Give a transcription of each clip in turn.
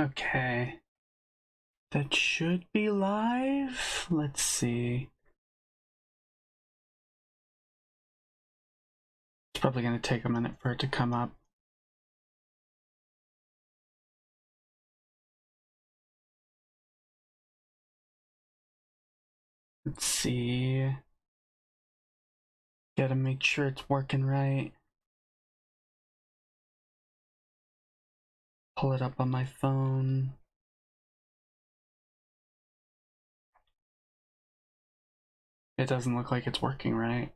Okay. That should be live. Let's see. It's probably going to take a minute for it to come up. Let's see. Gotta make sure it's working right. Pull it up on my phone. It doesn't look like it's working right.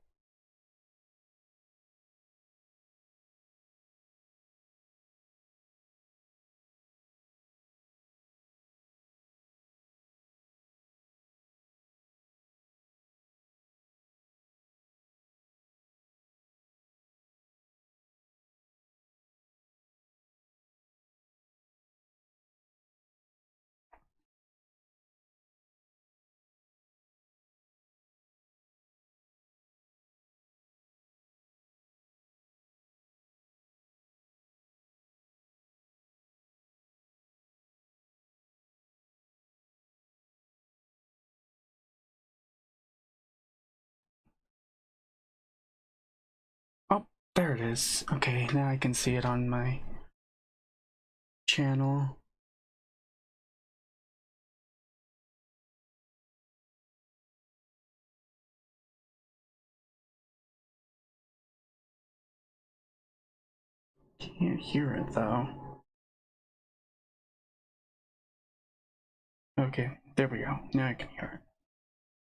Oh, there it is. Okay, now I can see it on my channel. Can't hear it though. Okay, there we go. Now I can hear it.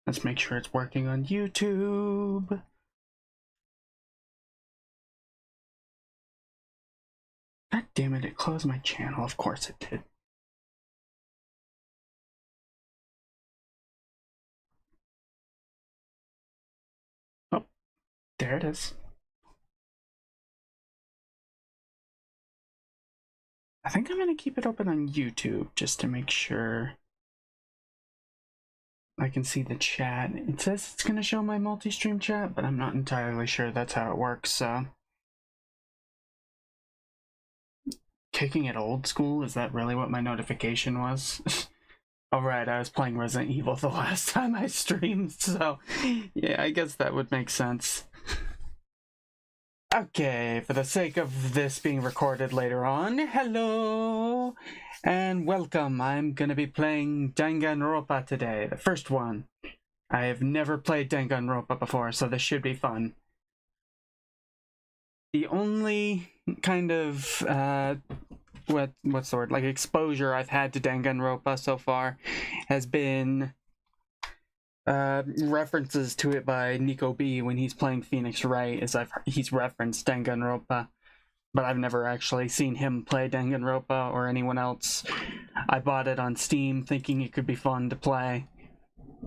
Let's make sure it's working on YouTube. God damn it, it closed my channel. Of course it did. Oh, there it is. I think I'm gonna keep it open on YouTube just to make sure I can see the chat. It says it's gonna show my multi-stream chat, but I'm not entirely sure that's how it works, so. Kicking it old school? Is that really what my notification was? Alright, I was playing Resident Evil the last time I streamed, so yeah, I guess that would make sense. Okay, for the sake of this being recorded later on, hello and welcome. I'm gonna be playing Danganronpa today, the first one. I have never played Danganronpa before, so this should be fun. The only kind of what's the word, like exposure I've had to Danganronpa so far has been references to it by Nico B when he's playing Phoenix Wright, he's referenced Danganronpa, but I've never actually seen him play Danganronpa or anyone else. I bought it on Steam thinking it could be fun to play.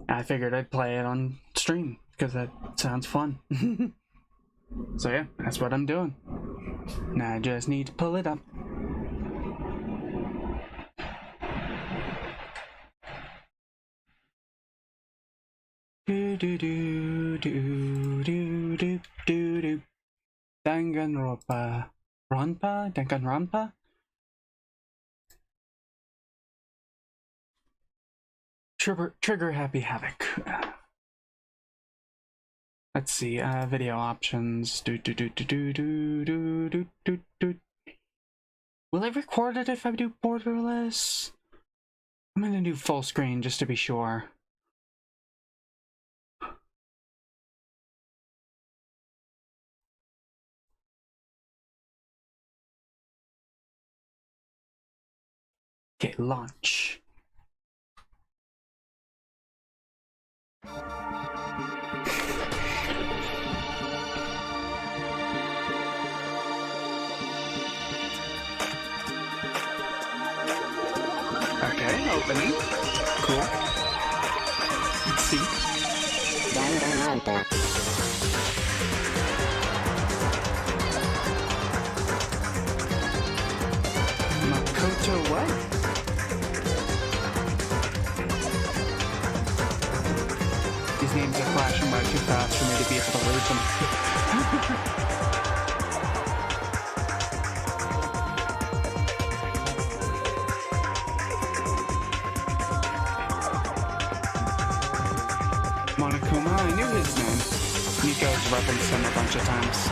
I figured I'd play it on stream because that sounds fun. So yeah, that's what I'm doing. Now I just need to pull it up. Do do do do do do do do. Danganronpa. Danganronpa? Trigger Happy Havoc. Let's see, video options. Do do do do do do do do do do. Will it record it if I do borderless? I'm gonna do full screen just to be sure. Okay, launch. Okay, opening. Cool. Let's see. Danganronpa. Makoto what? These names are flashing by too fast for me to be able to read them. I've referenced him a bunch of times.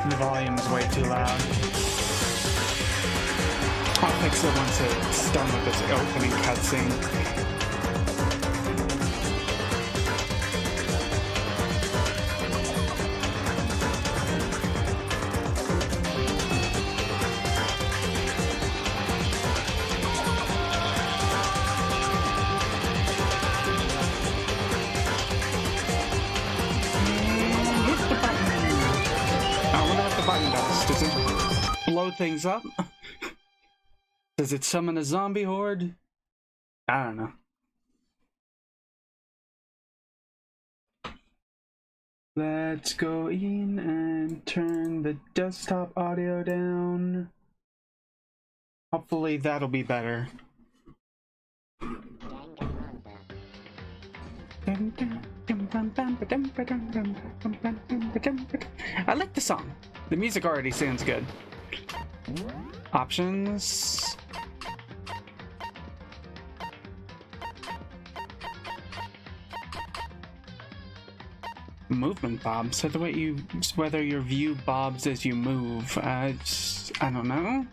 The volume's way too loud. I'll fix it once it's done with this opening cutscene. Does it blow things up? Does it summon a zombie horde? I don't know. Let's go in and turn the desktop audio down. Hopefully that'll be better. I like the song. The music already sounds good. Options. Movement bob. So the way whether your view bobs as you move. I don't know.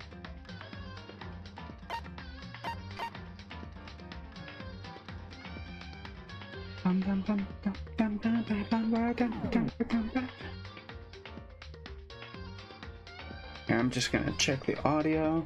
I'm just gonna check the audio.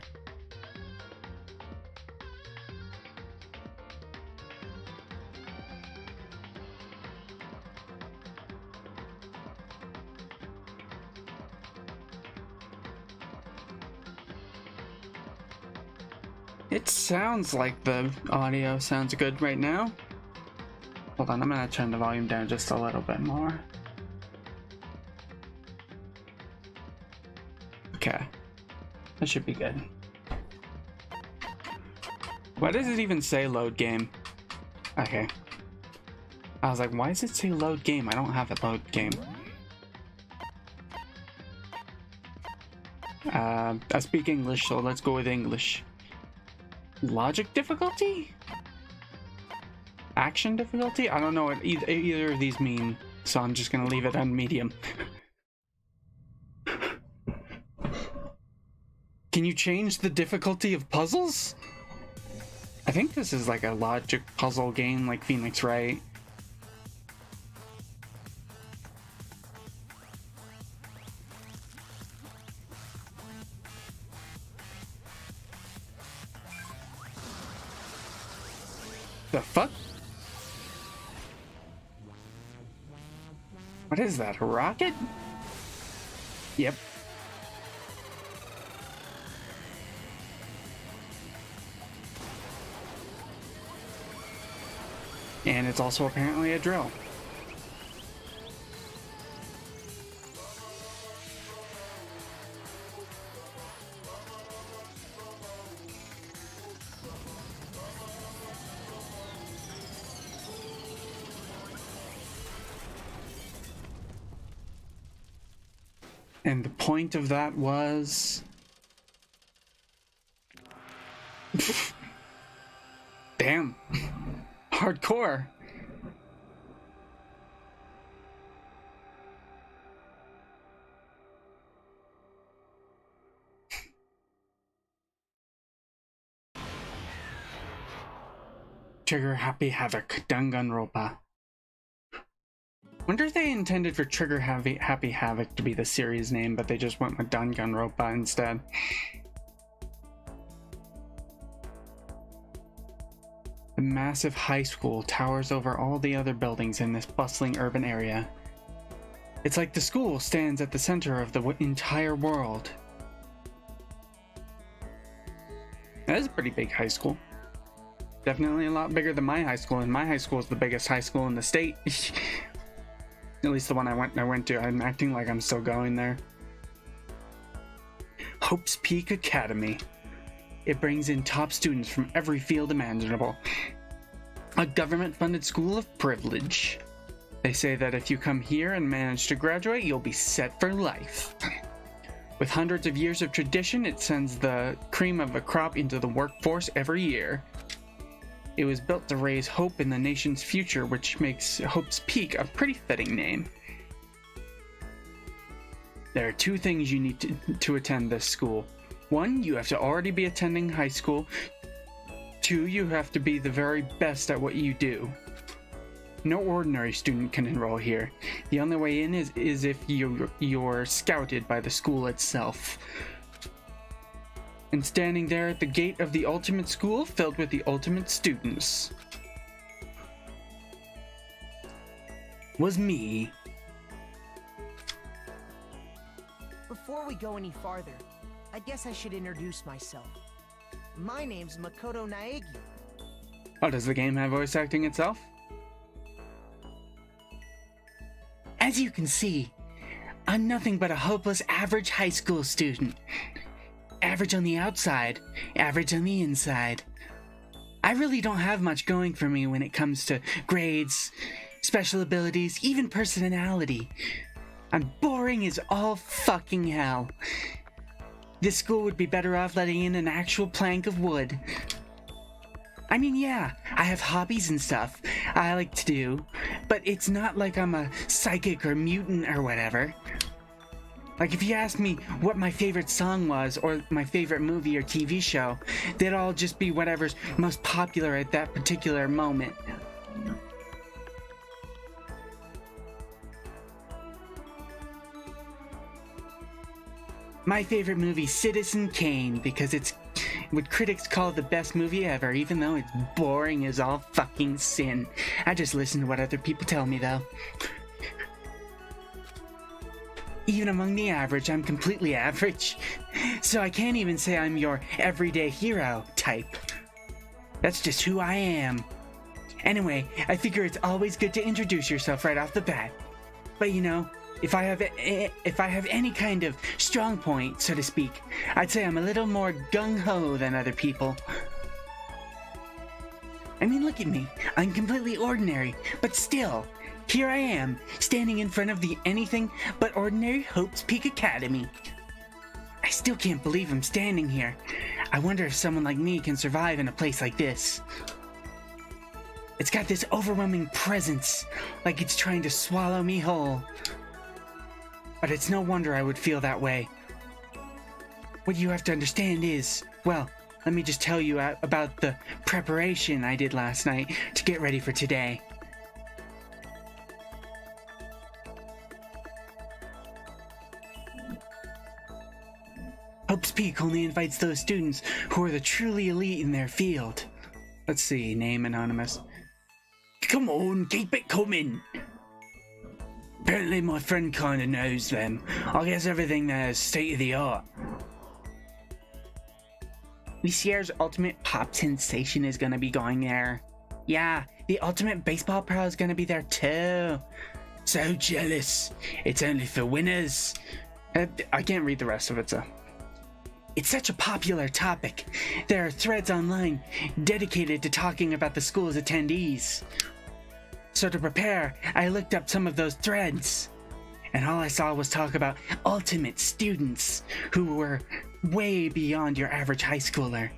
It sounds like the audio sounds good right now. Hold on, I'm gonna turn the volume down just a little bit more. Okay, that should be good. Why does it even say load game? Okay. I was like, why does it say load game? I don't have a load game. I speak English, so let's go with English. Logic difficulty? Action difficulty? I don't know what either of these mean, so I'm just gonna leave it on medium. Can you change the difficulty of puzzles? I think this is like a logic puzzle game like Phoenix Wright. The fuck? What is that, a rocket? Yep. And it's also apparently a drill. And the point of that was... Damn. Hardcore. Trigger Happy Havoc, Danganronpa. Wonder if they intended for Trigger Happy Havoc to be the series name, but they just went with Danganronpa instead. The massive high school towers over all the other buildings in this bustling urban area. It's like the school stands at the center of the entire world. That is a pretty big high school. Definitely a lot bigger than my high school, and my high school is the biggest high school in the state. At least the one I went to. I'm acting like I'm still going there. Hope's Peak Academy. It brings in top students from every field imaginable. A government-funded school of privilege. They say that if you come here and manage to graduate, you'll be set for life. With hundreds of years of tradition, it sends the cream of a crop into the workforce every year. It was built to raise hope in the nation's future, which makes Hope's Peak a pretty fitting name. There are 2 things you need to attend this school. 1, you have to already be attending high school. 2, you have to be the very best at what you do. No ordinary student can enroll here. The only way in is if you're scouted by the school itself. And standing there at the gate of the ultimate school filled with the ultimate students was me. Before we go any farther, I guess I should introduce myself. My name's Makoto Naegi. Oh, does the game have voice acting itself? As you can see, I'm nothing but a hopeless average high school student. Average on the outside, average on the inside. I really don't have much going for me when it comes to grades, special abilities, even personality. I'm boring as all fucking hell. This school would be better off letting in an actual plank of wood. I mean, yeah, I have hobbies and stuff I like to do, but it's not like I'm a psychic or mutant or whatever. Like, if you asked me what my favorite song was or my favorite movie or TV show, they'd all just be whatever's most popular at that particular moment. My favorite movie's Citizen Kane because it's what critics call the best movie ever, even though it's boring as all fucking sin. I just listen to what other people tell me, though. Even among the average, I'm completely average. So I can't even say I'm your everyday hero type. That's just who I am. Anyway, I figure it's always good to introduce yourself right off the bat. But you know, if I have any kind of strong point, so to speak, I'd say I'm a little more gung-ho than other people. I mean, look at me. I'm completely ordinary, but still, here I am, standing in front of the anything but ordinary Hope's Peak Academy. I still can't believe I'm standing here. I wonder if someone like me can survive in a place like this. It's got this overwhelming presence, like it's trying to swallow me whole. But it's no wonder I would feel that way. What you have to understand is, well, let me just tell you about the preparation I did last night to get ready for today. Hope's Peak only invites those students who are the truly elite in their field. Let's see, name anonymous. Come on, keep it coming. Apparently my friend kinda knows them. I guess everything there is state of the art. This year's Ultimate Pop Sensation is gonna be going there. Yeah, the Ultimate Baseball Pro is gonna be there too. So jealous. It's only for winners. I can't read the rest of it, so. It's such a popular topic. There are threads online dedicated to talking about the school's attendees. So to prepare, I looked up some of those threads, and all I saw was talk about ultimate students who were way beyond your average high schooler.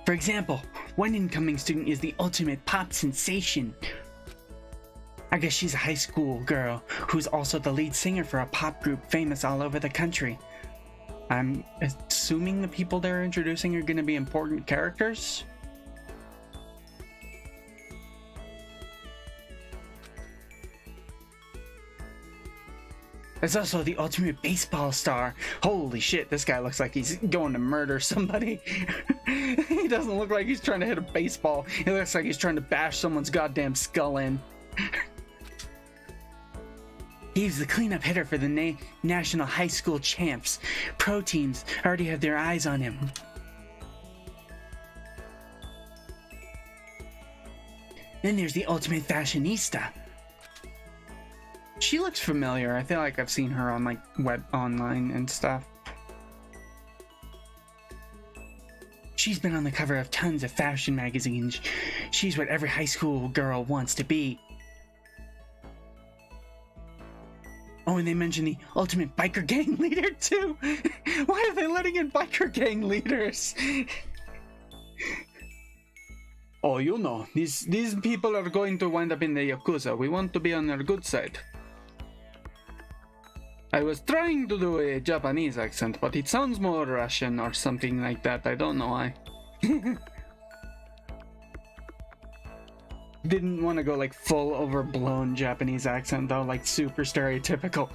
For example, one incoming student is the Ultimate Pop Sensation. I guess she's a high school girl who's also the lead singer for a pop group famous all over the country. I'm assuming the people they're introducing are going to be important characters? There's also the Ultimate Baseball Star. Holy shit, this guy looks like he's going to murder somebody. He doesn't look like he's trying to hit a baseball. He looks like he's trying to bash someone's goddamn skull in. He's the cleanup hitter for the National High School Champs. Pro teams already have their eyes on him. Then there's the Ultimate Fashionista. She looks familiar. I feel like I've seen her on like web online and stuff. She's been on the cover of tons of fashion magazines. She's what every high school girl wants to be. Oh, and they mention the ultimate biker gang leader too. Why are they letting in biker gang leaders? Oh, you know, these people are going to wind up in the Yakuza. We want to be on their good side. I was trying to do a Japanese accent, but it sounds more Russian or something like that. I don't know why. Didn't want to go like full overblown Japanese accent though, like super stereotypical.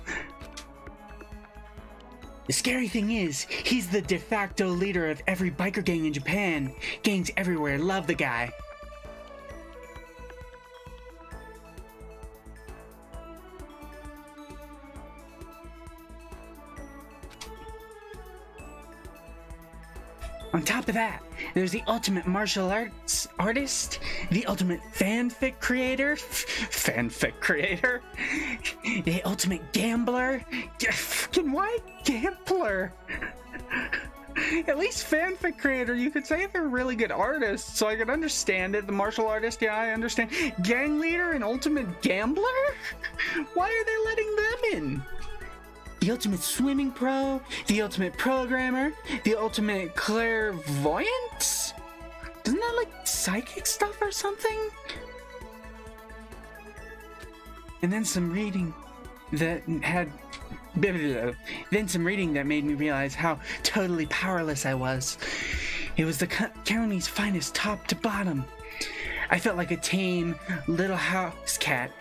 The scary thing is, he's the de facto leader of every biker gang in Japan. Gangs everywhere love the guy. On top of that, there's the ultimate martial arts artist, the ultimate fanfic creator, the ultimate gambler. Fucking why gambler? At least fanfic creator, you could say they're really good artists, so I could understand it. The martial artist, yeah, I understand. Gang leader and ultimate gambler? Why are they letting them in? The ultimate swimming pro, the ultimate programmer, the ultimate clairvoyant? Isn't that like psychic stuff or something? And then some reading that made me realize how totally powerless I was. It was the county's finest top to bottom. I felt like a tame little house cat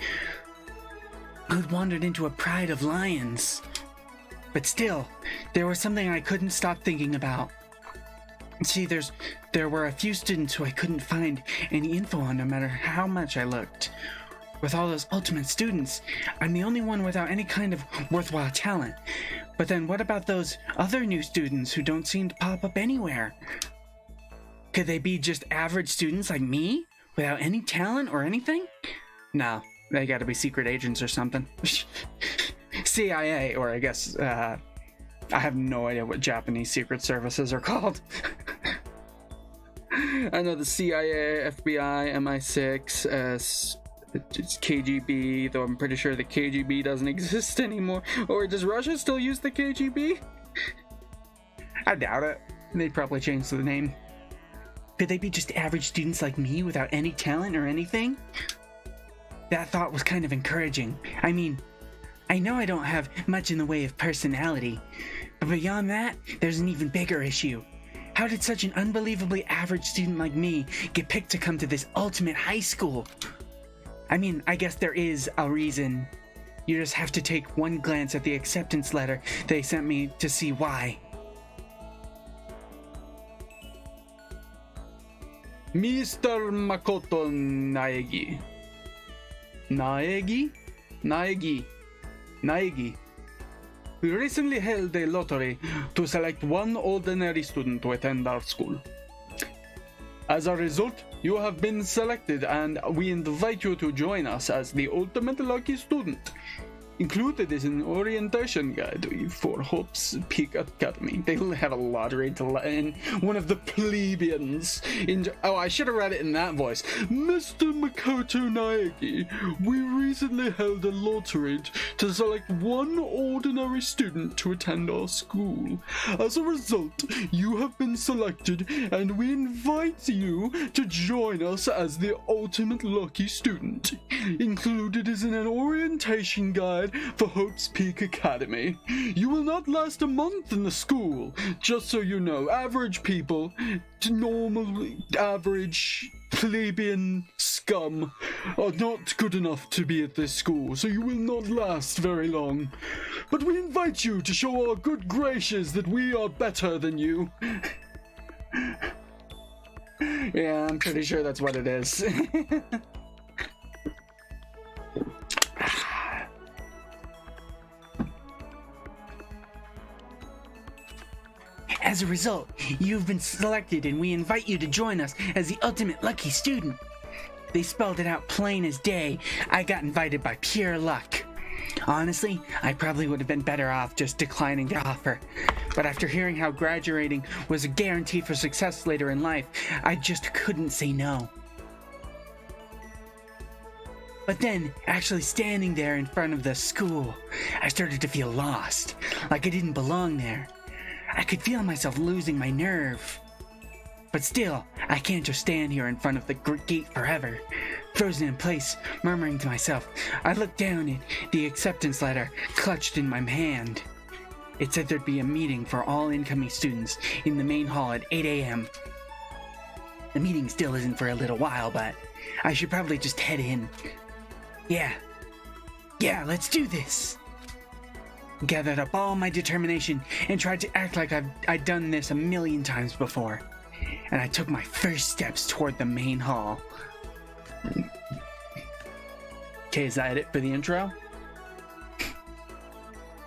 who'd wandered into a pride of lions. But still, there was something I couldn't stop thinking about. See, there were a few students who I couldn't find any info on no matter how much I looked. With all those ultimate students, I'm the only one without any kind of worthwhile talent. But then what about those other new students who don't seem to pop up anywhere? Could they be just average students like me, without any talent or anything? No, they gotta be secret agents or something. CIA, or I guess, I have no idea what Japanese secret services are called. I know the CIA, FBI, MI6, it's KGB, though I'm pretty sure the KGB doesn't exist anymore. Or does Russia still use the KGB? I doubt it. They'd probably change the name. Could they be just average students like me without any talent or anything? That thought was kind of encouraging. I mean, I know I don't have much in the way of personality, but beyond that, there's an even bigger issue. How did such an unbelievably average student like me get picked to come to this ultimate high school? I mean, I guess there is a reason. You just have to take one glance at the acceptance letter they sent me to see why. Mr. Makoto Naegi. Naegi. We recently held a lottery to select one ordinary student to attend our school. As a result, you have been selected and we invite you to join us as the ultimate lucky student. Included is an orientation guide for Hope's Peak Academy. They have a lottery to let in one of the plebeians. Oh, I should have read it in that voice. Mr. Makoto Naegi, we recently held a lottery to select one ordinary student to attend our school. As a result, you have been selected and we invite you to join us as the ultimate lucky student. Included is an orientation guide for Hope's Peak Academy. You will not last a month in the school. Just so you know, average people, normally average plebeian scum are not good enough to be at this school, so you will not last very long. But we invite you to show our good graces that we are better than you. Yeah, I'm pretty sure that's what it is. As a result, you've been selected and we invite you to join us as the ultimate lucky student. They spelled it out plain as day. I got invited by pure luck. Honestly, I probably would have been better off just declining the offer. But after hearing how graduating was a guarantee for success later in life, I just couldn't say no. But then, actually standing there in front of the school, I started to feel lost, like I didn't belong there. I could feel myself losing my nerve. But still, I can't just stand here in front of the gate forever. Frozen in place, murmuring to myself, I looked down at the acceptance letter clutched in my hand. It said there'd be a meeting for all incoming students in the main hall at 8 a.m. The meeting still isn't for a little while, but I should probably just head in. Yeah, let's do this. Gathered up all my determination and tried to act like I'd done this a million times before. And I took my first steps toward the main hall. Okay, is that it for the intro?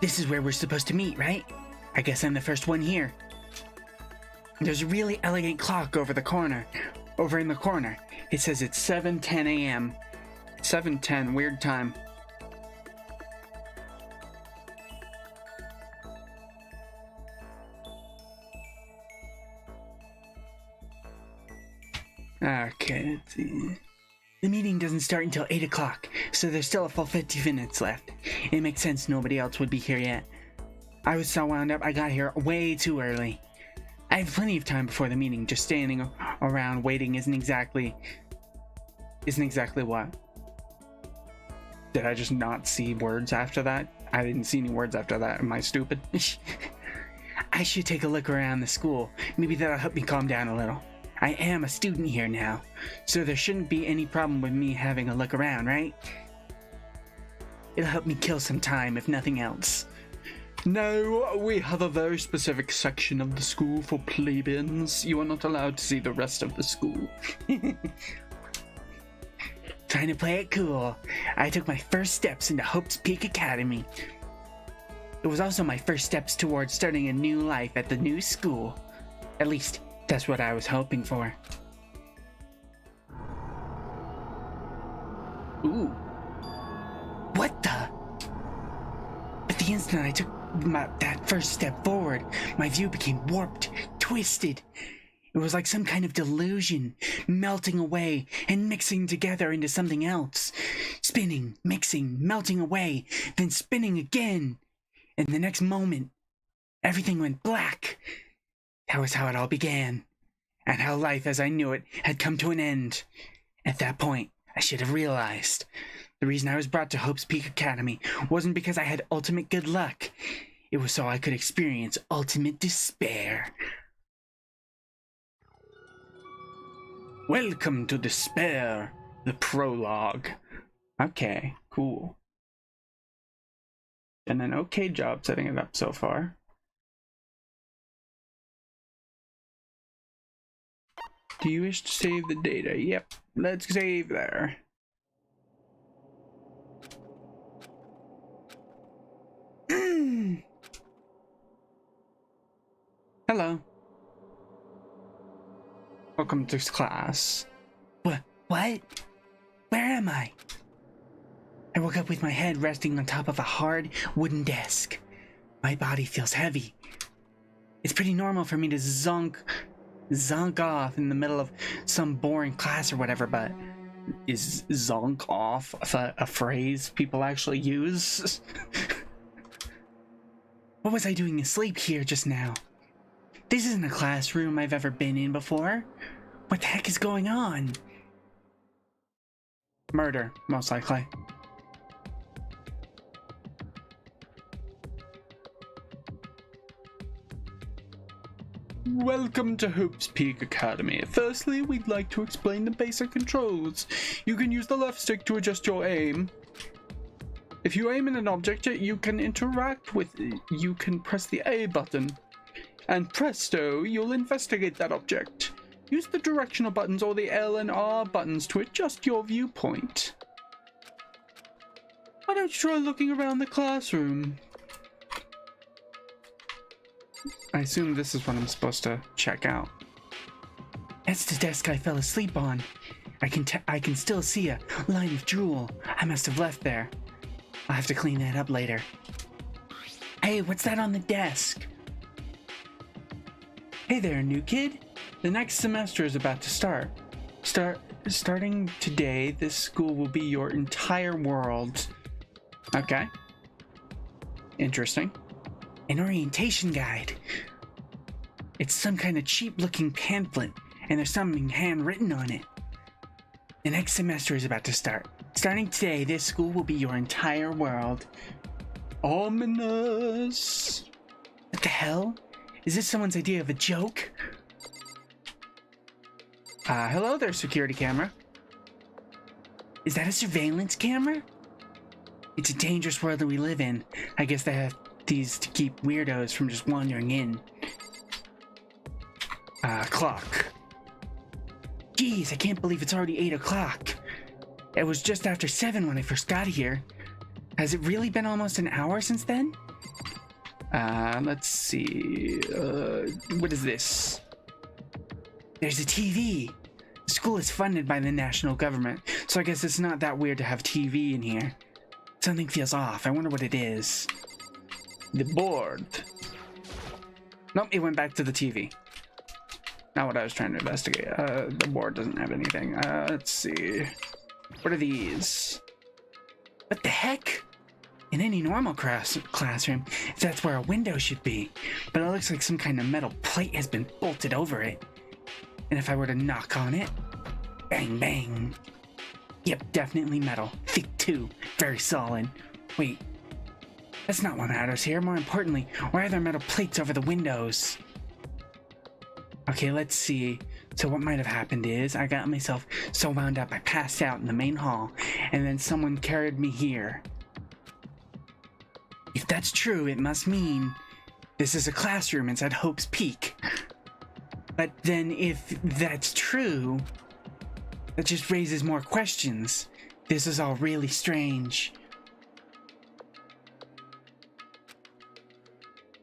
This is where we're supposed to meet, right? I guess I'm the first one here. There's a really elegant clock over in the corner. It says it's 7:10 a.m. 7:10, weird time. Okay, let's see. The meeting doesn't start until 8 o'clock, so there's still a full 50 minutes left. It makes sense nobody else would be here yet. I was so wound up I got here way too early. I have plenty of time before the meeting. Just standing around waiting isn't exactly what? Did I just not see words after that? I didn't see any words after that. Am I stupid? I should take a look around the school. Maybe that'll help me calm down a little. I am a student here now, so there shouldn't be any problem with me having a look around, right? It'll help me kill some time, if nothing else. No, we have a very specific section of the school for plebeians. You are not allowed to see the rest of the school. Trying to play it cool, I took my first steps into Hope's Peak Academy. It was also my first steps towards starting a new life at the new school. At least, that's what I was hoping for. Ooh. What the? At the instant I took that first step forward, my view became warped, twisted. It was like some kind of delusion, melting away and mixing together into something else. Spinning, mixing, melting away, then spinning again. And the next moment, everything went black. That was how it all began, and how life as I knew it had come to an end. At that point, I should have realized. The reason I was brought to Hope's Peak Academy wasn't because I had ultimate good luck. It was so I could experience ultimate despair. Welcome to Despair, the prologue. Okay, cool. Done an okay job setting it up so far. Do you wish to save the data? Yep, let's save there. Hello. Welcome to class. What? Where am I? I woke up with my head resting on top of a hard wooden desk. My body feels heavy. It's pretty normal for me to zonk off in the middle of some boring class or whatever, but is zonk off a phrase people actually use? What was I doing asleep here just now? This isn't a classroom I've ever been in before. What the heck is going on? Murder, most likely. Welcome to Hope's Peak Academy. Firstly, we'd like to explain the basic controls. You can use the left stick to adjust your aim. If you aim at an object you can interact with it, you can press the A button. And presto, you'll investigate that object. Use the directional buttons or the L and R buttons to adjust your viewpoint. Why don't you try looking around the classroom? I assume this is what I'm supposed to check out. That's the desk I fell asleep on. I can still see a line of drool I must have left there. I'll have to clean that up later. Hey, what's that on the desk? Hey there, new kid. The next semester is about to start. Starting today, this school will be your entire world. Okay. Interesting. An orientation guide. It's some kind of cheap-looking pamphlet, and there's something handwritten on it. The next semester is about to start. Starting today, this school will be your entire world. Ominous. What the hell? Is this someone's idea of a joke? Hello there, security camera. Is that a surveillance camera? It's a dangerous world that we live in. I guess they have these to keep weirdos from just wandering in. Clock. Geez, I can't believe it's already 8 o'clock. It was just after 7 when I first got here. Has it really been almost an hour since then? Let's see. What is this? There's a TV. The school is funded by the national government, so I guess it's not that weird to have TV in here. Something feels off. I wonder what it is. The board. Nope, it went back to the TV. Not what I was trying to investigate. The board doesn't have anything. Let's see. What are these? What the heck? In any normal classroom, that's where a window should be. But it looks like some kind of metal plate has been bolted over it. And if I were to knock on it, bang, bang. Yep, definitely metal. Thick too. Very solid. Wait, that's not what matters here. More importantly, why are there metal plates over the windows? Okay, let's see. So what might have happened is I got myself so wound up I passed out in the main hall, and then someone carried me here. If that's true, it must mean this is a classroom inside Hope's Peak. But then if that's true, that just raises more questions. This is all really strange.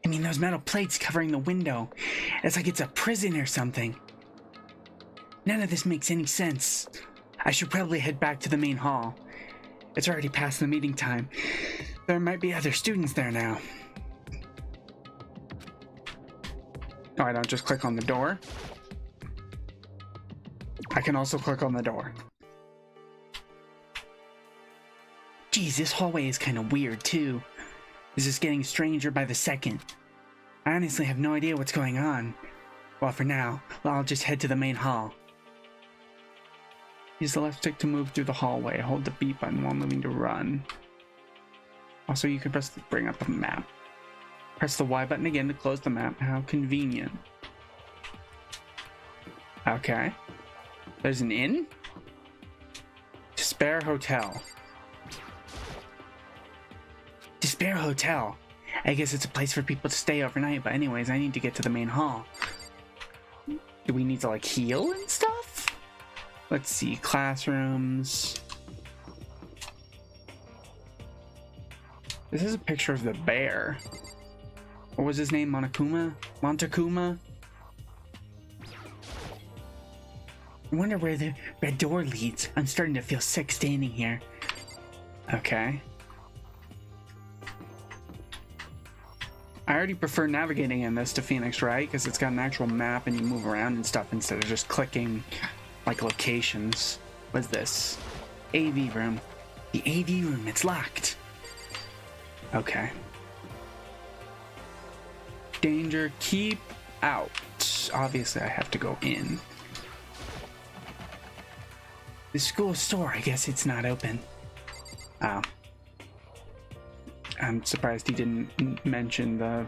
I mean, those metal plates covering the window. It's like it's a prison or something. None of this makes any sense. I should probably head back to the main hall. It's already past the meeting time. There might be other students there now. Oh, I don't just click on the door. I can also click on the door. Geez, this hallway is kind of weird too. This is getting stranger by the second. I honestly have no idea what's going on. Well, for now, I'll just head to the main hall. Use the left stick to move through the hallway. Hold the B button while moving to run. Also, you can bring up a map. Press the Y button again to close the map. How convenient. Okay. There's an inn? Despair Hotel. Despair Hotel. I guess it's a place for people to stay overnight, but anyways, I need to get to the main hall. Do we need to, like, heal and stuff? Let's see. Classrooms. This is a picture of the bear. What was his name? Montekuma? I wonder where the red door leads. I'm starting to feel sick standing here. Okay. I already prefer navigating in this to Phoenix Wright because it's got an actual map and you move around and stuff instead of just clicking like locations. What's this? AV room. The AV room, it's locked. Okay. Danger, keep out. Obviously I have to go in. The school store, I guess it's not open. Oh. I'm surprised he didn't mention the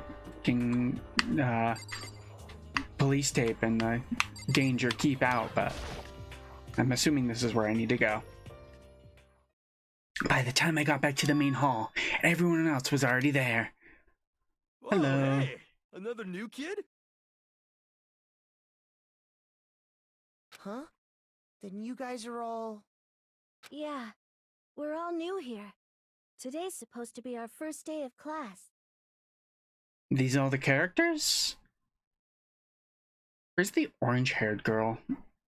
police tape and the danger, keep out, but I'm assuming this is where I need to go. By the time I got back to the main hall, everyone else was already there. Whoa, Hello. Hey, another new kid? Huh? Then you guys are all... Yeah, we're all new here. Today's supposed to be our first day of class. These all the characters? Where's the orange-haired girl?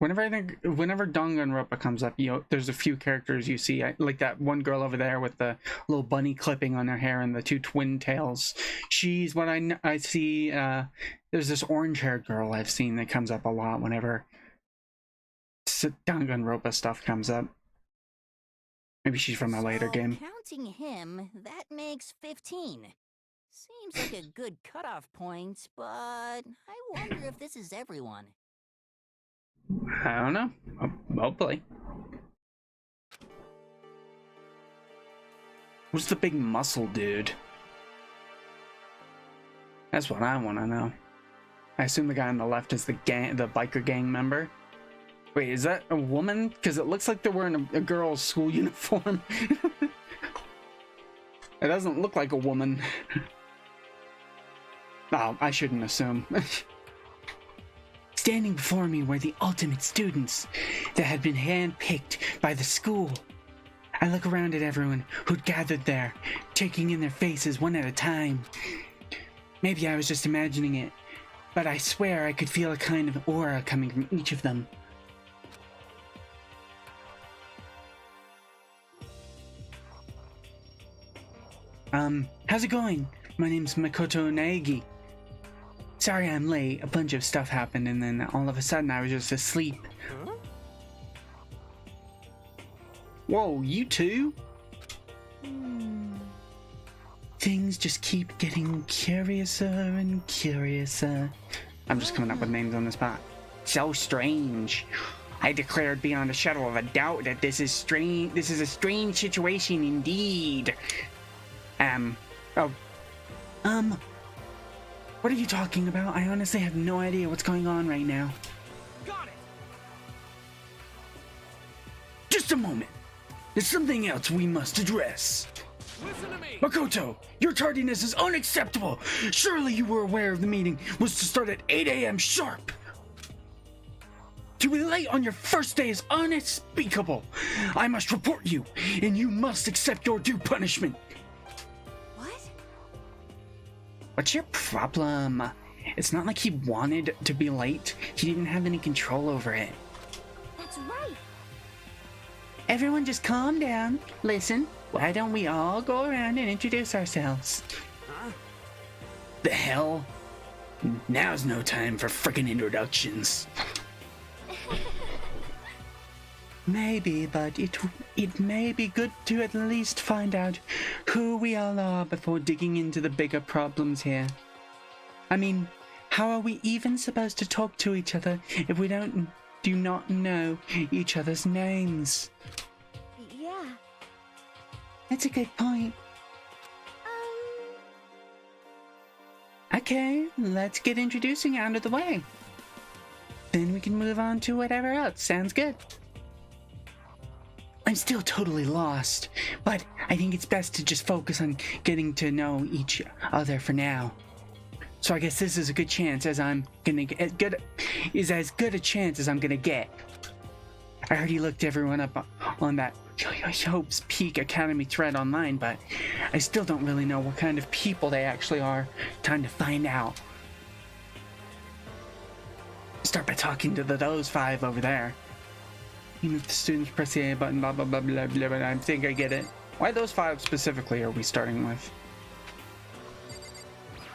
Whenever Danganronpa comes up, there's a few characters you see, like that one girl over there with the little bunny clipping on her hair and the two twin tails. She's what I see. There's this orange-haired girl I've seen that comes up a lot whenever Danganronpa stuff comes up. Maybe she's from a later game. Counting him, that makes 15. Seems like a good cutoff point, but I wonder if this is everyone. I don't know. Hopefully. Who's the big muscle dude? That's what I want to know. I assume the guy on the left is the biker gang member. Wait, is that a woman? Because it looks like they're wearing a girl's school uniform. It doesn't look like a woman. Oh, I shouldn't assume. Standing before me were the ultimate students that had been handpicked by the school. I look around at everyone who'd gathered there, taking in their faces one at a time. Maybe I was just imagining it, but I swear I could feel a kind of aura coming from each of them. How's it going? My name's Makoto Naegi. Sorry I'm late. A bunch of stuff happened and then all of a sudden I was just asleep. Huh? Whoa, you two? Things just keep getting curiouser and curiouser. I'm just coming up with names on the spot. So strange. I declared beyond a shadow of a doubt that this is strange. This is a strange situation indeed. What are you talking about? I honestly have no idea what's going on right now. Got it. Just a moment. There's something else we must address. Listen to me. Makoto, your tardiness is unacceptable. Surely you were aware of the meeting was to start at 8 a.m. sharp. To be late on your first day is unspeakable. I must report you, and you must accept your due punishment. What? What's your problem? It's not like he wanted to be late. He didn't have any control over it. That's right. Everyone just calm down. Listen, why don't we all go around and introduce ourselves? Huh? The hell? Now's no time for frickin' introductions. Maybe, but it may be good to at least find out who we all are before digging into the bigger problems here. I mean, how are we even supposed to talk to each other if we do not know each other's names? Yeah. That's a good point. Okay, let's get introducing out of the way. Then we can move on to whatever else. Sounds good. I'm still totally lost, but I think it's best to just focus on getting to know each other for now. So I guess this is a good chance as I'm gonna get, as good a chance as I'm gonna get. I already looked everyone up on that Hope's Peak Academy thread online, but I still don't really know what kind of people they actually are. Time to find out. Start by talking to those five over there. Even if the students press the A button, blah blah blah blah blah, but I think I get it. Why those five specifically are we starting with?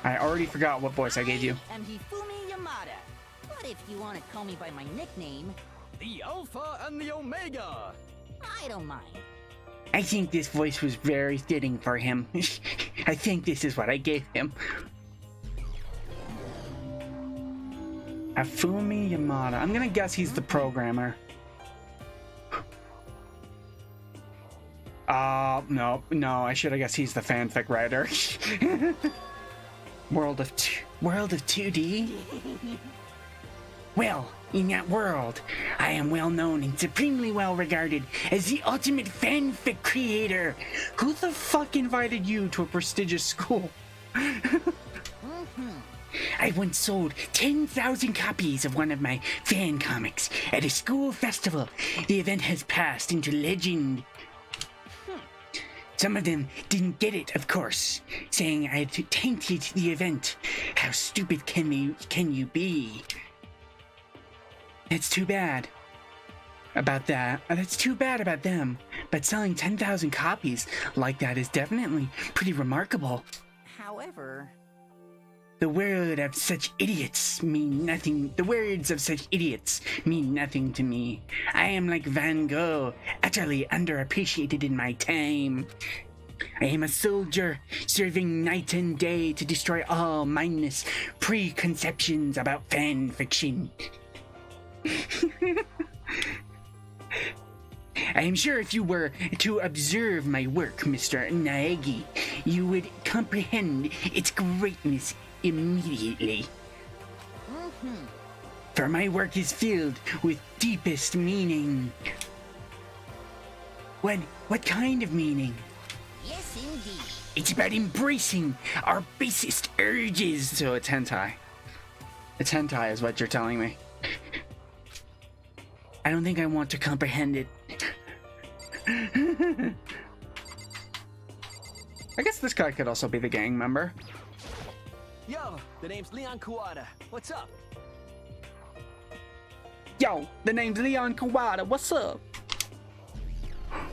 I already forgot what voice I gave you. I'm Hifumi Yamada. But if you want to call me by my nickname, The Alpha and the Omega. I don't mind. I think this voice was very fitting for him. I think this is what I gave him. Hifumi Yamada. I'm gonna guess he's the programmer. No, I should have guessed he's the fanfic writer. World of 2D? Well, in that world, I am well known and supremely well regarded as the ultimate fanfic creator. Who the fuck invited you to a prestigious school? I once sold 10,000 copies of one of my fan comics at a school festival. The event has passed into legend. Some of them didn't get it, of course, saying I had tainted the event. How stupid can you be? That's too bad about that. That's too bad about them. But selling 10,000 copies like that is definitely pretty remarkable. However, The words of such idiots mean nothing to me. I am like Van Gogh, utterly underappreciated in my time. I am a soldier, serving night and day to destroy all mindless preconceptions about fan fiction. I am sure if you were to observe my work, Mr. Naegi, you would comprehend its greatness immediately. For my work is filled with deepest meaning. What kind of meaning? Yes, indeed. It's about embracing our basest urges. So it's hentai. It's hentai is what you're telling me. I don't think I want to comprehend it. I guess this guy could also be the gang member. Yo, the name's Leon Kawada. What's up? Yo, the name's Leon Kawada. What's up? I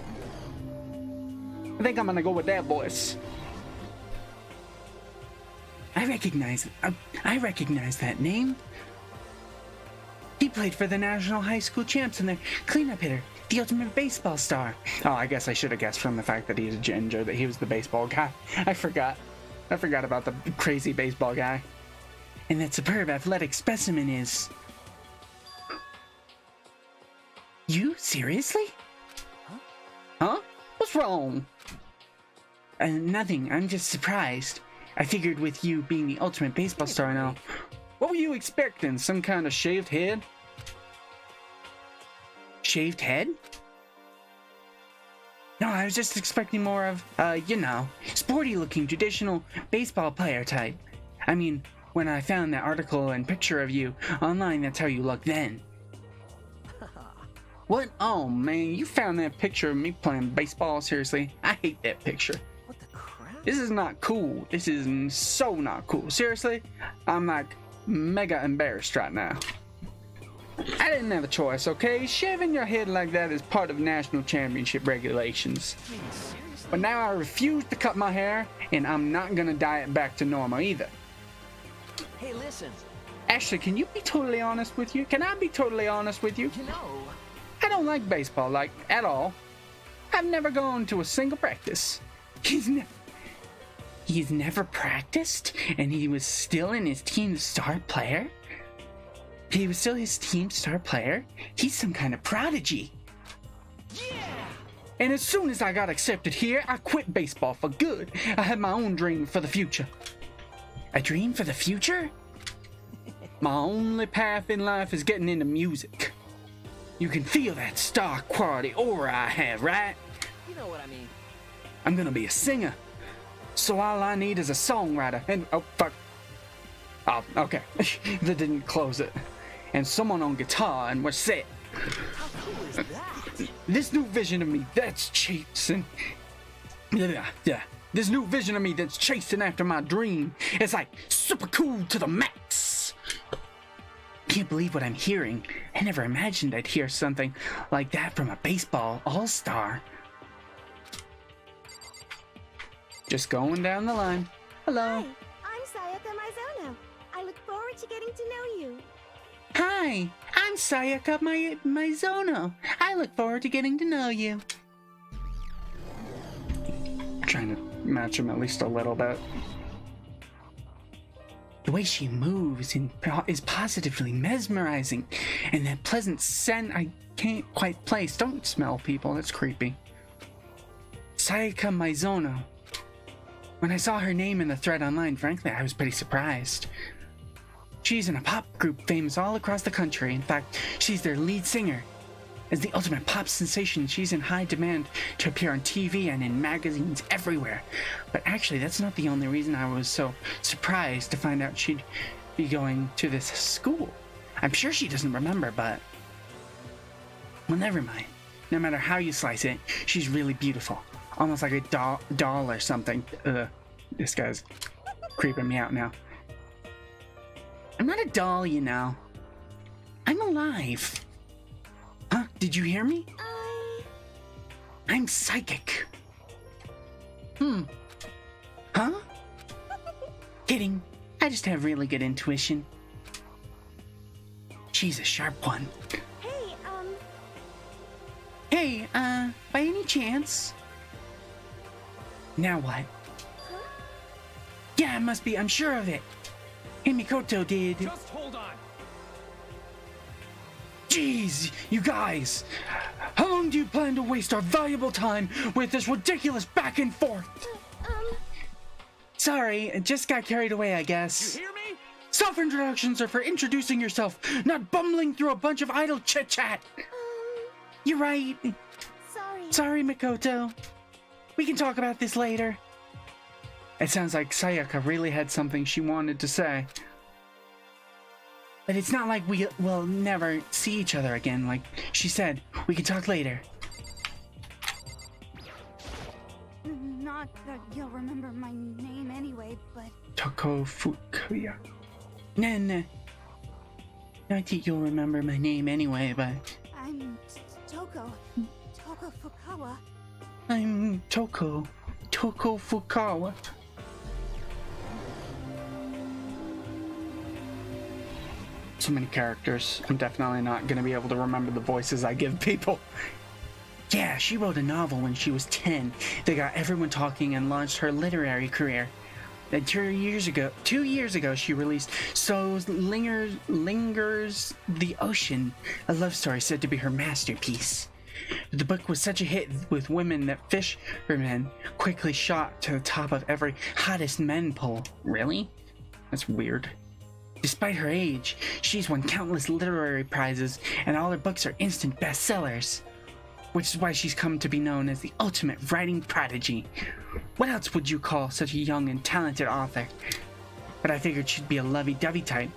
think I'm gonna go with that voice. I recognize that name. He played for the National High School Champs and their cleanup hitter, the ultimate baseball star. Oh, I guess I should have guessed from the fact that he's a ginger that he was the baseball guy. I forgot about the crazy baseball guy. And that superb athletic specimen is... You? Seriously? Huh? What's wrong? Nothing. I'm just surprised. I figured with you being the ultimate baseball star now. What were you expecting? Some kind of shaved head? Shaved head? No, I was just expecting more of, sporty looking traditional baseball player type. I mean, when I found that article and picture of you online, that's how you looked then. What? Oh man, you found that picture of me playing baseball? Seriously? I hate that picture. What the crap? This is not cool. This is so not cool. Seriously? I'm like mega embarrassed right now. I didn't have a choice, okay? Shaving your head like that is part of national championship regulations. But now I refuse to cut my hair, and I'm not gonna dye it back to normal either. Hey, listen. Ashley, can you be totally honest with you? Can I be totally honest with you? You know, I don't like baseball, like, at all. I've never gone to a single practice. He's never practiced, and he was still in his team's star player? He was still his team's star player? He's some kind of prodigy. yeah! And as soon as I got accepted here, I quit baseball for good. I had my own dream for the future. A dream for the future? My only path in life is getting into music. You can feel that star quality aura I have, right? You know what I mean. I'm gonna be a singer. So all I need is a songwriter and... Oh, fuck. Oh, okay. That didn't close it. And someone on guitar and we're set. How cool is that? This new vision of me that's chasing... Yeah. This new vision of me that's chasing after my dream is like super cool to the max. Can't believe what I'm hearing. I never imagined I'd hear something like that from a baseball all-star. Just going down the line. Hello. Hi, I'm Sayaka Mizono. I look forward to getting to know you. Hi, I'm Sayaka Mizono. I look forward to getting to know you. Trying to match him at least a little bit. The way she moves is positively mesmerizing, and that pleasant scent I can't quite place. Don't smell people, that's creepy. Sayaka Mizono. When I saw her name in the thread online, frankly, I was pretty surprised. She's in a pop group famous all across the country. In fact, she's their lead singer. As the ultimate pop sensation, she's in high demand to appear on TV and in magazines everywhere. But actually, that's not the only reason I was so surprised to find out she'd be going to this school. I'm sure she doesn't remember, but... Well, never mind. No matter how you slice it, she's really beautiful. Almost like a doll or something. This guy's creeping me out now. I'm not a doll, you know. I'm alive. Huh? Did you hear me? I'm psychic. Huh? Kidding. I just have really good intuition. She's a sharp one. Hey, Hey, by any chance? Now what? huh? Yeah, it must be, I'm sure of it. Hey, Mikoto did. Just hold on. Jeez, you guys! How long do you plan to waste our valuable time with this ridiculous back and forth? Sorry, just got carried away, I guess. You hear me? Self-introductions are for introducing yourself, not bumbling through a bunch of idle chit-chat. You're right. Sorry. Sorry, Mikoto. We can talk about this later. It sounds like Sayaka really had something she wanted to say. But it's not like we will never see each other again. Like she said, we can talk later. Not that you'll remember my name anyway, but... Toko Fukuya. Nah. I think you'll remember my name anyway, but... I'm Toko Fukawa. I'm Toko Fukawa. So many characters. I'm definitely not going to be able to remember the voices I give people. Yeah, she wrote a novel when she was 10 that got everyone talking and launched her literary career. And 2 years ago, she released So Lingers the Ocean, a love story said to be her masterpiece. The book was such a hit with women that fishermen quickly shot to the top of every hottest men poll. Really? That's weird. Despite her age, she's won countless literary prizes, and all her books are instant bestsellers. Which is why she's come to be known as the ultimate writing prodigy. What else would you call such a young and talented author? But I figured she'd be a lovey-dovey type,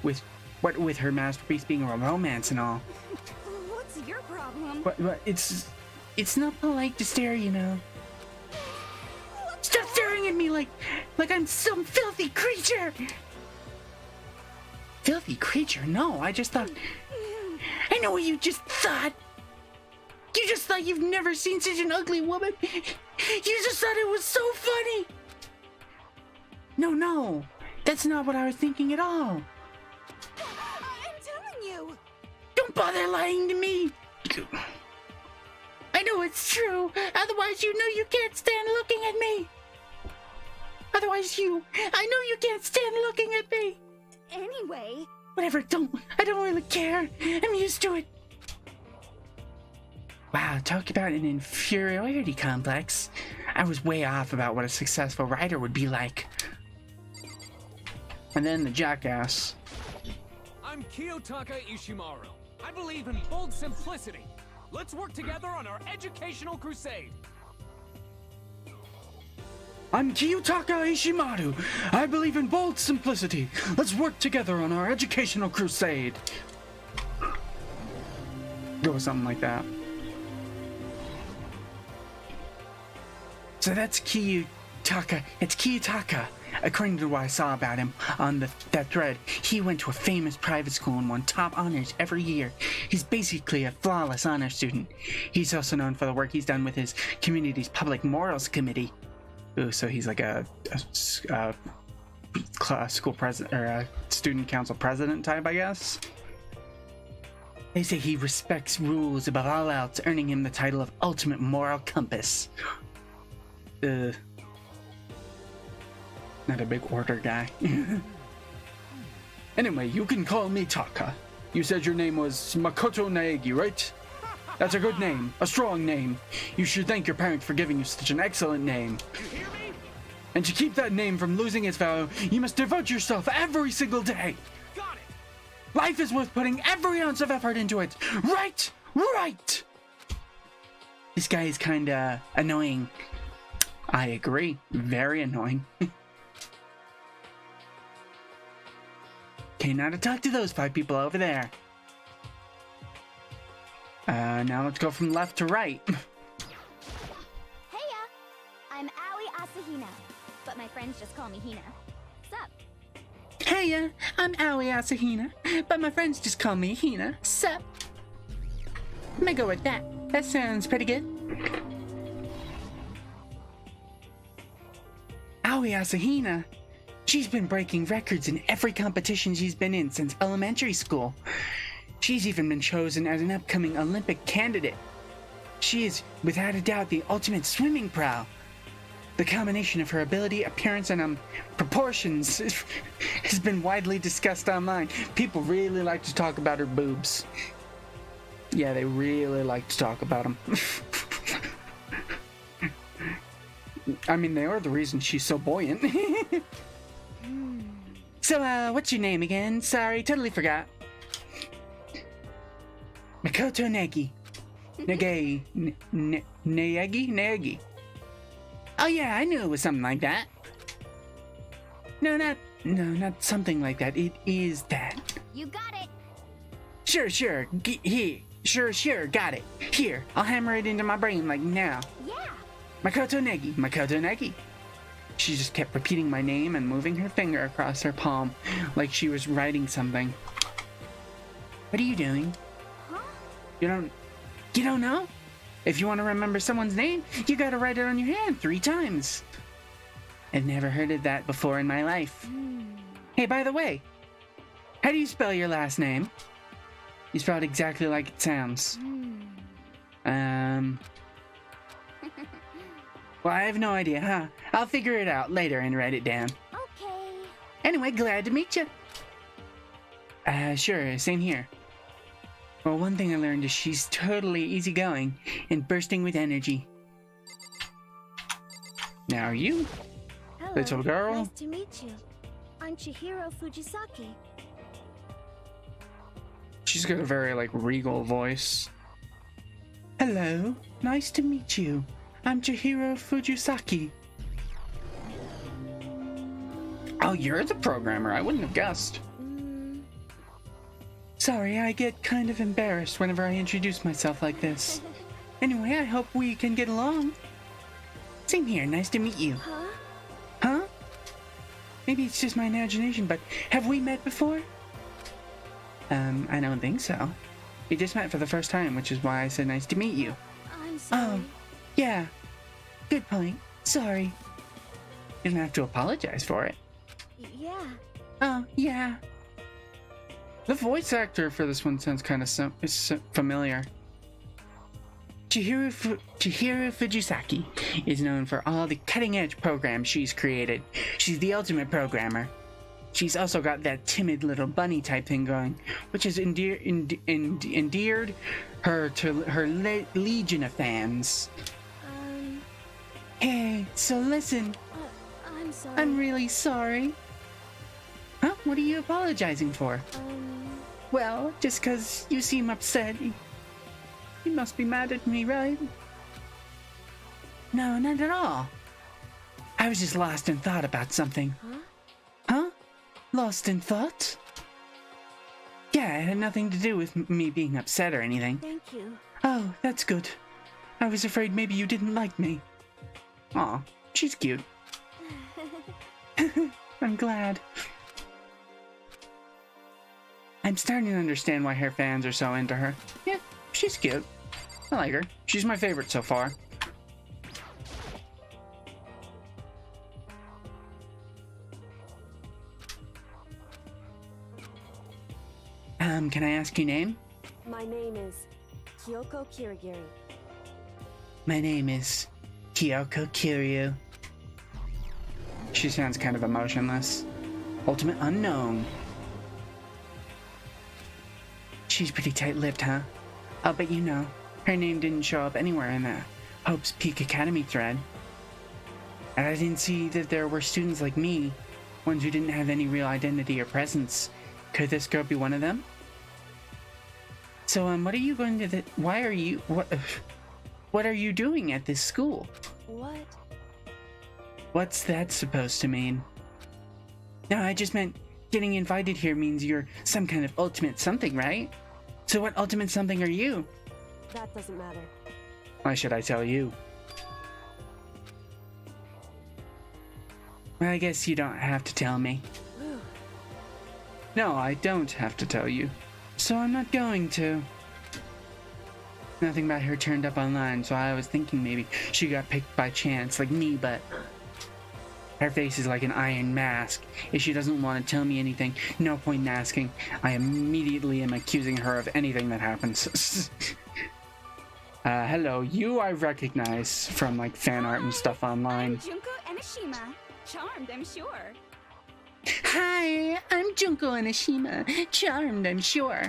with her masterpiece being a romance and all. What's your problem? But it's not polite to stare, you know. Stop staring at me like I'm some filthy creature! Filthy creature? No, I just thought... I know what you just thought! You just thought you've never seen such an ugly woman! You just thought it was so funny! No, that's not what I was thinking at all! I'm telling you! Don't bother lying to me! I know it's true, otherwise you know you can't stand looking at me! I know you can't stand looking at me! Anyway... Whatever, I don't really care. I'm used to it. Wow, talk about an inferiority complex. I was way off about what a successful writer would be like. And then the jackass. I'm Kiyotaka Ishimaru. I believe in bold simplicity. Let's work together on our educational crusade. I'm Kiyotaka Ishimaru. I believe in bold simplicity. Let's work together on our educational crusade. Go something like that. So that's Kiyotaka. It's Kiyotaka. According to what I saw about him on that thread, he went to a famous private school and won top honors every year. He's basically a flawless honor student. He's also known for the work he's done with his community's public morals committee. Ooh, so he's like a school president or a student council president type, I guess. They say he respects rules above all else, earning him the title of ultimate moral compass. Not a big order guy. Anyway, you can call me Taka. You said your name was Makoto Naegi, right? That's a good name, a strong name. You should thank your parents for giving you such an excellent name. You hear me? And to keep that name from losing its value, you must devote yourself every single day. Got it. Life is worth putting every ounce of effort into it. Right! This guy is kinda annoying. I agree. Very annoying. Okay, now to talk to those 5 people over there. Now let's go from left to right. Heya! I'm Aoi Asahina, but my friends just call me Hina. Sup? Heya, I'm Aoi Asahina, but my friends just call me Hina. Sup? I'm gonna go with that. That sounds pretty good. Aoi Asahina. She's been breaking records in every competition she's been in since elementary school. She's even been chosen as an upcoming Olympic candidate. She is, without a doubt, the ultimate swimming pro. The combination of her ability, appearance, and proportions has been widely discussed online. People really like to talk about her boobs. Yeah, they really like to talk about them. I mean, they are the reason she's so buoyant. So, what's your name again? Sorry, totally forgot. Makoto Negi. Negi? Oh yeah, I knew it was something like that. No, not something like that. It is that. You got it! Sure, here. Sure, got it. Here, I'll hammer it into my brain like now. Yeah! Makoto Negi. She just kept repeating my name and moving her finger across her palm like she was writing something. What are you doing? Huh? You don't know? If you want to remember someone's name, you gotta write it on your hand 3 times. I've never heard of that before in my life. Hey, by the way, how do you spell your last name? You spell it exactly like it sounds. Well, I have no idea, huh? I'll figure it out later and write it down. Okay. Anyway, glad to meet you. Sure, same here. Well, one thing I learned is she's totally easygoing and bursting with energy. Now you, Hello. little girl. Nice to meet you. I'm Chihiro Fujisaki. She's got a very, regal voice. Hello, nice to meet you. I'm Chihiro Fujisaki. Oh, you're the programmer. I wouldn't have guessed. Sorry, I get kind of embarrassed whenever I introduce myself like this. Anyway, I hope we can get along. Same here, nice to meet you. Huh? Huh? Maybe it's just my imagination, but have we met before? I don't think so. We just met for the first time, which is why I said nice to meet you. I'm sorry. Yeah. Good point. Sorry. You don't have to apologize for it. Yeah. Oh, yeah. The voice actor for this one sounds kind of familiar. Chihiro Fujisaki is known for all the cutting-edge programs she's created. She's the ultimate programmer. She's also got that timid little bunny type thing going, which has endeared her to her legion of fans. Hey, so listen. I'm sorry. I'm really sorry. Huh? What are you apologizing for? Well, just 'cause you seem upset. You must be mad at me, right? No, not at all. I was just lost in thought about something. Huh? Lost in thought? Yeah, it had nothing to do with me being upset or anything. Thank you. Oh, that's good. I was afraid maybe you didn't like me. Aw, she's cute. I'm glad. I'm starting to understand why her fans are so into her. Yeah, she's cute. I like her. She's my favorite so far. Can I ask your name? My name is Kyoko Kirigiri. My name is Kyoko Kiryu. She sounds kind of emotionless. Ultimate unknown. She's pretty tight-lipped, huh? Oh, but you know, her name didn't show up anywhere in the Hope's Peak Academy thread. And I didn't see that there were students like me, ones who didn't have any real identity or presence. Could this girl be one of them? So, what are you going to what are you doing at this school? What? What's that supposed to mean? No, I just meant getting invited here means you're some kind of ultimate something, right? So what ultimate something are you? That doesn't matter. Why should I tell you? Well, I guess you don't have to tell me. No, I don't have to tell you. So I'm not going to. Nothing about her turned up online, so I was thinking maybe she got picked by chance, like me, but Her face is like an iron mask. If she doesn't want to tell me anything, no point in asking. I immediately am accusing her of anything that happens. Hello, you I recognize from like fan art and stuff online. I'm Junko Enoshima. Charmed, I'm sure. Hi, I'm Junko Enoshima. Charmed, I'm sure.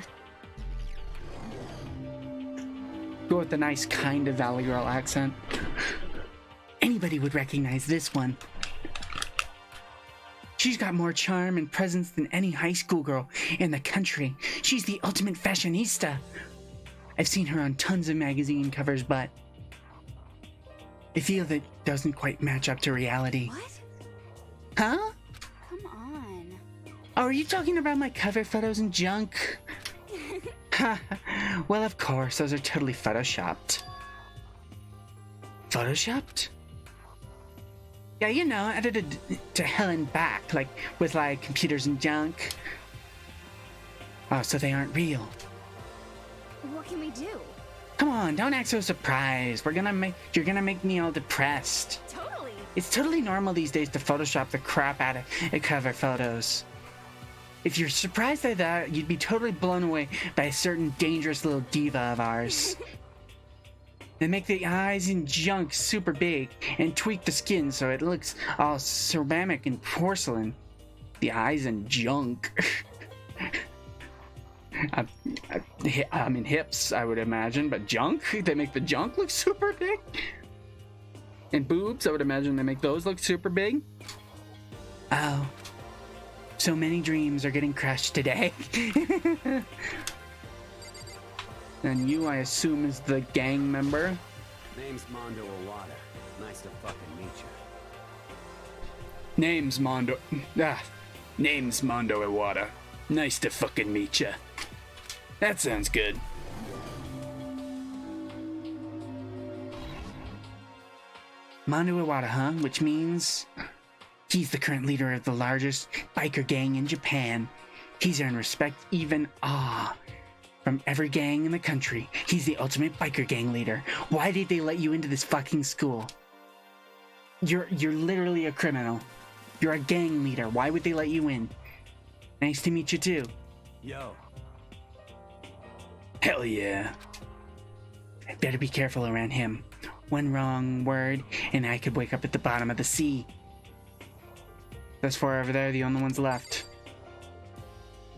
Go with the nice kind of Valley Girl accent. Anybody would recognize this one. She's got more charm and presence than any high school girl in the country. She's the ultimate fashionista. I've seen her on tons of magazine covers, but I feel that doesn't quite match up to reality. What? Huh? Come on. Oh, are you talking about my cover photos and junk? Well, of course, those are totally photoshopped. Photoshopped? Yeah, you know, edited to hell and back, like with like computers and junk. Oh, so they aren't real. What can we do? Come on, don't act so surprised. You're gonna make me all depressed. Totally. It's totally normal these days to Photoshop the crap out of cover photos. If you're surprised by that, you'd be totally blown away by a certain dangerous little diva of ours. They make the eyes and junk super big and tweak the skin so it looks all ceramic and porcelain. The eyes and junk. I mean hips, I would imagine, but junk? They make the junk look super big? And boobs, I would imagine they make those look super big? Oh. So many dreams are getting crushed today. And you, I assume, is the gang member? Name's Mondo Iwata. Nice to fucking meet you. Name's Mondo Iwata. Nice to fucking meet ya. That sounds good. Mondo Iwata, huh? Which means he's the current leader of the largest biker gang in Japan. He's earned respect, even awe, from every gang in the country. He's the ultimate biker gang leader. Why did they let you into this fucking school? You're literally a criminal. You're a gang leader. Why would they let you in? Nice to meet you too. Yo. Hell yeah. I better be careful around him. One wrong word, and I could wake up at the bottom of the sea. Those four over there are the only ones left.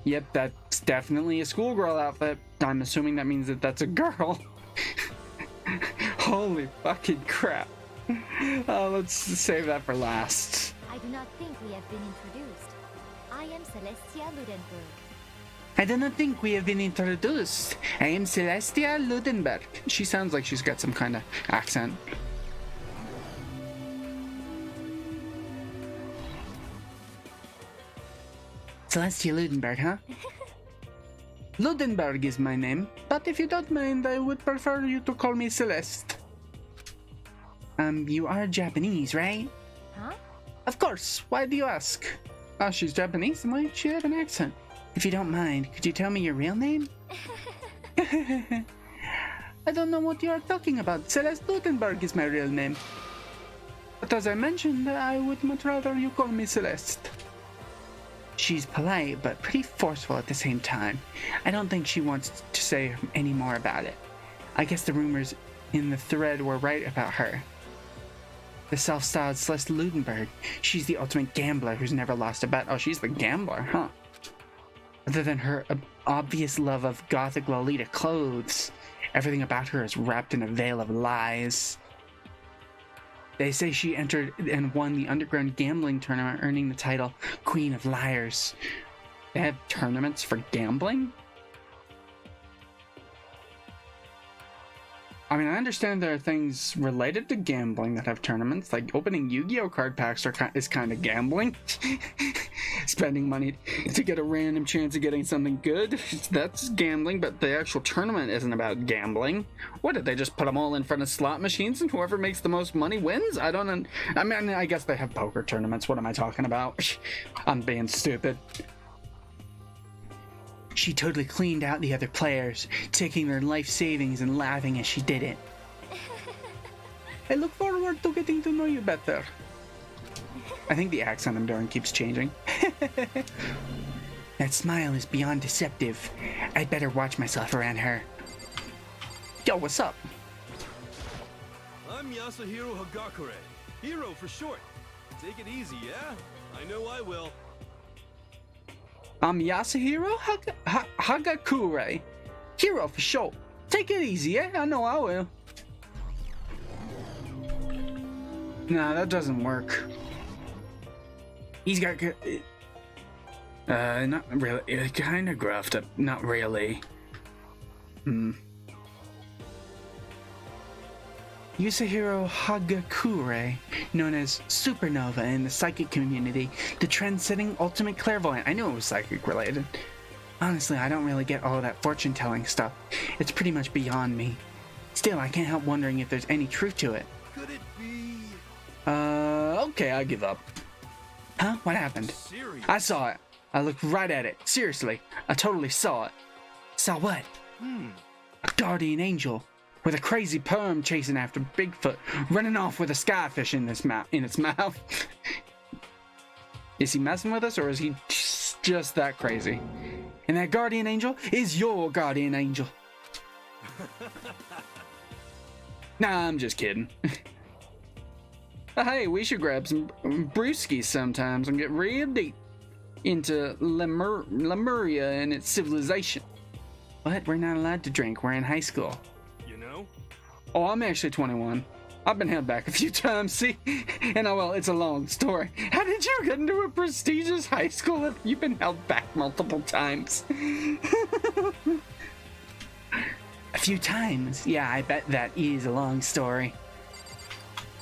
Yep, that's definitely a schoolgirl outfit. I'm assuming that means that that's a girl. Holy fucking crap. Let's save that for last. I do not think we have been introduced. I am Celestia Ludenberg. I do not think we have been introduced. I am Celestia Ludenberg. She sounds like she's got some kind of accent. Celestia Ludenberg, huh? Ludenberg is my name, but if you don't mind, I would prefer you to call me Celeste. You are Japanese, right? Huh? Of course. Why do you ask? Oh, she's Japanese, and why does she have an accent? If you don't mind, could you tell me your real name? I don't know what you are talking about. Celeste Ludenberg is my real name. But as I mentioned, I would much rather you call me Celeste. She's polite, but pretty forceful at the same time. I don't think she wants to say any more about it. I guess the rumors in the thread were right about her. The self-styled Celeste Ludenberg. She's the ultimate gambler who's never lost a bet. Oh, she's the gambler, huh? Other than her obvious love of gothic Lolita clothes, everything about her is wrapped in a veil of lies. They say she entered and won the underground gambling tournament, earning the title Queen of Liars. They have tournaments for gambling? I mean, I understand there are things related to gambling that have tournaments, like opening Yu-Gi-Oh card packs is kind of gambling. Spending money to get a random chance of getting something good, that's gambling, but the actual tournament isn't about gambling. What, did they just put them all in front of slot machines and whoever makes the most money wins? I mean, I guess they have poker tournaments. What am I talking about? I'm being stupid. She totally cleaned out the other players, taking their life savings and laughing as she did it. I look forward to getting to know you better. I think the accent I'm doing keeps changing. That smile is beyond deceptive. I'd better watch myself around her. Yo, what's up? I'm Yasuhiro Hagakure. Hero for short. Take it easy, yeah? I know I will. I'm Yasuhiro Hagakure. Hero for short. Take it easy, yeah? I know I will. Nah, that doesn't work. He's got good... not really. Kind of gruffed up. Not really. Yasuhiro Hagakure, known as Supernova in the psychic community, the trend-setting ultimate clairvoyant. I knew it was psychic related. Honestly, I don't really get all that fortune-telling stuff. It's pretty much beyond me. Still, I can't help wondering if there's any truth to it. Could it be... Okay, I give up. Huh? What happened? serious? I saw it. I looked right at it. Seriously, I totally saw it. Saw what? A guardian angel with a crazy perm chasing after Bigfoot, running off with a skyfish in its mouth. Is he messing with us, or is he just that crazy? And that guardian angel is your guardian angel. Nah, I'm just kidding. Hey, we should grab some brewskis sometimes and get real deep into Lemuria and its civilization. What? We're not allowed to drink. We're in high school. You know? Oh, I'm actually 21. I've been held back a few times, see? And oh well, it's a long story. How did you get into a prestigious high school if you've been held back multiple times? A few times? Yeah, I bet that is a long story.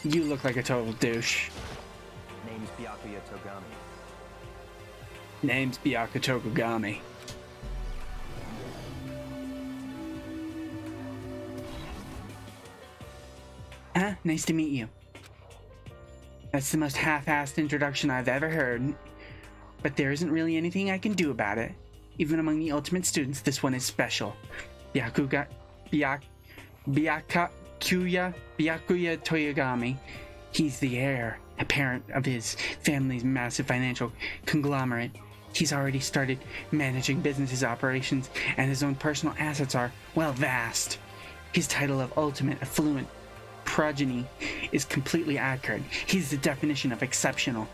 You look like a total douche. Name's Byakuya Togami. Name's Byakuya Togami. Nice to meet you. That's the most half-assed introduction I've ever heard. But there isn't really anything I can do about it. Even among the ultimate students, this one is special. Byakuya Toyogami. He's the heir apparent of his family's massive financial conglomerate. He's already started managing business operations, and his own personal assets are, well, vast. His title of ultimate affluent progeny is completely accurate. He's the definition of exceptional.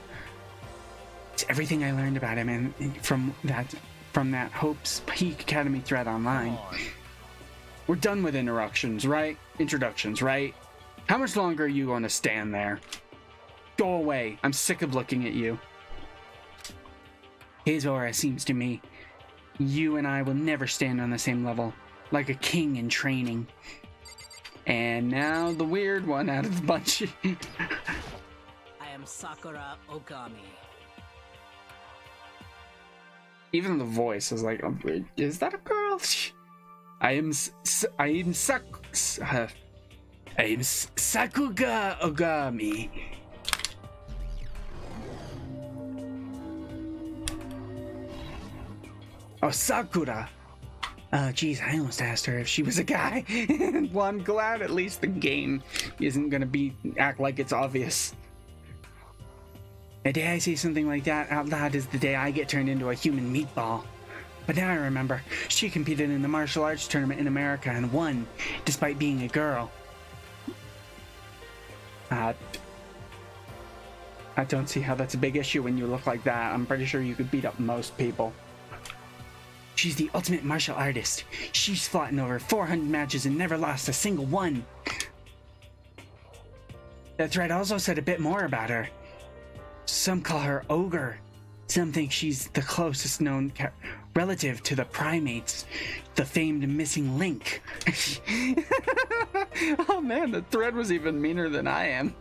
It's everything I learned about him and from that Hope's Peak Academy thread online. We're done with introductions, right? How much longer are you going to stand there? Go away. I'm sick of looking at you. His aura seems to me, you and I will never stand on the same level, like a king in training. And now the weird one out of the bunch. I am Sakura Ogami. Even the voice is like, is that a girl? I am Sakuga Ogami. Oh, Sakura. Geez, I almost asked her if she was a guy. Well, I'm glad at least the game isn't gonna act like it's obvious. The day I say something like that out loud is the day I get turned into a human meatball. But now I remember, she competed in the martial arts tournament in America and won, despite being a girl. I don't see how that's a big issue when you look like that. I'm pretty sure you could beat up most people. She's the ultimate martial artist. She's fought in over 400 matches and never lost a single one. That thread also said a bit more about her. Some call her Ogre. Some think she's the closest known relative to the primates, the famed missing link. Oh man, the thread was even meaner than I am.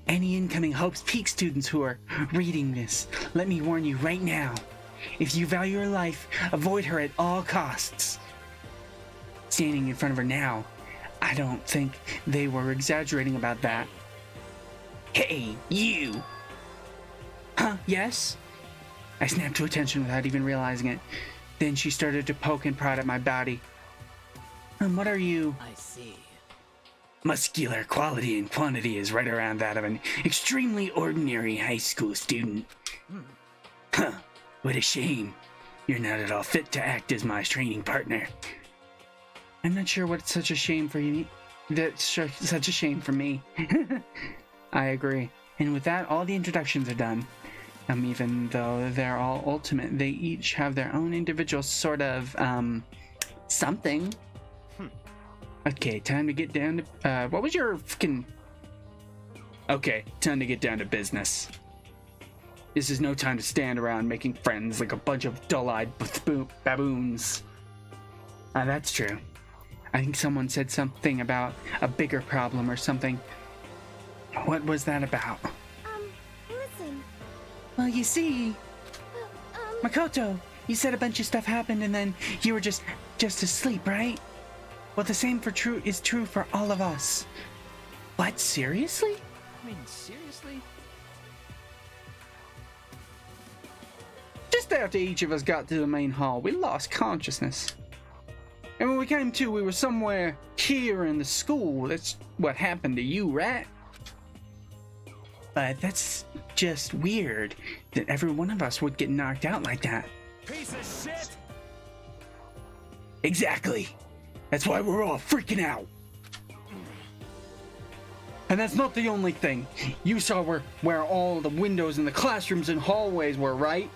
Any incoming Hope's Peak students who are reading this, let me warn you right now. If you value her life, avoid her at all costs. Standing in front of her now, I don't think they were exaggerating about that. Hey, you! Huh, yes? I snapped to attention without even realizing it. Then she started to poke and prod at my body. What are you? I see. muscular quality and quantity is right around that of an extremely ordinary high school student. Huh, what a shame. You're not at all fit to act as my training partner. I'm not sure what's such a shame for you. That's such a shame for me. I agree. And with that, all the introductions are done. Even though they're all ultimate, they each have their own individual sort of, something. Okay, time to get down to, what was your fucking... Okay, time to get down to business. This is no time to stand around making friends like a bunch of dull-eyed baboons. That's true. I think someone said something about a bigger problem or something. What was that about? Listen. Well, you see... Makoto, you said a bunch of stuff happened and then you were just asleep, right? Well, the same is true for all of us. What, seriously? I mean, seriously? Just after each of us got to the main hall, we lost consciousness. And when we came to, we were somewhere here in the school. That's what happened to you, right? But that's just weird that every one of us would get knocked out like that. Piece of shit! Exactly. That's why we're all freaking out. And that's not the only thing. You saw where all the windows in the classrooms and hallways were, right?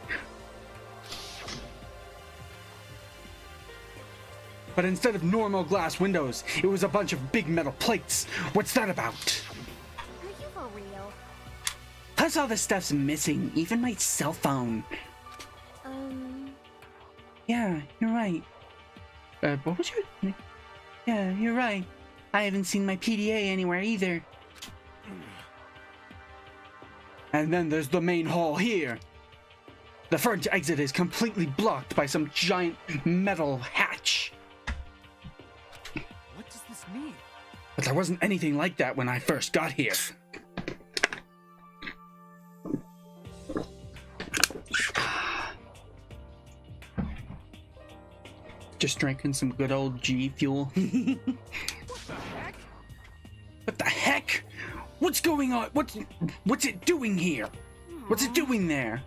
But instead of normal glass windows, it was a bunch of big metal plates. What's that about? Are you for real? Plus all this stuff's missing, even my cell phone. Yeah, you're right. What was your... Yeah, you're right. I haven't seen my PDA anywhere either. And then there's the main hall here. The front exit is completely blocked by some giant metal hatch. What does this mean? But there wasn't anything like that when I first got here. Just drinking some good old G Fuel. What the heck? What the heck? What's going on? What's it doing here? What's it doing there?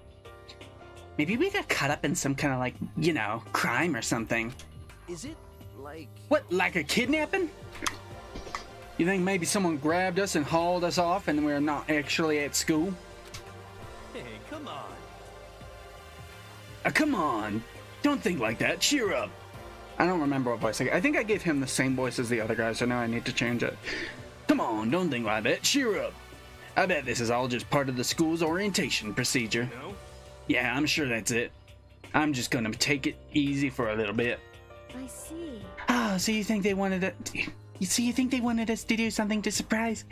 Maybe we got caught up in some kind of like, you know, crime or something. Is it like... What, like a kidnapping? You think maybe someone grabbed us and hauled us off and we're not actually at school? Hey, come on. Come on. Don't think like that. Cheer up. I don't remember what voice I think I gave him the same voice as the other guy, so now I need to change it. Come on, don't think like that. Cheer up. I bet this is all just part of the school's orientation procedure. No? Yeah, I'm sure that's it. I'm just gonna take it easy for a little bit. I see. Oh, so you think they wanted us to do something to surprise?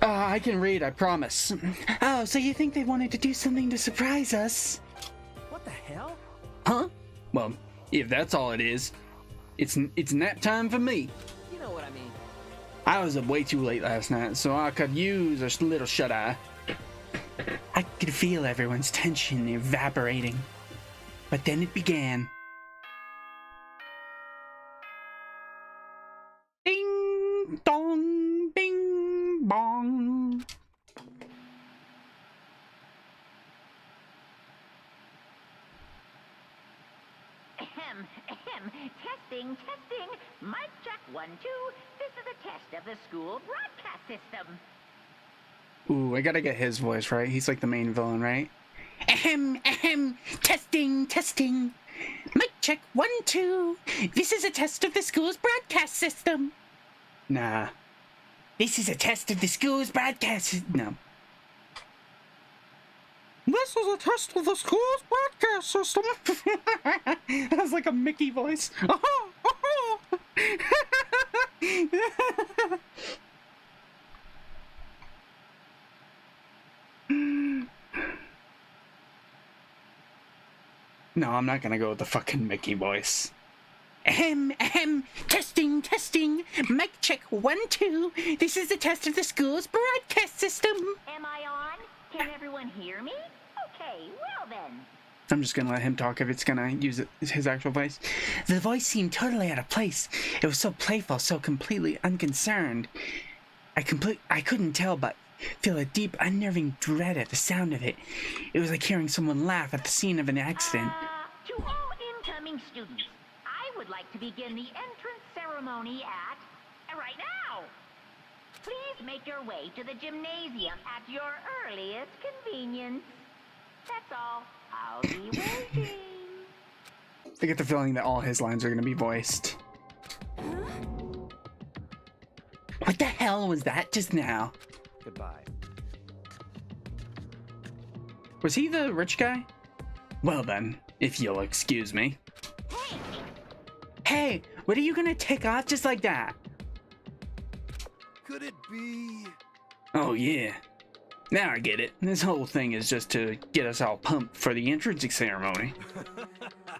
I can read, I promise. Oh, so you think they wanted to do something to surprise us? What the hell? Huh? Well, if that's all it is, it's nap time for me. You know what I mean. I was up way too late last night, so I could use a little shut-eye. I could feel everyone's tension evaporating. But then it began. Ding dong, bing bong. Testing. Mic check 1, 2. This is a test of the school broadcast system. Ooh, I gotta get his voice right. He's like the main villain, right? Testing. Mic check 1, 2. This is a test of the school's broadcast system. Nah. This is a test of the school's broadcast No. This is a test of the school's broadcast system. That was like a Mickey voice. No, I'm not gonna go with the fucking Mickey voice. Testing. Mic check 1, 2. This is a test of the school's broadcast system. Am I on? Can everyone hear me? Okay, well then. I'm just gonna let him talk if it's gonna use his actual voice. The voice seemed totally out of place. It was so playful, so completely unconcerned. I couldn't tell but feel a deep, unnerving dread at the sound of it. It was like hearing someone laugh at the scene of an accident. To all incoming students, I would like to begin the entrance ceremony at right now. Please make your way to the gymnasium at your earliest convenience. That's all. I'll be waiting. I get the feeling that all his lines are going to be voiced. What the hell was that just now? Goodbye. Was he the rich guy? Well then, if you'll excuse me. Hey! Hey, what are you going to take off just like that? Could it be? Oh yeah. Now I get it. This whole thing is just to get us all pumped for the entrance ceremony.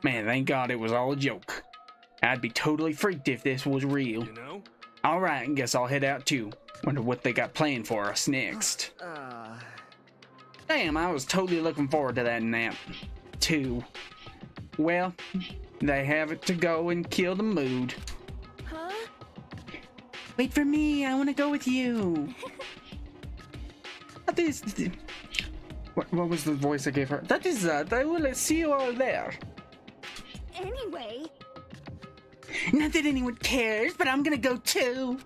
Man, thank God it was all a joke. I'd be totally freaked if this was real. You know? Alright, guess I'll head out too. Wonder what they got planned for us next. Damn, I was totally looking forward to that nap, too. Well, they have it to go and kill the mood. Huh? Wait for me, I want to go with you. What was the voice I gave her? That is that. I will see you all there. Anyway. Not that anyone cares, but I'm gonna go too.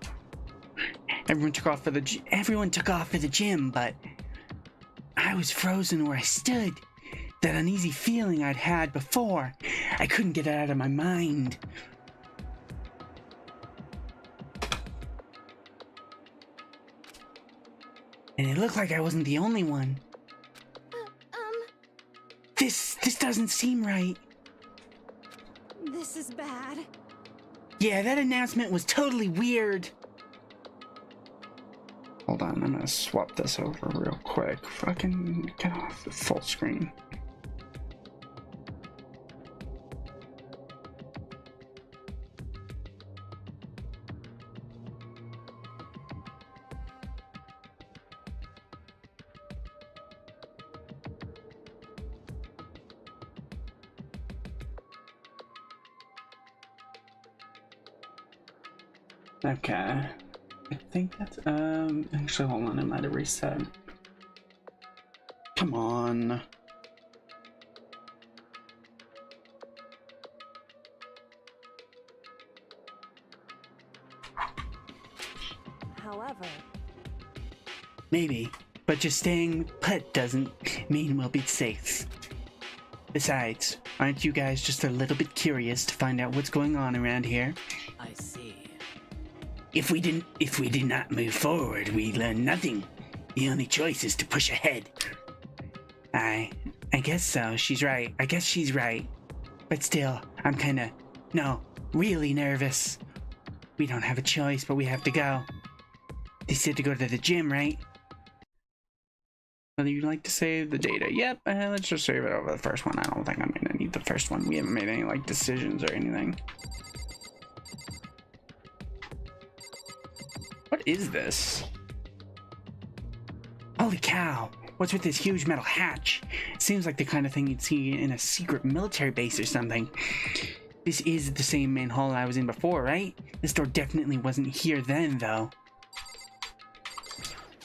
Everyone took off for the gym, but I was frozen where I stood. That uneasy feeling I'd had before, I couldn't get it out of my mind. And it looked like I wasn't the only one. This doesn't seem right. This is bad. Yeah, that announcement was totally weird. Hold on, I'm gonna swap this over real quick. Fucking get off the full screen. Okay, I think that's, actually, hold on, it might have reset. Come on. However, Maybe, but just staying put doesn't mean we'll be safe. Besides, aren't you guys just a little bit curious to find out what's going on around here? I see. If we did not move forward, we learn nothing. The only choice is to push ahead. I guess so. She's right. I guess she's right. But still, I'm really nervous. We don't have a choice, but we have to go. They said to go to the gym, right? Whether you'd like to save the data. Yep, let's just save it over the first one. I don't think I'm gonna need the first one. We haven't made any, decisions or anything. What is this? Holy cow! What's with this huge metal hatch? It seems like the kind of thing you'd see in a secret military base or something. This is the same main hall I was in before, right? This door definitely wasn't here then, though.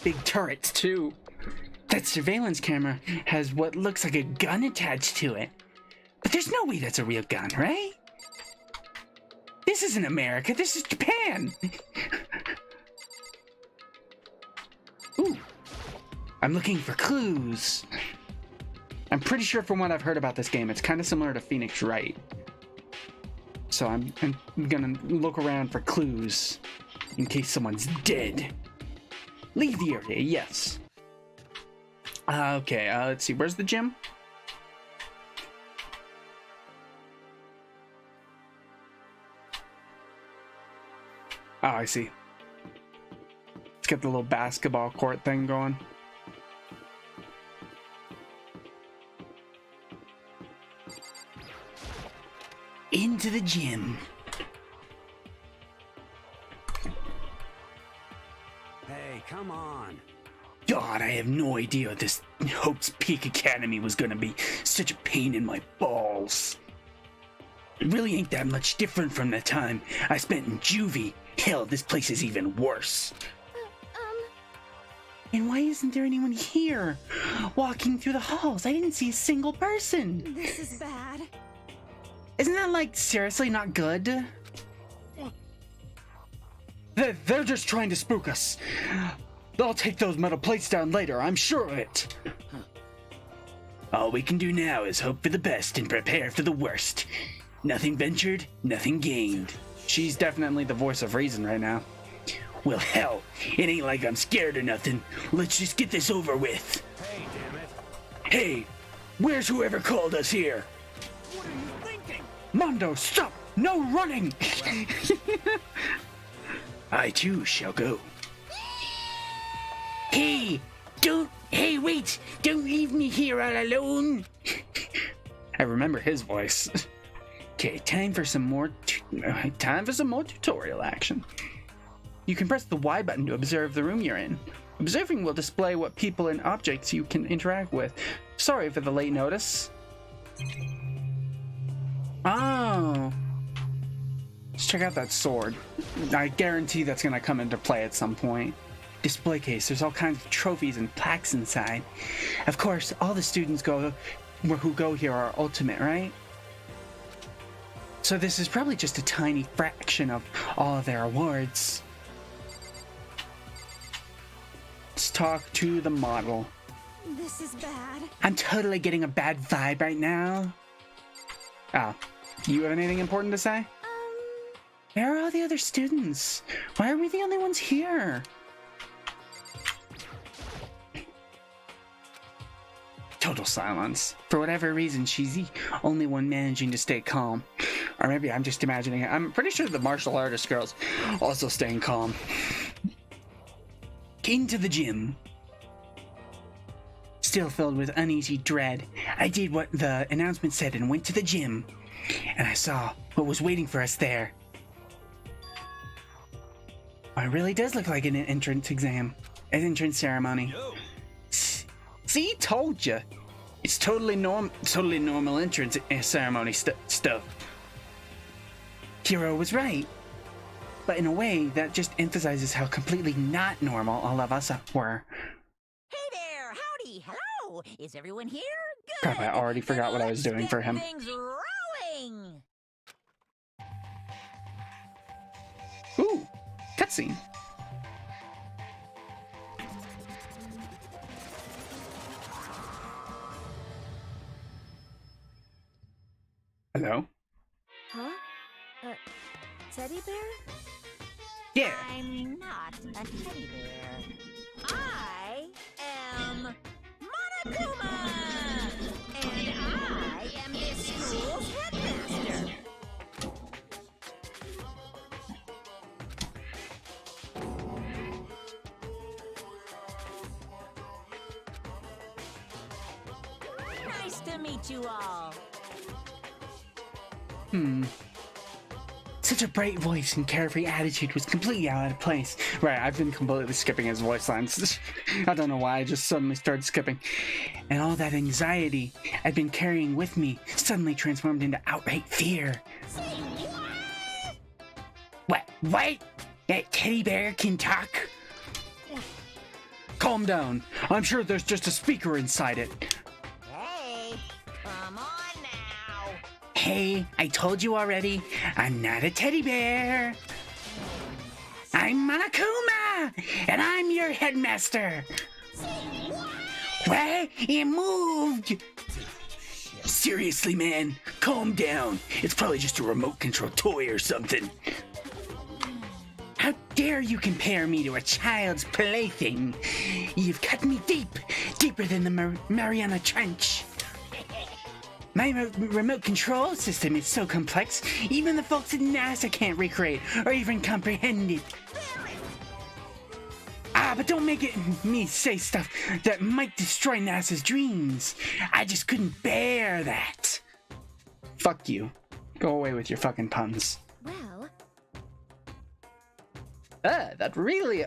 Big turrets, too. That surveillance camera has what looks like a gun attached to it. But there's no way that's a real gun, right? This isn't America, this is Japan! Ooh. I'm looking for clues. I'm pretty sure from what I've heard about this game, it's kind of similar to Phoenix Wright. So I'm gonna look around for clues in case someone's dead. Leave the area, yes. Okay, let's see, where's the gym? Oh, I see. Let's get the little basketball court thing going. Into the gym. Hey, come on. God, I have no idea this Hope's Peak Academy was gonna be such a pain in my balls. It really ain't that much different from the time I spent in juvie. Hell, this place is even worse. And why isn't there anyone here? Walking through the halls, I didn't see a single person. This is bad. Isn't that, like, seriously not good? They're just trying to spook us. They'll take those metal plates down later, I'm sure of it. All we can do now is hope for the best and prepare for the worst. Nothing ventured, nothing gained. She's definitely the voice of reason right now. Well, hell, it ain't like I'm scared or nothing. Let's just get this over with. Hey, damn it. Hey, where's whoever called us here? What are you thinking? Mondo, stop! No running! I too shall go. Hey, wait! Don't leave me here all alone! I remember his voice. Okay, time for some more tutorial action. You can press the Y button to observe the room you're in. Observing will display what people and objects you can interact with. Sorry for the late notice. Oh. Let's check out that sword. I guarantee that's gonna come into play at some point. display case. There's all kinds of trophies and plaques inside. Of course, all the students who go here are ultimate, right? So this is probably just a tiny fraction of all of their awards. Let's talk to the model. This is bad. I'm totally getting a bad vibe right now. Ah, you have anything important to say? Where are all the other students? Why are we the only ones here? Total silence. For whatever reason, she's the only one managing to stay calm. Or maybe I'm just imagining it. I'm pretty sure the martial artist girl's also staying calm. Into the gym. Still filled with uneasy dread, I did what the announcement said and went to the gym. And I saw what was waiting for us there. It really does look like an entrance exam. An entrance ceremony. Yo. See, told you. It's totally normal entrance ceremony stuff. Hiro was right. But in a way, that just emphasizes how completely not normal all of us were. Hey there, howdy, hello. Is everyone here? Good. Crap, I already forgot what I was doing for him. Things rolling. Ooh, cutscene. Hello? Huh? Teddy bear? Yeah. I'm not a teddy bear. I am Monokuma! And I am this school's headmaster. Nice to meet you all. Such a bright voice and carefree attitude was completely out of place. Right, I've been completely skipping his voice lines. I don't know why, I just suddenly started skipping. And all that anxiety I'd been carrying with me suddenly transformed into outright fear. Say what? What? That teddy bear can talk? Calm down. I'm sure there's just a speaker inside it. Hey, come on now. Hey, I told you already, I'm not a teddy bear. I'm Monokuma, and I'm your headmaster. What? It moved. Seriously, man, calm down. It's probably just a remote control toy or something. How dare you compare me to a child's plaything? You've cut me deep, deeper than the Mariana Trench. My remote control system is so complex, even the folks at NASA can't recreate or even comprehend it. But don't make me say stuff that might destroy NASA's dreams. I just couldn't bear that. Fuck you. Go away with your fucking puns. Well, That really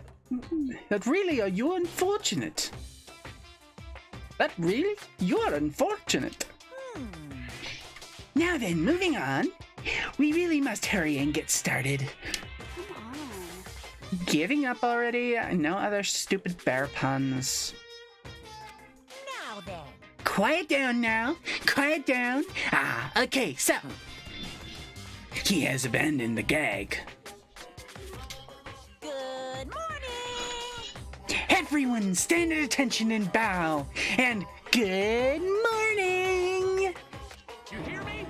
That really are you unfortunate. That really? You're unfortunate. Now then, moving on. We really must hurry and get started. Come on. Giving up already? No other stupid bear puns. Now then. Quiet down now. Quiet down. Okay, so. He has abandoned the gag. Good morning. Everyone stand at attention and bow. And good morning. You hear me?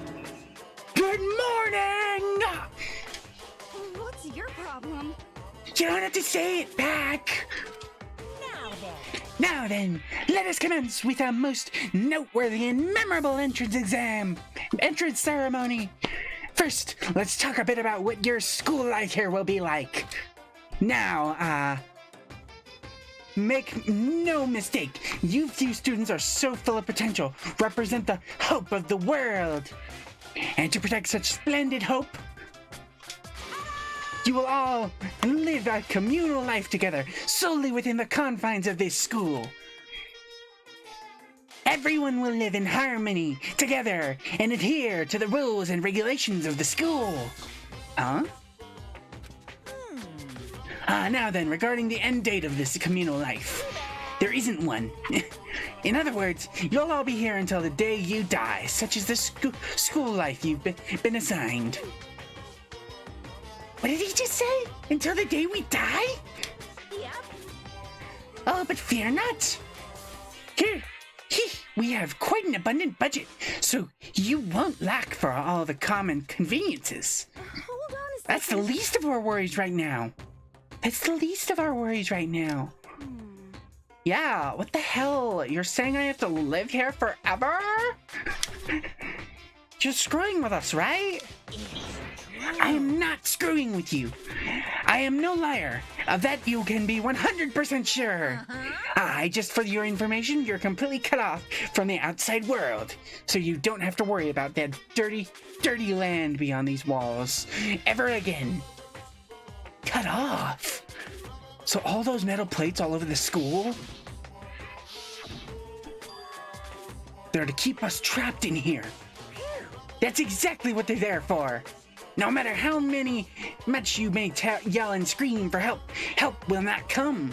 Good morning. What's your problem? You don't have to say it back. Now then. Now then, let us commence with our most noteworthy and memorable entrance ceremony. First, let's talk a bit about what your school life here will be like. Now, make no mistake, you few students are so full of potential, represent the hope of the world. And to protect such splendid hope, you will all live a communal life together, solely within the confines of this school. Everyone will live in harmony, together, and adhere to the rules and regulations of the school. Now then, regarding the end date of this communal life, there isn't one. In other words, you'll all be here until the day you die, such as the school life you've been assigned. What did he just say? Until the day we die? Yep. Oh, but fear not. Here, we have quite an abundant budget, so you won't lack for all the common conveniences. Hold on a second. That's the least of our worries right now. Yeah, what the hell? You're saying I have to live here forever? You're screwing with us, right? I am not screwing with you. I am no liar. Of that you can be 100% sure. Just for your information, you're completely cut off from the outside world. So you don't have to worry about that dirty, dirty land beyond these walls ever again. Cut off? So all those metal plates all over the school, they're to keep us trapped in here. That's exactly what they're there for. No matter how much you may yell and scream for help, help will not come.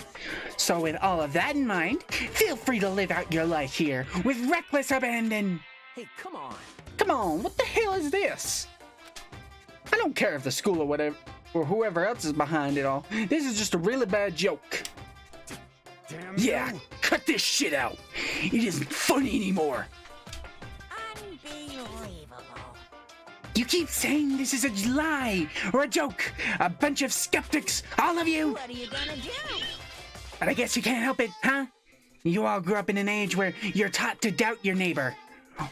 So with all of that in mind, feel free to live out your life here with reckless abandon. Hey, come on. Come on, what the hell is this? I don't care if the school or whatever, or whoever else is behind it all. This is just a really bad joke. Damn Yeah, you. cut this shit out. It isn't funny anymore. Unbelievable. You keep saying this is a lie or a joke. A bunch of skeptics, all of you. What are you gonna do? But I guess you can't help it, huh? You all grew up in an age where you're taught to doubt your neighbor.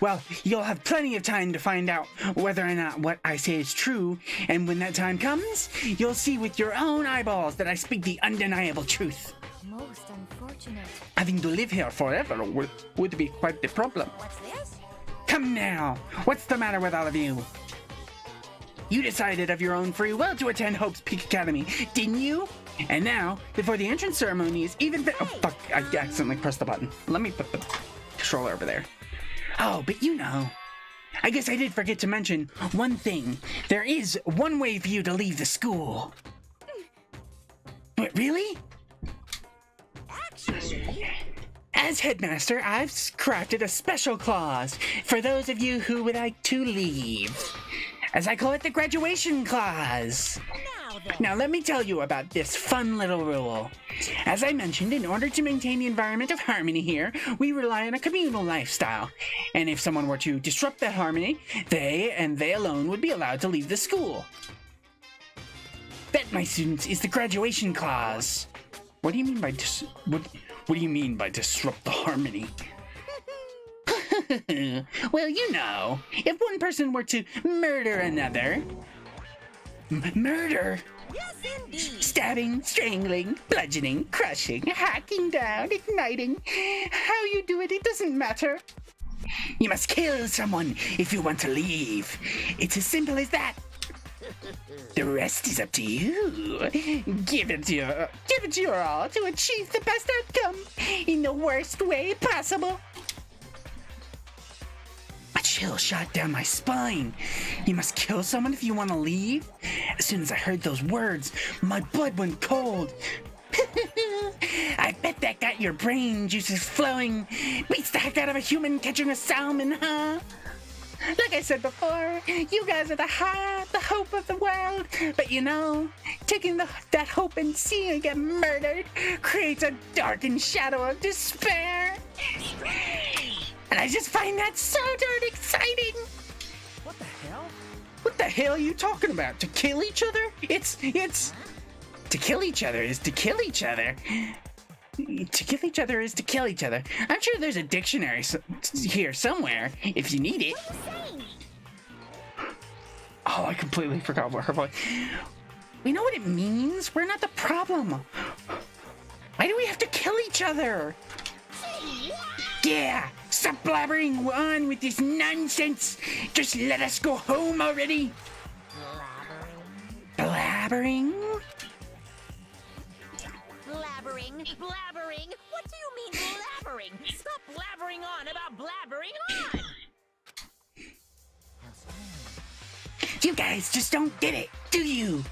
Well, you'll have plenty of time to find out whether or not what I say is true, and when that time comes, you'll see with your own eyeballs that I speak the undeniable truth. Most unfortunate. Having to live here forever would be quite the problem. What's this? Come now, what's the matter with all of you? You decided of your own free will to attend Hope's Peak Academy, didn't you? And now, before the entrance ceremony is even oh fuck, I accidentally pressed the button. Let me put the controller over there. Oh, but you know, I guess I did forget to mention one thing. There is one way for you to leave the school. Wait, really? Actually, As headmaster, I've crafted a special clause for those of you who would like to leave. As I call it, the graduation clause. now then. Now let me tell you about this fun little rule. As I mentioned, in order to maintain the environment of harmony here, we rely on a communal lifestyle. And if someone were to disrupt that harmony, they and they alone would be allowed to leave the school. That, my students, is the graduation clause. What do you mean by what do you mean by disrupt the harmony? Well, you know, if one person were to murder another... Murder? Yes, indeed. Stabbing, strangling, bludgeoning, crushing, hacking down, igniting. How you do it doesn't matter. You must kill someone if you want to leave. It's as simple as that. The rest is up to you. Give it your all to achieve the best outcome in the worst way possible. A chill shot down my spine. You must kill someone if you want to leave? As soon as I heard those words, my blood went cold. I bet that got your brain juices flowing. Beats the heck out of a human catching a salmon, huh? Like I said before, you guys are the hope of the world. But you know, taking that hope and seeing it get murdered creates a darkened shadow of despair. And I just find that so darn exciting. What the hell? What the hell are you talking about? To kill each other? It's... To kill each other is to kill each other. To kill each other is to kill each other. I'm sure there's a dictionary here somewhere if you need it. Oh, I completely forgot what her voice. We know what it means. We're not the problem. Why do we have to kill each other? Yeah, stop blabbering on with this nonsense. Just let us go home already. Blabbering? Blabbering? What do you mean blabbering? Stop blabbering on about blabbering on! You guys just don't get it, do you?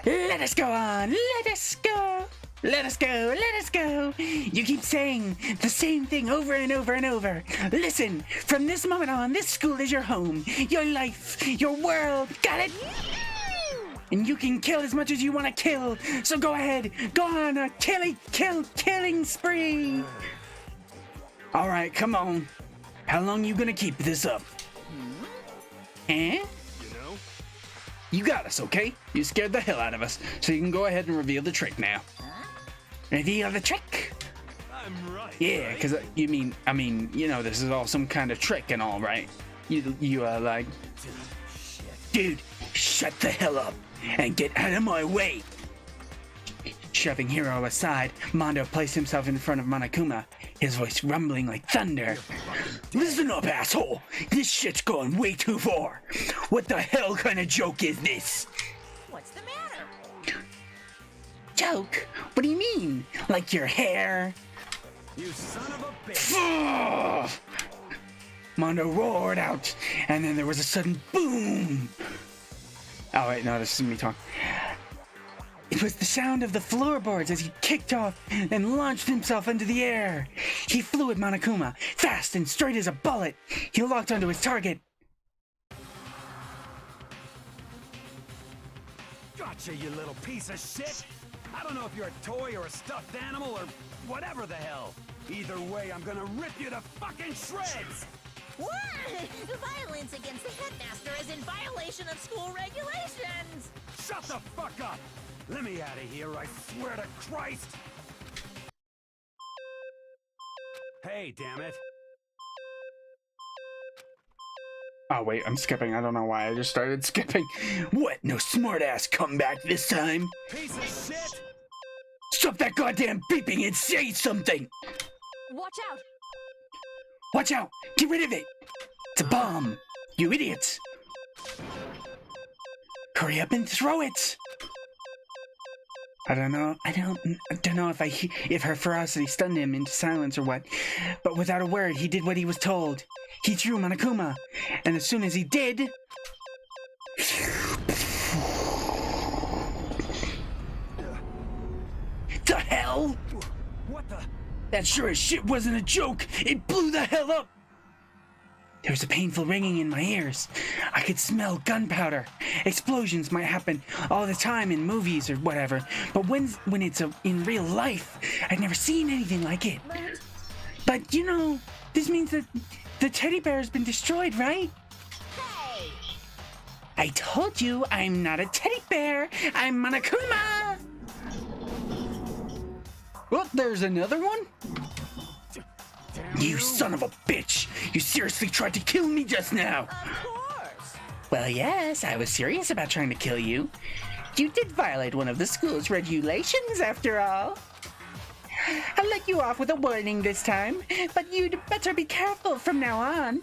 Let us go on, let us go. Let us go, let us go. You keep saying the same thing over and over and over. Listen, from this moment on, this school is your home, your life, your world, got it? And you can kill as much as you want to kill. So go ahead, go on a killing spree. All right, come on. How long you gonna keep this up? Eh? You got us, okay? You scared the hell out of us, so you can go ahead and reveal the trick now. Reveal the trick? I'm right. Yeah, because I mean, you know, this is all some kind of trick and all, right? You are like, dude, shut the hell up and get out of my way. Shoving Hiro aside, Mondo placed himself in front of Monokuma, his voice rumbling like thunder. Listen up, asshole! This shit's gone way too far! What the hell kind of joke is this? What's the matter? Joke? What do you mean? Like your hair? You son of a bitch! Mondo roared out, and then there was a sudden boom! Oh wait, no, this is me talking. It was the sound of the floorboards as he kicked off and launched himself into the air. He flew at Monokuma, fast and straight as a bullet. He locked onto his target. Gotcha, you little piece of shit! I don't know if you're a toy or a stuffed animal or whatever the hell. Either way, I'm gonna rip you to fucking shreds! What? Violence against the headmaster is in violation of school regulations! Shut the fuck up! Let me out of here, I swear to Christ! Hey, damn it. Oh wait, I'm skipping. I don't know why I just started skipping. What? No smartass comeback this time? Piece of shit! Stop that goddamn beeping and say something! Watch out! Watch out! Get rid of it! It's a bomb! You idiots! Hurry up and throw it! I don't know if her ferocity stunned him into silence or what, but without a word, he did what he was told. He threw Monokuma, and as soon as he did... The hell? What the? That sure as shit wasn't a joke! It blew the hell up! There was a painful ringing in my ears. I could smell gunpowder. Explosions might happen all the time in movies or whatever, but when it's in real life, I'd never seen anything like it. But you know, this means that the teddy bear has been destroyed, right? Hey! I told you I'm not a teddy bear. I'm Monokuma. Well, there's another one. You son of a bitch! You seriously tried to kill me just now! Of course! Well, yes, I was serious about trying to kill you. You did violate one of the school's regulations, after all. I'll let you off with a warning this time, but you'd better be careful from now on.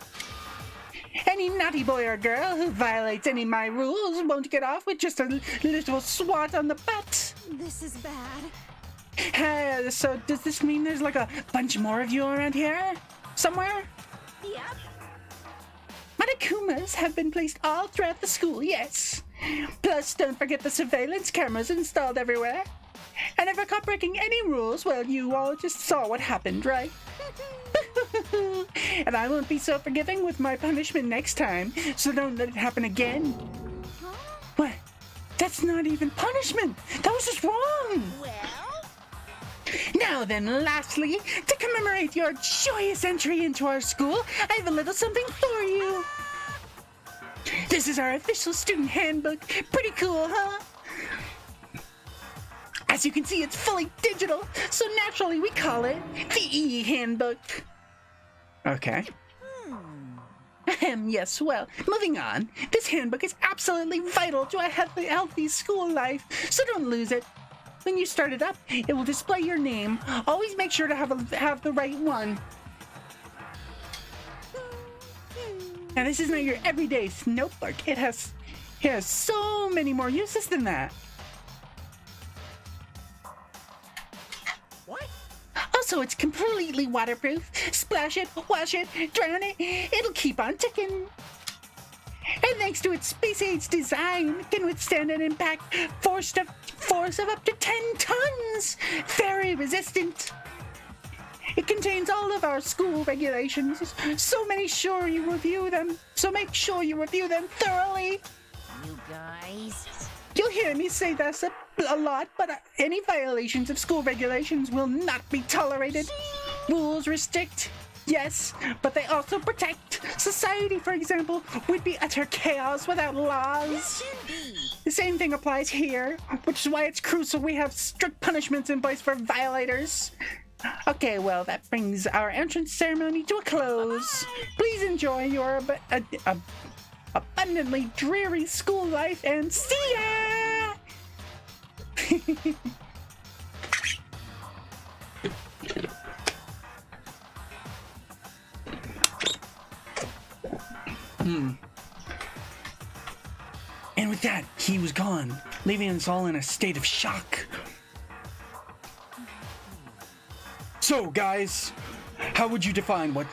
Any naughty boy or girl who violates any of my rules won't get off with just a little swat on the butt. This is bad. So does this mean there's like a bunch more of you around here? Somewhere? Yep. Monokumas have been placed all throughout the school, yes. Plus, don't forget the surveillance cameras installed everywhere. And if I caught breaking any rules, well, you all just saw what happened, right? And I won't be so forgiving with my punishment next time, so don't let it happen again. What? That's not even punishment! That was just wrong! Well, Now then, lastly, to commemorate your joyous entry into our school, I have a little something for you. This is our official student handbook. Pretty cool, huh? As you can see, it's fully digital, so naturally we call it the E-Handbook. Okay. Yes, well, moving on. This handbook is absolutely vital to a healthy school life, so don't lose it. When you start it up, it will display your name. Always make sure to have the right one. Now, this is not your everyday notebook. It has so many more uses than that. what? Also, it's completely waterproof. Splash it, wash it, drown it. It'll keep on ticking. And thanks to its space-age design, it can withstand an impact force of up to 10 tons. Very resistant. It contains all of our school regulations, so make sure you review them thoroughly. You guys? You'll hear me say this a lot, but any violations of school regulations will not be tolerated. Rules restrict, yes, but they also protect. Society, for example, would be utter chaos without laws. The same thing applies here, which is why it's crucial we have strict punishments in place for violators. Okay, well, that brings our entrance ceremony to a close. Please enjoy your abundantly dreary school life, and see ya! And with that, he was gone, leaving us all in a state of shock. So, guys, how would you define what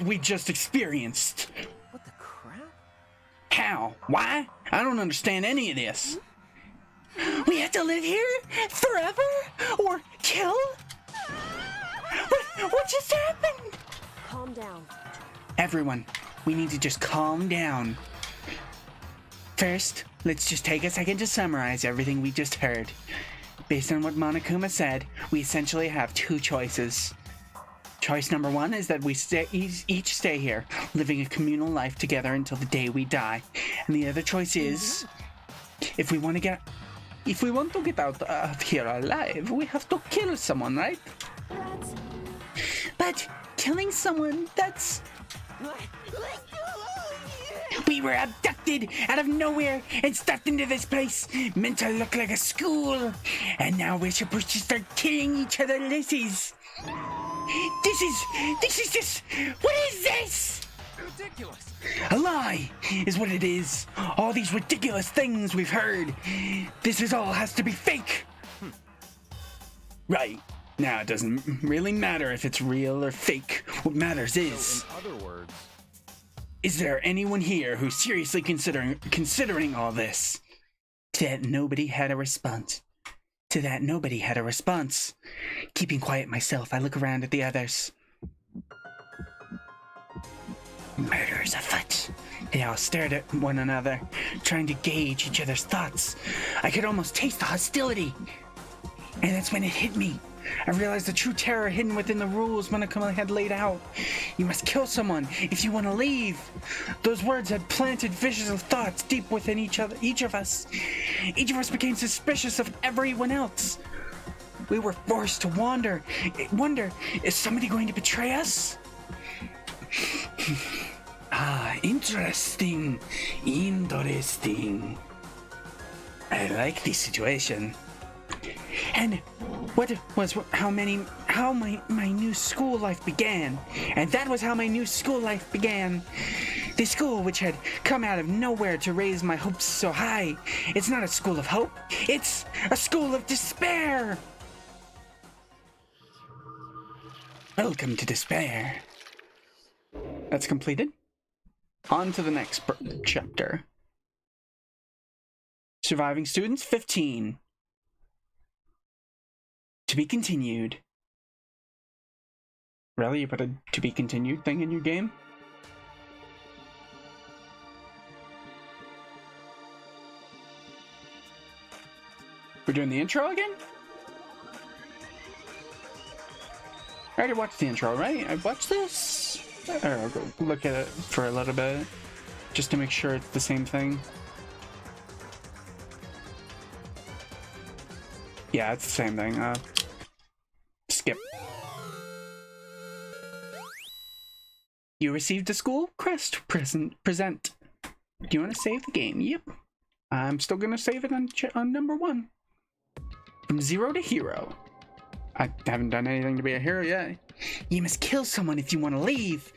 we just experienced? What the crap? How? Why? I don't understand any of this. We have to live here forever? Or kill? What just happened? Calm down. Everyone, we need to just calm down. First, let's just take a second to summarize everything we just heard. Based on what Monokuma said, we essentially have two choices. Choice number one is that we each stay here, living a communal life together until the day we die. And the other choice is, if we want to get out of here alive, we have to kill someone, right? But killing someone, that's... We were abducted out of nowhere and stuffed into this place, meant to look like a school. And now we're supposed to start killing each other lissies. This is just... What is this? Ridiculous. A lie is what it is. All these ridiculous things we've heard. This is all has to be fake. Right. Now, it doesn't really matter if it's real or fake. What matters is... So, in other words... Is there anyone here who's seriously considering all this? To that, nobody had a response. Keeping quiet myself, I look around at the others. Murder's afoot. They all stared at one another, trying to gauge each other's thoughts. I could almost taste the hostility. And that's when it hit me. I realized the true terror hidden within the rules Monokuma had laid out. You must kill someone if you want to leave. Those words had planted vicious thoughts deep within each of us. Each of us became suspicious of everyone else. We were forced to wonder, is somebody going to betray us? Interesting. I like this situation. And what was how my new school life began. And that was how my new school life began. This school, which had come out of nowhere to raise my hopes so high, it's not a school of hope, it's a school of despair! Welcome to despair. That's completed. On to the next chapter. Surviving students, 15. To be continued. Really? You put a to be continued thing in your game? We're doing the intro again? I already watched the intro, right? I watched this? Or I'll go look at it for a little bit, just to make sure it's the same thing. Yeah, it's the same thing. Skip. You received a school crest present. Do you want to save the game? Yep. I'm still gonna save it on number 1. From 0 to hero. I haven't done anything to be a hero yet. You must kill someone if you want to leave.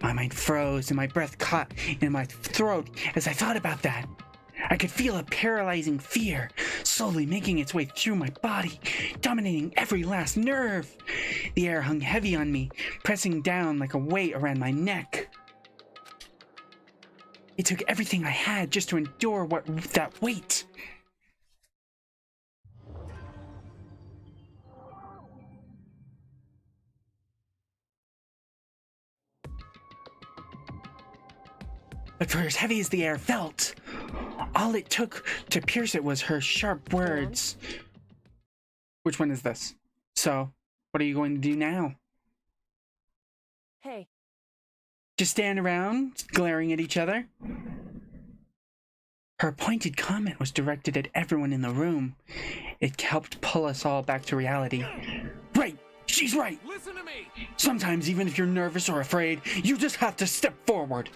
My mind froze and my breath caught in my throat as I thought about that. I could feel a paralyzing fear slowly making its way through my body, dominating every last nerve. The air hung heavy on me, pressing down like a weight around my neck. It took everything I had just to endure that weight. But for as heavy as the air felt, all it took to pierce it was her sharp words. Which one is this? So, what are you going to do now? Hey. Just stand around, glaring at each other? Her pointed comment was directed at everyone in the room. It helped pull us all back to reality. Right! She's right! Listen to me! Sometimes, even if you're nervous or afraid, you just have to step forward.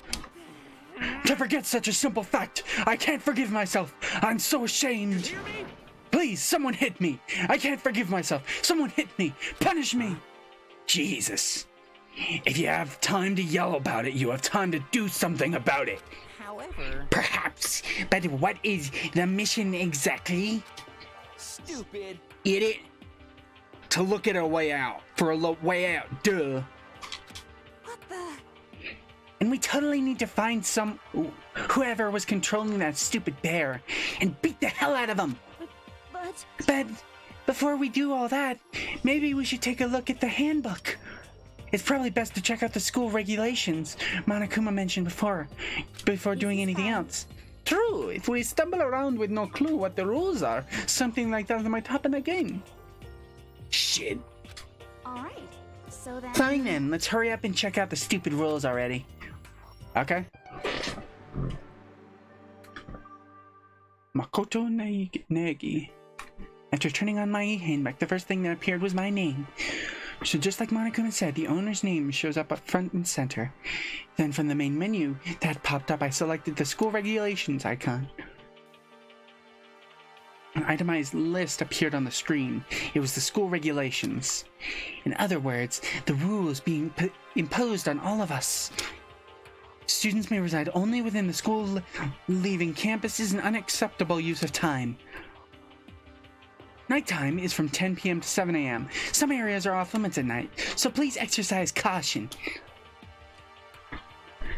To forget such a simple fact, I can't forgive myself. I'm so ashamed. You hear me? Please, someone hit me. I can't forgive myself. Someone hit me. Punish me. Jesus. If you have time to yell about it, you have time to do something about it. However... Perhaps. But what is the mission exactly? Stupid. Idiot. To look at a way out. For a way out. Duh. What the? And we totally need to find whoever was controlling that stupid bear and beat the hell out of him. But before we do all that, maybe we should take a look at the handbook. It's probably best to check out the school regulations Monokuma mentioned before doing anything else. True, if we stumble around with no clue what the rules are, something like that might happen again. Shit. Alright, so then... Fine then, let's hurry up and check out the stupid rules already. Okay. Makoto Negi. After turning on my handbook, the first thing that appeared was my name. So just like Monokuma said, the owner's name shows up front and center. Then from the main menu that popped up, I selected the school regulations icon. An itemized list appeared on the screen. It was the school regulations. In other words, the rules being imposed on all of us. Students may reside only within the school. Leaving campus is an unacceptable use of time. Nighttime is from 10 p.m. to 7 a.m. Some areas are off limits at night, so please exercise caution.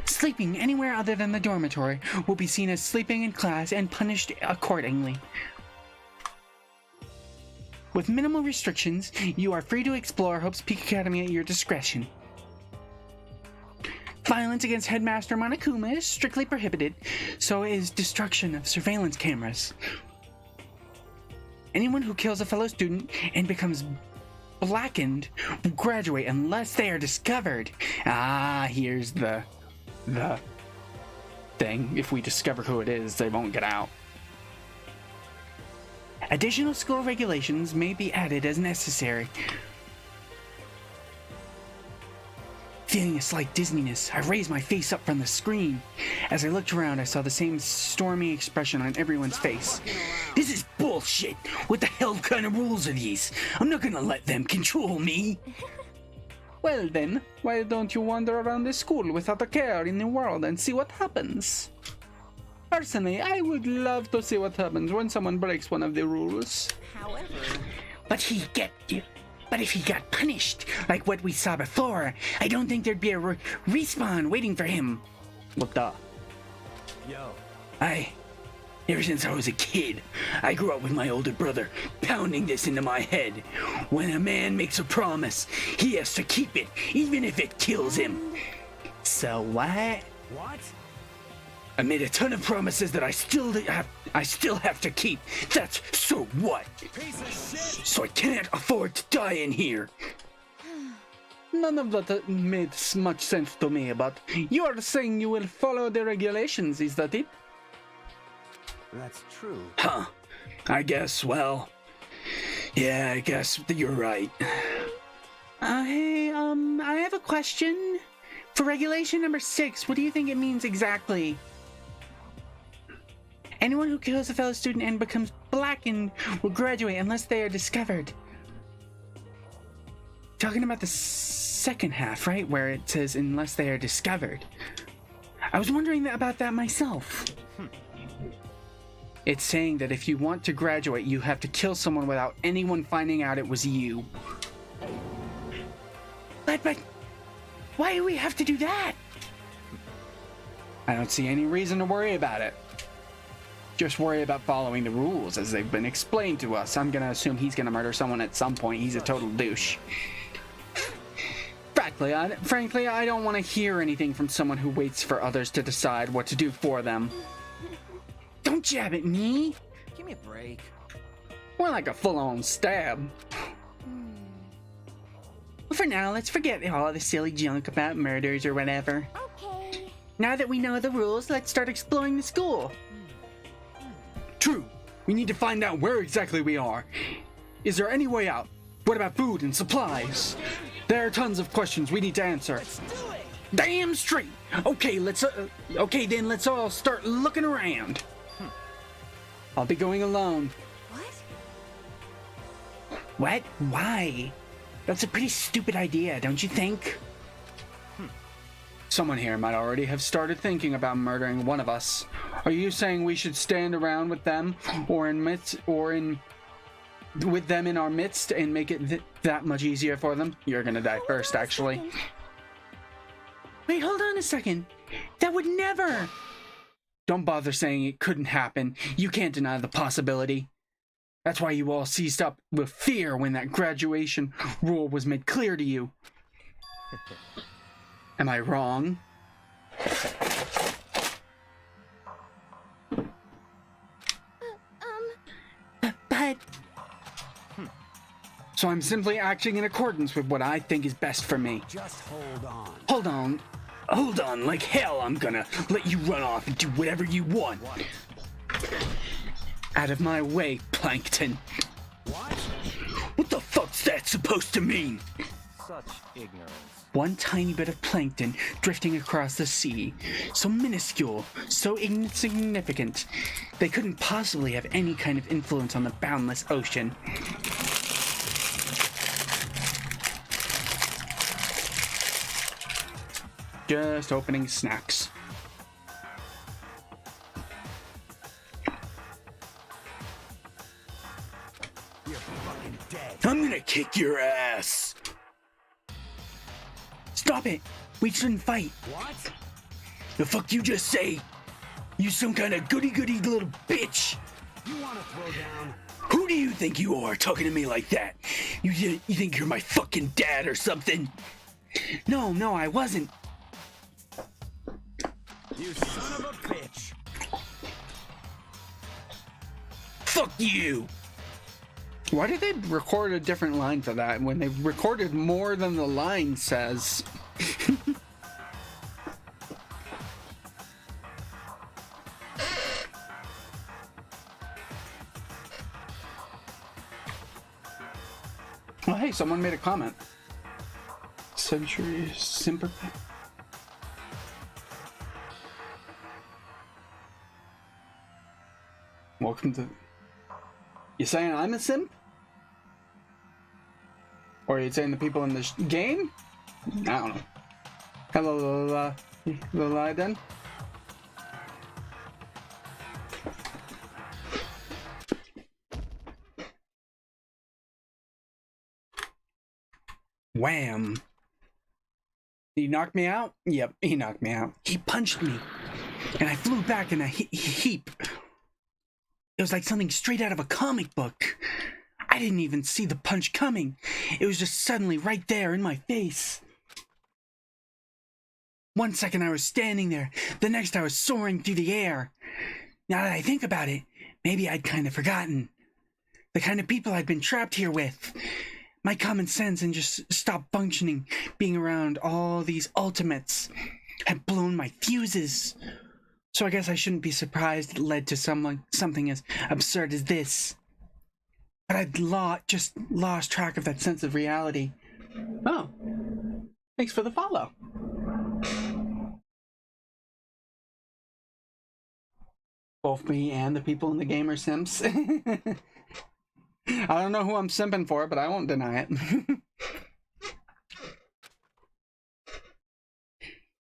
Sleeping anywhere other than the dormitory will be seen as sleeping in class and punished accordingly. With minimal restrictions, you are free to explore Hope's Peak Academy at your discretion. Violence against Headmaster Monokuma is strictly prohibited, so is destruction of surveillance cameras. Anyone who kills a fellow student and becomes blackened will graduate unless they are discovered. Ah, here's the thing. If we discover who it is, they won't get out. Additional school regulations may be added as necessary. Feeling a slight dizziness, I raised my face up from the screen. As I looked around, I saw the same stormy expression on everyone's face. This is bullshit! What the hell kind of rules are these? I'm not gonna let them control me! Well then, why don't you wander around the school without a care in the world and see what happens? Personally, I would love to see what happens when someone breaks one of the rules. However... But if he got punished, like what we saw before, I don't think there'd be a respawn waiting for him. Well, duh. Yo. Ever since I was a kid, I grew up with my older brother pounding this into my head. When a man makes a promise, he has to keep it, even if it kills him. So what? What? I made a ton of promises that I still have to keep. That's so what? Piece of shit! So I can't afford to die in here. None of that made much sense to me, but you are saying you will follow the regulations, is that it? That's true. Huh. I guess, well... Yeah, I guess you're right. Hey, I have a question. For regulation number 6, what do you think it means exactly? Anyone who kills a fellow student and becomes blackened will graduate unless they are discovered. Talking about the second half, right? Where it says unless they are discovered. I was wondering about that myself. It's saying that if you want to graduate, you have to kill someone without anyone finding out it was you. But why do we have to do that? I don't see any reason to worry about it. Just worry about following the rules as they've been explained to us. I'm gonna assume he's gonna murder someone at some point. He's a total douche. Frankly, I don't want to hear anything from someone who waits for others to decide what to do for them. Don't jab at me! Give me a break. More like a full-on stab. For now, let's forget all the silly junk about murders or whatever. Okay. Now that we know the rules, let's start exploring the school. True. We need to find out where exactly we are. Is there any way out? What about food and supplies? There are tons of questions we need to answer. Let's do it! Damn straight! Okay, then let's all start looking around. I'll be going alone. What? Why? That's a pretty stupid idea, don't you think? Someone here might already have started thinking about murdering one of us. Are you saying we should stand around with them, with them in our midst, and make it that much easier for them? You're gonna die first, actually. Wait, hold on a second. That would never... Don't bother saying it couldn't happen. You can't deny the possibility. That's why you all seized up with fear when that graduation rule was made clear to you. Am I wrong? But... So I'm simply acting in accordance with what I think is best for me. Just hold on. Hold on, like hell I'm gonna let you run off and do whatever you want. What? Out of my way, Plankton. What? What the fuck's that supposed to mean? Such ignorance. One tiny bit of plankton drifting across the sea. So minuscule, so insignificant. They couldn't possibly have any kind of influence on the boundless ocean. Just opening snacks. You're fucking dead. I'm gonna kick your ass! Stop it! We shouldn't fight! What? The fuck you just say? You some kind of goody-goody little bitch! You wanna throw down? Who do you think you are talking to me like that? You think you're my fucking dad or something? No, I wasn't. You son of a bitch! Fuck you! Why did they record a different line for that when they recorded more than the line says? Well, hey, someone made a comment. Century Simper. Welcome to... You saying I'm a simp? Or are you saying the people in this game? I don't know. Hello, Liliden. Wham! He knocked me out? Yep, he knocked me out. He punched me, and I flew back in a heap. It was like something straight out of a comic book. I didn't even see the punch coming. It was just suddenly right there in my face. One second I was standing there, the next I was soaring through the air. Now that I think about it, maybe I'd kind of forgotten. The kind of people I'd been trapped here with. My common sense and just stopped functioning, being around all these ultimates, had blown my fuses. So I guess I shouldn't be surprised it led to something as absurd as this. But I'd just lost track of that sense of reality. Oh, thanks for the follow. Both me and the people in the gamer simps. I don't know who I'm simping for, but I won't deny it.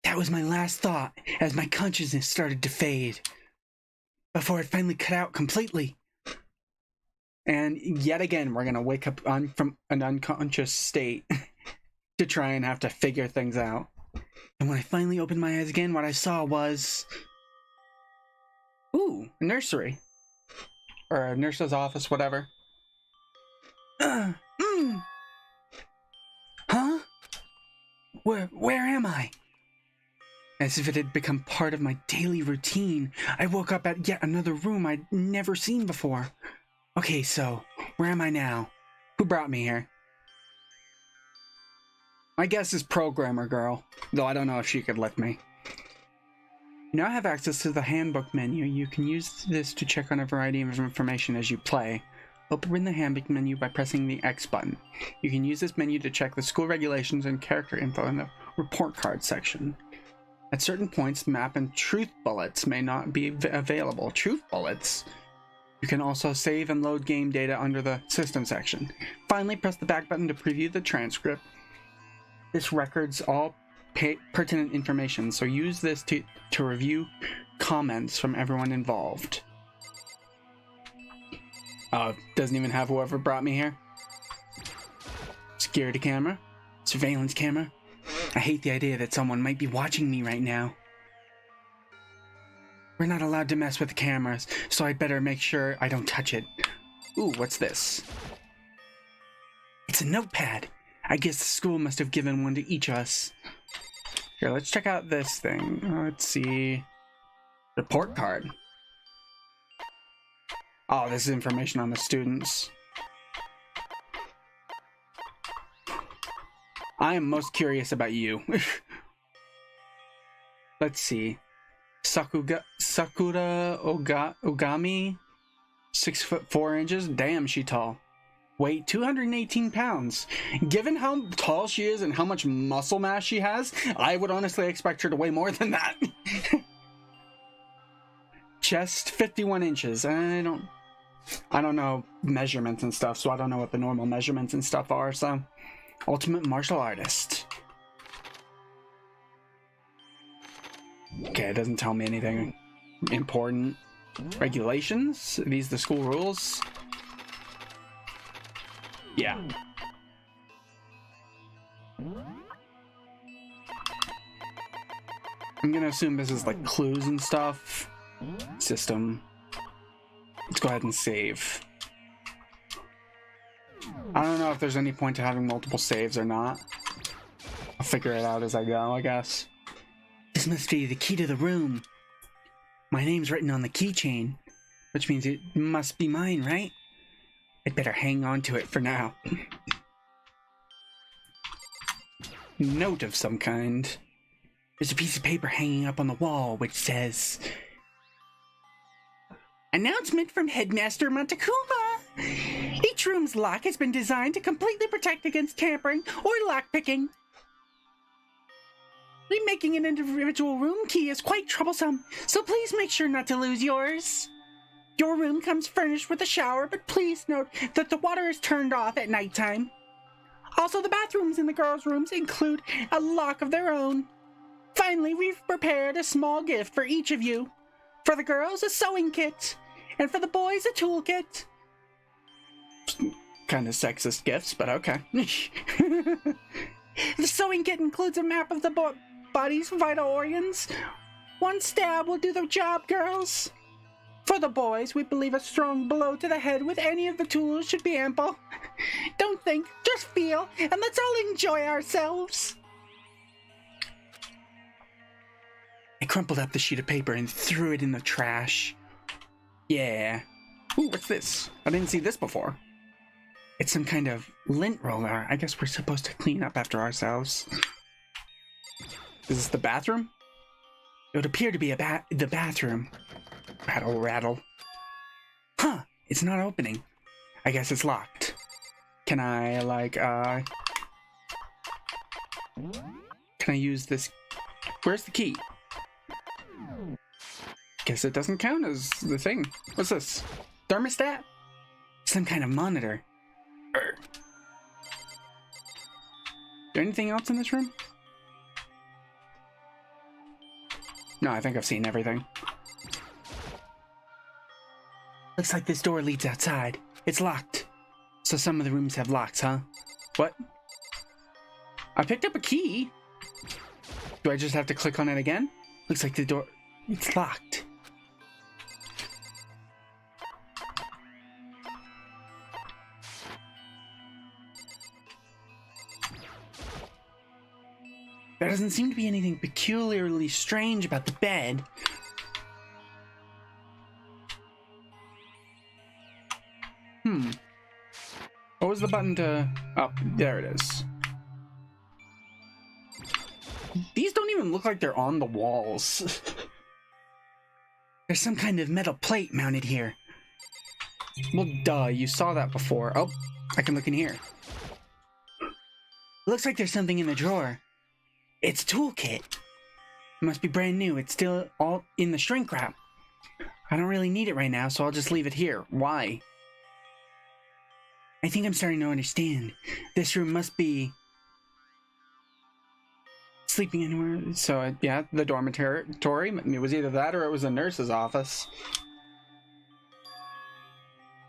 That was my last thought as my consciousness started to fade, before it finally cut out completely. And yet again, we're gonna wake up from an unconscious state to try and have to figure things out. And when I finally opened my eyes again, what I saw was... ooh, a nursery. Or a nurse's office, whatever. Huh? Where am I? As if it had become part of my daily routine, I woke up at yet another room I'd never seen before. Okay, so, where am I now? Who brought me here? My guess is Programmer Girl, though I don't know if she could let me. You now have access to the handbook menu. You can use this to check on a variety of information as you play. Open the handbook menu by pressing the X button. You can use this menu to check the school regulations and character info in the report card section. At certain points, map and truth bullets may not be available. Truth bullets? You can also save and load game data under the system section. Finally, press the back button to preview the transcript. This records all pertinent information, so use this to review comments from everyone involved. Doesn't even have whoever brought me here. Security camera. Surveillance camera. I hate the idea that someone might be watching me right now. We're not allowed to mess with the cameras, so I'd better make sure I don't touch it. Ooh, what's this? It's a notepad. I guess the school must have given one to each of us. Here, let's check out this thing. Let's see. Report card. Oh, this is information on the students. I am most curious about you. Let's see. Sakura Ogami, 6'4". Damn, she tall. Weight 218 pounds. Given how tall she is and how much muscle mass she has, I would honestly expect her to weigh more than that. Chest 51 inches. I don't know measurements and stuff, so I don't know what the normal measurements and stuff are, so. Ultimate martial artist. Okay, it doesn't tell me anything important. Regulations? Are these the school rules? Yeah. I'm gonna assume this is like clues and stuff. System. Let's go ahead and save. I don't know if there's any point to having multiple saves or not. I'll figure it out as I go, I guess. This must be the key to the room. My name's written on the keychain, which means it must be mine, right? I'd better hang on to it for now. Note of some kind. There's a piece of paper hanging up on the wall which says... Announcement from Headmaster Montekuma! Each room's lock has been designed to completely protect against tampering or lockpicking. Remaking an individual room key is quite troublesome, so please make sure not to lose yours. Your room comes furnished with a shower, but please note that the water is turned off at nighttime. Also, the bathrooms in the girls' rooms include a lock of their own. Finally, we've prepared a small gift for each of you. For the girls, a sewing kit, and for the boys, a toolkit. Kind of sexist gifts, but okay. The sewing kit includes a map of the body's vital organs. One stab will do the job, girls. For the boys, we believe a strong blow to the head with any of the tools should be ample. Don't think, just feel, and let's all enjoy ourselves. I crumpled up the sheet of paper and threw it in the trash. Yeah. Ooh, what's this? I didn't see this before. It's some kind of lint roller. I guess we're supposed to clean up after ourselves. Is this the bathroom? It would appear to be the bathroom. Rattle, rattle. Huh, it's not opening. I guess it's locked. Can I, Can I use this? Where's the key? Guess it doesn't count as the thing. What's this? Thermostat? Some kind of monitor. Is there anything else in this room? No, I think I've seen everything. Looks like this door leads outside. It's locked. So some of the rooms have locks, huh? What? I picked up a key. Do I just have to click on it again? Looks like the door... It's locked. There doesn't seem to be anything peculiarly strange about the bed. What was the button to... Oh, there it is. These don't even look like they're on the walls. There's some kind of metal plate mounted here. Well, duh, you saw that before. Oh, I can look in here. Looks like there's something in the drawer. It's a toolkit. It must be brand new. It's still all in the shrink wrap. I don't really need it right now, so I'll just leave it here. Why? I think I'm starting to understand. This room must be... sleeping anywhere. So, yeah, the dormitory. It was either that or it was a nurse's office.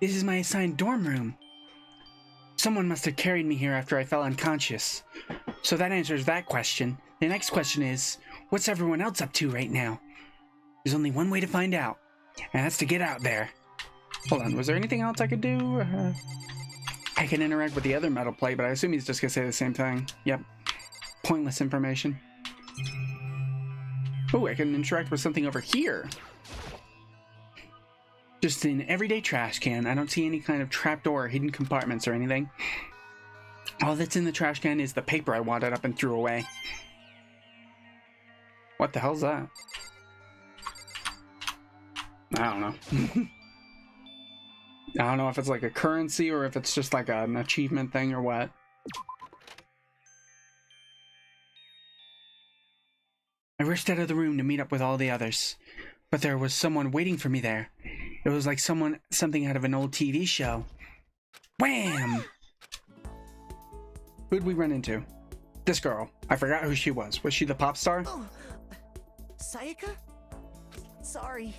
This is my assigned dorm room. Someone must have carried me here after I fell unconscious. So that answers that question. The next question is, what's everyone else up to right now? There's only one way to find out, and that's to get out there. Hold on, was there anything else I could do? I can interact with the other metal plate, but I assume he's just gonna say the same thing. Yep. Pointless information. Oh, I can interact with something over here. Just an everyday trash can. I don't see any kind of trapdoor or hidden compartments or anything. All that's in the trash can is the paper I wadded up and threw away. What the hell's that? I don't know. I don't know if it's like a currency or if it's just like an achievement thing or what. I rushed out of the room to meet up with all the others, but there was someone waiting for me there. It was like something out of an old TV show. Wham! Who'd we run into? This girl. I forgot who she was. Was she the pop star? Oh, Sayaka? Sorry.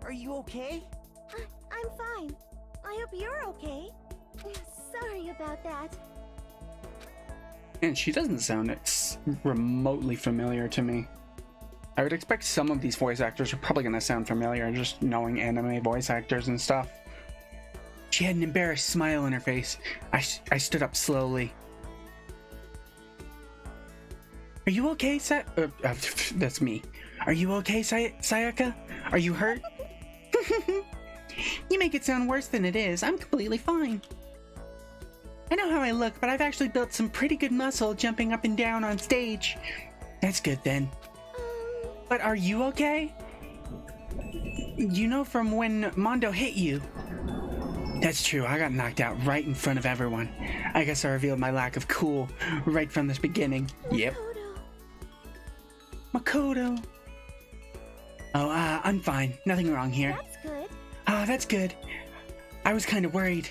Are you okay? I'm fine. I hope you're okay. Sorry about that. And she doesn't sound remotely familiar to me. I would expect some of these voice actors are probably going to sound familiar, just knowing anime voice actors and stuff. She had an embarrassed smile on her face. I stood up slowly. Are you okay, that's me. Are you okay, Sayaka? Are you hurt? You make it sound worse than it is. I'm completely fine. I know how I look, but I've actually built some pretty good muscle jumping up and down on stage. That's good then. But are you okay? You know from when Mondo hit you. That's true, I got knocked out right in front of everyone. I guess I revealed my lack of cool right from the beginning. Yep. Makoto. Oh, I'm fine. Nothing wrong here. That's good. Ah, that's good. I was kind of worried.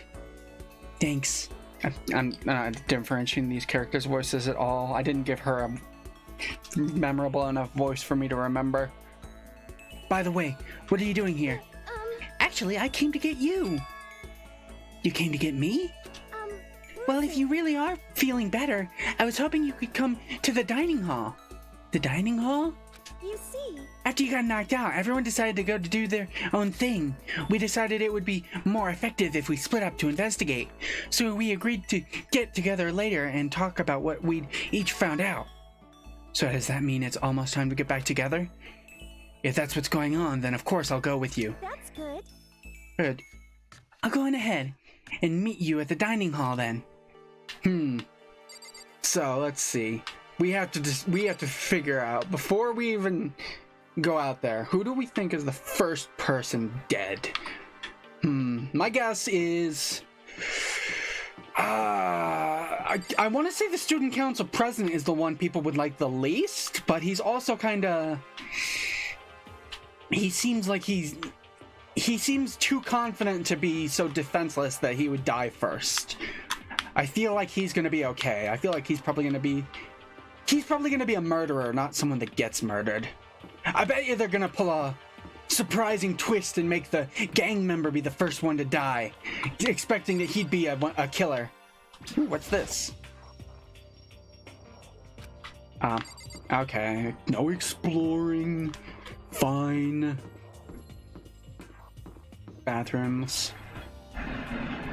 Thanks. I'm not differentiating these characters' voices at all. I didn't give her a memorable enough voice for me to remember. By the way, what are you doing here? Actually, I came to get you. You came to get me? Well, if you really are feeling better, I was hoping you could come to the dining hall. The dining hall? You see, After you got knocked out, everyone decided to go to do their own thing. We decided it would be more effective if we split up to investigate. So we agreed to get together later and talk about what we'd each found out. So does that mean it's almost time to get back together? If that's what's going on, then of course I'll go with you. that's good. Good. I'll go on ahead and meet you at the dining hall then. So let's see. We have to figure out before we even go out there. Who do we think is the first person dead? My guess is. I want to say the student council president is the one people would like the least, but he's also kind of. He seems like he seems too confident to be so defenseless that he would die first. I feel like he's gonna be okay. I feel like he's probably gonna be a murderer, not someone that gets murdered. I bet you they're gonna pull a surprising twist and make the gang member be the first one to die, expecting that he'd be a killer. Ooh, what's this? Okay. No exploring. Fine. Bathrooms.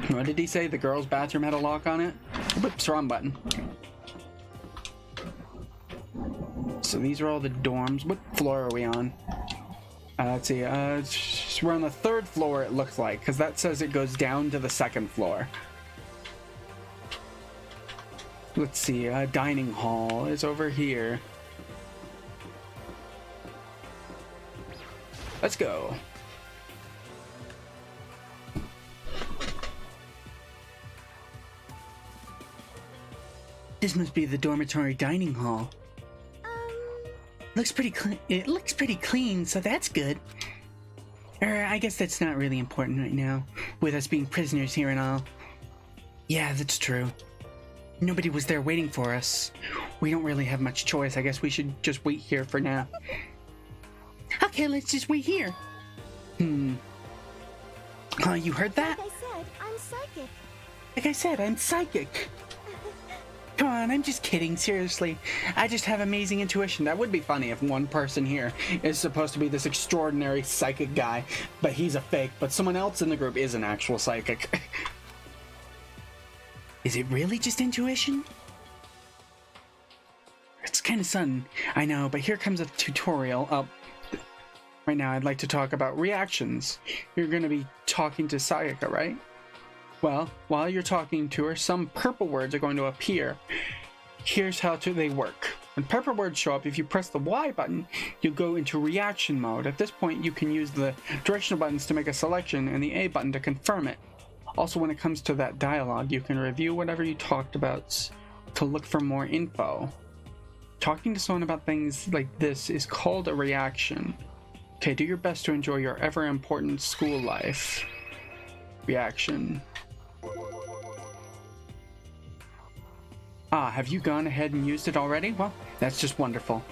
What did he say? The girls' bathroom had a lock on it? Whoops, wrong button. So these are all the dorms. What floor are we on? Let's see. We're on the 3rd floor, it looks like, because that says it goes down to the 2nd floor. Let's see. Dining hall is over here. Let's go. This must be the dormitory dining hall. Looks pretty clean. It looks pretty clean, so that's good. I guess that's not really important right now, with us being prisoners here and all. Yeah, that's true. Nobody was there waiting for us. We don't really have much choice. I guess we should just wait here for now. Okay, let's just wait here. You heard that? Like I said, I'm psychic. Like I said, I'm psychic. Come on, I'm just kidding, seriously. I just have amazing intuition. That would be funny if one person here is supposed to be this extraordinary psychic guy, but he's a fake, but someone else in the group is an actual psychic. Is it really just intuition? It's kind of sudden, I know, but here comes a tutorial. Right now I'd like to talk about reactions. You're going to be talking to Sayaka, right? Well, while you're talking to her, some purple words are going to appear. Here's how they work. When purple words show up, if you press the Y button, you go into reaction mode. At this point, you can use the directional buttons to make a selection and the A button to confirm it. Also, when it comes to that dialogue, you can review whatever you talked about to look for more info. Talking to someone about things like this is called a reaction. Okay, do your best to enjoy your ever-important school life. Reaction. Have you gone ahead and used it already? Well, that's just wonderful.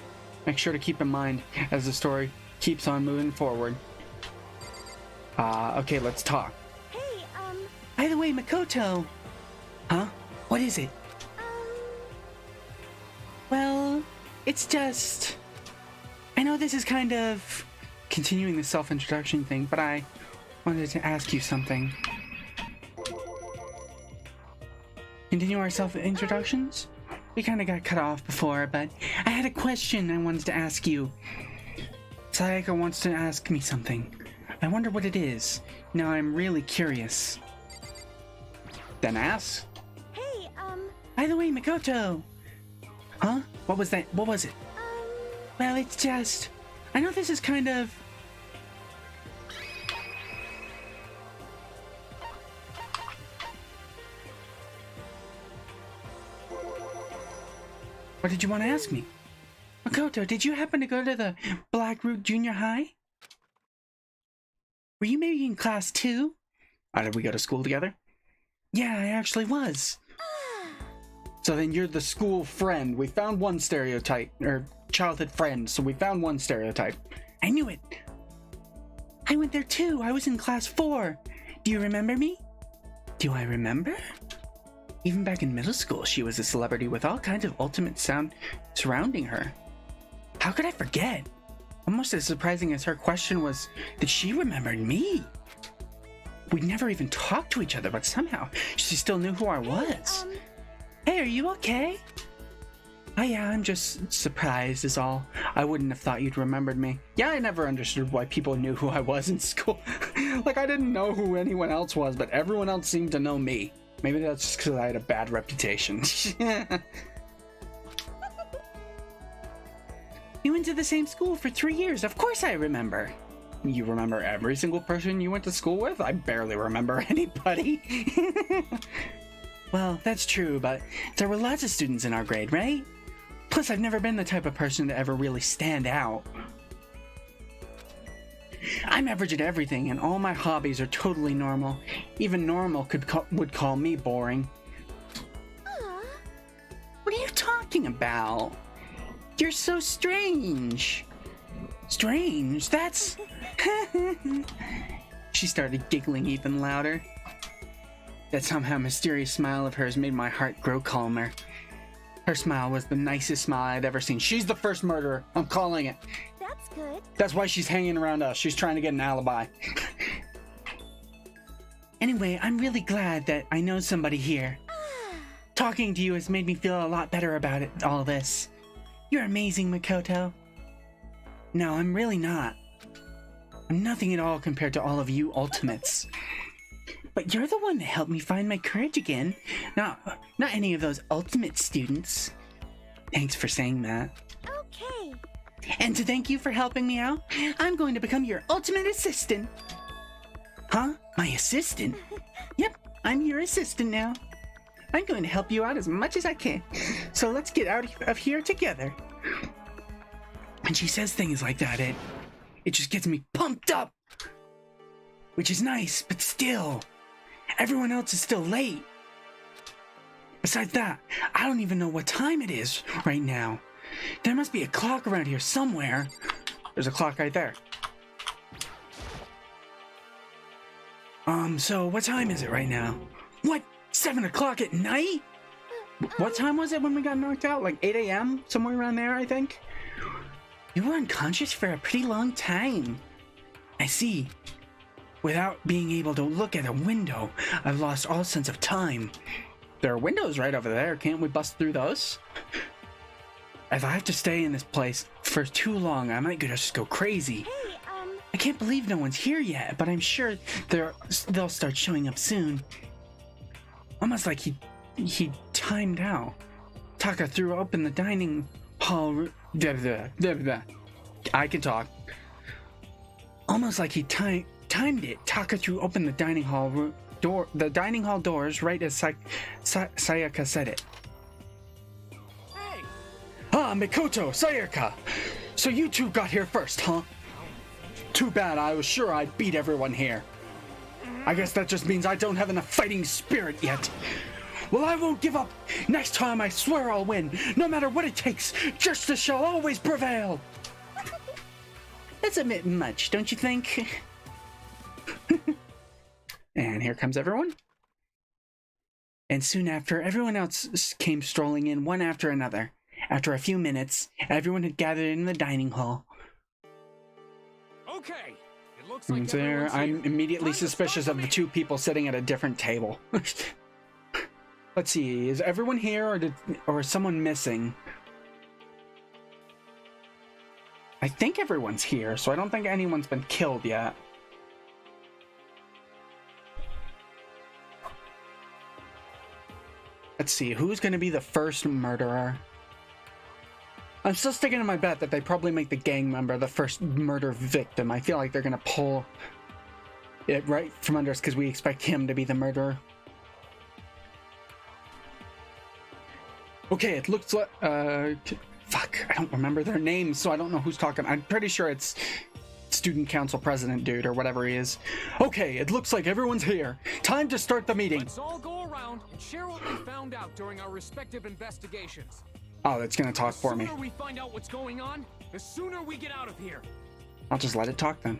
Make sure to keep in mind as the story keeps on moving forward. Okay, let's talk. Hey, By the way, Makoto. Huh? What is it? Well, it's just... I know this is kind of continuing the self-introduction thing, but I wanted to ask you something. Continue our self-introductions? We kind of got cut off before, but I had a question I wanted to ask you. Sayaka wants to ask me something. I wonder what it is. Now I'm really curious. Then ask. hey, By the way, Makoto! Huh? What was that? What was it? Well, it's just... I know this is kind of... What did you want to ask me? Makoto, did you happen to go to the Blackroot Junior High? Were you maybe in class 2? Did we go to school together? Yeah, I actually was. So then you're the school friend. We found one stereotype, or childhood friend, so we found one stereotype. I knew it. I went there too. I was in class 4. Do you remember me? Do I remember? Even back in middle school, she was a celebrity with all kinds of ultimate sound surrounding her. How could I forget? Almost as surprising as her question was that she remembered me. We'd never even talked to each other, but somehow she still knew who I was. Hey, are you okay? Oh yeah, I'm just surprised is all. I wouldn't have thought you'd remembered me. Yeah, I never understood why people knew who I was in school. Like, I didn't know who anyone else was, but everyone else seemed to know me. Maybe that's just because I had a bad reputation. You went to the same school for 3 years. Of course I remember. You remember every single person you went to school with? I barely remember anybody. Well, that's true, but there were lots of students in our grade, right? Plus, I've never been the type of person to ever really stand out. I'm average at everything, and all my hobbies are totally normal. Even normal would call me boring. What are you talking about? You're so strange. Strange? That's... She started giggling even louder. That somehow mysterious smile of hers made my heart grow calmer. Her smile was the nicest smile I'd ever seen. She's the first murderer. I'm calling it. That's good. That's why she's hanging around us. She's trying to get an alibi. Anyway, I'm really glad that I know somebody here. Talking to you has made me feel a lot better about all this. You're amazing, Makoto. No, I'm really not. I'm nothing at all compared to all of you ultimates. But you're the one that helped me find my courage again. Not any of those ultimate students. Thanks for saying that. Okay. And to thank you for helping me out, I'm going to become your ultimate assistant. Huh? My assistant? Yep, I'm your assistant now. I'm going to help you out as much as I can. So let's get out of here together. When she says things like that, it just gets me pumped up. Which is nice, but still, everyone else is still late. Besides that, I don't even know what time it is right now. There must be a clock around here somewhere. There's a clock right there. So what time is it right now? What? 7 o'clock at night? What time was it when we got knocked out? Like 8 a.m.? Somewhere around there, I think? You were unconscious for a pretty long time. I see. Without being able to look at a window, I've lost all sense of time. There are windows right over there. Can't we bust through those? If I have to stay in this place for too long, I might just go crazy. Hey, I can't believe no one's here yet, but I'm sure they'll start showing up soon. Almost like he timed out. Taka threw open the dining hall... I can talk. Almost like he timed it. Taka threw open the dining hall doors right as Sayaka said it. Hey! Ah, Mikoto, Sayaka! So you two got here first, huh? Too bad, I was sure I'd beat everyone here. I guess that just means I don't have enough fighting spirit yet. Well, I won't give up. Next time I swear I'll win. No matter what it takes, justice shall always prevail. That's a bit much, don't you think? And here comes everyone. And soon after, everyone else came strolling in one after another. After a few minutes, everyone had gathered in the dining hall. Okay. It looks like There, I'm immediately suspicious of the two people sitting at a different table. Let's see, is everyone here or is someone missing? I think everyone's here, so I don't think anyone's been killed yet. Let's see, who's going to be the first murderer? I'm still sticking to my bet that they probably make the gang member the first murder victim. I feel like they're going to pull it right from under us because we expect him to be the murderer. Okay, it looks like... fuck, I don't remember their names, so I don't know who's talking. I'm pretty sure it's student council president dude or whatever he is. Okay, it looks like everyone's here. Time to start the meeting. Let's all go around and share what we found found out during our respective investigations. Oh, it's gonna talk for me. The sooner we find out what's going on, the sooner we get out of here. I'll just let it talk then.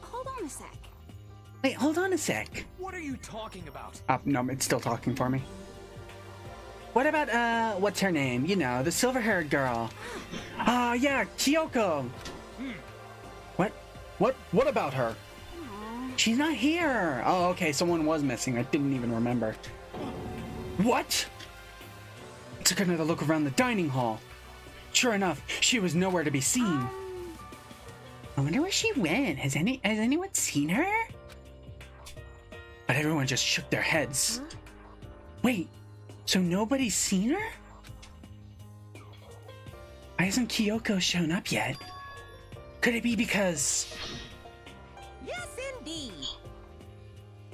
Hold on a sec. Wait, hold on a sec. What are you talking about? No, it's still talking for me. What about, what's her name? You know, the silver-haired girl. Yeah, Kyoko. What about her? She's not here. Oh, okay, someone was missing. I didn't even remember. What? I took another look around the dining hall. Sure enough, she was nowhere to be seen. I wonder where she went. Has anyone seen her? But everyone just shook their heads. Wait, so nobody's seen her? Why hasn't Kyoko shown up yet? Could it be because... Yes, indeed.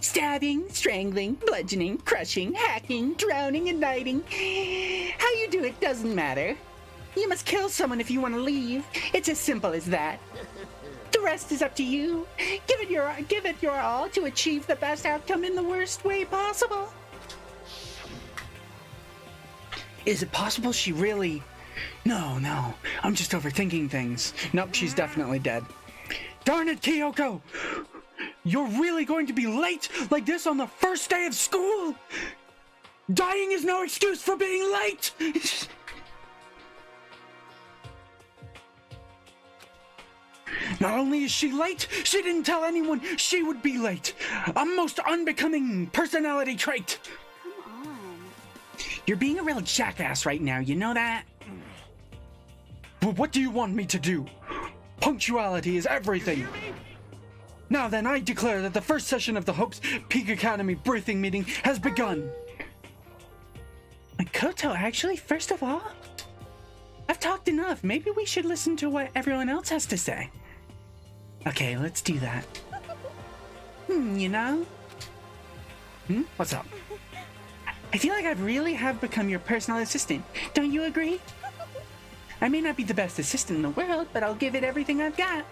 Stabbing, strangling, bludgeoning, crushing, hacking, drowning, and knighting. How you do it doesn't matter. You must kill someone if you want to leave. It's as simple as that. The rest is up to you. Give it your all to achieve the best outcome in the worst way possible. Is it possible she really... No, I'm just overthinking things. Nope, she's definitely dead. Darn it, Kyoko! You're really going to be late like this on the first day of school? Dying is no excuse for being late! Not only is she late, she didn't tell anyone she would be late. A most unbecoming personality trait. Come on. You're being a real jackass right now, you know that? But what do you want me to do? Punctuality is everything. Now then, I declare that the first session of the Hope's Peak Academy briefing meeting has begun. Makoto, actually, first of all, I've talked enough. Maybe we should listen to what everyone else has to say. Okay, let's do that. You know? What's up? I feel like I really have become your personal assistant. Don't you agree? I may not be the best assistant in the world, but I'll give it everything I've got.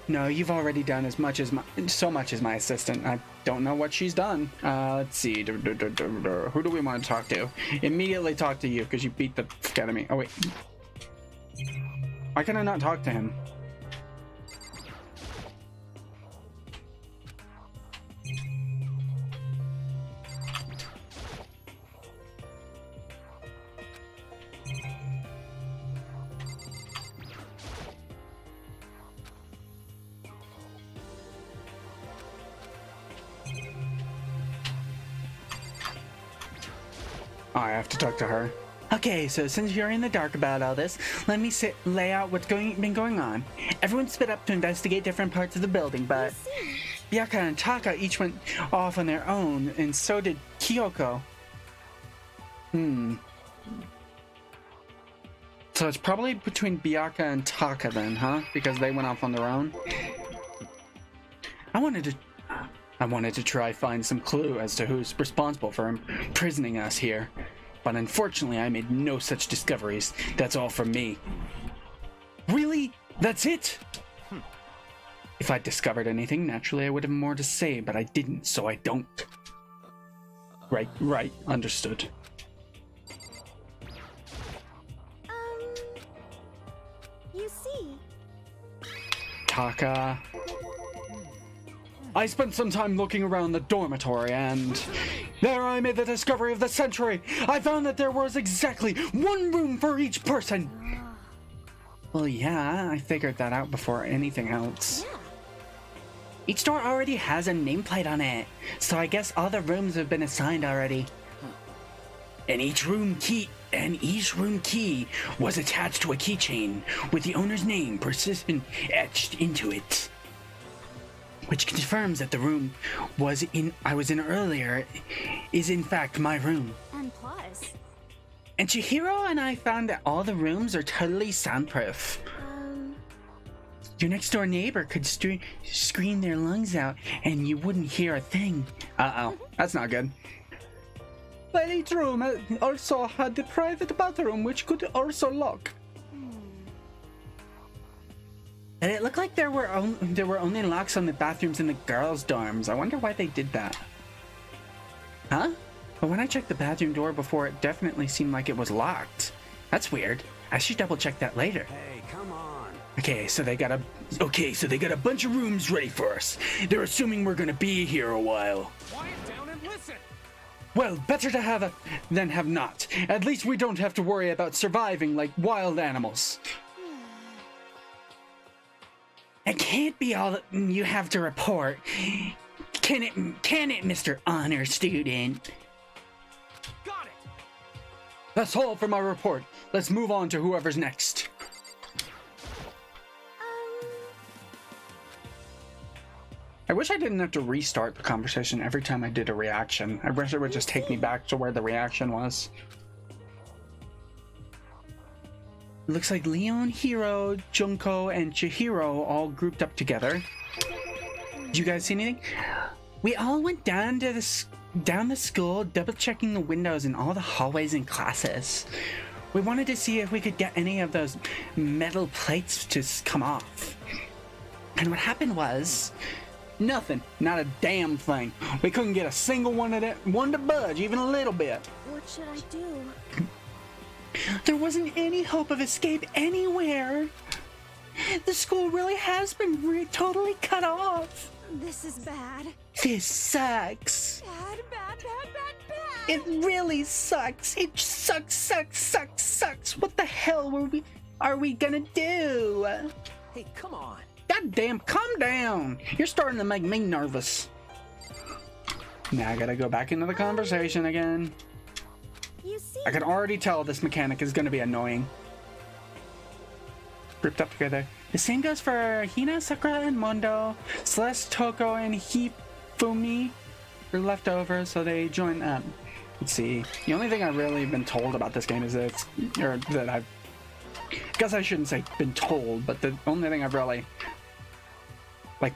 No, you've already done so much as my assistant. I don't know what she's done. Let's see. Who do we want to talk to? Immediately talk to you, because you beat the fuck out of me. Oh, wait. Why can I not talk to him? Oh, I have to talk to her. Okay, so since you're in the dark about all this, let me lay out what's been going on. Everyone split up to investigate different parts of the building, but Byaka and Taka each went off on their own, and so did Kyoko. So it's probably between Byaka and Taka then, huh? Because they went off on their own. I wanted to try find some clue as to who's responsible for imprisoning us here. But unfortunately, I made no such discoveries. That's all from me. Really? That's it? If I'd discovered anything, naturally I would have more to say, but I didn't, so I don't. Right, understood. You see... Taka... I spent some time looking around the dormitory, and there I made the discovery of the century. I found that there was exactly one room for each person. Well, yeah, I figured that out before anything else. Yeah. Each door already has a nameplate on it, so I guess all the rooms have been assigned already. And each room key was attached to a keychain with the owner's name persistent etched into it. Which confirms that the room I was in earlier is in fact my room. And plus... And Chihiro and I found that all the rooms are totally soundproof. Your next door neighbor could scream their lungs out and you wouldn't hear a thing. Uh-oh, that's not good. But each room also had the private bathroom, which could also lock. And it looked like there were only locks on the bathrooms in the girls' dorms. I wonder why they did that. Huh? But when I checked the bathroom door before, it definitely seemed like it was locked. That's weird. I should double check that later. Hey, come on. Okay, so they got a bunch of rooms ready for us. They're assuming we're gonna be here a while. Quiet down and listen. Well, better to have than have not. At least we don't have to worry about surviving like wild animals. It can't be all that you have to report. Can it, Mr. Honor Student? Got it. That's all for my report. Let's move on to whoever's next. I wish I didn't have to restart the conversation every time I did a reaction. I wish it would just take me back to where the reaction was. Looks like Leon, Hiro, Junko, and Chihiro all grouped up together. Did you guys see anything? We all went down to down the school, double checking the windows in all the hallways and classes. We wanted to see if we could get any of those metal plates to come off. And what happened was nothing, not a damn thing. We couldn't get a single one to budge, even a little bit. What should I do? There wasn't any hope of escape anywhere. The school really has been totally cut off. This is bad. This sucks. Bad, bad, bad, bad, bad. It really sucks. It sucks. What the hell are we gonna do? Hey, come on. God damn, calm down. You're starting to make me nervous. Now I gotta go back into the conversation again. You see, I can already tell this mechanic is gonna be annoying. Grouped up together. The same goes for Hina, Sakura, and Mondo. Celeste, Toko, and Hifumi are left over, so they join up. Let's see. The only thing I've really been told about this game is that I guess I shouldn't say been told, but the only thing I've really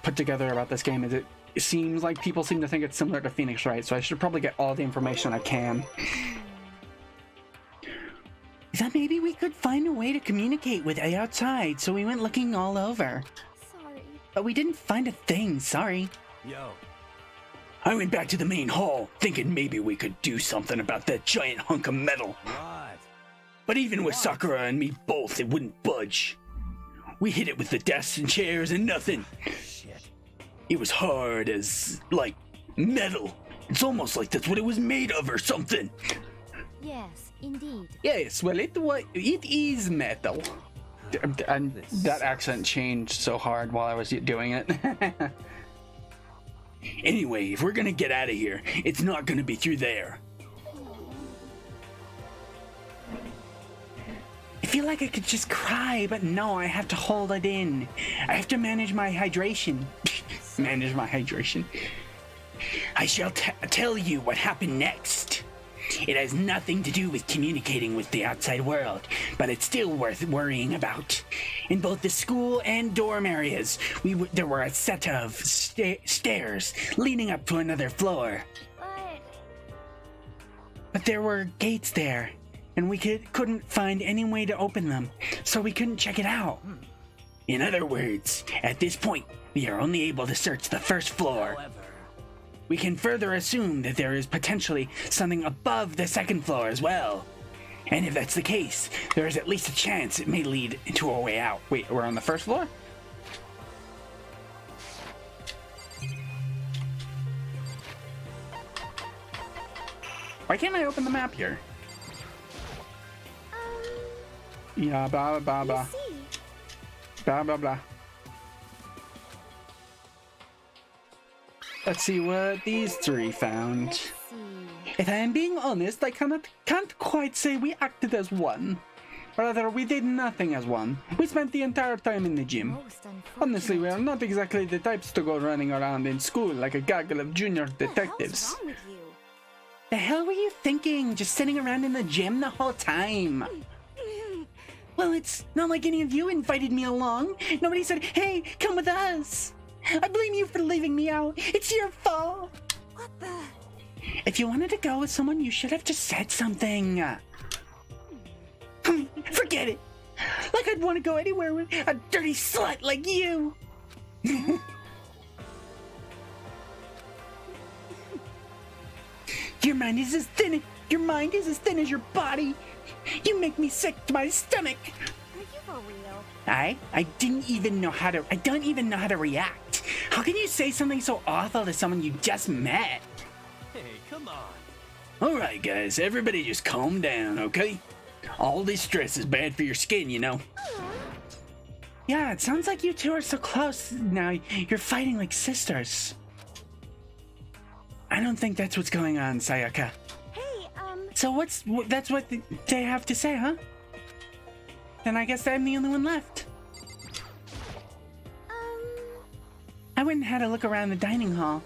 put together about this game is it seems like people seem to think it's similar to Phoenix Wright, so I should probably get all the information I can. That maybe we could find a way to communicate with outside, so we went looking all over. sorry. But we didn't find a thing, sorry. Yo. I went back to the main hall, thinking maybe we could do something about that giant hunk of metal. What? But even with Sakura and me both, it wouldn't budge. We hit it with the desks and chairs and nothing. Shit. It was hard as, metal. It's almost like that's what it was made of or something. Yes, indeed. Yes, well, it is metal. And that accent changed so hard while I was doing it. Anyway, if we're gonna get out of here, it's not gonna be through there. I feel like I could just cry, but no, I have to hold it in. I have to manage my hydration. Manage my hydration. I shall tell you what happened next. It has nothing to do with communicating with the outside world, but it's still worth worrying about. In both the school and dorm areas, there were a set of stairs leading up to another floor. But there were gates there, and we couldn't find any way to open them, so we couldn't check it out. In other words, at this point, we are only able to search the first floor. However, We can further assume that there is potentially something above the second floor as well. And if that's the case, there is at least a chance it may lead to a way out. Wait, we're on the first floor? Why can't I open the map here? Yeah, blah, blah, blah. Blah, blah, blah. Let's see what these three found. If I am being honest, I can't quite say we acted as one. Rather, we did nothing as one. We spent the entire time in the gym. Honestly, we are not exactly the types to go running around in school like a gaggle of junior detectives. What's wrong with you? The hell were you thinking? Just sitting around in the gym the whole time? Well, it's not like any of you invited me along. Nobody said, hey, come with us. I blame you for leaving me out. It's your fault. What the? If you wanted to go with someone, you should have just said something. Forget it. Like I'd want to go anywhere with a dirty slut like you. You Your mind is as thin as your body. You make me sick to my stomach. Are you for real? I don't even know how to react. How can you say something so awful to someone you just met? Hey, come on. Alright guys, everybody just calm down, okay? All this stress is bad for your skin, you know? Yeah, it sounds like you two are so close now. You're fighting like sisters. I don't think that's what's going on, Sayaka. Hey, So that's what they have to say, huh? Then I guess I'm the only one left. I went and had a look around the dining hall.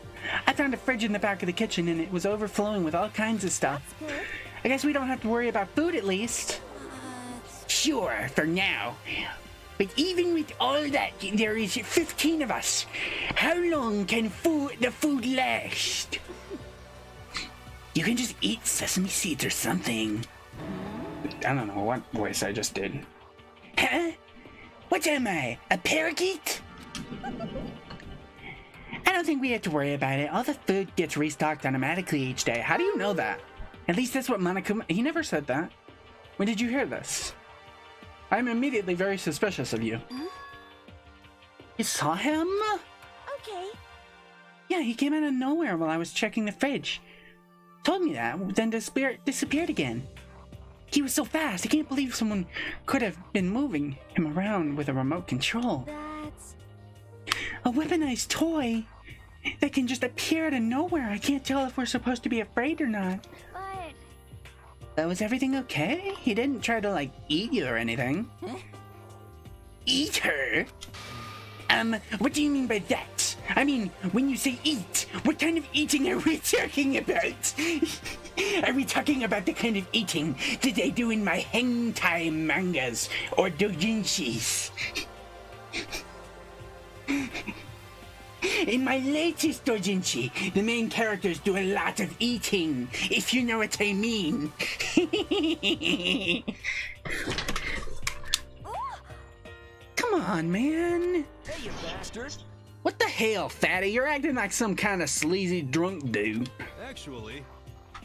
I found a fridge in the back of the kitchen and it was overflowing with all kinds of stuff. that's good. I guess we don't have to worry about food at least. Sure, for now. But even with all that, there is 15 of us. How long can the food last? You can just eat sesame seeds or something. I don't know what voice I just did. Huh? What am I? A parakeet? I don't think we have to worry about it. All the food gets restocked automatically each day. How do you know that? At least that's what Monokuma... He never said that. When did you hear this? I'm immediately very suspicious of you. Huh? You saw him? Okay. Yeah, he came out of nowhere while I was checking the fridge. Told me that, then disappeared again. He was so fast, I can't believe someone could have been moving him around with a remote control. That's... A weaponized toy that can just appear out of nowhere. I can't tell if we're supposed to be afraid or not. But... Was everything okay? He didn't try to, like, eat you or anything. Huh? Eat her? What do you mean by that? I mean, when you say eat, what kind of eating are we talking about? Are we talking about the kind of eating that they do in my hentai mangas or doujinshis? In my latest doujinshi, the main characters do a lot of eating, if you know what I mean. Come on, man. Hey, you bastard. What the hell, fatty? You're acting like some kind of sleazy drunk dude. Actually...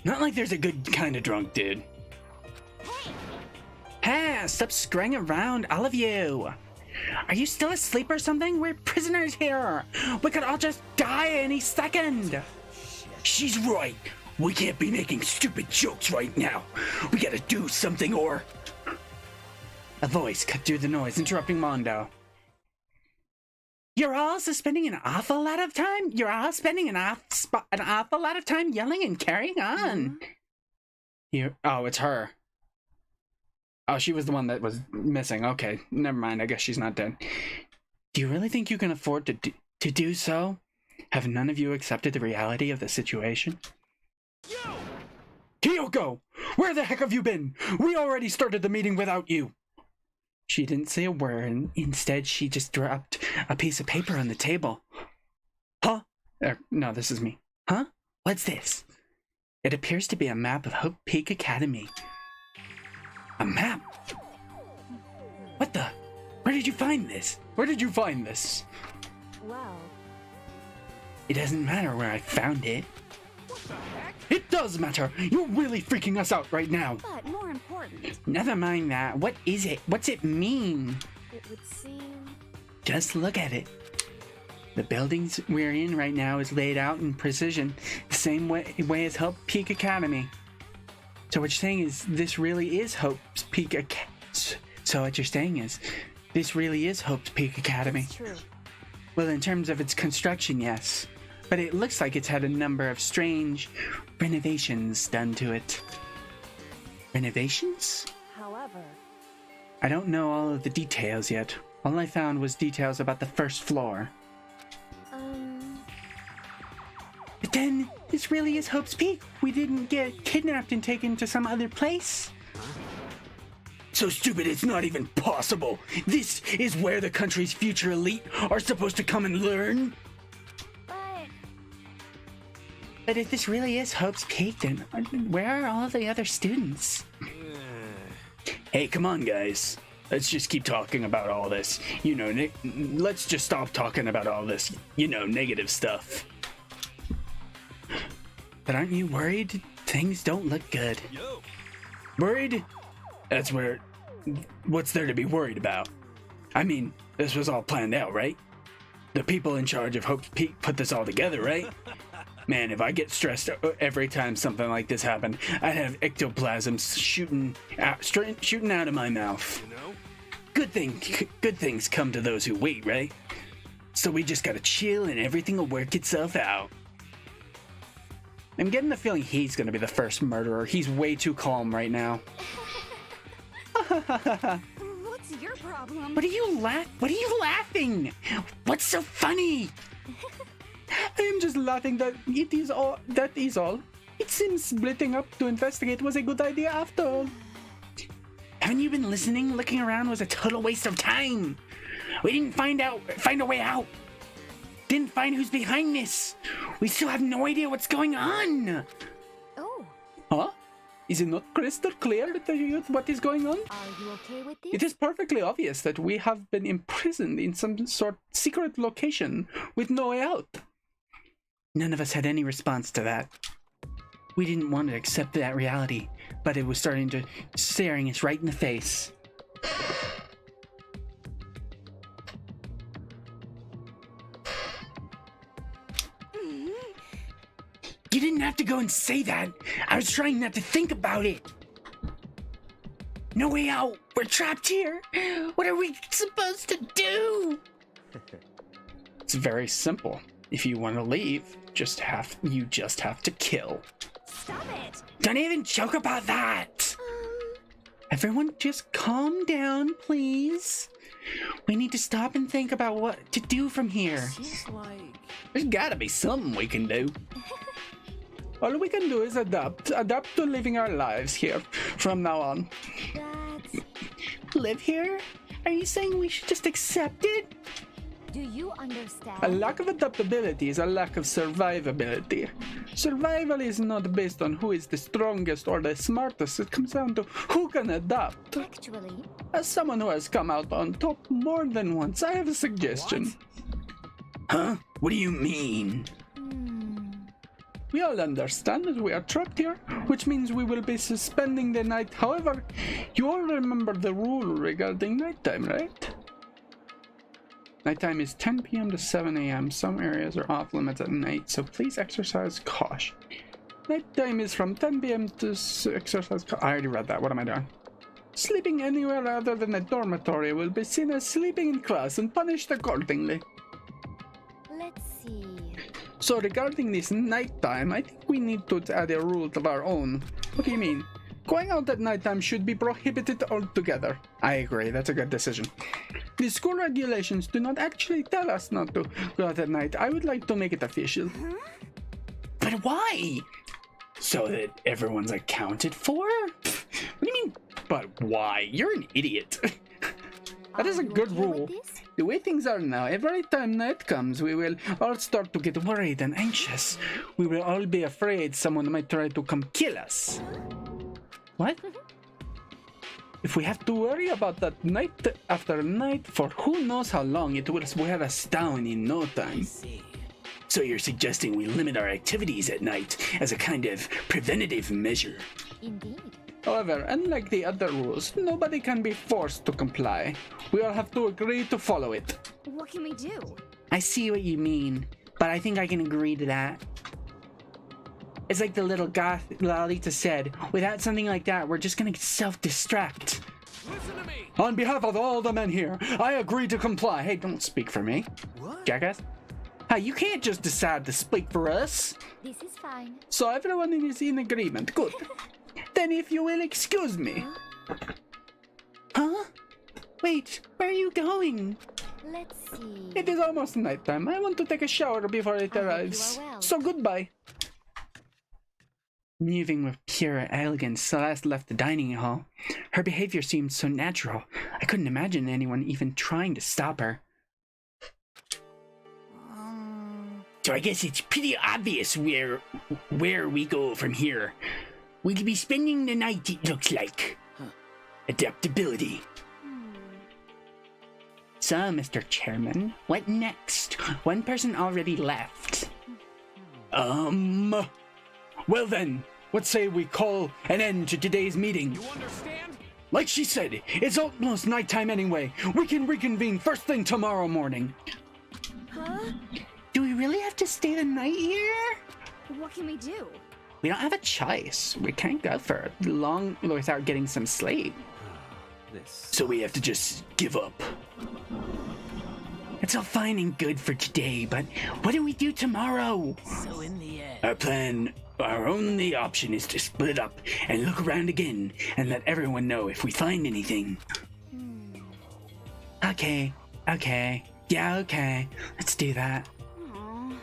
Not like there's a good kind of drunk dude. Hey, stop scurrying around, all of you. Are you still asleep or something? We're prisoners here. We could all just die any second. She's right. We can't be making stupid jokes right now. We gotta do something or... A voice cut through the noise, interrupting Mondo. You're all spending an awful lot of time? You're all spending an awful lot of time yelling and carrying on. Oh, it's her. Oh, she was the one that was missing. Okay, never mind. I guess she's not dead. Do you really think you can afford to do so? Have none of you accepted the reality of the situation? Kyoko! Where the heck have you been? We already started the meeting without you. She didn't say a word, and instead she just dropped a piece of paper on the table. Huh? No, this is me. Huh? What's this? It appears to be a map of Hope Peak Academy. A map? What the? Where did you find this? Where did you find this? Well... It doesn't matter where I found it. What the heck? It does matter! You're really freaking us out right now! But more important... Never mind that. What is it? What's it mean? It would seem... Just look at it. The buildings we're in right now is laid out in precision, the same way as Hope Peak Academy. So what you're saying is this really is Hope's Peak Academy. So what you're saying is this really is Hope's Peak Academy. That's true. Well, in terms of its construction, yes. But it looks like it's had a number of strange renovations done to it. Renovations? However... I don't know all of the details yet. All I found was details about the first floor. But then, this really is Hope's Peak. We didn't get kidnapped and taken to some other place. So stupid it's not even possible. This is where the country's future elite are supposed to come and learn. But if this really is Hope's Peak, then where are all the other students? Hey, come on, guys. Let's just keep talking about all this. You know, let's just stop talking about all this, you know, negative stuff. But aren't you worried Things don't look good. Yo. Worried? That's where... What's there to be worried about? I mean, this was all planned out, right? The people in charge of Hope's Peak put this all together, right? Man, if I get stressed every time something like this happened, I'd have ectoplasms shooting out of my mouth. You know? Good things come to those who wait, right? So we just gotta chill and everything will work itself out. I'm getting the feeling he's gonna be the first murderer. He's way too calm right now. What's your problem? What are you laughing? What's so funny? I am just laughing that that is all. It seems splitting up to investigate was a good idea after all. Haven't you been listening? Looking around was a total waste of time. We didn't find a way out. Didn't find who's behind this. We still have no idea what's going on. Oh, Huh? Is it not crystal clear to you what is going on? are you okay with this? It is perfectly obvious that we have been imprisoned in some sort of secret location with no way out. None of us had any response to that. We didn't want to accept that reality, but it was staring us right in the face. You didn't have to go and say that. I was trying not to think about it. No way out. We're trapped here. What are we supposed to do? It's very simple. If you want to leave, you just have to kill. Stop it! Don't even joke about that. Everyone just calm down, please. We need to stop and think about what to do from here. Seems like... There's gotta be something we can do. All we can do is adapt to living our lives here from now on. Live here? Are you saying we should just accept it? Do you understand? A lack of adaptability is a lack of survivability. Survival is not based on who is the strongest or the smartest. It comes down to who can adapt. Actually, As someone who has come out on top more than once, I have a suggestion. Huh? What do you mean? We all understand that we are trapped here, which means we will be suspending the night. However, you all remember the rule regarding nighttime, right? Nighttime is 10 p.m. to 7 a.m. Some areas are off limits at night, so please exercise caution. Nighttime is from 10 p.m. to exercise caution. I already read that. What am I doing? Sleeping anywhere other than a dormitory will be seen as sleeping in class and punished accordingly. let's see. So regarding this nighttime, I think we need to add a rule of our own. What do you mean? Going out at nighttime should be prohibited altogether. I agree, that's a good decision. The school regulations do not actually tell us not to go out at night. I would like to make it official. But why? So that everyone's accounted for? What do you mean, but why? You're an idiot. That is a good rule. The way things are now, every time night comes, we will all start to get worried and anxious. We will all be afraid someone might try to come kill us. What? If we have to worry about that night after night for who knows how long, it will wear us down in no time. So you're suggesting we limit our activities at night as a kind of preventative measure? Indeed. However, unlike the other rules, nobody can be forced to comply. We all have to agree to follow it. What can we do? I see what you mean, but I think I can agree to that. It's like the little goth Lalita said, without something like that, we're just gonna self-destruct. Listen to me! On behalf of all the men here, I agree to comply. Hey, don't speak for me. What? Jackass. Hey, you can't just decide to speak for us. This is fine. So everyone is in agreement. Good. Then if you will excuse me. Huh? Wait, where are you going? Let's see. It is almost nighttime. I want to take a shower before it I hope you arrives. are well. So goodbye. Moving with pure elegance, Celeste left the dining hall. Her behavior seemed so natural. I couldn't imagine anyone even trying to stop her. So I guess it's pretty obvious where we go from here. We could be spending the night, it looks like. Adaptability. So, Mr. Chairman, what next? One person already left. Well then, what say we call an end to today's meeting? You understand? Like she said, it's almost nighttime anyway. We can reconvene first thing tomorrow morning. Huh? Do we really have to stay the night here? What can we do? We don't have a choice. We can't go for long without getting some sleep. So we have to just give up. It's all fine and good for today, but what do we do tomorrow? So in the end... Our only option is to split up and look around again and let everyone know if we find anything. Okay. Yeah, okay. Let's do that. Aww.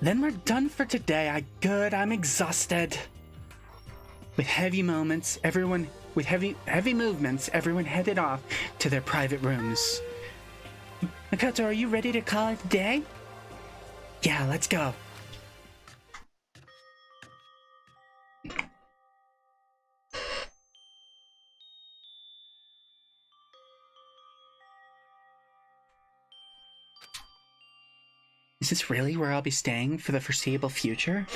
Then we're done for today. I'm exhausted. With heavy movements, everyone headed off to their private rooms. Makoto, are you ready to call it a day? Yeah, let's go. Is this really where I'll be staying for the foreseeable future?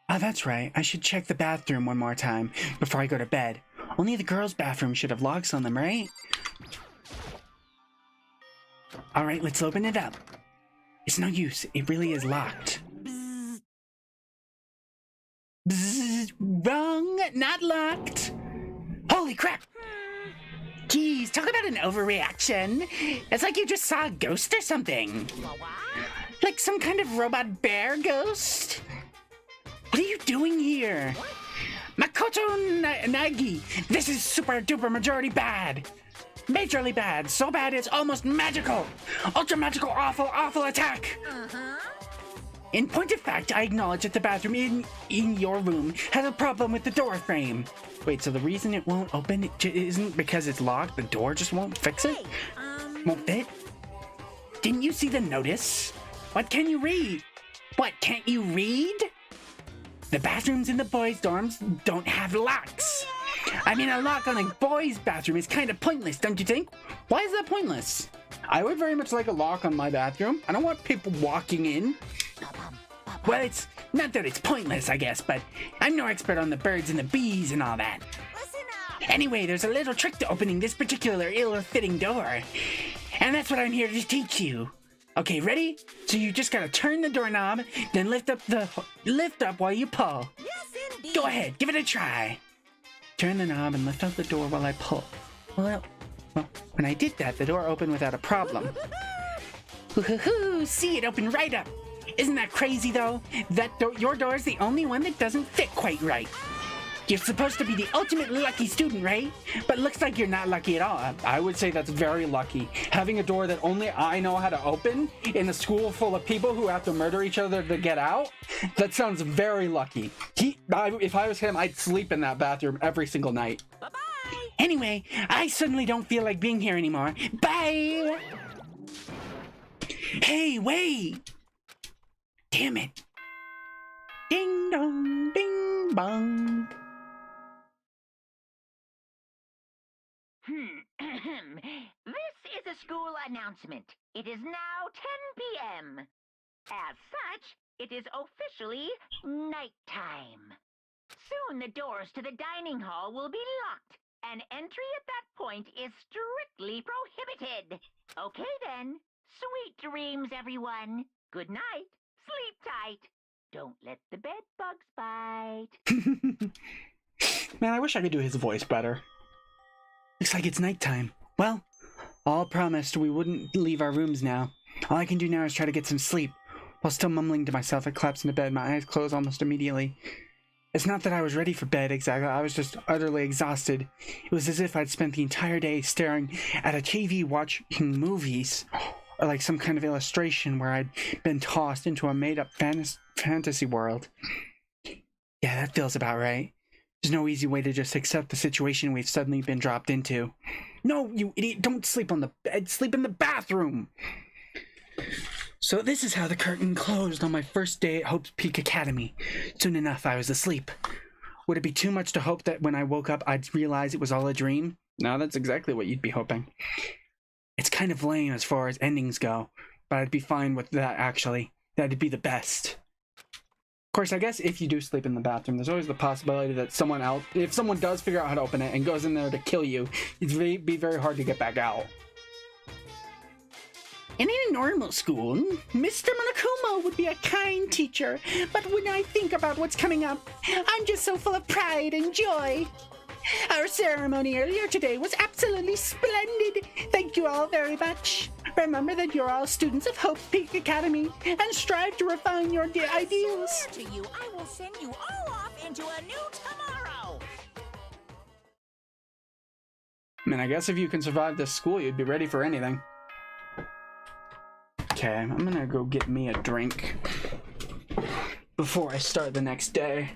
Oh, that's right. I should check the bathroom one more time before I go to bed. Only the girls' bathroom should have locks on them, right? Alright, let's open it up. It's no use. It really is locked. Bzzz. Bzzz. Wrong! Not locked! Holy crap! Geez, talk about an overreaction. It's like you just saw a ghost or something. Like some kind of robot bear ghost? What are you doing here? Makoto Nagi, this is super duper majority bad. Majorly bad. So bad it's almost magical. Ultra magical awful attack. In point of fact, I acknowledge that the bathroom in your room has a problem with the door frame. Wait, so the reason it won't open isn't because it's locked? The door just won't fix it? Won't fit? Didn't you see the notice? What can you read? What, can't you read? The bathrooms in the boys' dorms don't have locks. I mean, a lock on a boys' bathroom is kind of pointless, don't you think? Why is that pointless? I would very much like a lock on my bathroom. I don't want people walking in. Well, it's not that it's pointless, I guess, but I'm no expert on the birds and the bees and all that. Anyway, there's a little trick to opening this particular ill-fitting door. And that's what I'm here to teach you. Okay, ready? So you just gotta turn the doorknob, then lift up while you pull. Yes, indeed. Go ahead, give it a try. Turn the knob and lift up the door while I pull. Well, when I did that, the door opened without a problem. Woohoo! See, it opened right up. Isn't that crazy, though? Your door is the only one that doesn't fit quite right. You're supposed to be the ultimate lucky student, right? But looks like you're not lucky at all. I would say that's very lucky. Having a door that only I know how to open in a school full of people who have to murder each other to get out, that sounds very lucky. If I was him, I'd sleep in that bathroom every single night. Bye-bye! Anyway, I suddenly don't feel like being here anymore. Bye! Hey, wait! Damn it. Ding dong, bing bong. This is a school announcement. It is now 10 p.m. As such, it is officially nighttime. Soon the doors to the dining hall will be locked, and entry at that point is strictly prohibited. Okay then. Sweet dreams, everyone. Good night. Sleep tight. Don't let the bed bugs bite. Man, I wish I could do his voice better. Looks like it's nighttime. Well, all promised we wouldn't leave our rooms now. All I can do now is try to get some sleep. While still mumbling to myself, I collapsed into bed, my eyes closed almost immediately. It's not that I was ready for bed exactly, I was just utterly exhausted. It was as if I'd spent the entire day staring at a TV watching movies, or like some kind of illustration where I'd been tossed into a made-up fantasy world. Yeah, that feels about right. There's no easy way to just accept the situation we've suddenly been dropped into. No, you idiot, don't sleep on the bed, sleep in the bathroom! So this is how the curtain closed on my first day at Hope's Peak Academy. Soon enough, I was asleep. Would it be too much to hope that when I woke up, I'd realize it was all a dream? No, that's exactly what you'd be hoping. It's kind of lame as far as endings go, but I'd be fine with that, actually. That'd be the best. Of course, I guess if you do sleep in the bathroom, there's always the possibility that someone else, if someone does figure out how to open it and goes in there to kill you, it'd be very hard to get back out. In a normal school, Mr. Monokuma would be a kind teacher, but when I think about what's coming up, I'm just so full of pride and joy. Our ceremony earlier today was absolutely splendid. Thank you all very much. Remember that you're all students of Hope's Peak Academy and strive to refine your ideals. I swear to you, I will send you all off into a new tomorrow. I mean, I guess if you can survive this school, you'd be ready for anything. Okay, I'm gonna go get me a drink before I start the next day.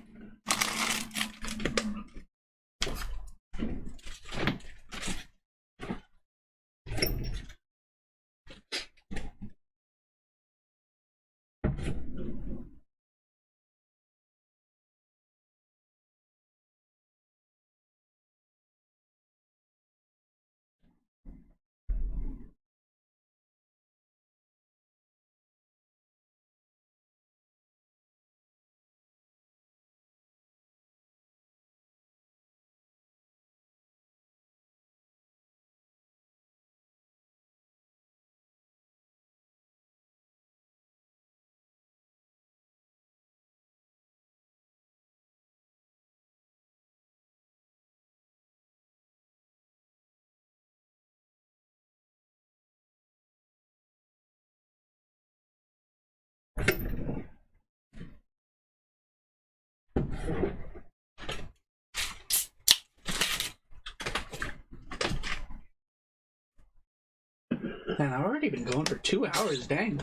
Man, I've already been going for 2 hours, dang.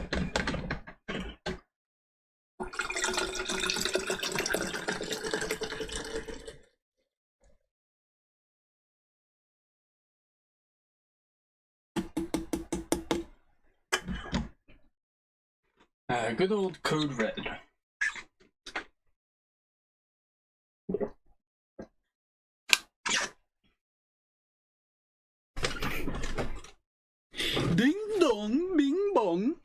Good old Code Red. Ding dong, bing bong.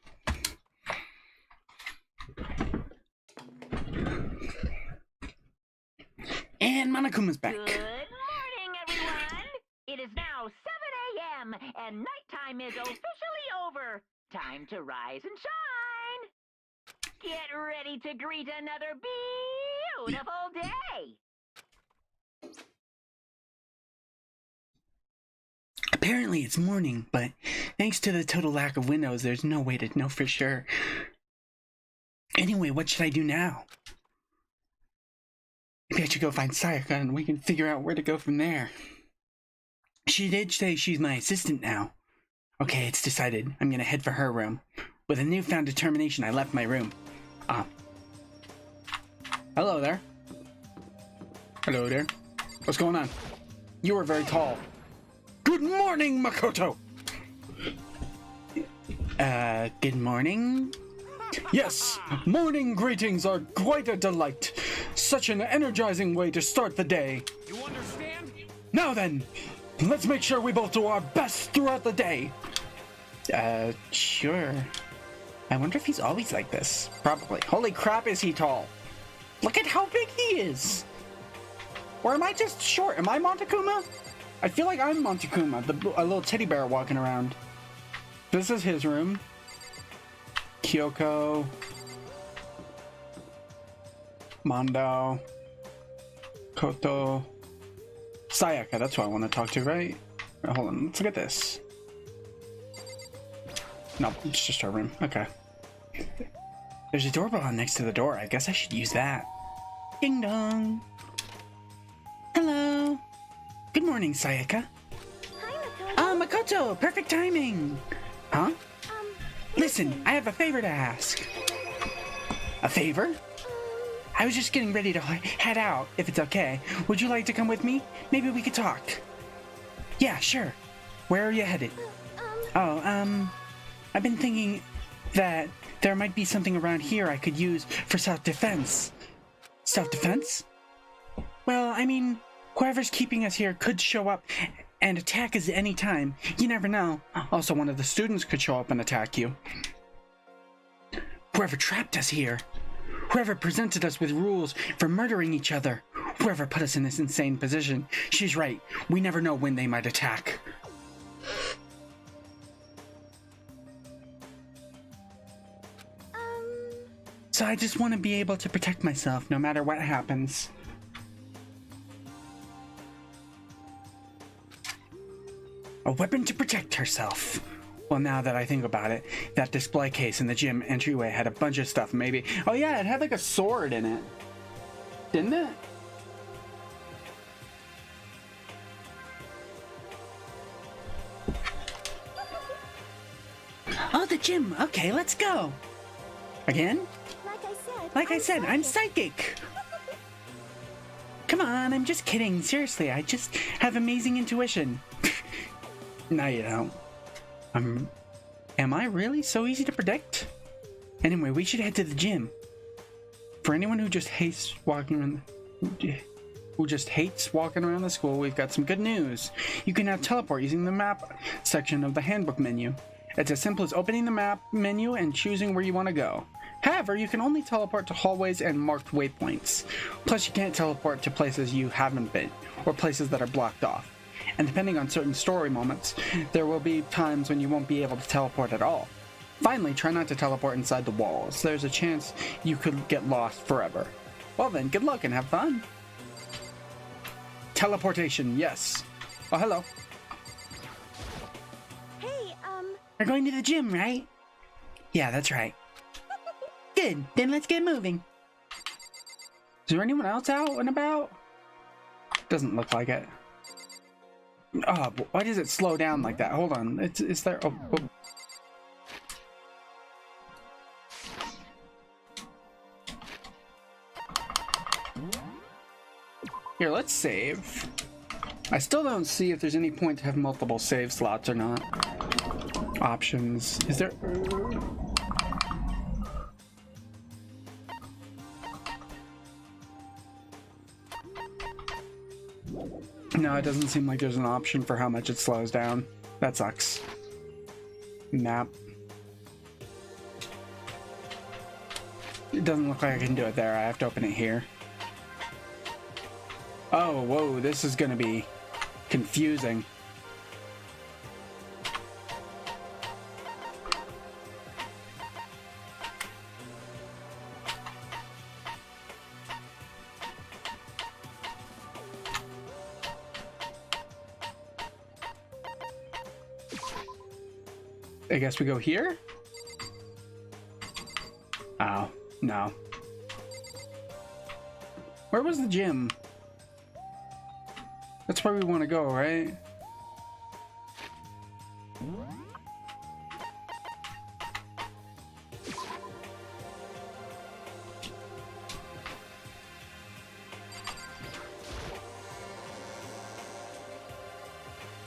And Monokuma's back. Good morning, everyone. It is now 7 a.m. and nighttime is officially over. Time to rise and shine. Get ready to greet another beautiful day. Apparently it's morning, but thanks to the total lack of windows, there's no way to know for sure. Anyway, what should I do now? Maybe I should go find Sayaka and we can figure out where to go from there. She did say she's my assistant now. Okay, it's decided. I'm gonna head for her room. With a newfound determination, I left my room. Hello there. Hello there. What's going on? You are very tall. Good morning, Makoto! Good morning? Yes, morning greetings are quite a delight. Such an energizing way to start the day. You understand? Now then, let's make sure we both do our best throughout the day. Sure. I wonder if he's always like this. Probably. Holy crap, is he tall. Look at how big he is. Or am I just short? Am I Monokuma? I feel like I'm Monokuma, a little teddy bear walking around. This is his room. Kyoko. Mondo. Koto. Sayaka, that's who I want to talk to, right? Hold on, let's look at this. No, it's just our room. Okay. There's a doorbell next to the door. I guess I should use that. Ding dong. Hello. Good morning, Sayaka. Hi, Makoto. Makoto, perfect timing. Huh? Listen, I have a favor to ask. A favor? I was just getting ready to head out, if it's okay. Would you like to come with me? Maybe we could talk. Yeah, sure. Where are you headed? I've been thinking that there might be something around here I could use for self-defense. Self-defense? Well, I mean, whoever's keeping us here could show up and attack us at any time. You never know. Also, one of the students could show up and attack you. Whoever trapped us here. Whoever presented us with rules for murdering each other. Whoever put us in this insane position. She's right. We never know when they might attack. So I just want to be able to protect myself no matter what happens. A weapon to protect herself. Well, now that I think about it, that display case in the gym entryway had a bunch of stuff, maybe. Oh yeah, it had like a sword in it. Didn't it? Oh, the gym. Okay, let's go. Again? Like I said, I'm psychic. Come on, I'm just kidding. Seriously, I just have amazing intuition. No, you don't. Am I really so easy to predict? Anyway, we should head to the gym. For anyone who just hates walking around the school, we've got some good news. You can now teleport using the map section of the handbook menu. It's as simple as opening the map menu and choosing where you want to go. However, you can only teleport to hallways and marked waypoints. Plus, you can't teleport to places you haven't been, or places that are blocked off. And depending on certain story moments, there will be times when you won't be able to teleport at all. Finally, try not to teleport inside the walls. There's a chance you could get lost forever. Well then, good luck and have fun. Teleportation, yes. Oh, hello. Hey, We're going to the gym, right? Yeah, that's right. Good, then let's get moving. Is there anyone else out and about? Doesn't look like it. Oh, why does it slow down like that? Hold on, is there... Oh. Here, let's save. I still don't see if there's any point to have multiple save slots or not. Options. Is there... No, it doesn't seem like there's an option for how much it slows down. That sucks. Map. It doesn't look like I can do it there. I have to open it here. Oh, whoa, this is gonna be confusing. I guess we go here? Oh, no. Where was the gym? That's where we want to go, right?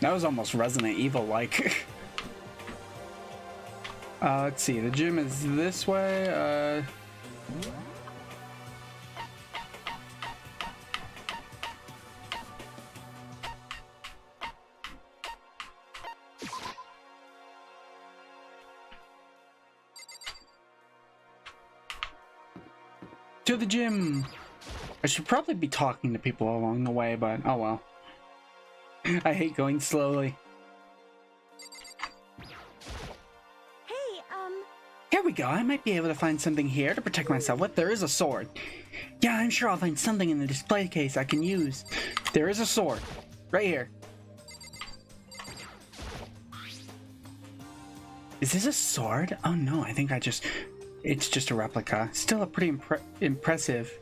That was almost Resident Evil-like. Let's see, the gym is this way, to the gym! I should probably be talking to people along the way, but oh well. I hate going slowly. Here we go. I might be able to find something here to protect myself with. There is a sword. Yeah, I'm sure I'll find something in the display case I can use. There is a sword. Right here. Is this a sword? Oh no, I think it's just a replica. Still a pretty impressive.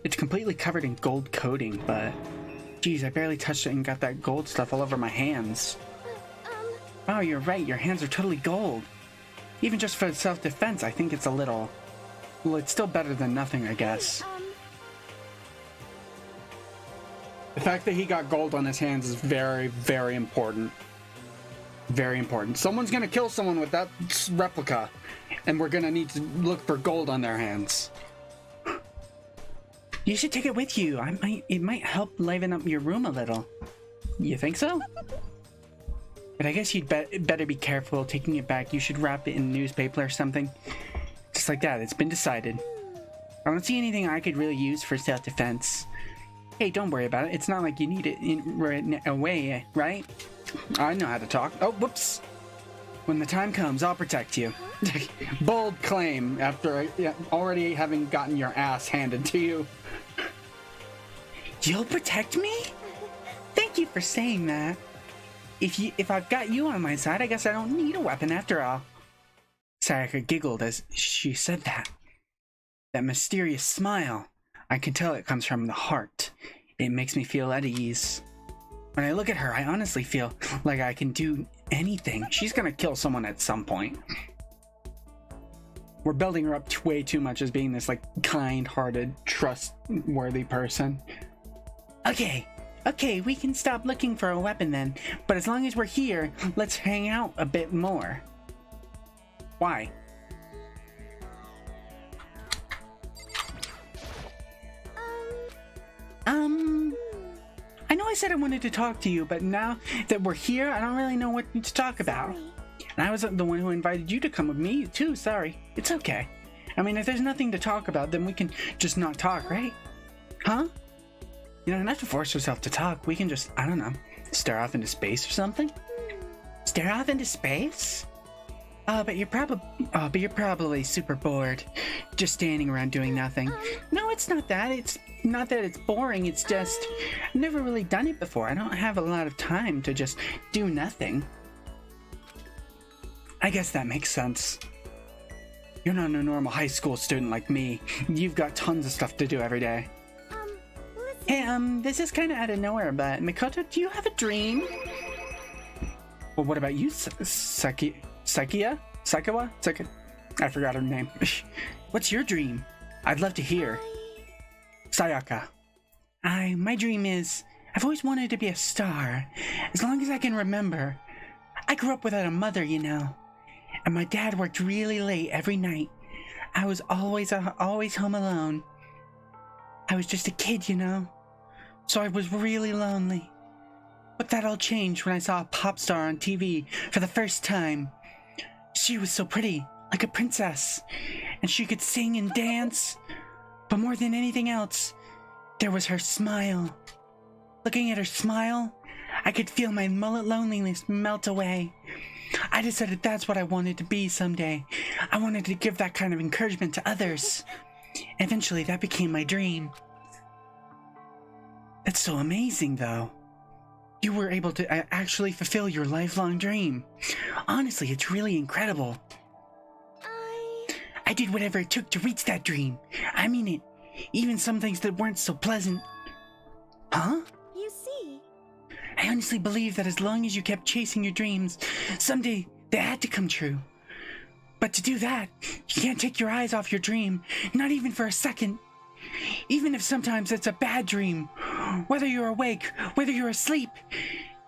It's completely covered in gold coating, but... Geez, I barely touched it and got that gold stuff all over my hands. Oh, you're right. Your hands are totally gold. Even just for self-defense, I think it's a little... Well, it's still better than nothing, I guess. The fact that he got gold on his hands is very, very important. Very important. Someone's gonna kill someone with that replica, and we're gonna need to look for gold on their hands. You should take it with you. It might help liven up your room a little. You think so? But I guess you'd better be careful taking it back. You should wrap it in newspaper or something to Just like that, it's been decided. I don't see anything I could really use for self-defense. Hey, don't worry about it. It's not like you need it right away, right? I know how to talk. Oh, whoops. When the time comes, I'll protect you. Bold claim after already having gotten your ass handed to you. You'll protect me? Thank you for saying that. If I've got you on my side, I guess I don't need a weapon after all. Sayaka giggled as she said that. That mysterious smile. I can tell it comes from the heart. It makes me feel at ease. When I look at her, I honestly feel like I can do anything. She's gonna kill someone at some point. We're building her up way too much as being this like kind-hearted, trustworthy person. Okay, we can stop looking for a weapon then. But as long as we're here, let's hang out a bit more. Why? I know I said I wanted to talk to you, but now that we're here, I don't really know what to talk about. And I was the one who invited you to come with me, too, sorry. It's okay. I mean, if there's nothing to talk about, then we can just not talk, right? Huh? You don't have to force yourself to talk. We can just, I don't know, stare off into space or something? Stare off into space? But you're probably super bored, just standing around doing nothing. No, it's not that. It's not that it's boring. It's just I've never really done it before. I don't have a lot of time to just do nothing. I guess that makes sense. You're not a normal high school student like me. You've got tons of stuff to do every day. Hey, this is kind of out of nowhere, but Mikoto, do you have a dream? Well, what about you, Sakawa? I forgot her name. What's your dream? I'd love to hear. Sayaka. My dream is, I've always wanted to be a star, as long as I can remember. I grew up without a mother, you know, and my dad worked really late every night. I was always home alone. I was just a kid, you know, so I was really lonely. But that all changed when I saw a pop star on TV for the first time. She was so pretty, like a princess, and she could sing and dance. But more than anything else, there was her smile. Looking at her smile, I could feel my loneliness melt away. I decided that's what I wanted to be someday. I wanted to give that kind of encouragement to others. Eventually, that became my dream. That's so amazing, though. You were able to actually fulfill your lifelong dream. Honestly, it's really incredible. I did whatever it took to reach that dream. I mean it. Even some things that weren't so pleasant. Huh? You see. I honestly believe that as long as you kept chasing your dreams, someday they had to come true. But to do that, you can't take your eyes off your dream, not even for a second. Even if sometimes it's a bad dream, whether you're awake, whether you're asleep,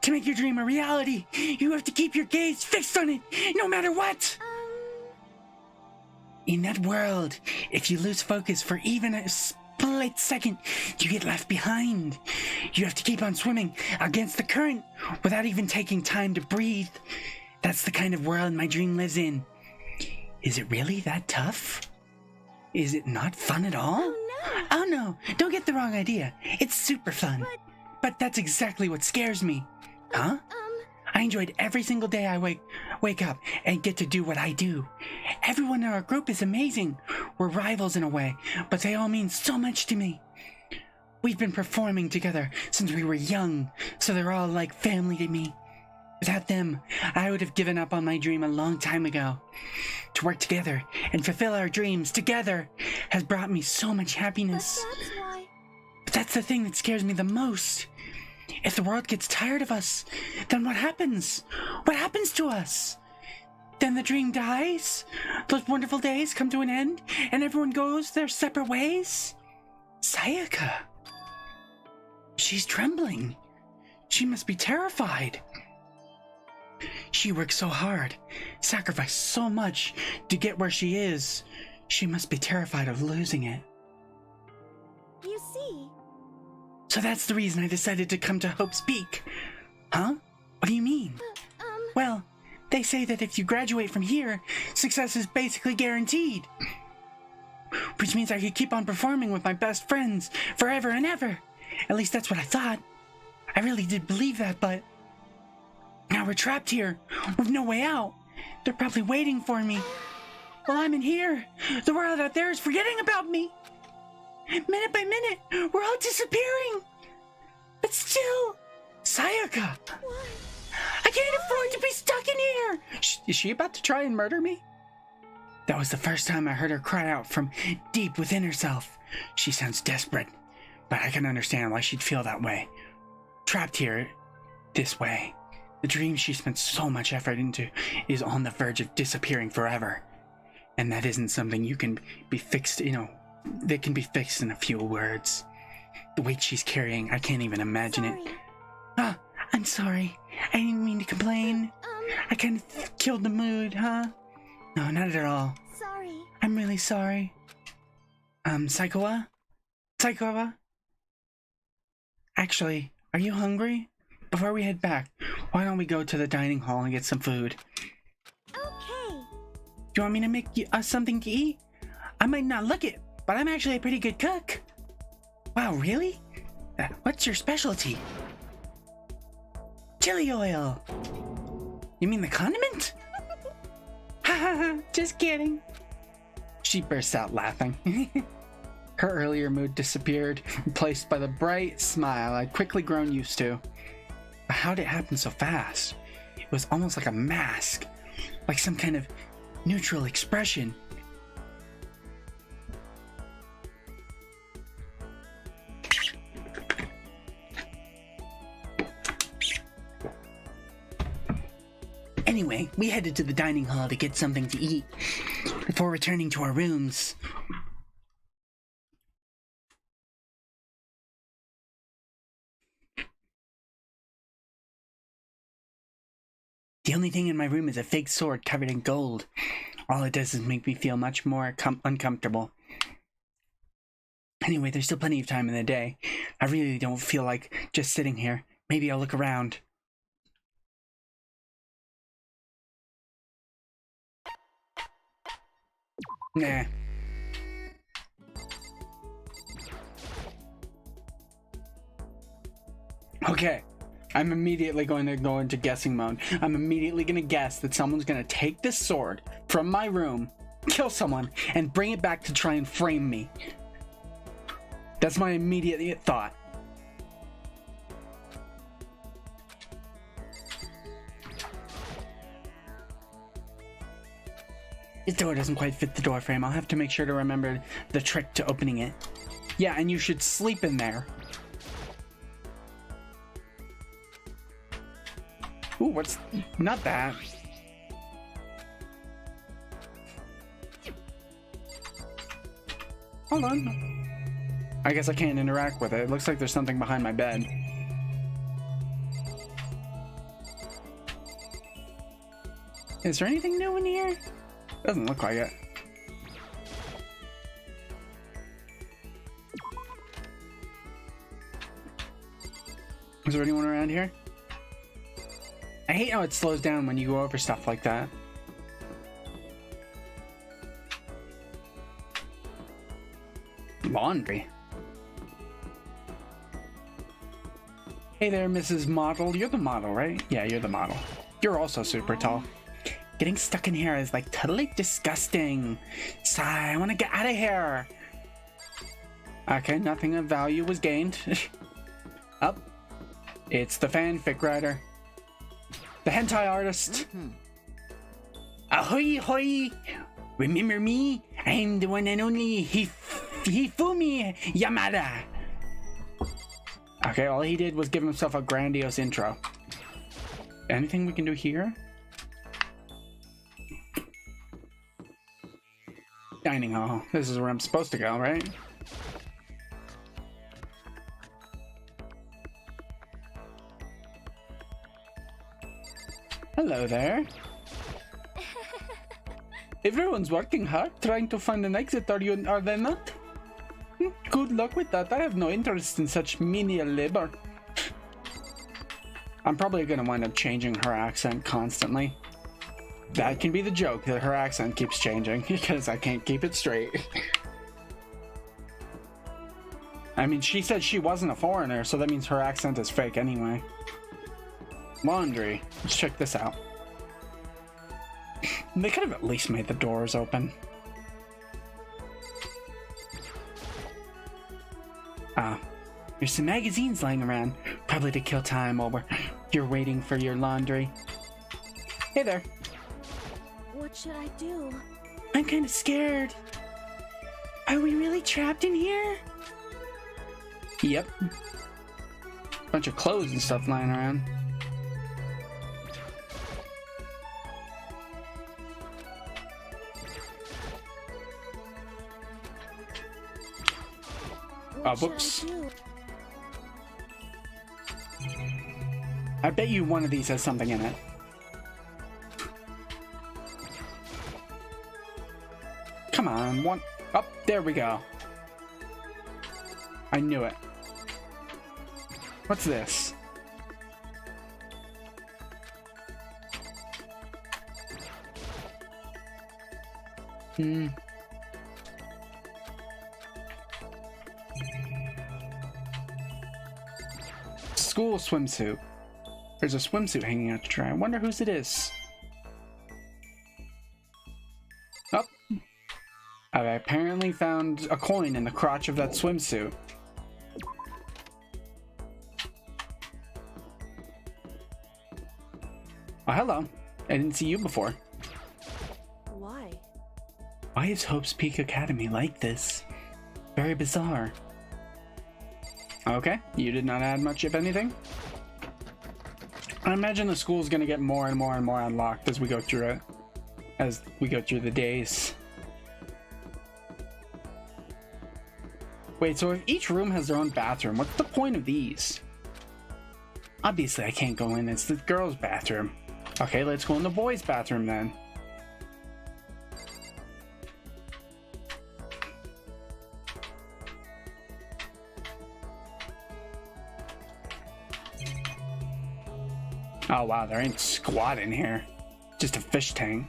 to make your dream a reality, you have to keep your gaze fixed on it, no matter what. In that world, if you lose focus for even a split second, you get left behind. You have to keep on swimming against the current without even taking time to breathe. That's the kind of world my dream lives in. Is it really that tough? Is it not fun at all? Oh no, don't get the wrong idea. It's super fun. But that's exactly what scares me. Huh? I enjoyed every single day I wake up and get to do what I do. Everyone in our group is amazing. We're rivals in a way, but they all mean so much to me. We've been performing together since we were young, so they're all like family to me. Without them, I would have given up on my dream a long time ago. To work together and fulfill our dreams together has brought me so much happiness. But that's why. But that's the thing that scares me the most. If the world gets tired of us, then what happens? What happens to us? Then the dream dies? Those wonderful days come to an end and everyone goes their separate ways? Sayaka. She's trembling. She must be terrified. She worked so hard, sacrificed so much to get where she is. She must be terrified of losing it. You see. So that's the reason I decided to come to Hope's Peak. Huh? What do you mean? Well, they say that if you graduate from here, success is basically guaranteed. which means I could keep on performing with my best friends forever and ever. At least that's what I thought. I really did believe that, but now we're trapped here with no way out. They're probably waiting for me. While I'm in here, the world out there is forgetting about me. Minute by minute, we're all disappearing. But still, Sayaka, I can't afford to be stuck in here. Is she about to try and murder me? That was the first time I heard her cry out from deep within herself. She sounds desperate, but I can understand why she'd feel that way. Trapped here, this way, the dream she spent so much effort into is on the verge of disappearing forever. And that isn't something you can be fixed, that can be fixed in a few words. The weight she's carrying, I can't even imagine it. Ah, I'm sorry. I didn't mean to complain. I kind of killed the mood, huh? No, not at all. Sorry. I'm really sorry. Saikawa? Actually, are you hungry? Before we head back, why don't we go to the dining hall and get some food? Okay. Do you want me to make us something to eat? I might not look it, but I'm actually a pretty good cook. Wow, really? What's your specialty? Chili oil. You mean the condiment? Ha ha ha, just kidding. She bursts out laughing. Her earlier mood disappeared, replaced by the bright smile I'd quickly grown used to. But how did it happen so fast? It was almost like a mask, like some kind of neutral expression. Anyway, we headed to the dining hall to get something to eat before returning to our rooms. The only thing in my room is a fake sword covered in gold. All it does is make me feel much more uncomfortable. Anyway, there's still plenty of time in the day. I really don't feel like just sitting here. Maybe I'll look around. Nah. Okay. I'm immediately going to go into guessing mode. I'm immediately going to guess that someone's going to take this sword from my room, kill someone, and bring it back to try and frame me. That's my immediate thought. This door doesn't quite fit the door frame. I'll have to make sure to remember the trick to opening it. Yeah, and you should sleep in there. Ooh, what's... not that. Hold on. I guess I can't interact with it. It looks like there's something behind my bed. Is there anything new in here? Doesn't look like it. Is there anyone around here? I hate how it slows down when you go over stuff like that. Laundry. Hey there, Mrs. Model. You're the model, right? Yeah, you're the model. You're also super tall. Getting stuck in here is like totally disgusting. Sigh, I want to get out of here. Okay, nothing of value was gained. Up. It's the fanfic writer. The hentai artist. Ahoy, hoy! Remember me? I'm the one and only Hifumi Yamada. Okay, all he did was give himself a grandiose intro. Anything we can do here? Dining hall. This is where I'm supposed to go, right? Hello there. Everyone's working hard trying to find an exit, are they not? Good luck with that. I have no interest in such menial labor. I'm probably gonna wind up changing her accent constantly. That can be the joke, that her accent keeps changing because I can't keep it straight. I mean, she said she wasn't a foreigner, so that means her accent is fake anyway. Laundry. Let's check this out. They could have at least made the doors open. There's some magazines lying around, probably to kill time while you're waiting for your laundry. Hey there. What should I do? I'm kind of scared. Are we really trapped in here? Yep. Bunch of clothes and stuff lying around. What should Whoops. I do? I bet you one of these has something in it. Come on, one. Oh, there we go. I knew it. What's this? School swimsuit. There's a swimsuit hanging out to dry. I wonder whose it is. Oh. I apparently found a coin in the crotch of that swimsuit. Oh, hello. I didn't see you before. Why? Why is Hope's Peak Academy like this? Very bizarre. Okay, you did not add much, if anything. I imagine the school's gonna get more and more and more unlocked as we go through it. As we go through the days. Wait, so if each room has their own bathroom, what's the point of these? Obviously, I can't go in. It's the girls' bathroom. Okay, let's go in the boys' bathroom then. Oh wow, there ain't squat in here. Just a fish tank.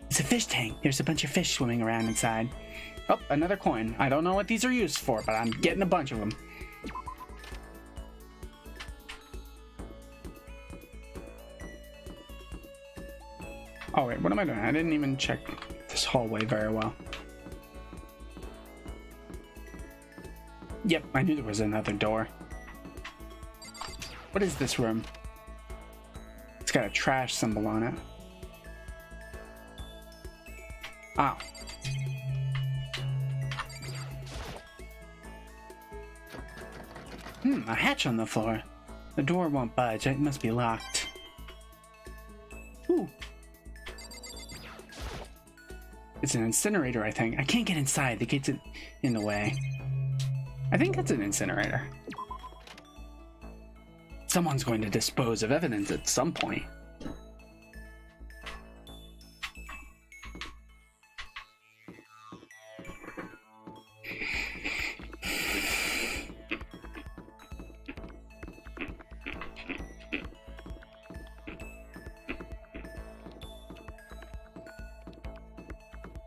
It's a fish tank. There's a bunch of fish swimming around inside. Oh, another coin. I don't know what these are used for, but I'm getting a bunch of them. Oh wait, what am I doing? I didn't even check this hallway very well. Yep, I knew there was another door. What is this room? It's got a trash symbol on it. Oh. A hatch on the floor. The door won't budge. It must be locked. Ooh. It's an incinerator, I think. I can't get inside. The gate's in the way. I think it's an incinerator. Someone's going to dispose of evidence at some point.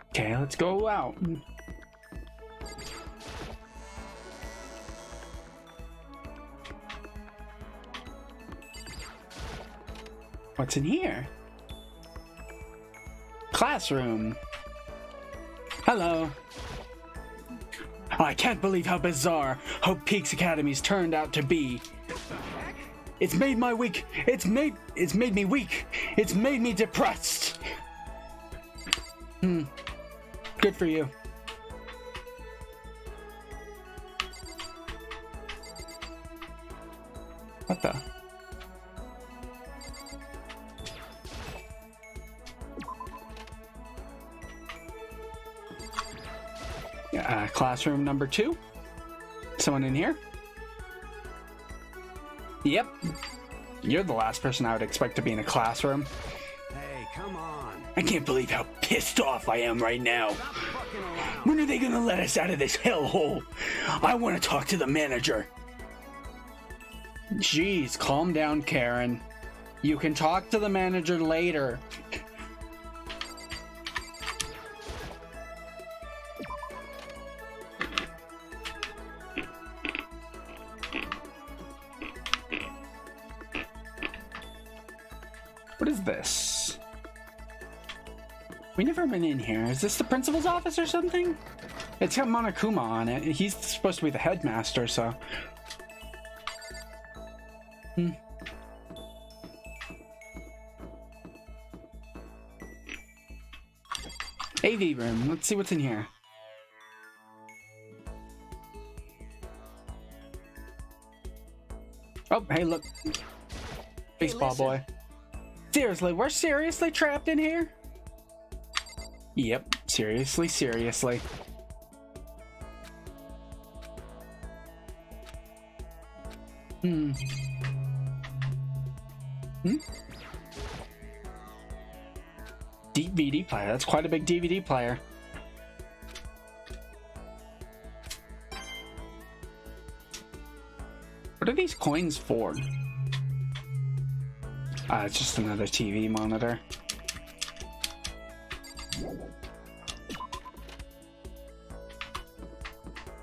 Okay, let's go out. What's in here? Classroom. Hello. I can't believe how bizarre Hope Peaks Academy's turned out to be. It's made my week. It's made me weak. It's made me depressed. Good for you. What the? Classroom number 2. Someone in here? Yep. You're the last person I would expect to be in a classroom. Hey, come on. I can't believe how pissed off I am right now. Stop fucking around. When are they gonna let us out of this hellhole? I want to talk to the manager. Jeez, calm down, Karen. You can talk to the manager later. What is this? We never been in here. Is this the principal's office or something? It's got Monokuma on it. He's supposed to be the headmaster, so... AV room. Let's see what's in here. Oh, hey, look. Baseball boy. Seriously, we're seriously trapped in here? Yep, seriously. DVD player. That's quite a big DVD player. What are these coins for? It's just another TV monitor.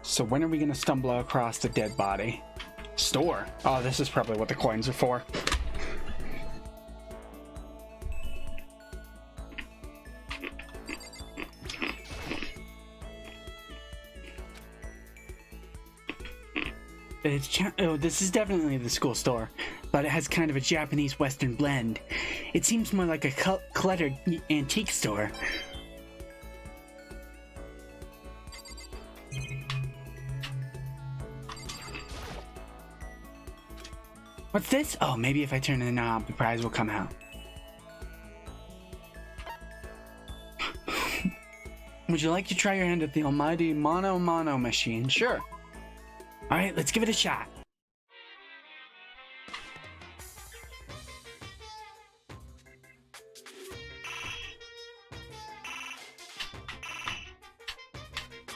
So when are we gonna stumble across a dead body? Store. Oh, this is probably what the coins are for. This is definitely the school store, but it has kind of a Japanese Western blend. It seems more like a cluttered antique store. What's this? Oh, maybe if I turn the knob, the prize will come out. Would you like to try your hand at the almighty Mono machine? Sure. Alright, let's give it a shot.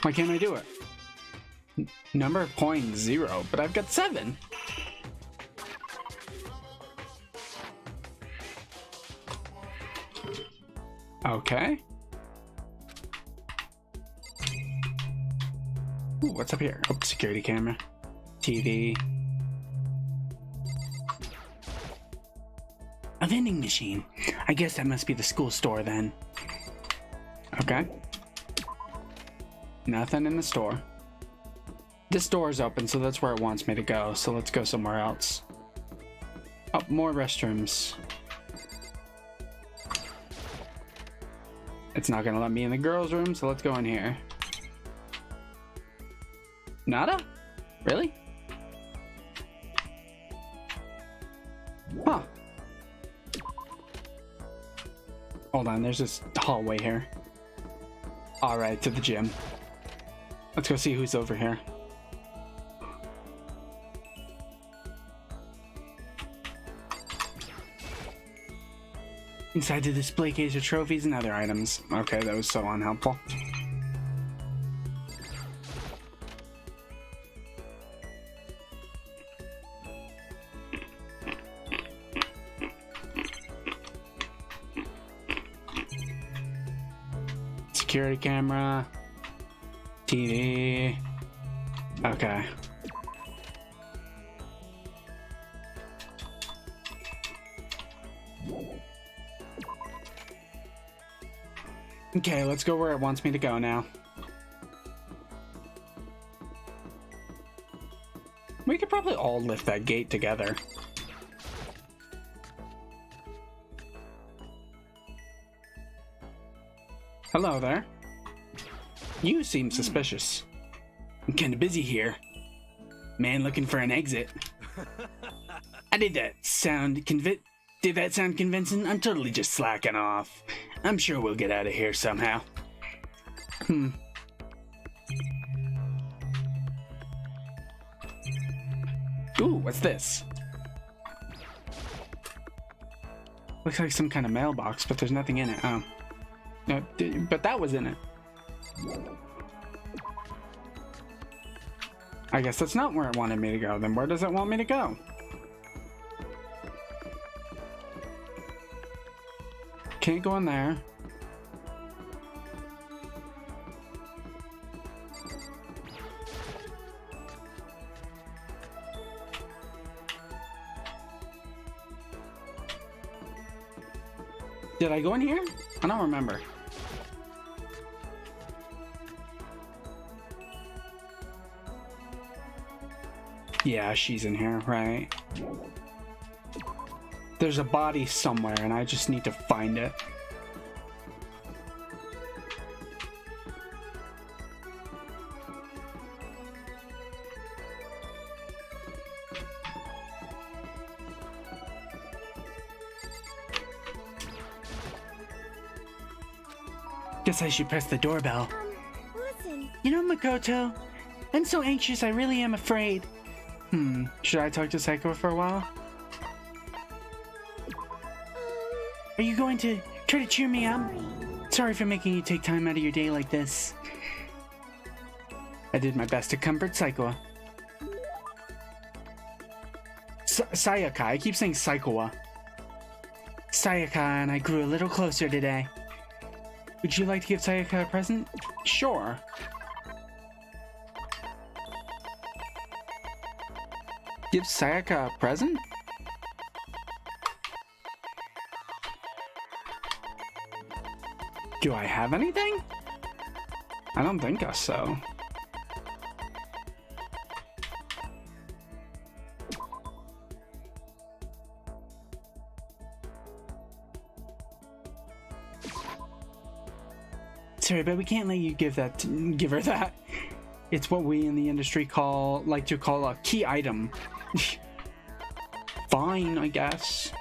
Why can't I do it? Number of coins 0, but I've got 7. Okay. Ooh, what's up here? Oh, security camera. TV. A vending machine. I guess that must be the school store then. Okay. Nothing in the store. This door is open, so that's where it wants me to go. So let's go somewhere else. Oh, more restrooms. It's not gonna let me in the girls' room, so let's go in here. Nada? Really? Huh. Hold on, there's this hallway here. Alright, to the gym. Let's go see who's over here. Inside the display case are trophies and other items. Okay, that was so unhelpful. Security camera. TV. Okay. Okay, let's go where it wants me to go now. We could probably all lift that gate together. Hello there. You seem suspicious. I'm kinda busy here. Man looking for an exit. Did that sound convincing? I'm totally just slacking off. I'm sure we'll get out of here somehow. Ooh, what's this? Looks like some kind of mailbox, but there's nothing in it. Oh. No, but that was in it. I guess that's not where it wanted me to go. Then where does it want me to go? Can't go in there. Did I go in here? I don't remember. Yeah, she's in here, right? There's a body somewhere, and I just need to find it. Guess I should press the doorbell. Listen. You know, Makoto, I'm so anxious, I really am afraid. Should I talk to Saiko for a while? Are you going to try to cheer me up? Sorry for making you take time out of your day like this. I did my best to comfort Saiko. Sayaka, I keep saying Saiko. Sayaka and I grew a little closer today. Would you like to give Sayaka a present? Sure. Give Sayaka a present? Do I have anything? I don't think so. Sorry, but we can't let you give her that. It's what we in the industry like to call a key item. Fine, I guess.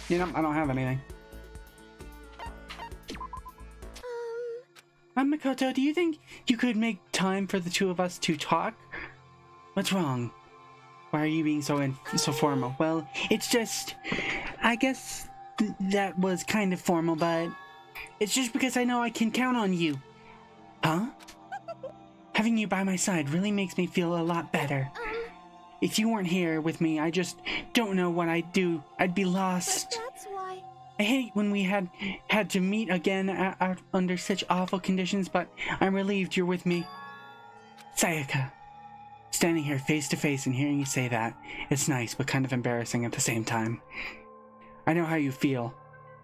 You know, I don't have anything. Makoto, do you think you could make time for the two of us to talk? What's wrong? Why are you being so formal? Well, it's just, I guess that was kind of formal, but it's just because I know I can count on you. Huh? Having you by my side really makes me feel a lot better. If you weren't here with me, I just don't know what I'd do. I'd be lost. But that's why. I hate when we had to meet again under such awful conditions, but I'm relieved you're with me. Sayaka, standing here face to face and hearing you say that, it's nice, but kind of embarrassing at the same time. I know how you feel.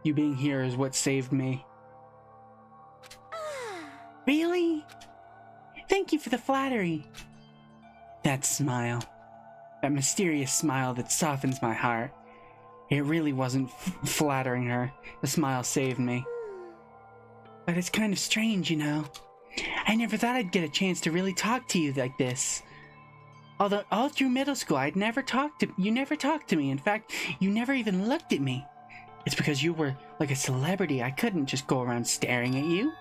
You being here is what saved me. Really? Thank you for the flattery. That smile. That mysterious smile that softens my heart. It really wasn't flattering her. The smile saved me. But it's kind of strange, you know. I never thought I'd get a chance to really talk to you like this. Although all through middle school, you never talked to me. In fact, you never even looked at me. It's because you were like a celebrity. I couldn't just go around staring at you.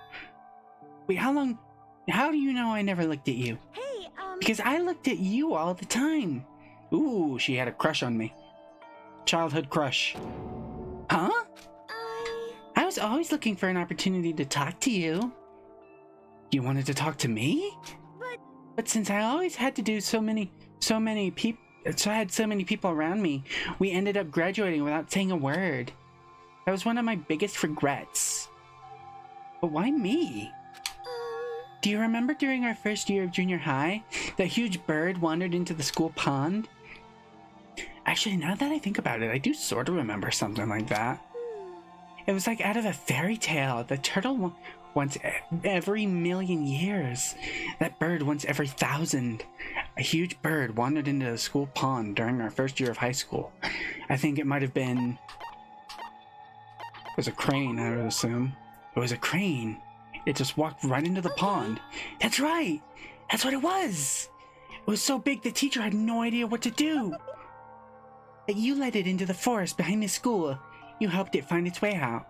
Wait, how do you know I never looked at you? Hey, Because I looked at you all the time. Ooh, she had a crush on me. Childhood crush. Huh? I was always looking for an opportunity to talk to you. You wanted to talk to me? But since I always had to do so many people, so I had so many people around me, we ended up graduating without saying a word. That was one of my biggest regrets. But why me? Do you remember during our first year of junior high, that huge bird wandered into the school pond? Actually, now that I think about it, I do sort of remember something like that. It was like out of a fairy tale. The turtle once every million years. That bird once every 1,000. A huge bird wandered into the school pond during our first year of high school. I think it might have been... It was a crane, I would assume. It was a crane. It just walked right into the pond. That's right! That's what it was! It was so big the teacher had no idea what to do. But you led it into the forest behind the school. You helped it find its way out.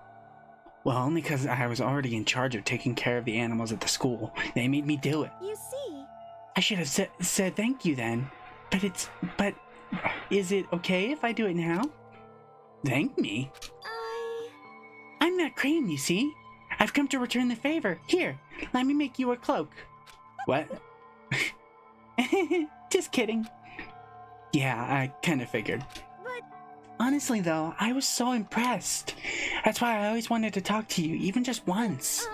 Well, only because I was already in charge of taking care of the animals at the school. They made me do it. You see. I should have said thank you then. But is it okay if I do it now? Thank me? I'm that crane, you see. I've come to return the favor. Here, let me make you a cloak. What? Just kidding. Yeah, I kind of figured. But honestly, though, I was so impressed. That's why I always wanted to talk to you, even just once.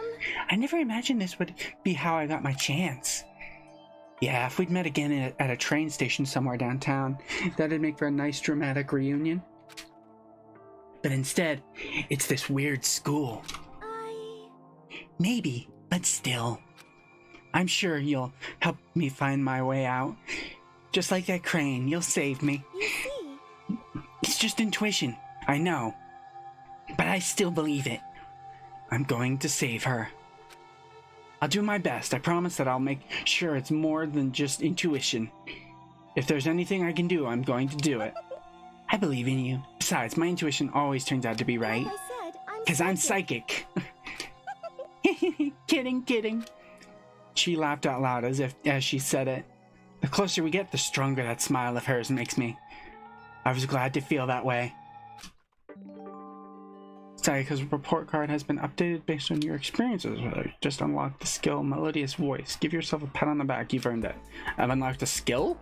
I never imagined this would be how I got my chance. Yeah, if we'd met again at a train station somewhere downtown, that'd make for a nice dramatic reunion. but instead, it's this weird school. Maybe, but still. I'm sure you'll help me find my way out. Just like that crane, you'll save me. You see? It's just intuition, I know. But I still believe it. I'm going to save her. I'll do my best. I promise that I'll make sure it's more than just intuition. If there's anything I can do, I'm going to do it. I believe in you. Besides, my intuition always turns out to be right. Like I said, Because I'm psychic. Kidding. She laughed out loud as she said it. The closer we get, the stronger that smile of hers makes me. I was glad to feel that way. Sayaka's report card has been updated based on your experiences with her. Just unlock the skill Melodious Voice. Give yourself a pat on the back. You've earned it. I've unlocked a skill?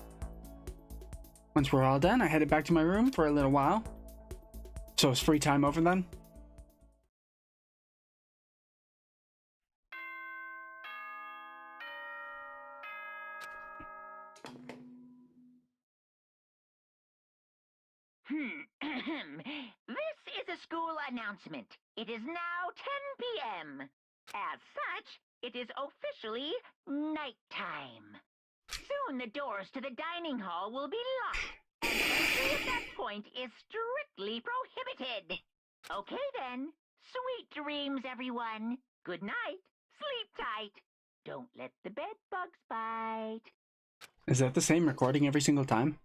Once we're all done, I headed back to my room for a little while. So it's free time over then? This is a school announcement. It is now 10 p.m. As such, it is officially nighttime. Soon the doors to the dining hall will be locked, and entry at that point is strictly prohibited. Okay then. Sweet dreams, everyone. Good night. Sleep tight. Don't let the bed bugs bite. Is that the same recording every single time?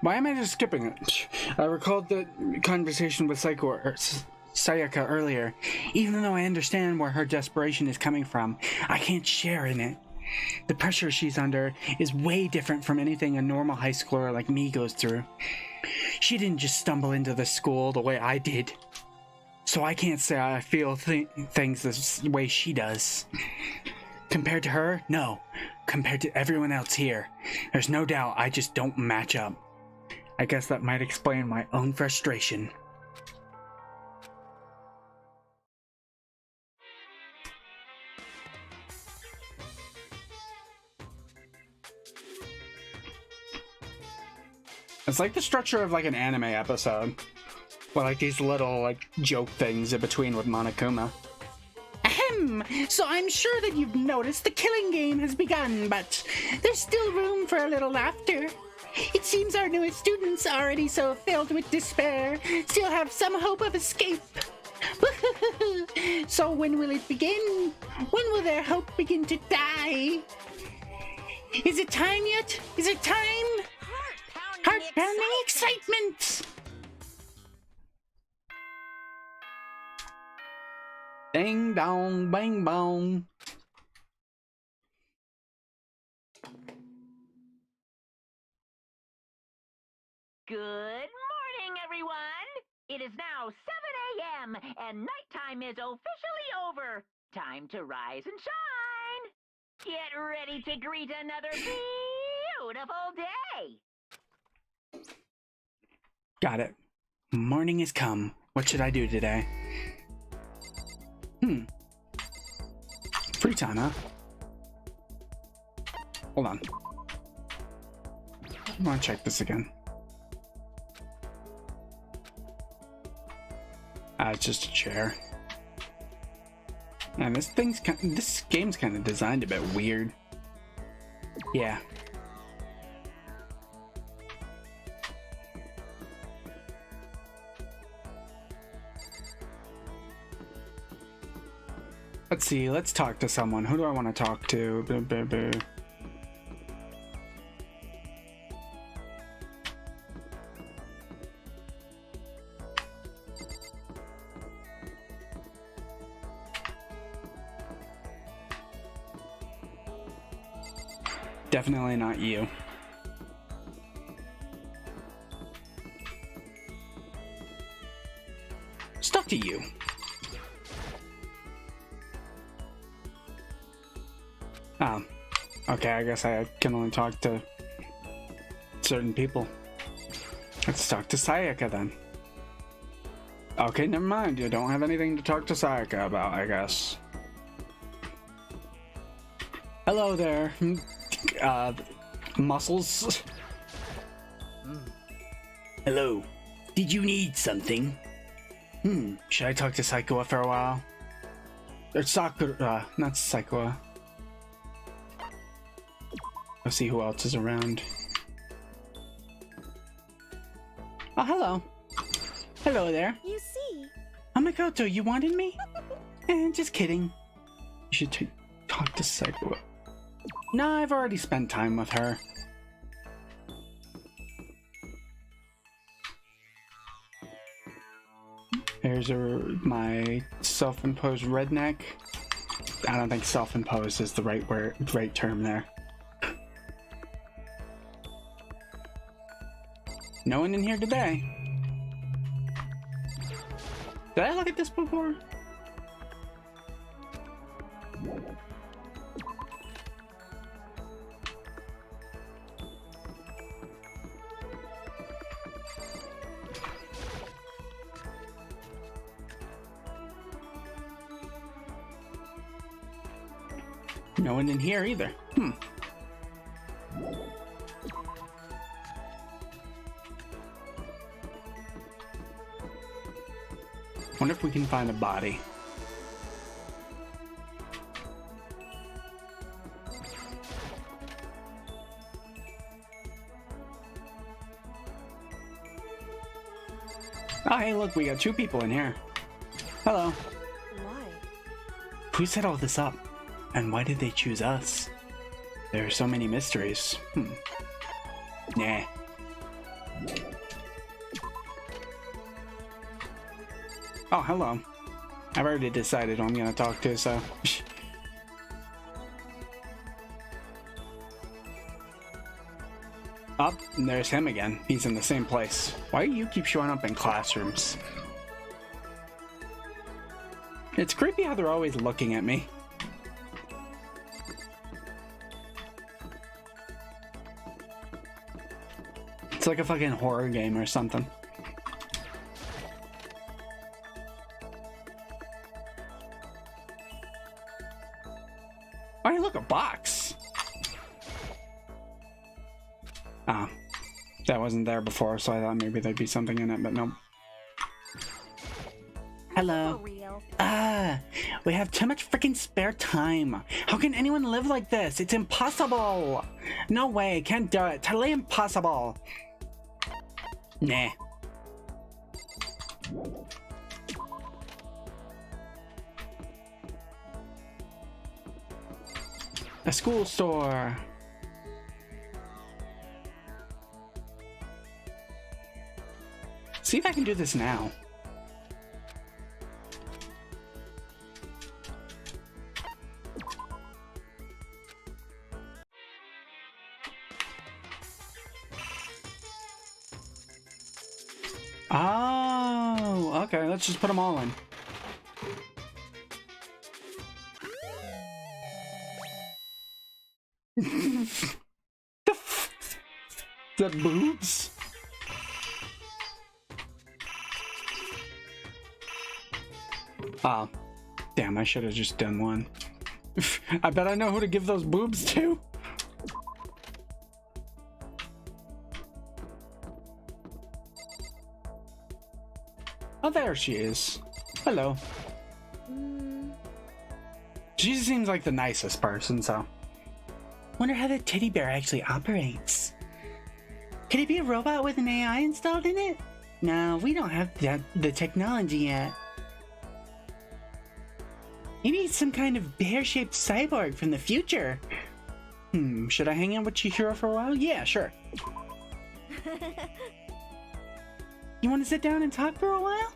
Why am I just skipping it? I recalled the conversation with Sayaka earlier. Even though I understand where her desperation is coming from, I can't share in it. The pressure she's under is way different from anything a normal high schooler like me goes through. She didn't just stumble into the school the way I did. So I can't say I feel things the way she does. Compared to her, no. Compared to everyone else here, there's no doubt I just don't match up. I guess that might explain my own frustration. It's like the structure of like an anime episode. With like these little like joke things in between with Monokuma. Ahem! So I'm sure that you've noticed the killing game has begun, but there's still room for a little laughter. It seems our newest students, already so filled with despair, still have some hope of escape. So when will it begin? When will their hope begin to die? Is it time yet? Is it time? Heart-pounding excitement! Ding dong, bang bong. Good morning, everyone! It is now 7 a.m. and nighttime is officially over. Time to rise and shine! Get ready to greet another beautiful day! Got it. Morning has come. What should I do today? Free time, huh? Hold on. I want to check this again. It's just a chair. Man, this game's kind of designed a bit weird. Yeah. Let's see, let's talk to someone. Who do I want to talk to? Definitely not you. Stuck to you. Oh, okay, I guess I can only talk to certain people. Let's talk to Sayaka then. Okay, never mind. You don't have anything to talk to Sayaka about, I guess. Hello there, muscles. Hello. Did you need something? Should I talk to Saikua for a while? Or Sakura, not Saikua. Let's see who else is around. Oh, hello. Hello there. You see? Oh, Makoto, you wanted me? Just kidding. You should talk to Saikua. No, I've already spent time with her. Here's my self-imposed redneck. I don't think self-imposed is the right term there. No one in here today. Did I look at this before? No one in here either. Wonder if we can find a body. Oh, hey, look, we got 2 people in here. Hello. Why? Who set all this up? And why did they choose us? There are so many mysteries. Nah. Oh, hello. I've already decided who I'm gonna talk to, so... Oh, and there's him again. He's in the same place. Why do you keep showing up in classrooms? It's creepy how they're always looking at me. It's like a fucking horror game or something. Oh, hey, look, a box. Ah, that wasn't there before, so I thought maybe there'd be something in it, but nope. Hello. For real. We have too much freaking spare time. How can anyone live like this? It's impossible. No way, can't do it. Totally impossible. Nah. A school store. See if I can do this now. Oh, okay, let's just put them all in. The boobs? Oh, damn, I should have just done one. I bet I know who to give those boobs to. Oh, there she is. Hello. She seems like the nicest person, so. Wonder how the teddy bear actually operates. Could it be a robot with an AI installed in it? No, we don't have the technology yet. Maybe it's some kind of bear-shaped cyborg from the future. Should I hang out with Chihiro for a while? Yeah, sure. You want to sit down and talk for a while?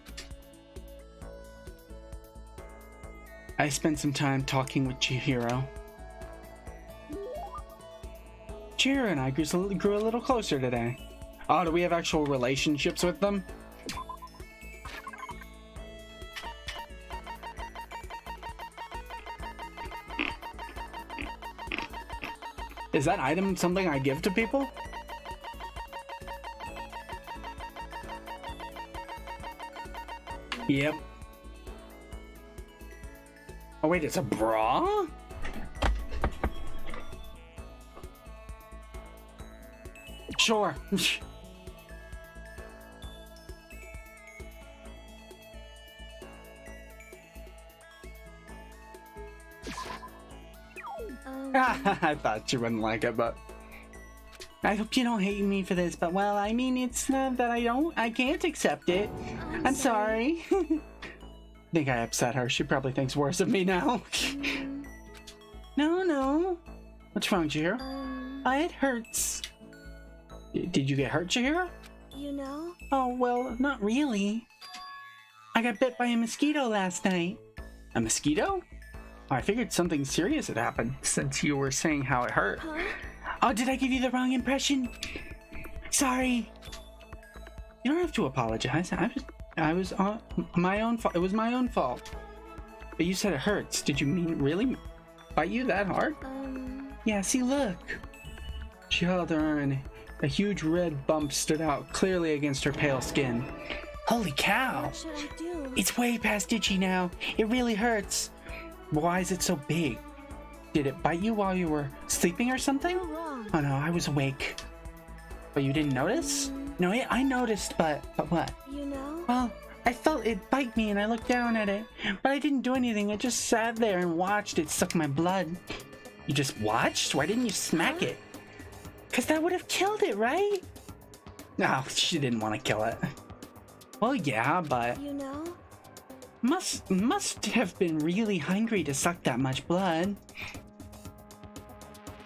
I spent some time talking with Chihiro. Chihiro and I grew a little closer today. Oh, do we have actual relationships with them? Is that item something I give to people? Yep. Oh wait, it's a bra? Sure. I thought you wouldn't like it, but I hope you don't hate me for this, but well, I mean, it's not that I can't accept it. I'm sorry. I think I upset her. She probably thinks worse of me now. No. What's wrong, Chihiro? It hurts. Did you get hurt, Chihiro? You know? Oh, well, not really. I got bit by a mosquito last night. A mosquito? Oh, I figured something serious had happened since you were saying how it hurt. Huh? Oh, did I give you the wrong impression? Sorry. You don't have to apologize. I was on my own fault. It was my own fault. But you said it hurts. Did you mean really bite you that hard? Yeah, see, look. She held her arm and a huge red bump stood out clearly against her pale skin. Holy cow! What should I do? It's way past itchy now. It really hurts. Why is it so big? Did it bite you while you were sleeping or something? You're wrong. Oh no, I was awake. But you didn't notice? No, I noticed, but what? You know? Well, I felt it bite me and I looked down at it, but I didn't do anything. I just sat there and watched it suck my blood. You just watched? Why didn't you smack it? Because that would have killed it, right? No, she didn't want to kill it. Well, yeah, but You know? must have been really hungry to suck that much blood.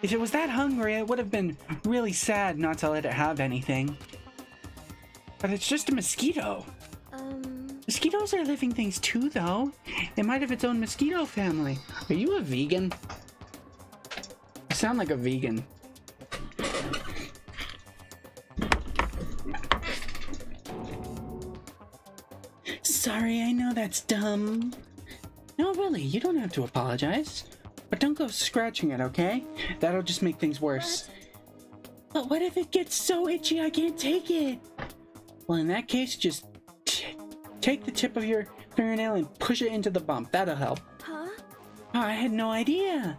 If it was that hungry, it would have been really sad not to let it have anything. But it's just a mosquito. Mosquitoes are living things too, though. It might have its own mosquito family. Are you a vegan? You sound like a vegan. Sorry, I know that's dumb. No, really, you don't have to apologize. But don't go scratching it, okay? That'll just make things worse. But what if it gets so itchy I can't take it? Well, in that case, just take the tip of your fingernail and push it into the bump. That'll help. Huh? Oh, I had no idea.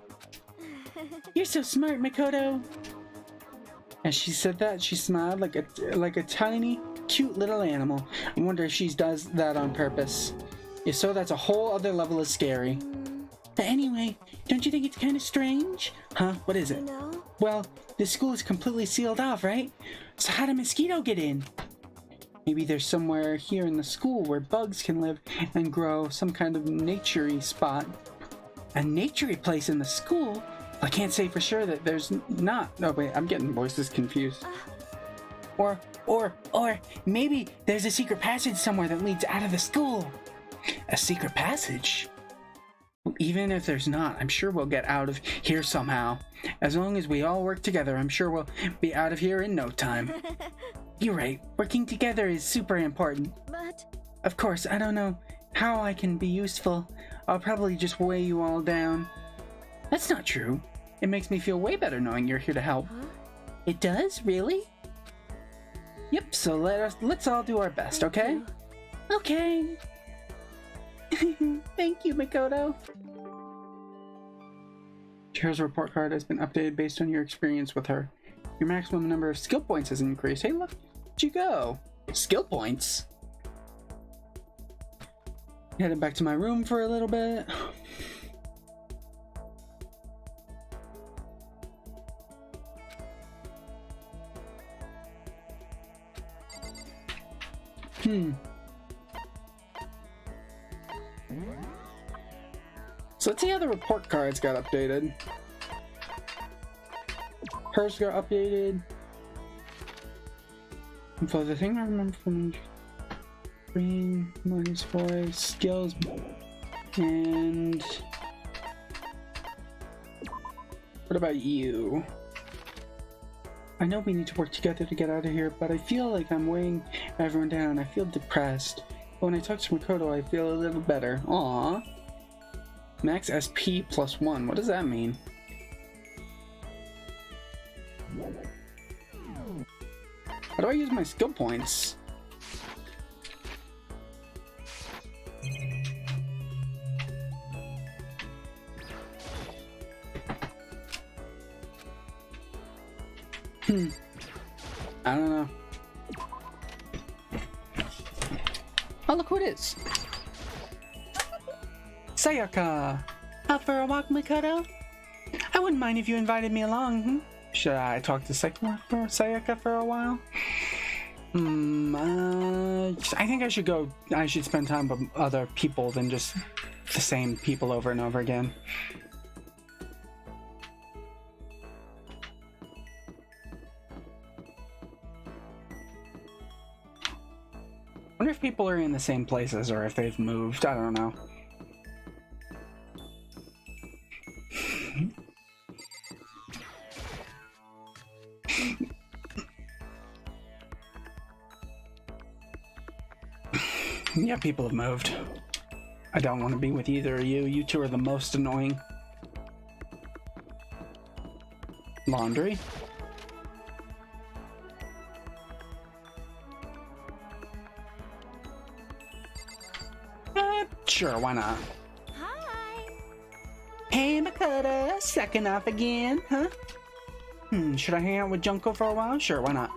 You're so smart, Makoto. As she said that, she smiled like a tiny, cute little animal. I wonder if she does that on purpose. If so, that's a whole other level of scary. But anyway, don't you think it's kind of strange? Huh? What is it? You know? Well, this school is completely sealed off, right? So how did mosquito get in? Maybe there's somewhere here in the school where bugs can live and grow, some kind of nature-y spot. A nature-y place in the school? I can't say for sure that there's not. Oh wait, I'm getting voices confused. Or maybe there's a secret passage somewhere that leads out of the school. A secret passage? Even if there's not, I'm sure we'll get out of here somehow. As long as we all work together, I'm sure we'll be out of here in no time. You're right, working together is super important. But... Of course, I don't know how I can be useful. I'll probably just weigh you all down. That's not true. It makes me feel way better knowing you're here to help. Huh? It does? Really? Yep, so let's all do our best, okay? Okay. Thank you, Makoto. Chihiro's report card has been updated based on your experience with her. Your maximum number of skill points has increased. Hey, look, where'd you go? Skill points? Headed back to my room for a little bit. So let's see how the report cards got updated. Hers got updated. And for the thing I remember from green minus 4 skills and what about you? I know we need to work together to get out of here, but I feel like I'm weighing everyone down. I feel depressed. But when I talk to Makoto, I feel a little better. Aww. Max SP +1. What does that mean? How do I use my skill points? I don't know. Oh, look who it is. Sayaka! Out for a walk, Makoto? I wouldn't mind if you invited me along. Should I talk to Sayaka for a while? I think I should go. I should spend time with other people than just the same people over and over again. I wonder if people are in the same places or if they've moved. I don't know. Yeah, people have moved. I don't want to be with either of you. You two are the most annoying. Laundry? Sure, why not? Hi. Hey, Makoto, second off again, huh? Should I hang out with Junko for a while? Sure, why not?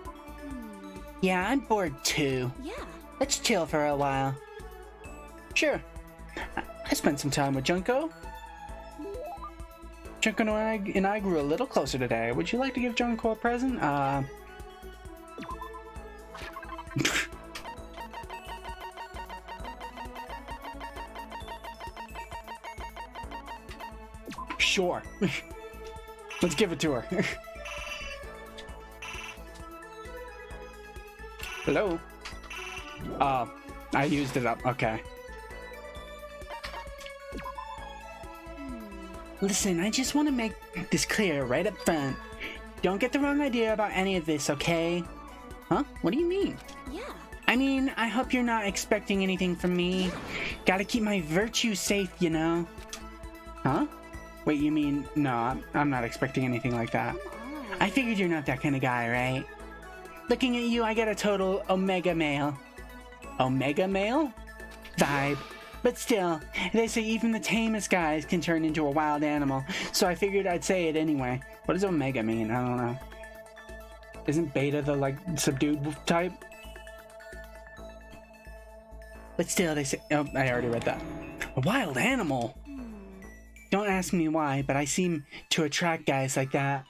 Yeah, I'm bored too. Yeah. Let's chill for a while. Sure. I spent some time with Junko. Junko and I grew a little closer today. Would you like to give Junko a present? Sure. Let's give it to her. Hello? I used it up. Okay. Listen, I just want to make this clear right up front. Don't get the wrong idea about any of this, okay? Huh? What do you mean? Yeah. I mean, I hope you're not expecting anything from me. Gotta keep my virtue safe, you know? Huh? Wait, you mean... No, I'm not expecting anything like that. I figured you're not that kind of guy, right? Looking at you, I get a total omega male. Omega male? Vibe. But still, they say even the tamest guys can turn into a wild animal, so I figured I'd say it anyway. What does omega mean? I don't know. Isn't beta the, like, subdued type? But still, they say... Oh, I already read that. A wild animal? Don't ask me why, but I seem to attract guys like that.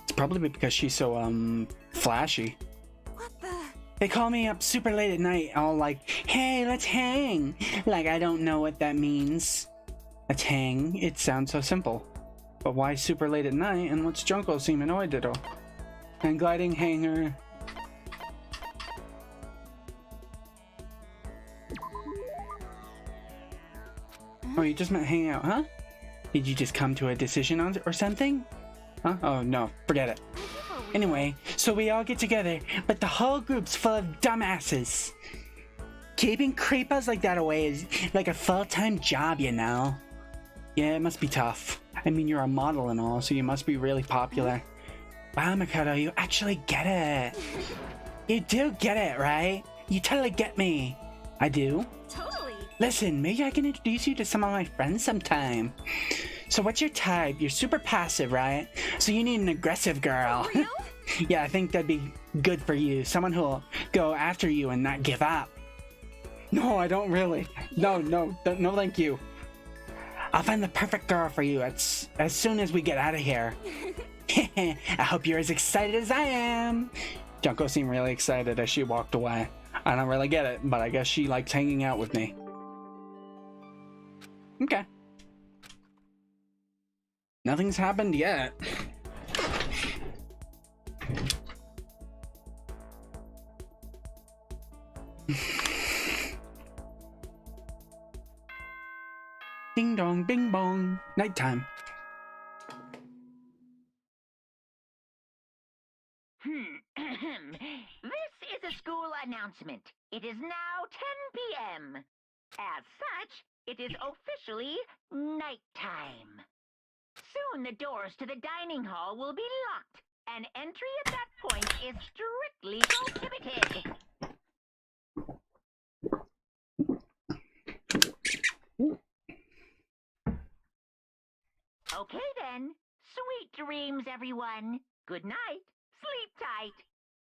It's probably because she's so, flashy. What the? They call me up super late at night, all like, hey, let's hang. Like, I don't know what that means. Let's hang. It sounds so simple. But why super late at night, and what's Junko seem annoyed at all? And gliding hanger. Oh, you just meant hang out, huh? Did you just come to a decision on or something? Huh? Oh, no, forget it. Anyway, so we all get together, but the whole group's full of dumbasses. Keeping creepers like that away is like a full-time job, you know? Yeah, it must be tough. I mean, you're a model and all, so you must be really popular. Wow, Makoto, you actually get it. You do get it, right? You totally get me. I do. Totally. Listen, maybe I can introduce you to some of my friends sometime. So what's your type? You're super passive, right? So you need an aggressive girl. Real? Yeah, I think that'd be good for you. Someone who'll go after you and not give up. No, I don't really. No, thank you. I'll find the perfect girl for you as soon as we get out of here. I hope you're as excited as I am. Junko seemed really excited as she walked away. I don't really get it, but I guess she likes hanging out with me. Okay. Nothing's happened yet. Ding dong, bing bong. Nighttime. This is a school announcement. It is now 10 p.m. As such, it is officially nighttime. Soon the doors to the dining hall will be locked, and entry at that point is strictly prohibited. Okay then, Sweet dreams, everyone. Good night. Sleep tight.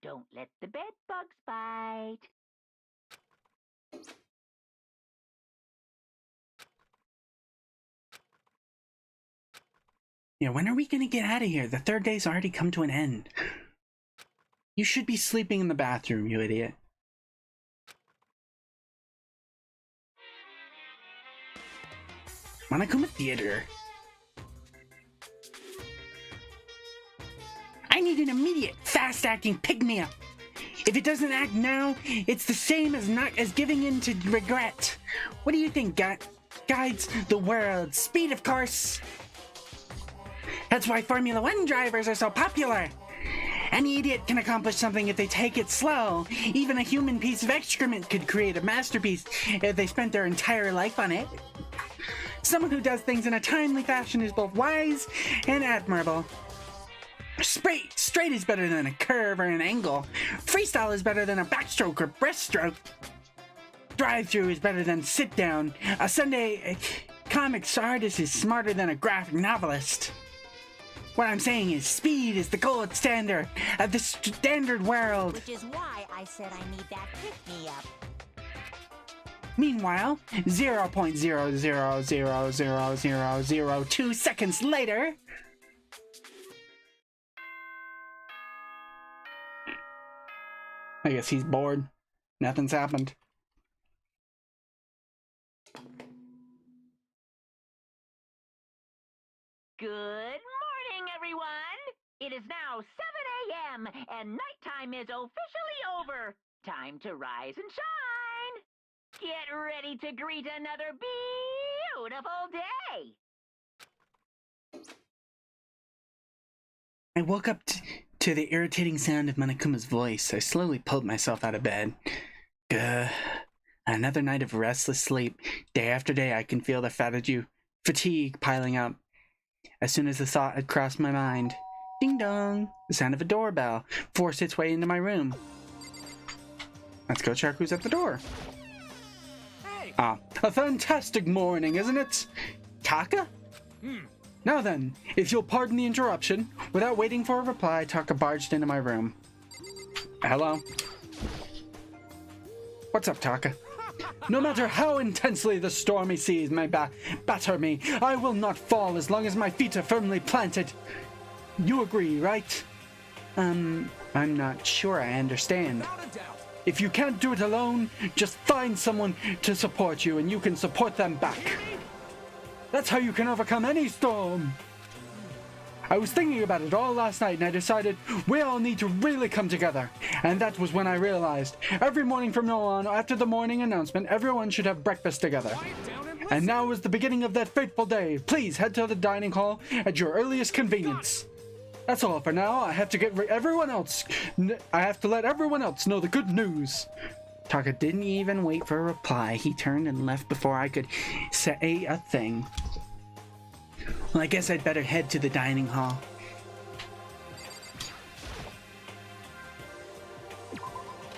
Don't let the bed bugs bite. Yeah, when are we gonna get out of here? The third day's already come to an end. You should be sleeping in the bathroom, you idiot. Monokuma Theater. I need an immediate, fast-acting pick-me-up. If it doesn't act now, it's the same as giving in to regret. What do you think, guides the world? Speed, of course. That's why Formula 1 drivers are so popular. Any idiot can accomplish something if they take it slow. Even a human piece of excrement could create a masterpiece if they spent their entire life on it. Someone who does things in a timely fashion is both wise and admirable. Straight is better than a curve or an angle. Freestyle is better than a backstroke or breaststroke. Drive-through is better than sit-down. A Sunday comics artist is smarter than a graphic novelist. What I'm saying is speed is the gold standard of the standard world. Which is why I said I need that pick-me-up. Meanwhile, 0.00000002 seconds later... I guess he's bored. Nothing's happened. Good morning, everyone. It is now 7 a.m. and nighttime is officially over. Time to rise and shine. Get ready to greet another beautiful day. I woke up to the irritating sound of Monokuma's voice. I slowly pulled myself out of bed. Another night of restless sleep. Day after day, I can feel the fatigue piling up. As soon as the thought had crossed my mind, ding dong, the sound of a doorbell forced its way into my room. Let's go check who's at the door. Hey! Ah, a fantastic morning, isn't it? Taka? Now then, if you'll pardon the interruption, without waiting for a reply, Taka barged into my room. Hello? What's up, Taka? No matter how intensely the stormy seas may batter me, I will not fall as long as my feet are firmly planted. You agree, right? I'm not sure I understand. Without a doubt. If you can't do it alone, just find someone to support you and you can support them back. That's how you can overcome any storm. I was thinking about it all last night and I decided we all need to really come together. And that was when I realized every morning from now on, after the morning announcement, everyone should have breakfast together. Quiet down and listen. And now is the beginning of that fateful day. Please head to the dining hall at your earliest convenience. That's all for now. I have to let everyone else know the good news. Taka didn't even wait for a reply. He turned and left before I could say a thing. Well, I guess I'd better head to the dining hall.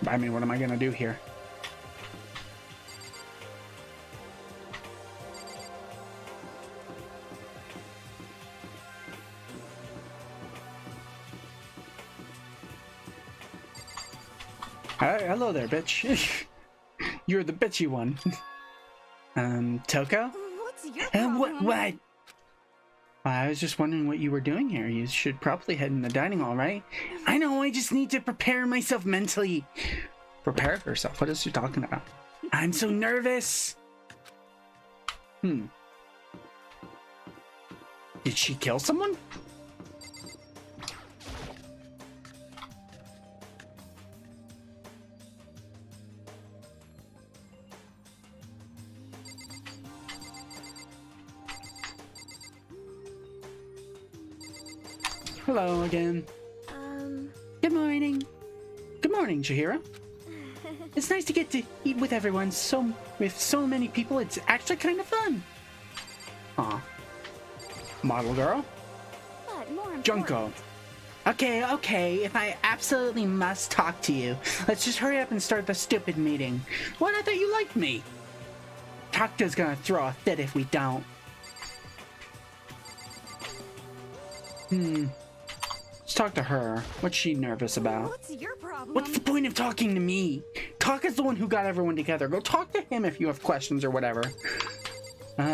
I mean, what am I gonna do here? Hello there, bitch. You're the bitchy one. Toko? What's your problem? What? I was just wondering what you were doing here. You should probably head in the dining hall, right? I know, I just need to prepare myself mentally. Prepare yourself? What is she talking about? I'm so nervous. Did she kill someone? Hello again. Good morning. Good morning, Chihiro. It's nice to get to eat with everyone. With so many people, it's actually kind of fun. Aw. Model girl. But more important, Junko. Okay, if I absolutely must talk to you, let's just hurry up and start the stupid meeting. What, I thought you liked me? Takta's gonna throw a fit if we don't. Let's talk to her. What's she nervous about? What's your problem? What's the point of talking to me? Talk is the one who got everyone together. Go talk to him if you have questions or whatever.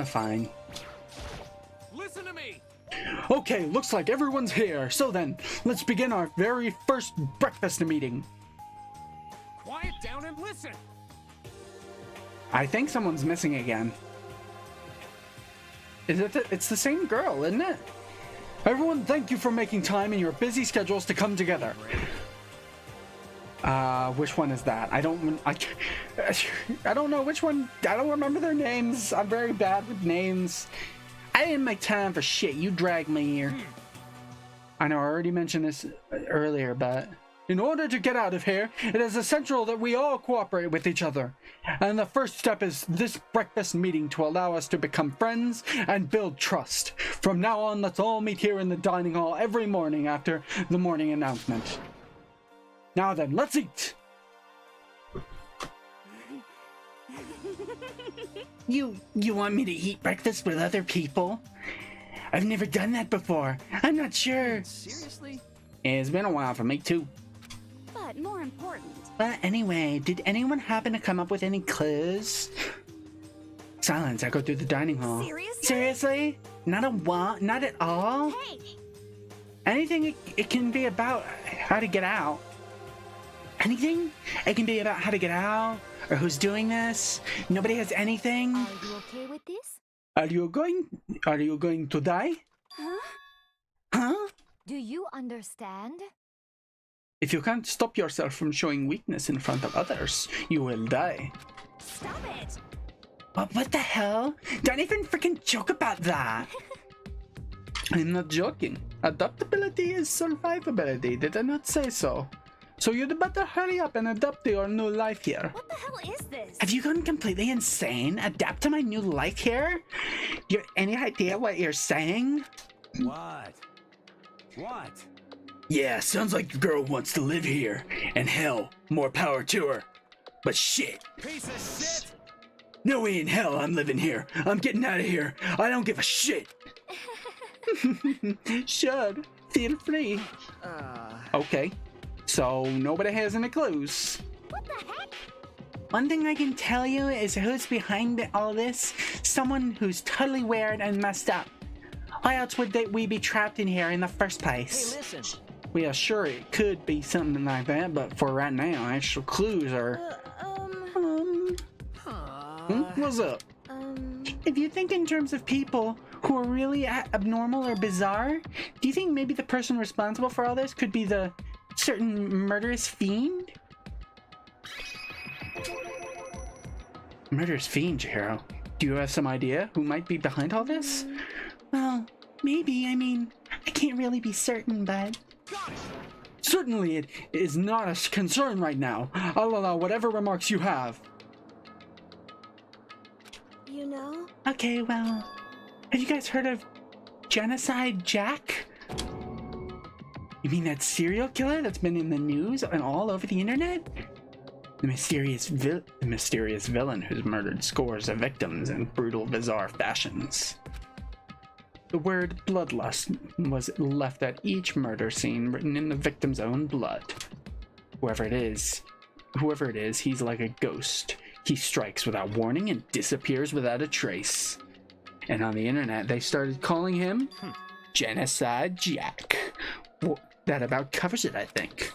Fine. Listen to me. Okay, looks like everyone's here. So then, let's begin our very first breakfast meeting. Quiet down and listen. I think someone's missing again. Is it? It's the same girl, isn't it? Everyone, thank you for making time in your busy schedules to come together. Which one is that? I don't know which one. I don't remember their names. I'm very bad with names. I didn't make time for shit. You dragged me here. I know I already mentioned this earlier, but in order to get out of here, it is essential that we all cooperate with each other. And the first step is this breakfast meeting to allow us to become friends and build trust. From now on, let's all meet here in the dining hall every morning after the morning announcement. Now then, let's eat! You want me to eat breakfast with other people? I've never done that before. I'm not sure. Seriously? It's been a while for me too. But more important. But anyway, did anyone happen to come up with any clues? Silence, I go through the dining hall. Seriously? Seriously? Not a what? Not at all? Hey! Anything it can be about how to get out. Anything? It can be about how to get out, or who's doing this. Nobody has anything. Are you okay with this? Are you going to die? Huh? Huh? Do you understand? If you can't stop yourself from showing weakness in front of others, you will die. Stop it! What the hell? Don't even freaking joke about that. I'm not joking. Adaptability is survivability. Did I not say so? So you'd better hurry up and adapt to your new life here. What the hell is this? Have you gone completely insane? Adapt to my new life here? You have any idea what you're saying? What? What? Yeah, sounds like the girl wants to live here. And hell, more power to her. But shit. Piece of shit! No way in hell I'm living here. I'm getting out of here. I don't give a shit. Sure, feel free. Okay, so nobody has any clues. What the heck? One thing I can tell you is who's behind all this. Someone who's totally weird and messed up. Why else would we be trapped in here in the first place? Hey, listen. We are sure it could be something like that, but for right now, actual clues are... What's up? If you think in terms of people who are really abnormal or bizarre, do you think maybe the person responsible for all this could be the certain murderous fiend? Murderous fiend, Chihiro. Do you have some idea who might be behind all this? Well, maybe. I mean, I can't really be certain, but... Certainly it is not a concern right now. I'll allow whatever remarks you have. You know? Okay, well... Have you guys heard of Genocide Jack? You mean that serial killer that's been in the news and all over the internet? The mysterious villain who's murdered scores of victims in brutal, bizarre fashions. The word bloodlust was left at each murder scene, written in the victim's own blood. Whoever it is, he's like a ghost. He strikes without warning and disappears without a trace. And on the internet, they started calling him Genocide Jack. Well, that about covers it, I think.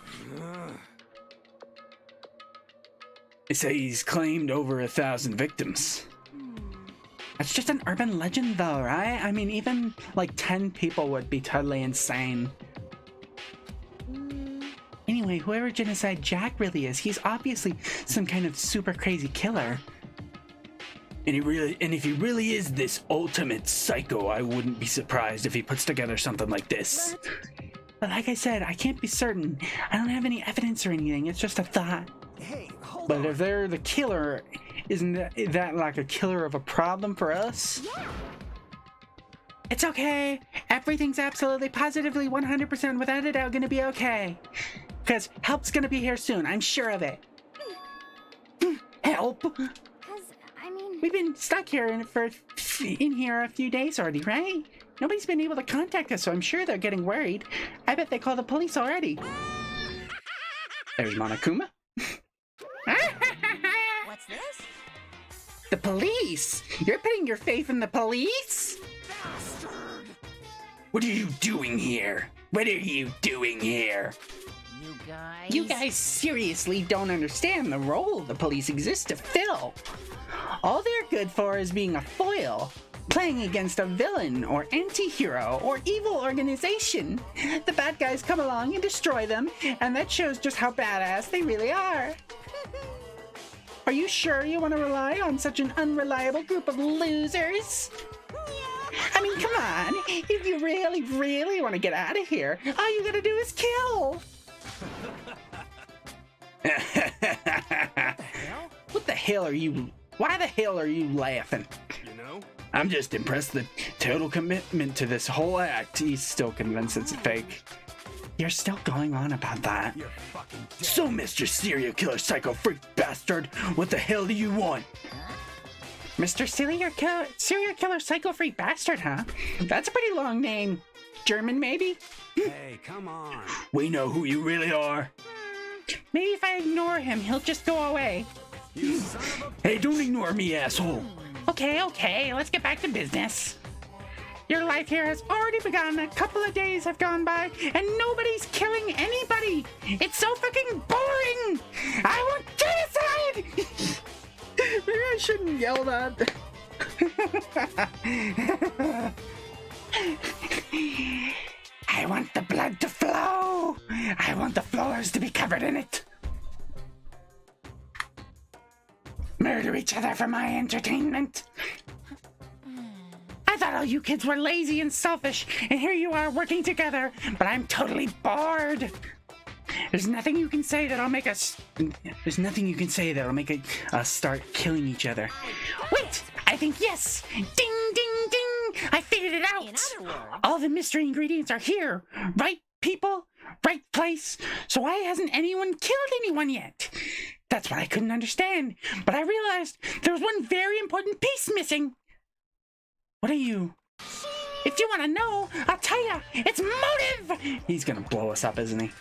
They say he's claimed over 1,000 victims. That's just an urban legend though, right? I mean, even like 10 people would be totally insane. Anyway, whoever Genocide Jack really is, he's obviously some kind of super crazy killer. And if he really is this ultimate psycho, I wouldn't be surprised if he puts together something like this. But like I said, I can't be certain. I don't have any evidence or anything. It's just a thought. Hey, hold But on. if they're the killer, isn't that like a killer of a problem for us? It's okay. Everything's absolutely, positively, 100% without a doubt gonna be okay. Because help's gonna be here soon. I'm sure of it. Help? Cause, I mean... We've been stuck here in here a few days already, right? Nobody's been able to contact us, so I'm sure they're getting worried. I bet they called the police already. There's Monokuma. What's this? The police? You're putting your faith in the police? What are you doing here? What are you doing here? You guys seriously don't understand the role the police exist to fill. All they're good for is being a foil, playing against a villain or anti-hero or evil organization. The bad guys come along and destroy them, and that shows just how badass they really are. Are you sure you want to rely on such an unreliable group of losers? I mean, come on. If you really, really want to get out of here, all you gotta do is kill. What the hell are you? Why the hell are you laughing? You know? I'm just impressed with the total commitment to this whole act. He's still convinced it's fake. You're still going on about that. You're fucking dead. So, Mr. Serial Killer Psycho Freak Bastard, what the hell do you want? Mr. Serial Killer Psycho Freak Bastard, huh? That's a pretty long name. German, maybe? Hey, come on. We know who you really are. Maybe if I ignore him, he'll just go away. You son of a... Hey, don't ignore me, asshole. Okay, let's get back to business. Your life here has already begun. A couple of days have gone by, and nobody's killing anybody. It's so fucking boring. I want genocide. Maybe I shouldn't yell that. I want the blood to flow. I want the floors to be covered in it. Murder each other for my entertainment. I thought all you kids were lazy and selfish, and here you are working together, but I'm totally bored. There's nothing you can say that'll make us... There's nothing you can say that'll make us start killing each other. Wait! I think yes! Ding, ding, ding! I figured it out! All the mystery ingredients are here! Right people, right place. So why hasn't anyone killed anyone yet? That's what I couldn't understand. But I realized there was one very important piece missing. What are you? If you want to know, I'll tell you. It's motive! He's gonna blow us up, isn't he?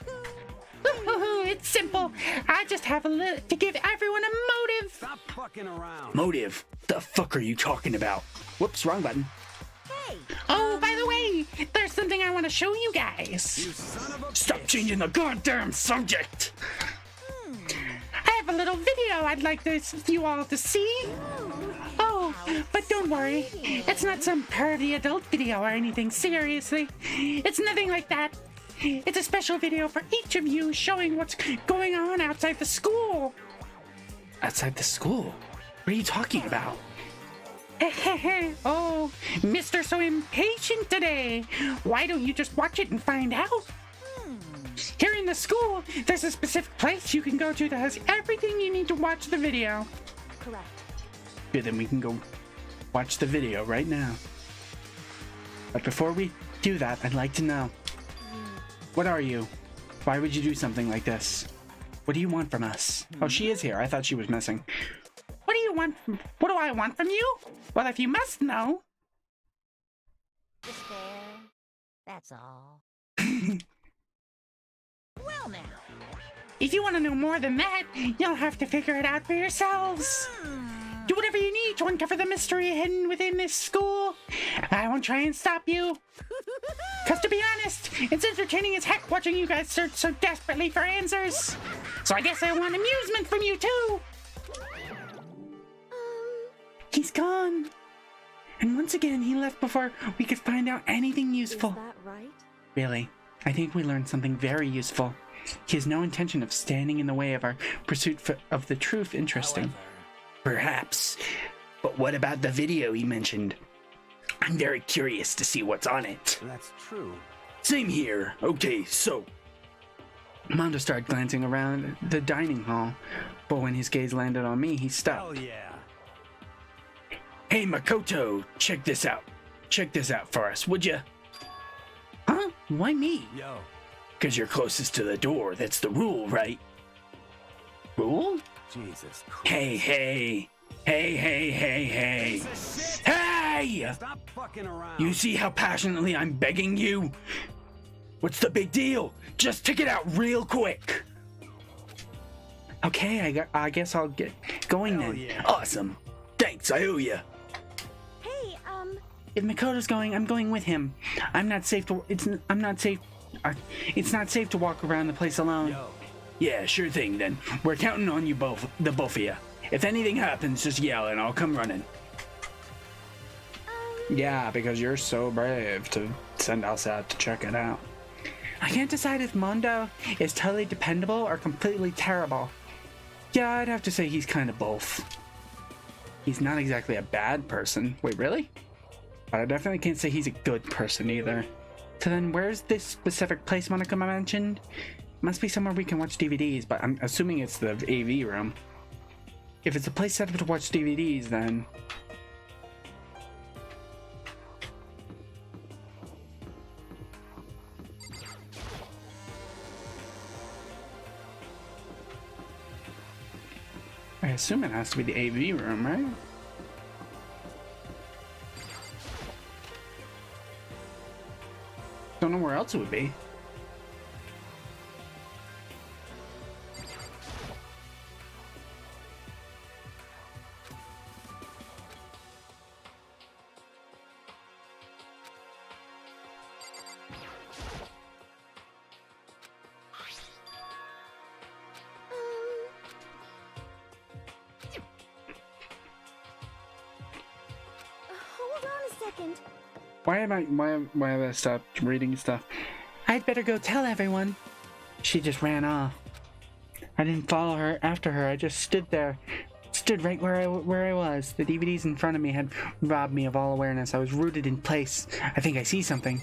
It's simple. I just have to give everyone a motive. Stop fucking around. Motive? The fuck are you talking about? Whoops, wrong button. Hey! Oh, by the way, there's something I want to show you guys. You son of a... Stop changing the goddamn subject. I have a little video I'd like you all to see. Oh, but don't worry. It's not some pervy adult video or anything, seriously. It's nothing like that. It's a special video for each of you showing what's going on outside the school. Outside the school? What are you talking about? Oh, Mr. So Impatient today. Why don't you just watch it and find out? Here in the school, there's a specific place you can go to that has everything you need to watch the video. Correct. Good, then we can go watch the video right now. But before we do that, I'd like to know. What are you? Why would you do something like this? What do you want from us? Oh, she is here. I thought she was missing. What do you want? What do I want from you? Well, if you must know. Despair. That's all. Well now. If you want to know more than that, you'll have to figure it out for yourselves. Do whatever you need to uncover the mystery hidden within this school. I won't try and stop you. Because to be honest, it's entertaining as heck watching you guys search so desperately for answers. So I guess I want amusement from you too. He's gone. And once again, he left before we could find out anything useful. Is that right? Really, I think we learned something very useful. He has no intention of standing in the way of our pursuit of the truth interesting. Perhaps. But what about the video he mentioned? I'm very curious to see what's on it. That's true. Same here. Okay, so... Mondo started glancing around the dining hall, but when his gaze landed on me, he stopped. Hell yeah. Hey, Makoto, check this out. Check this out for us, would ya? Huh? Why me? Yo. Because you're closest to the door. That's the rule, right? Rule? Jesus Christ. Hey. Hey. Piece of shit. Hey! Hey! Stop fucking around. You see how passionately I'm begging you? What's the big deal? Just tick it out real quick. Okay, I guess I'll get going Hell then. yeah. Awesome. Thanks, I owe ya. Hey, If Makoto's going, I'm going with him. I'm not safe to. I'm not safe. It's not safe to walk around the place alone. Yo. Yeah, sure thing then. We're counting on you both, the both of you. If anything happens, just yell and I'll come running. Yeah, because you're so brave to send us out to check it out. I can't decide if Mondo is totally dependable or completely terrible. Yeah, I'd have to say he's kind of both. He's not exactly a bad person. Wait, really? But I definitely can't say he's a good person either. So then where's this specific place Monica mentioned? Must be somewhere we can watch DVDs, but I'm assuming it's the AV room. If it's a place set up to watch DVDs, then... I assume it has to be the AV room, right? Don't know where else it would be. hold on a second. Why have I stopped reading stuff? I'd better go tell everyone. She just ran off. I didn't follow her after her. I just stood there. Stood right where I was. The DVDs in front of me had robbed me of all awareness. I was rooted in place. I think I see something.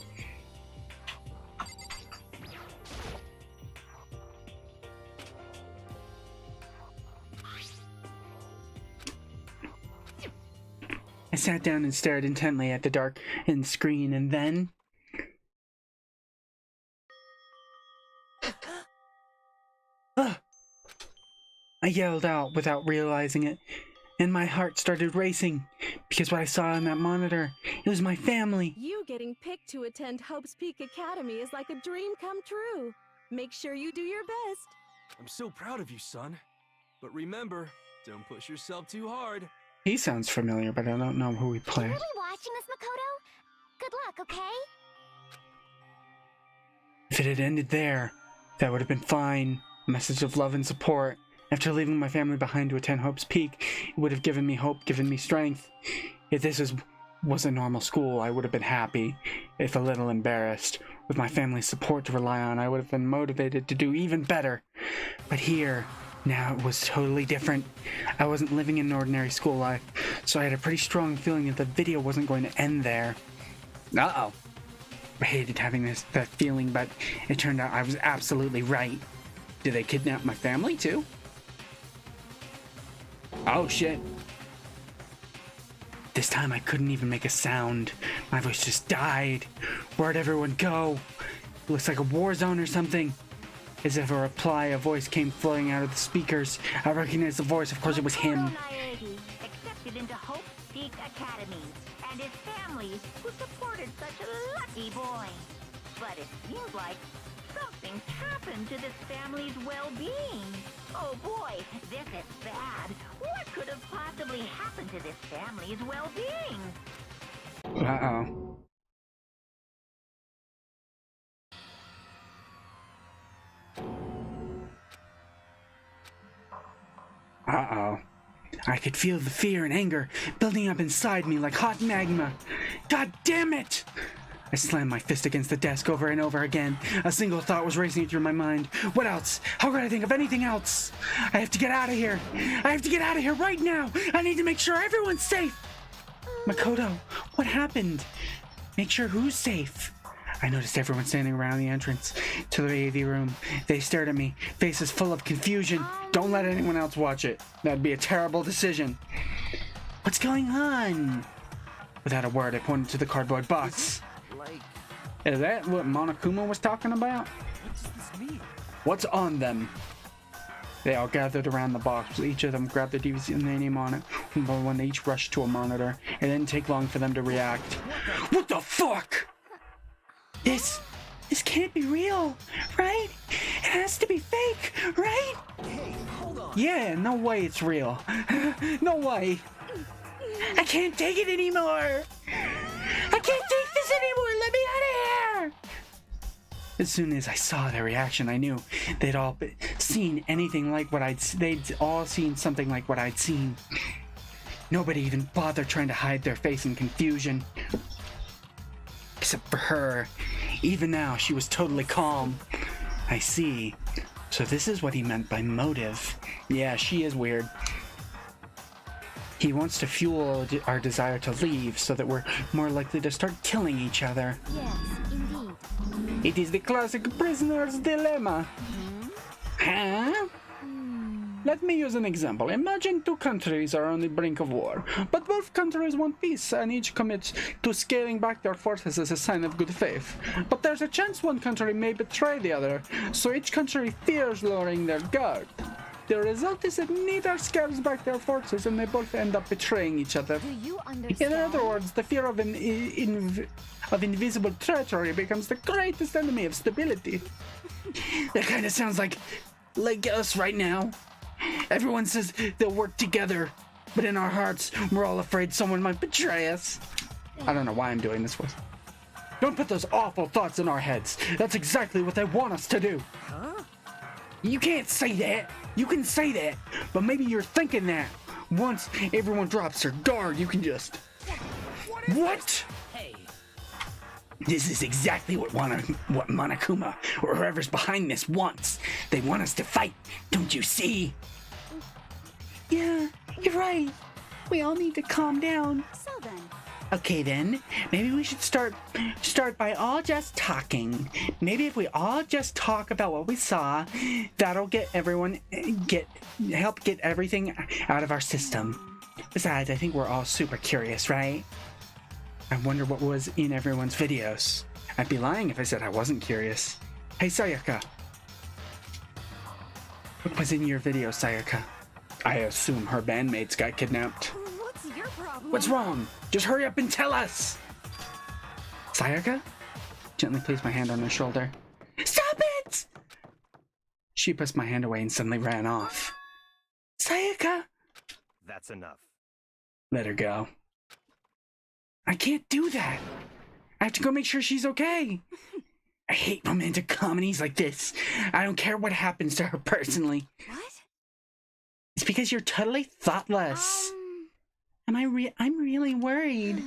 I sat down and stared intently at the darkened screen, and then... I yelled out without realizing it, and my heart started racing, because what I saw on that monitor, it was my family. You getting picked to attend Hope's Peak Academy is like a dream come true. Make sure you do your best. I'm so proud of you, son. But remember, don't push yourself too hard. He sounds familiar, but I don't know who he plays. You really watching this, Makoto? Good luck, okay? If it had ended there, that would have been fine. A message of love and support. After leaving my family behind to attend Hope's Peak, it would have given me hope, given me strength. If this was a normal school, I would have been happy, if a little embarrassed. With my family's support to rely on, I would have been motivated to do even better. But here, now it was totally different. I wasn't living an ordinary school life, so I had a pretty strong feeling that the video wasn't going to end there. Uh-oh. I hated having that feeling, but it turned out I was absolutely right. Did they kidnap my family too? Oh shit. This time I couldn't even make a sound. My voice just died. Where'd everyone go? It looks like a war zone or something. As if a reply, a voice came floating out of the speakers. I recognized the voice, of course it was him. Makoto accepted into Hope Peak Academy, and his family who supported such a lucky boy. But it seems like something's happened to this family's well-being. Oh boy, this is bad. What could have possibly happened to this family's well-being? Uh-oh. Uh-oh. I could feel the fear and anger building up inside me like hot magma. God damn it! I slammed my fist against the desk over and over again. A single thought was racing through my mind. What else? How could I think of anything else? I have to get out of here. I have to get out of here right now. I need to make sure everyone's safe. Makoto, what happened? Make sure who's safe? I noticed everyone standing around the entrance to the AV room. They stared at me, faces full of confusion. Don't let anyone else watch it. That'd be a terrible decision. What's going on? Without a word, I pointed to the cardboard box. Is that what Monokuma was talking about? What does this mean? What's on them? They all gathered around the box. Each of them grabbed the DVD and their name on it. When they each rushed to a monitor, it didn't take long for them to react. What the fuck? This can't be real, right? It has to be fake, right? Hey, hold on. Yeah, no way it's real. No way. I can't take it anymore. I can't take this anymore. Let me out of here. As soon as I saw their reaction, I knew they'd all seen anything like what they'd all seen something like what I'd seen. Nobody even bothered trying to hide their face in confusion. Except for her. Even now, she was totally calm. I see. So this is what he meant by motive. Yeah, she is weird. He wants to fuel our desire to leave so that we're more likely to start killing each other. Yes, indeed. It is the classic prisoner's dilemma. Huh? Let me use an example. Imagine two countries are on the brink of war, but both countries want peace and each commits to scaling back their forces as a sign of good faith. But there's a chance one country may betray the other, so each country fears lowering their guard. The result is that neither scales back their forces and they both end up betraying each other. Do you understand? In other words, the fear of invisible treachery becomes the greatest enemy of stability. That kind of sounds like us right now. Everyone says they'll work together, but in our hearts, we're all afraid someone might betray us. I don't know why I'm doing this with. Don't put those awful thoughts in our heads. That's exactly what they want us to do. Huh? You can't say that. You can say that, but maybe you're thinking that. Once everyone drops their guard, you can just... What? Hey. This is exactly what Monokuma, or whoever's behind this, wants. They want us to fight. Don't you see? Yeah, you're right. We all need to calm down. So then, Okay then, maybe we should start by all just talking. Maybe if we all just talk about what we saw, that'll help get everything out of our system. Besides, I think we're all super curious, right? I wonder what was in everyone's videos. I'd be lying if I said I wasn't curious. Hey Sayaka. What was in your video, Sayaka? I assume her bandmates got kidnapped. what's your problem? What's wrong? Just hurry up and tell us! Sayaka? Gently placed my hand on her shoulder. Stop it! She pushed my hand away and suddenly ran off. Sayaka! That's enough. Let her go. I can't do that. I have to go make sure she's okay. I hate romantic comedies like this. I don't care what happens to her personally. What? It's because you're totally thoughtless. I'm really worried.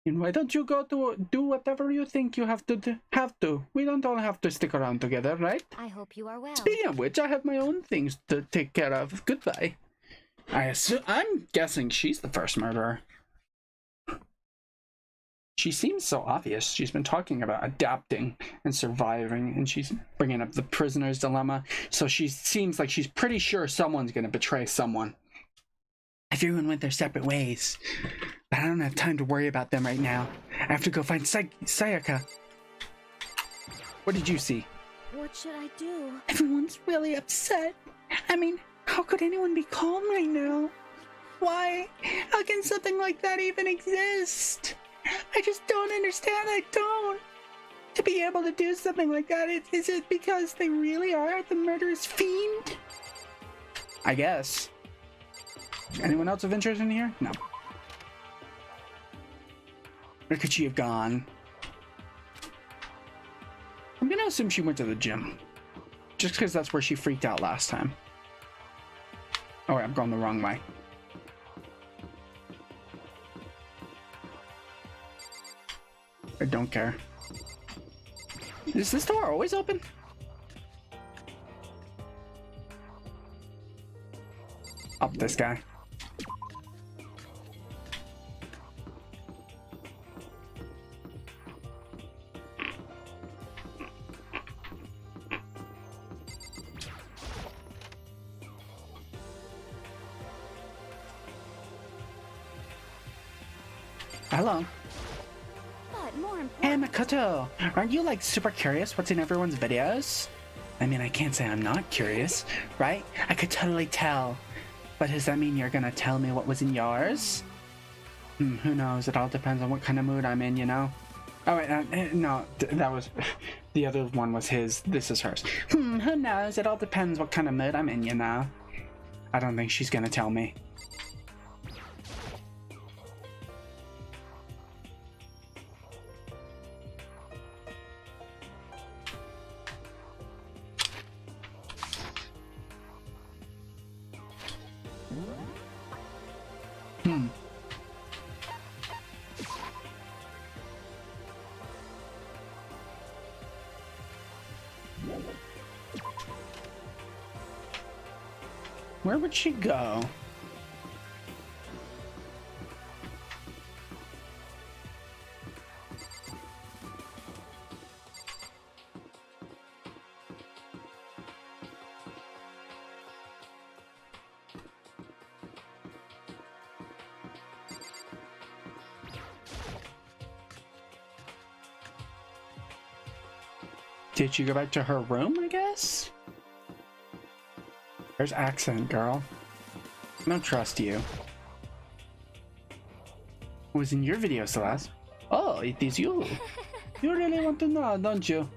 And why don't you go to do whatever you think you have to? We don't all have to stick around together, right? I hope you are well. Speaking of which, I have my own things to take care of. Goodbye. I'm guessing she's the first murderer. She seems so obvious. She's been talking about adapting and surviving, and she's bringing up the prisoner's dilemma. So she seems like she's pretty sure someone's going to betray someone. Everyone went their separate ways, but I don't have time to worry about them right now. I have to go find Sayaka. What did you see? What should I do? Everyone's really upset. I mean, how could anyone be calm right now? Why? How can something like that even exist? I just don't understand. I don't. To be able to do something like that, is it because they really are the murderous fiend? I guess. Anyone else of interest in here? No. Where could she have gone? I'm gonna assume she went to the gym. Just because that's where she freaked out last time. Oh, wait, I'm going the wrong way. I don't care. Is this door always open? Up this guy. Hello. But more important, Hey Makoto, aren't you like super curious what's in everyone's videos? I mean, I can't say I'm not curious, right? I could totally tell. But does that mean you're gonna tell me what was in yours? Who knows? It all depends on what kind of mood I'm in, you know? Oh, wait, no, that was... The other one was his. This is hers. Who knows? It all depends what kind of mood I'm in, you know? I don't think she's gonna tell me. Where would she go? Did she go back to her room, I guess? There's accent, girl. I don't trust you. It was in your video, Celeste. Oh, it is you. You really want to know, don't you?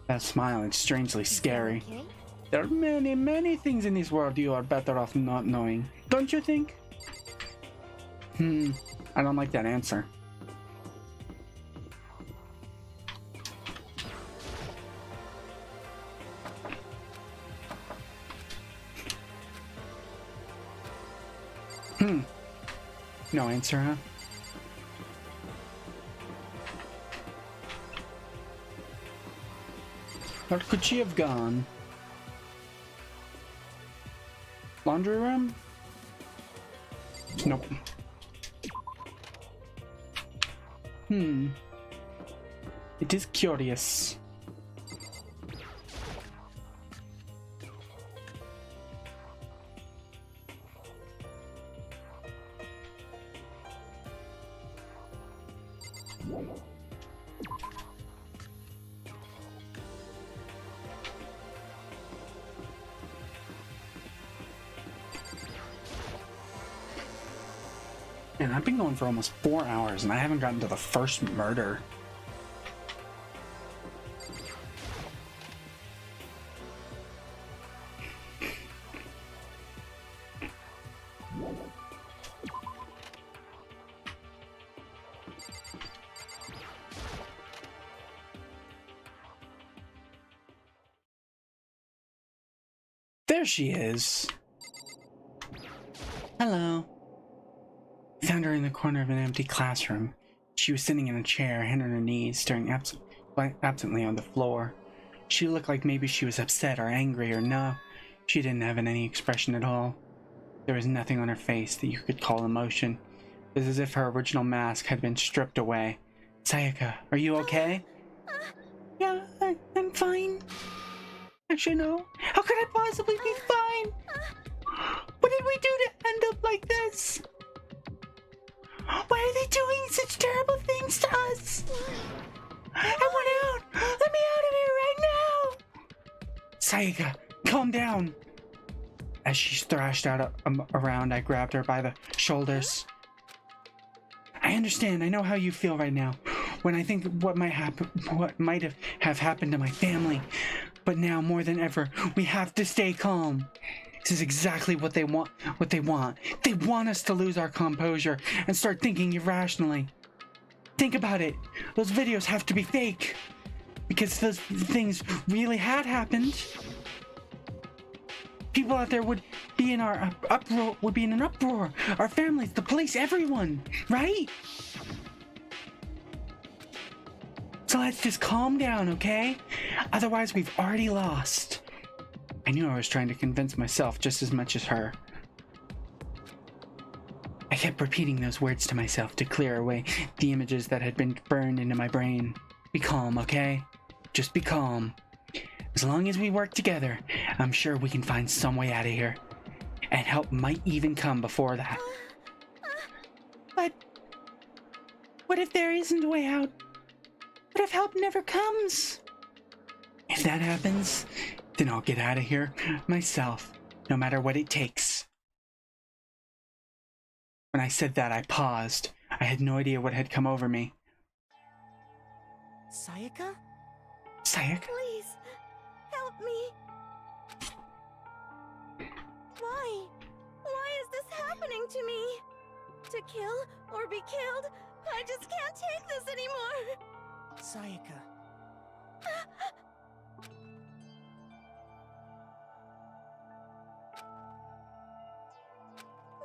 That smile is strangely scary. Okay? There are many, many things in this world you are better off not knowing. Don't you think? I don't like that answer. No answer, huh? Where could she have gone? Laundry room? Nope. It is curious. Man, I've been going for almost 4 hours and I haven't gotten to the first murder. There she is. Hello. I found her in the corner of an empty classroom. She was sitting in a chair, hand on her knees, staring absently on the floor. She looked like maybe she was upset or angry, or no, she didn't have any expression at all. There was nothing on her face that you could call emotion. It was as if her original mask had been stripped away. Sayaka, are you okay? Yeah, I'm fine. Actually, no. How could I possibly be fine? What did we do to end up like this? Why are they doing such terrible things to us? I want out! Let me out of here right now! Sayaka, calm down! As she thrashed out around, I grabbed her by the shoulders. I understand. I know how you feel right now. When I think what might have happened to my family. But now, more than ever, we have to stay calm. This is exactly what they want. They want us to lose our composure and start thinking irrationally. Think about it. Those videos have to be fake. Because those things really had happened. People out there would be in an uproar. Our families, the police, everyone, right? So let's just calm down, okay? Otherwise, we've already lost. I knew I was trying to convince myself just as much as her. I kept repeating those words to myself to clear away the images that had been burned into my brain. Be calm, okay? Just be calm. As long as we work together, I'm sure we can find some way out of here. And help might even come before that. But what if there isn't a way out? What if help never comes? If that happens, then I'll get out of here myself, no matter what it takes. When I said that, I paused. I had no idea what had come over me. Sayaka? Sayaka? Please, help me. Why? Why is this happening to me? To kill or be killed? I just can't take this anymore. Sayaka.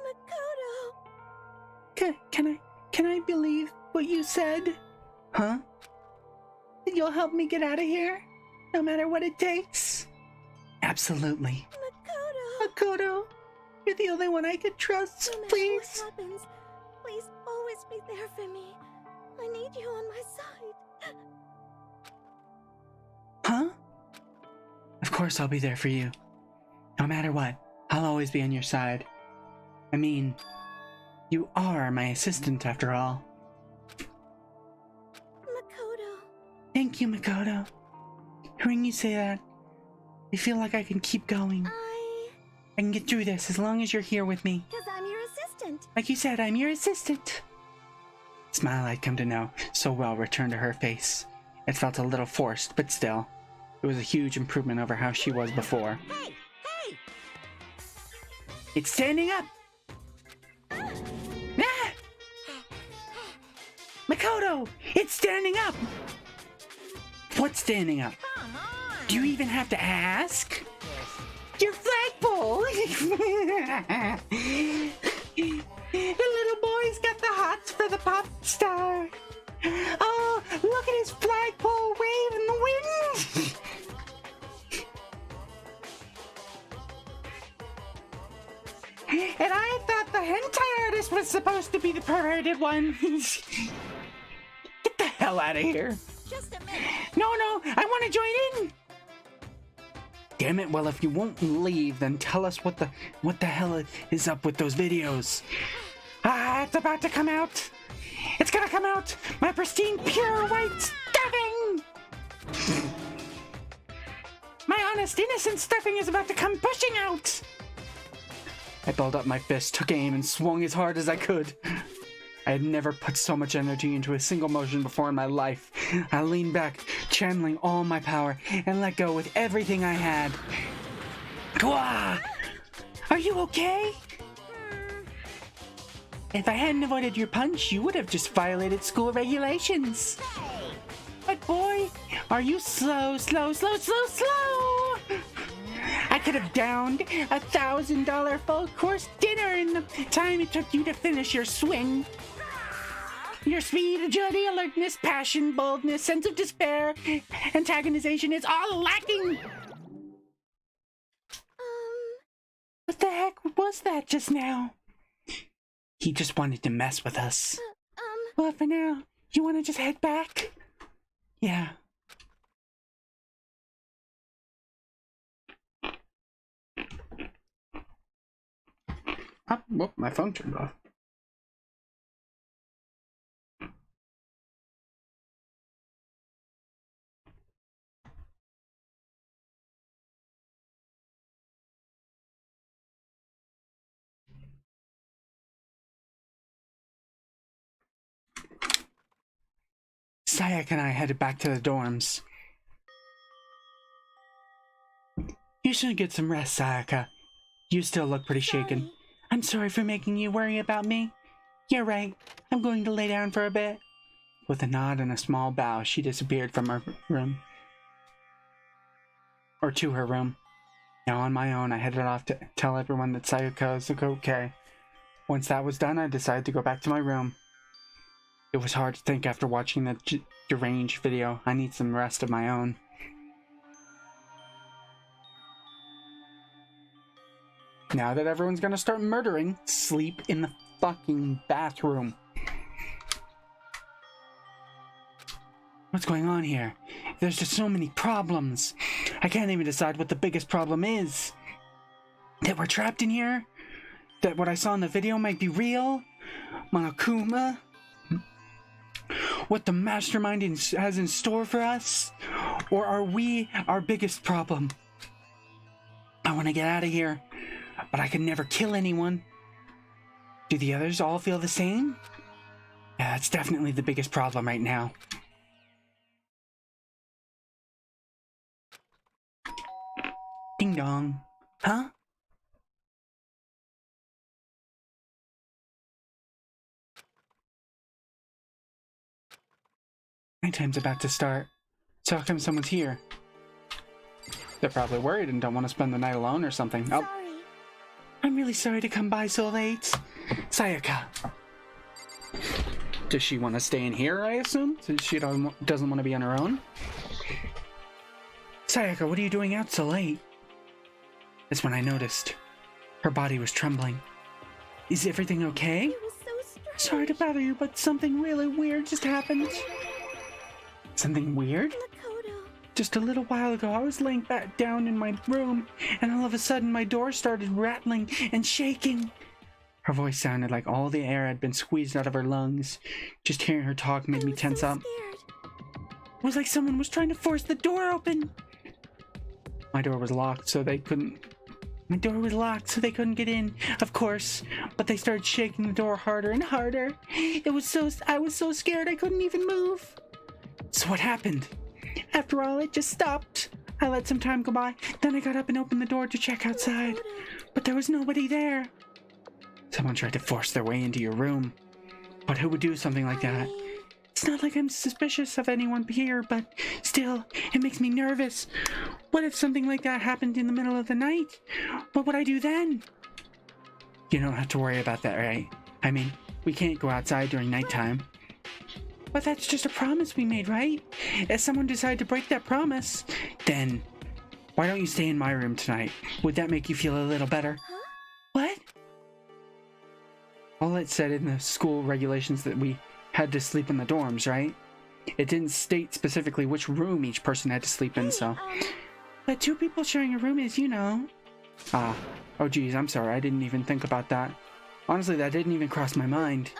Makoto. Can I believe what you said? Huh? That you'll help me get out of here? No matter what it takes? Absolutely. Makoto, you're the only one I can trust. No matter Please. what happens, please always be there for me. I need you on my side. Huh? Of course I'll be there for you. No matter what, I'll always be on your side. I mean, you are my assistant after all. Makoto. Thank you, Makoto. Hearing you say that, I feel like I can keep going. I can get through this as long as you're here with me. Because I'm your assistant. Like you said, I'm your assistant. The smile I'd come to know so well returned to her face. It felt a little forced, but still, it was a huge improvement over how she was before. Hey! Hey! It's standing up! Ah! Makoto! It's standing up! What's standing up? Come on! Do you even have to ask? Your flagpole! The little boy's got the hots for the pop star. Oh, look at his flagpole wave in the wind! And I thought the hentai artist was supposed to be the perverted one. Get the hell out of here. Just a minute. No, I want to join in. Damn it, well, if you won't leave, then tell us what the hell is up with those videos. Ah, it's about to come out. It's gonna come out. My pristine, pure white stuffing. My honest, innocent stuffing is about to come pushing out. I balled up my fist, took aim, and swung as hard as I could. I had never put so much energy into a single motion before in my life. I leaned back, channeling all my power, and let go with everything I had. Gwa! Are you okay? If I hadn't avoided your punch, you would have just violated school regulations. But boy, are you slow. I could have downed $1,000 full course dinner in the time it took you to finish your swing. Your speed, agility, alertness, passion, boldness, sense of despair, antagonization is all lacking. What the heck was that just now? He just wanted to mess with us. Well, for now, you want to just head back? Yeah. Oh, whoop, my phone turned off. Sayaka and I headed back to the dorms. You should get some rest, Sayaka. You still look pretty shaken. I'm sorry for making you worry about me. You're right. I'm going to lay down for a bit. With a nod and a small bow, she disappeared from her room. Or to her room. Now on my own, I headed off to tell everyone that Sayaka is okay. Once that was done, I decided to go back to my room. It was hard to think after watching that deranged video. I need some rest of my own. Now that everyone's gonna start murdering, sleep in the fucking bathroom. What's going on here? There's just so many problems. I can't even decide what the biggest problem is. That we're trapped in here? That what I saw in the video might be real? Monokuma? what the mastermind has in store for us? Or are we our biggest problem? I want to get out of here, but I can never kill anyone. Do the others all feel the same? Yeah, that's definitely the biggest problem right now. Ding dong. Huh? Nighttime's about to start, so how come someone's here? They're probably worried and don't want to spend the night alone or something. Sorry. Oh, I'm really sorry to come by so late. Sayaka. Does she want to stay in here, I assume? Since she doesn't want to be on her own? Sayaka, what are you doing out so late? That's when I noticed. Her body was trembling. Is everything okay? It was so strange. Sorry to bother you, but something really weird just happened. Something weird? Makoto. Just a little while ago, I was laying back down in my room, and all of a sudden my door started rattling and shaking. Her voice sounded like all the air had been squeezed out of her lungs. Just hearing her talk made me tense up. It was like someone was trying to force the door open. My door was locked, so they couldn't get in, of course, but they started shaking the door harder and harder. I was so scared I couldn't even move. So what happened? After all, it just stopped. I let some time go by, then I got up and opened the door to check outside, but there was nobody there. Someone tried to force their way into your room. But who would do something like that? It's not like I'm suspicious of anyone here, but still, it makes me nervous. What if something like that happened in the middle of the night? What would I do then? You don't have to worry about that, right? I mean, we can't go outside during nighttime. But that's just a promise we made, right? If someone decided to break that promise, then why don't you stay in my room tonight? Would that make you feel a little better? Huh? What? All it said in the school regulations that we had to sleep in the dorms, right? It didn't state specifically which room each person had to sleep in, so... But 2 people sharing a room is, you know... Ah. Oh geez, I'm sorry, I didn't even think about that. Honestly, that didn't even cross my mind.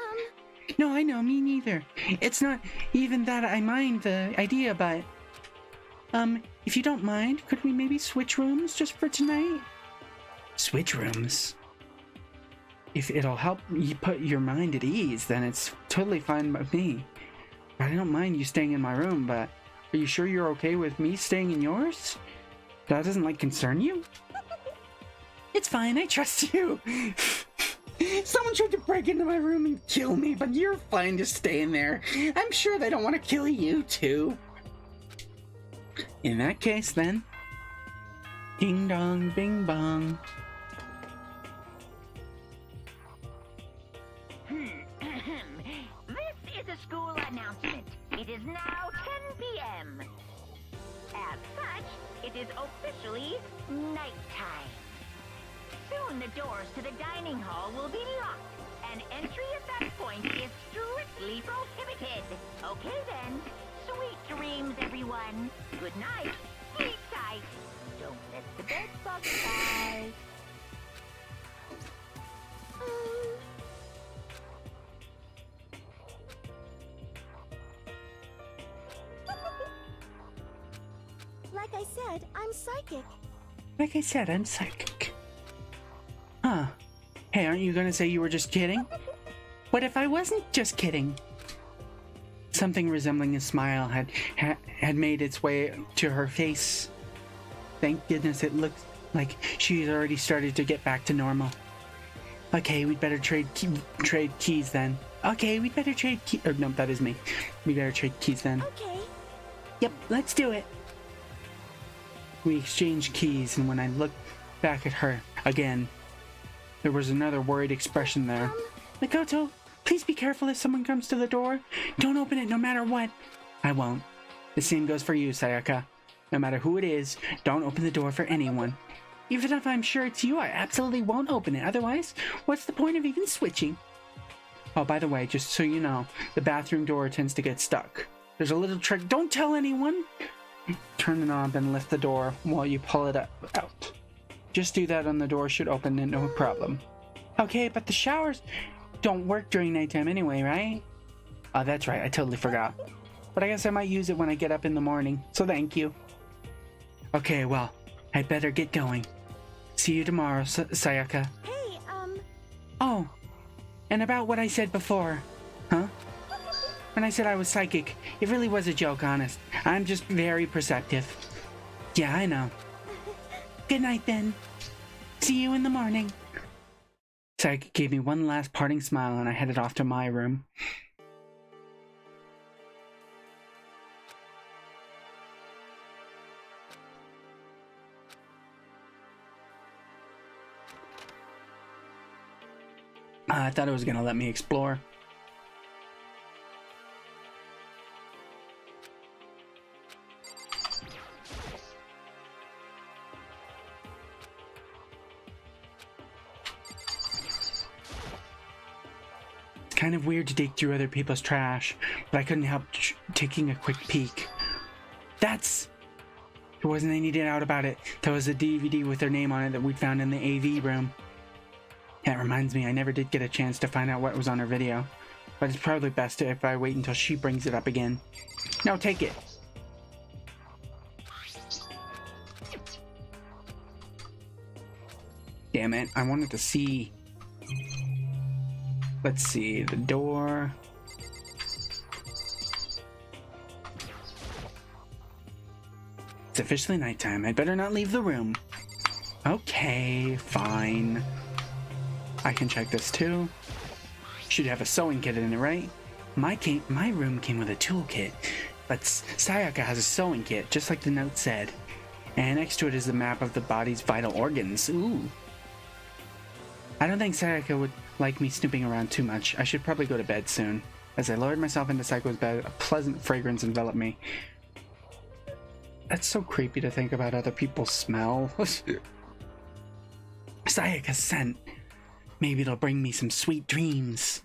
No, I know, me neither. It's not even that I mind the idea, but... if you don't mind, could we maybe switch rooms just for tonight? Switch rooms? If it'll help you put your mind at ease, then it's totally fine with me. I don't mind you staying in my room, but are you sure you're okay with me staying in yours? That doesn't, like, concern you? It's fine, I trust you. Someone tried to break into my room and kill me, but you're fine just staying there. I'm sure they don't want to kill you, too. In that case, then. Ding dong, bing bong. This is a school announcement. It is now 10 p.m. As such, it is officially nighttime. Soon the doors to the dining hall will be locked, and entry at that point is strictly prohibited. Okay then, sweet dreams, everyone. Good night. Sleep tight. Don't let the bed bugs bite. Like I said, I'm psychic. Like I said, I'm psychic. Huh. Hey, aren't you gonna say you were just kidding? What if I wasn't just kidding? Something resembling a smile had made its way to her face. Thank goodness it looked like she had already started to get back to normal. Okay, we'd better trade keys then. Okay, we'd better trade keys. Oh, no, that is me. We better trade keys then. Okay. Yep, let's do it. We exchanged keys, and when I looked back at her again, there was another worried expression there. Makoto, please be careful if someone comes to the door. Don't open it no matter what. I won't. The same goes for you, Sayaka. No matter who it is, don't open the door for anyone. Even if I'm sure it's you, I absolutely won't open it. Otherwise, what's the point of even switching? Oh, by the way, just so you know, the bathroom door tends to get stuck. There's a little trick. Don't tell anyone! Turn the knob and lift the door while you pull it out. Just do that and the door should open and no problem. Okay, but the showers don't work during nighttime anyway, right? Oh, that's right. I totally forgot. But I guess I might use it when I get up in the morning. So thank you. Okay, well, I'd better get going. See you tomorrow, Sayaka. Hey, Oh, and about what I said before. Huh? When I said I was psychic, it really was a joke, honest. I'm just very perceptive. Yeah, I know. Good night, then. See you in the morning. Sayaka gave me one last parting smile and I headed off to my room. I thought it was gonna let me explore. It's kind of weird to dig through other people's trash, but I couldn't help taking a quick peek. There wasn't any doubt about it. There was a DVD with their name on it that we'd found in the AV room. That reminds me, I never did get a chance to find out what was on her video. But it's probably best if I wait until she brings it up again. Now take it! Damn it, I wanted to see... Let's see, the door... It's officially nighttime. I'd better not leave the room. Okay, fine. I can check this too. Should have a sewing kit in it, right? My room came with a toolkit, but Sayaka has a sewing kit, just like the note said. And next to it is the map of the body's vital organs. Ooh. I don't think Sayaka would like me snooping around too much. I should probably go to bed soon. As I lowered myself into Sayaka's bed, a pleasant fragrance enveloped me. That's so creepy to think about other people's smell. Sayaka's scent. Maybe it'll bring me some sweet dreams.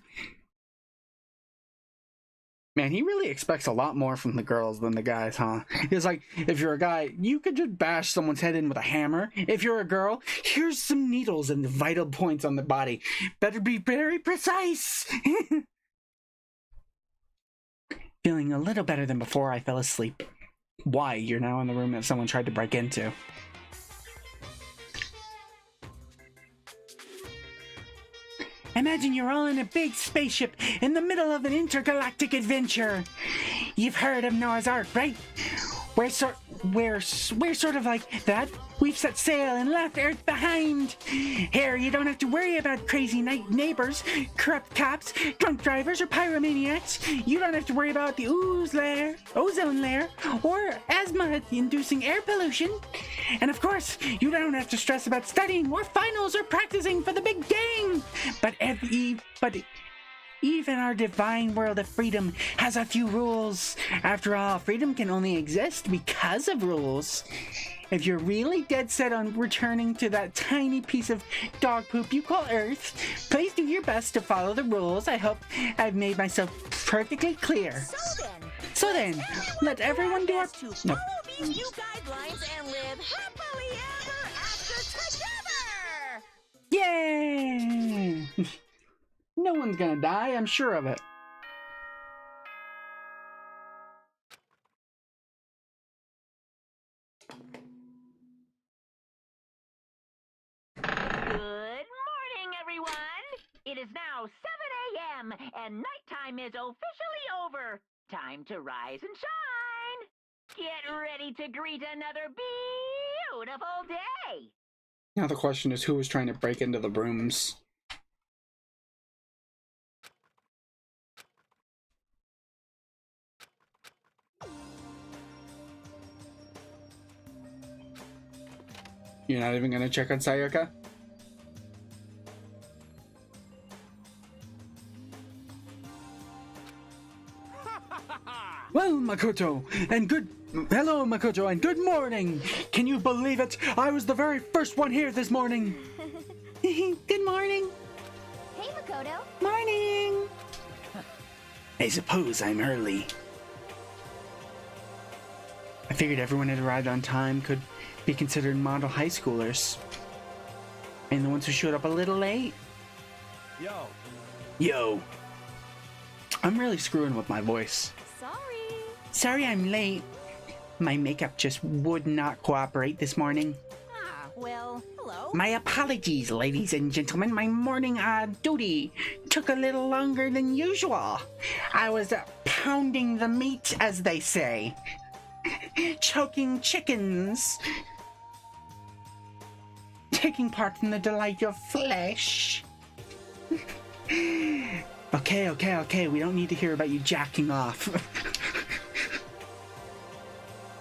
Man, he really expects a lot more from the girls than the guys, huh? It's like, if you're a guy, you could just bash someone's head in with a hammer. If you're a girl, here's some needles and the vital points on the body. Better be very precise! Feeling a little better than before I fell asleep. Why? You're now in the room that someone tried to break into. Imagine you're all in a big spaceship in the middle of an intergalactic adventure. You've heard of Noah's Ark, right? We're sort of like that. We've set sail and left Earth behind. Here, you don't have to worry about crazy neighbors, corrupt cops, drunk drivers, or pyromaniacs. You don't have to worry about the ozone layer, or asthma-inducing air pollution. And of course, you don't have to stress about studying or finals or practicing for the big game. But even our divine world of freedom has a few rules. After all, freedom can only exist because of rules. If you're really dead set on returning to that tiny piece of dog poop you call Earth, please do your best to follow the rules. I hope I've made myself perfectly clear. So then, let everyone do our... Follow these new guidelines and live happily ever after together! Yay! No one's gonna die, I'm sure of it. Good morning, everyone! It is now 7 a.m. and nighttime is officially over. Time to rise and shine! Get ready to greet another beautiful day! Now the question is, who was trying to break into the rooms? You're not even gonna check on Sayaka? Well, Makoto, hello, Makoto, and good morning! Can you believe it? I was the very first one here this morning! Good morning! Hey, Makoto. Morning! I suppose I'm early. I figured everyone had arrived on time could be considered model high schoolers. And the ones who showed up a little late? Yo. Yo. I'm really screwing with my voice. Sorry. Sorry I'm late. My makeup just would not cooperate this morning. Ah, well, hello. My apologies, ladies and gentlemen. My morning duty took a little longer than usual. I was pounding the meat, as they say. Choking chickens. Taking part in the delight of flesh. Okay. We don't need to hear about you jacking off.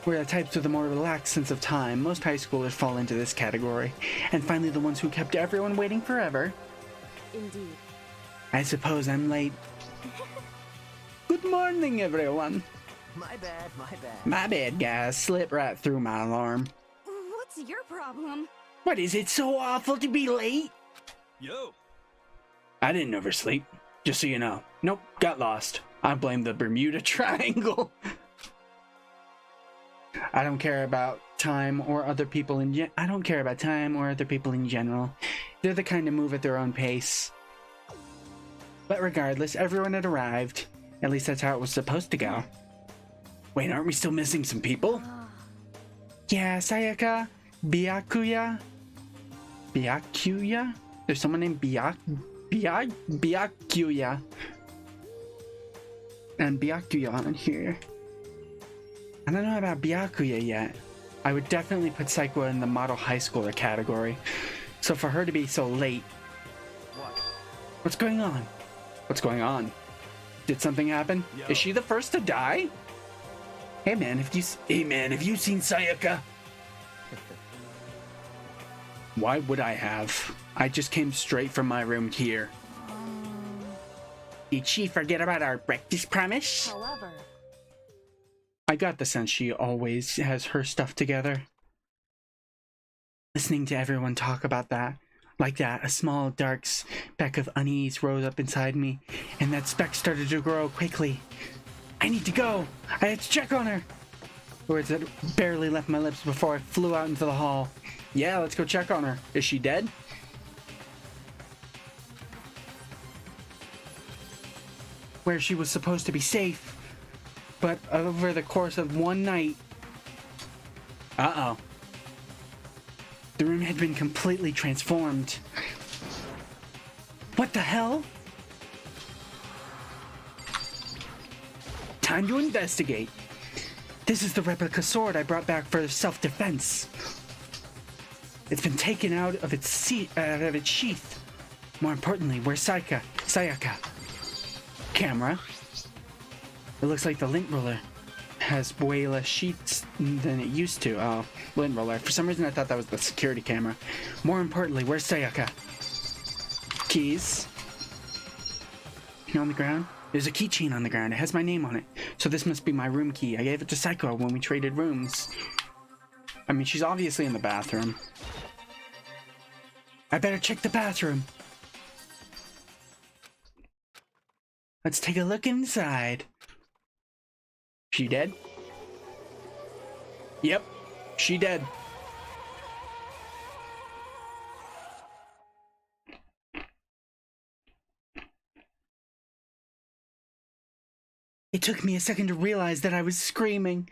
We're the types with a more relaxed sense of time. Most high schoolers fall into this category. And finally, the ones who kept everyone waiting forever. Indeed. I suppose I'm late. Good morning, everyone. My bad. My bad, guys. Slipped right through my alarm. What's your problem? What, is it so awful to be late? Yo. I didn't oversleep. Just so you know. Nope, got lost. I blame the Bermuda Triangle. I don't care about time or other people in general. They're the kind to move at their own pace. But regardless, everyone had arrived. At least that's how it was supposed to go. Wait, aren't we still missing some people? Yeah, Sayaka, Byakuya. Byakuya? There's someone named Byakuya. And Byakuya on here. I don't know about Byakuya yet. I would definitely put Saikwa in the model high schooler category. So for her to be so late... What's going on? What's going on? Did something happen? Yo. Is she the first to die? Hey man, have you seen Sayaka? Why would I have? I just came straight from my room here. Did she forget about our breakfast promise? However, I got the sense she always has her stuff together. Listening to everyone talk about that, like that, a small dark speck of unease rose up inside me, and that speck started to grow quickly. I need to go! I had to check on her! Words that barely left my lips before I flew out into the hall. Yeah, let's go check on her. Is she dead? Where she was supposed to be safe. But over the course of one night... Uh-oh. The room had been completely transformed. What the hell? Time to investigate. This is the replica sword I brought back for self-defense. It's been taken out of its sheath. More importantly, where's Sayaka? Camera. It looks like the lint roller has way less sheets than it used to. Oh, lint roller. For some reason I thought that was the security camera. More importantly, where's Sayaka? Keys. On the ground? There's a keychain on the ground. It has my name on it. So this must be my room key. I gave it to Psycho when we traded rooms. I mean, she's obviously in the bathroom. I better check the bathroom. Let's take a look inside. She dead? Yep, she dead. It took me a second to realize that I was screaming.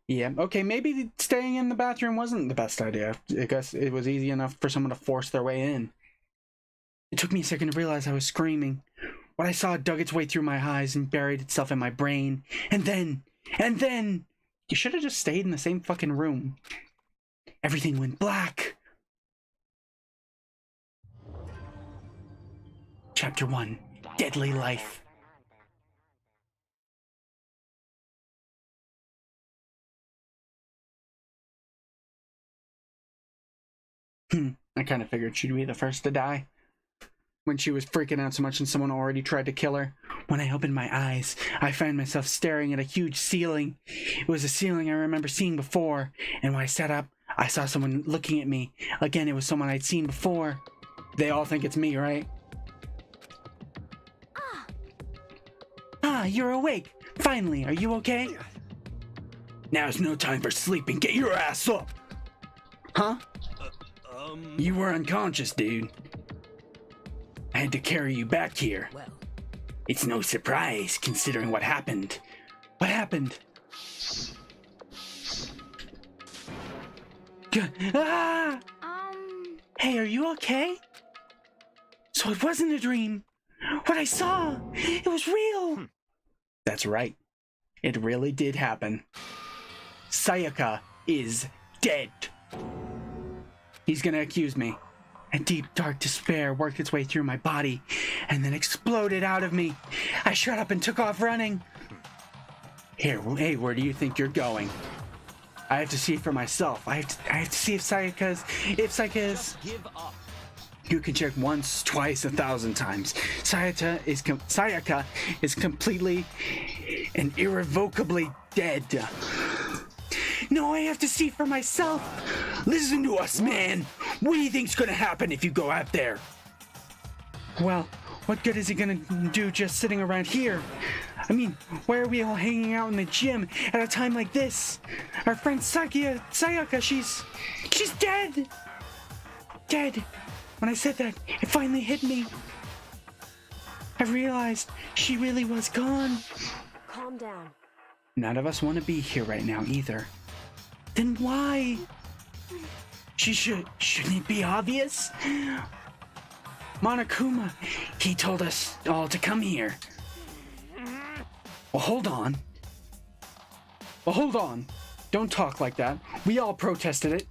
Yeah, okay, maybe staying in the bathroom wasn't the best idea. I guess it was easy enough for someone to force their way in. It took me a second to realize I was screaming. What I saw dug its way through my eyes and buried itself in my brain. And then, you should have just stayed in the same fucking room. Everything went black. Chapter 1, Deadly Life. I kind of figured she'd be the first to die. When she was freaking out so much and someone already tried to kill her. When I opened my eyes, I found myself staring at a huge ceiling. It was a ceiling I remember seeing before, and when I sat up, I saw someone looking at me. Again, it was someone I'd seen before. They all think it's me, right? Ah, you're awake. Finally, are you okay? Now's no time for sleeping. Get your ass up! Huh? You were unconscious, dude. I had to carry you back here. Well, It's no surprise, considering what happened. What happened? Ah! Hey, are you okay? So it wasn't a dream. What I saw, it was real. That's right. It really did happen. Sayaka is dead. He's gonna accuse me. A deep, dark despair worked its way through my body and then exploded out of me. I shut up and took off running. Hey, where do you think you're going? I have to see for myself. I have to see if Sayaka's... Just give up. You can check once, twice, 1,000 times. Sayaka is completely and irrevocably dead. No, I have to see for myself. Listen to us, man. What do you think's gonna happen if you go out there? Well, what good is he gonna do just sitting around here? I mean, why are we all hanging out in the gym at a time like this? Our friend Sayaka, she's dead. Dead. When I said that, it finally hit me. I realized she really was gone. Calm down. None of us want to be here right now either. Then why? Shouldn't it be obvious? Monokuma, he told us all to come here. Well, hold on. Don't talk like that. We all protested it.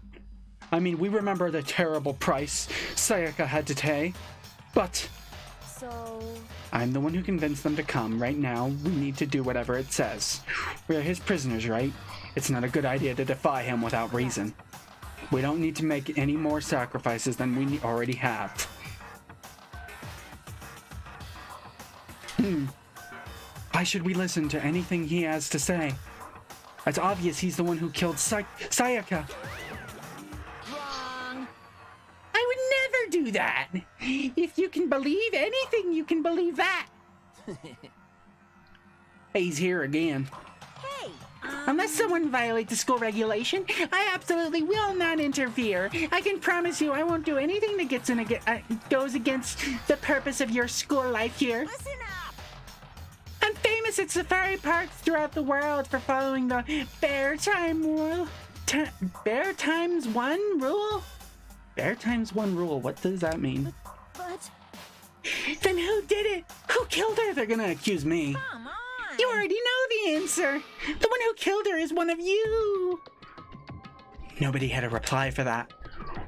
I mean, we remember the terrible price Sayaka had to pay. But... So... I'm the one who convinced them to come. Right now, we need to do whatever it says. We're his prisoners, right? It's not a good idea to defy him without reason. We don't need to make any more sacrifices than we already have. Why should we listen to anything he has to say? It's obvious he's the one who killed Sayaka. Wrong. I would never do that. If you can believe anything, you can believe that. He's here again. Hey. Unless someone violates the school regulation, I absolutely will not interfere. I can promise you I won't do anything that goes against the purpose of your school life here. Listen up. I'm famous at safari parks throughout the world for following the Bear Times 1 rule? Bear Times 1 rule, what does that mean? But... Then who did it? Who killed her? They're gonna accuse me. Come on. You already know the answer. The one who killed her is one of you. Nobody had a reply for that.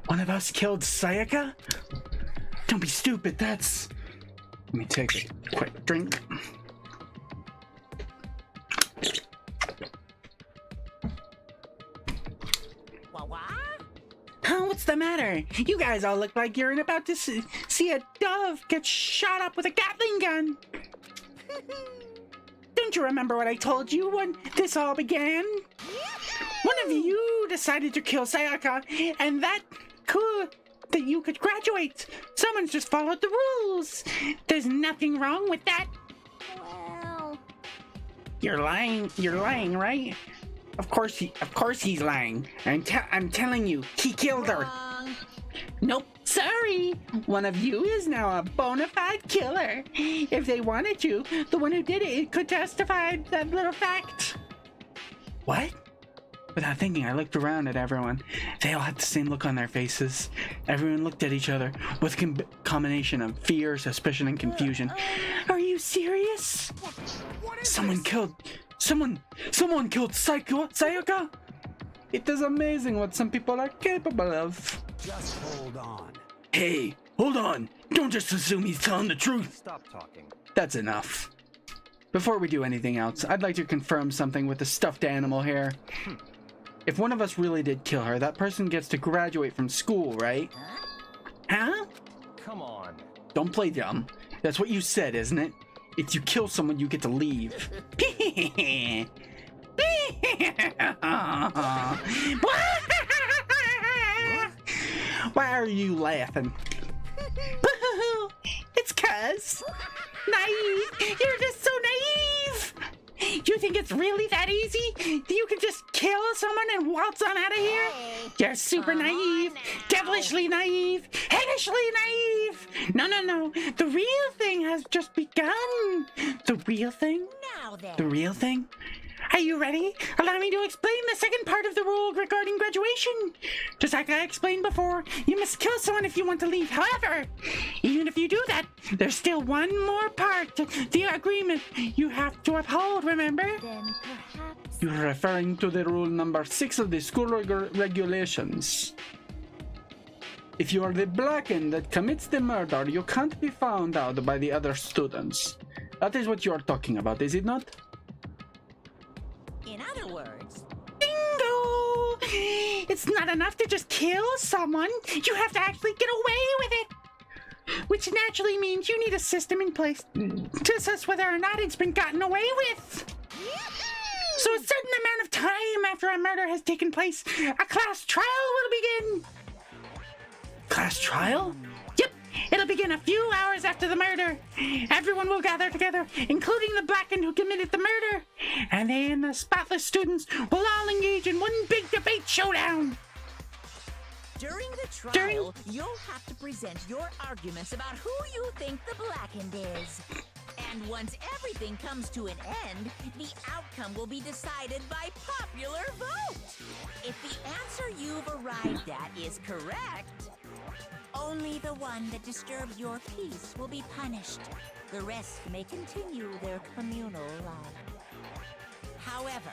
One of us killed Sayaka? Don't be stupid, that's... Let me take a quick drink. Huh, what's the matter? You guys all look like you're about to see a dove get shot up with a Gatling gun. Don't you remember what I told you when this all began? One of you decided to kill Sayaka, and that you could graduate. Someone's just followed the rules. There's nothing wrong with that. Well... You're lying, right? Of course he's lying. I'm telling you, he killed her. Wrong. Nope, sorry. One of you is now a bona fide killer. If they wanted to, the one who did it could testify that little fact. What? Without thinking, I looked around at everyone. They all had the same look on their faces. Everyone looked at each other with a combination of fear, suspicion, and confusion. Are you serious? Someone killed Sayaka? It is amazing what some people are capable of. Just hold on. Hey, hold on. Don't just assume he's telling the truth. Stop talking. That's enough. Before we do anything else, I'd like to confirm something with the stuffed animal here. If one of us really did kill her, that person gets to graduate from school, right? Huh? Come on. Don't play dumb. That's what you said, isn't it? If you kill someone, you get to leave. Why are you laughing? It's 'cause naive. You're just so naive. You think it's really that easy? You can just kill someone and waltz on out of here? Hey, You're super naive, devilishly naive, hellishly naive. No. The real thing has just begun. The real thing? Now then. The real thing? Are you ready? Allow me to explain the second part of the rule regarding graduation. Just like I explained before, you must kill someone if you want to leave. However, even if you do that, there's still one more part. The agreement you have to uphold, remember? Then perhaps... You're referring to the rule number 6 of the school regulations. If you are the Blacken that commits the murder, you can't be found out by the other students. That is what you are talking about, is it not? In other words, Bingo! It's not enough to just kill someone. You have to actually get away with it. Which naturally means you need a system in place to assess whether or not it's been gotten away with. So a certain amount of time after a murder has taken place, a class trial will begin. Class trial? Yep, it'll begin a few hours after the murder. Everyone will gather together, including the Blacken who committed the murder. And they and the spotless students will all engage in one big debate showdown. during the trial, you'll have to present your arguments about who you think the Blackened is. And once everything comes to an end, the outcome will be decided by popular vote. If the answer you've arrived at is correct, only the one that disturbed your peace will be punished. The rest may continue their communal life. However,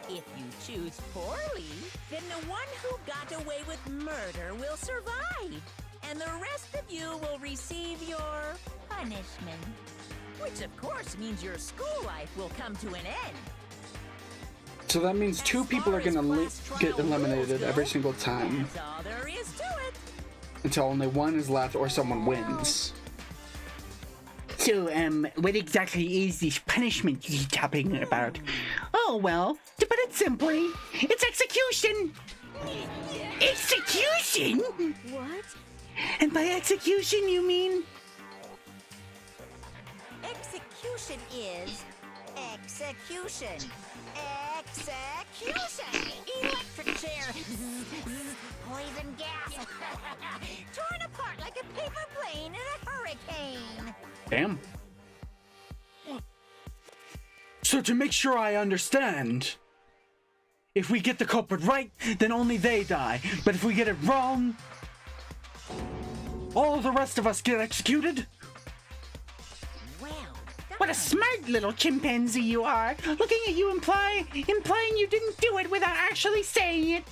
if you choose poorly, then the one who got away with murder will survive, and the rest of you will receive your punishment. Which of course means your school life will come to an end. So that means two people are gonna get eliminated every single time. That's all there is to it. Until only one is left or someone wins. So, what exactly is this punishment you're talking about? Oh, well, to put it simply, it's execution! Execution? What? And by execution, you mean... Execution is execution. Execution! Electric chair! Poison gas! Torn apart like a paper plane in a hurricane! Damn. So to make sure I understand, if we get the culprit right, then only they die. But if we get it wrong, all the rest of us get executed? What a smart little chimpanzee you are! Looking at you implying you didn't do it without actually saying it.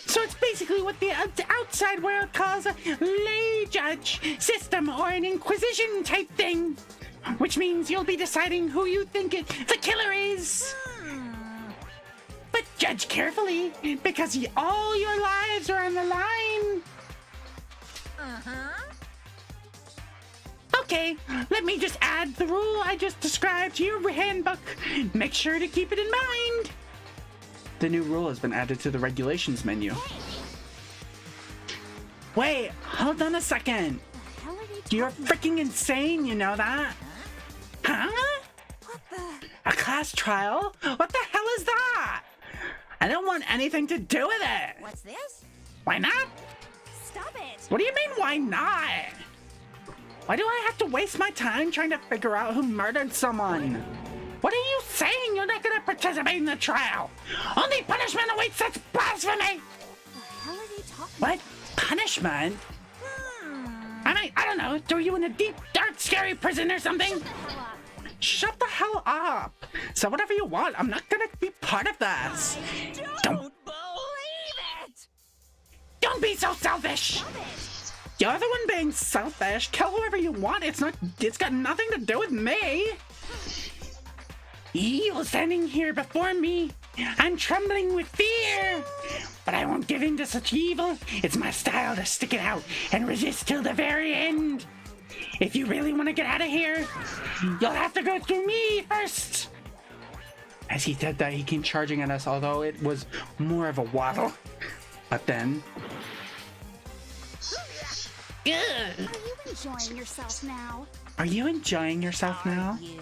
So it's basically what the outside world calls a lay judge system or an inquisition type thing. Which means you'll be deciding who you think the killer is. But judge carefully, because all your lives are on the line. Okay, let me just add the rule I just described to your handbook. Make sure to keep it in mind. The new rule has been added to the regulations menu. Wait, hold on a second. You're freaking insane, you know that? Huh? What the? A class trial? What the hell is that? I don't want anything to do with it. What's this? Why not? Stop it! What do you mean, why not? Why do I have to waste my time trying to figure out who murdered someone? What are you saying? You're not gonna participate in the trial. Only punishment awaits such blasphemy! The hell are you talking What? Punishment? I don't know, throw you in a deep, dark, scary prison or something? Shut the hell up! So whatever you want, I'm not gonna be part of this. Don't believe it! Don't be so selfish! Stop it! You're the one being selfish. Kill whoever you want. It's got nothing to do with me. You're standing here before me. I'm trembling with fear. But I won't give in to such evil. It's my style to stick it out and resist till the very end. If you really want to get out of here, you'll have to go through me first. As he said that, he came charging at us, although it was more of a waddle. But then... Are you enjoying yourself now? Are you enjoying yourself now? You?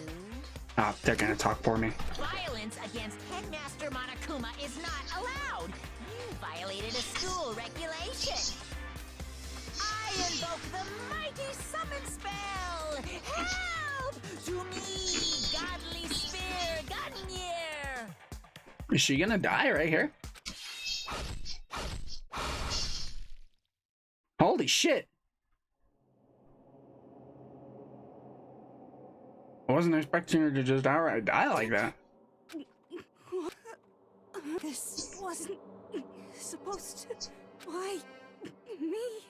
Oh, they're gonna talk for me. Violence against Headmaster Monokuma is not allowed. You violated a school regulation. I invoke the mighty summon spell! Help! To me, godly spear, Gungnir! Is she gonna die right here? Holy shit! I wasn't expecting her to just outright die like that. This wasn't supposed to. Why me?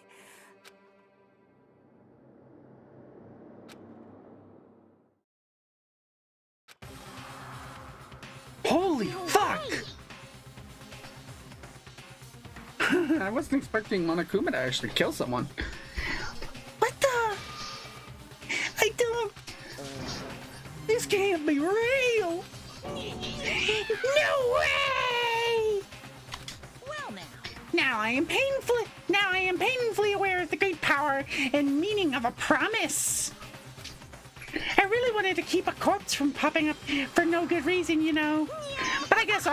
Holy fuck! I wasn't expecting Monokuma to actually kill someone. What the? I don't. This can't be real! No way! Well Now I am painfully aware of the great power and meaning of a promise. I really wanted to keep a corpse from popping up for no good reason, you know. But I guess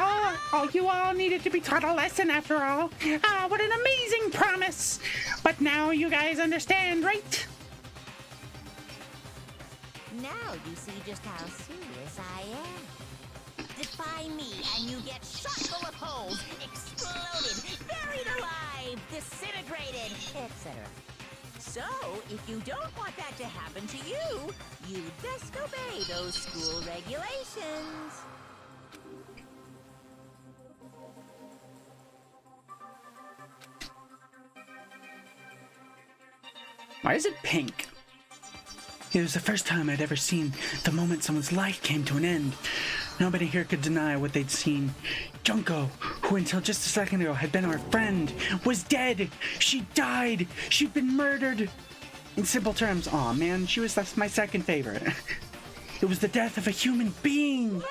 you all needed to be taught a lesson after all. Ah, what an amazing promise! But now you guys understand, right? now you see just how serious I am. Defy me and you get shot full of holes, exploded, buried alive, disintegrated, etc. So, if you don't want that to happen to you, you'd best obey those school regulations. Why is it pink? It was the first time I'd ever seen the moment someone's life came to an end. Nobody here could deny what they'd seen. Junko, who until just a second ago had been our friend, was dead. She died. She'd been murdered. In simple terms, aw man, that's my second favorite. It was the death of a human being.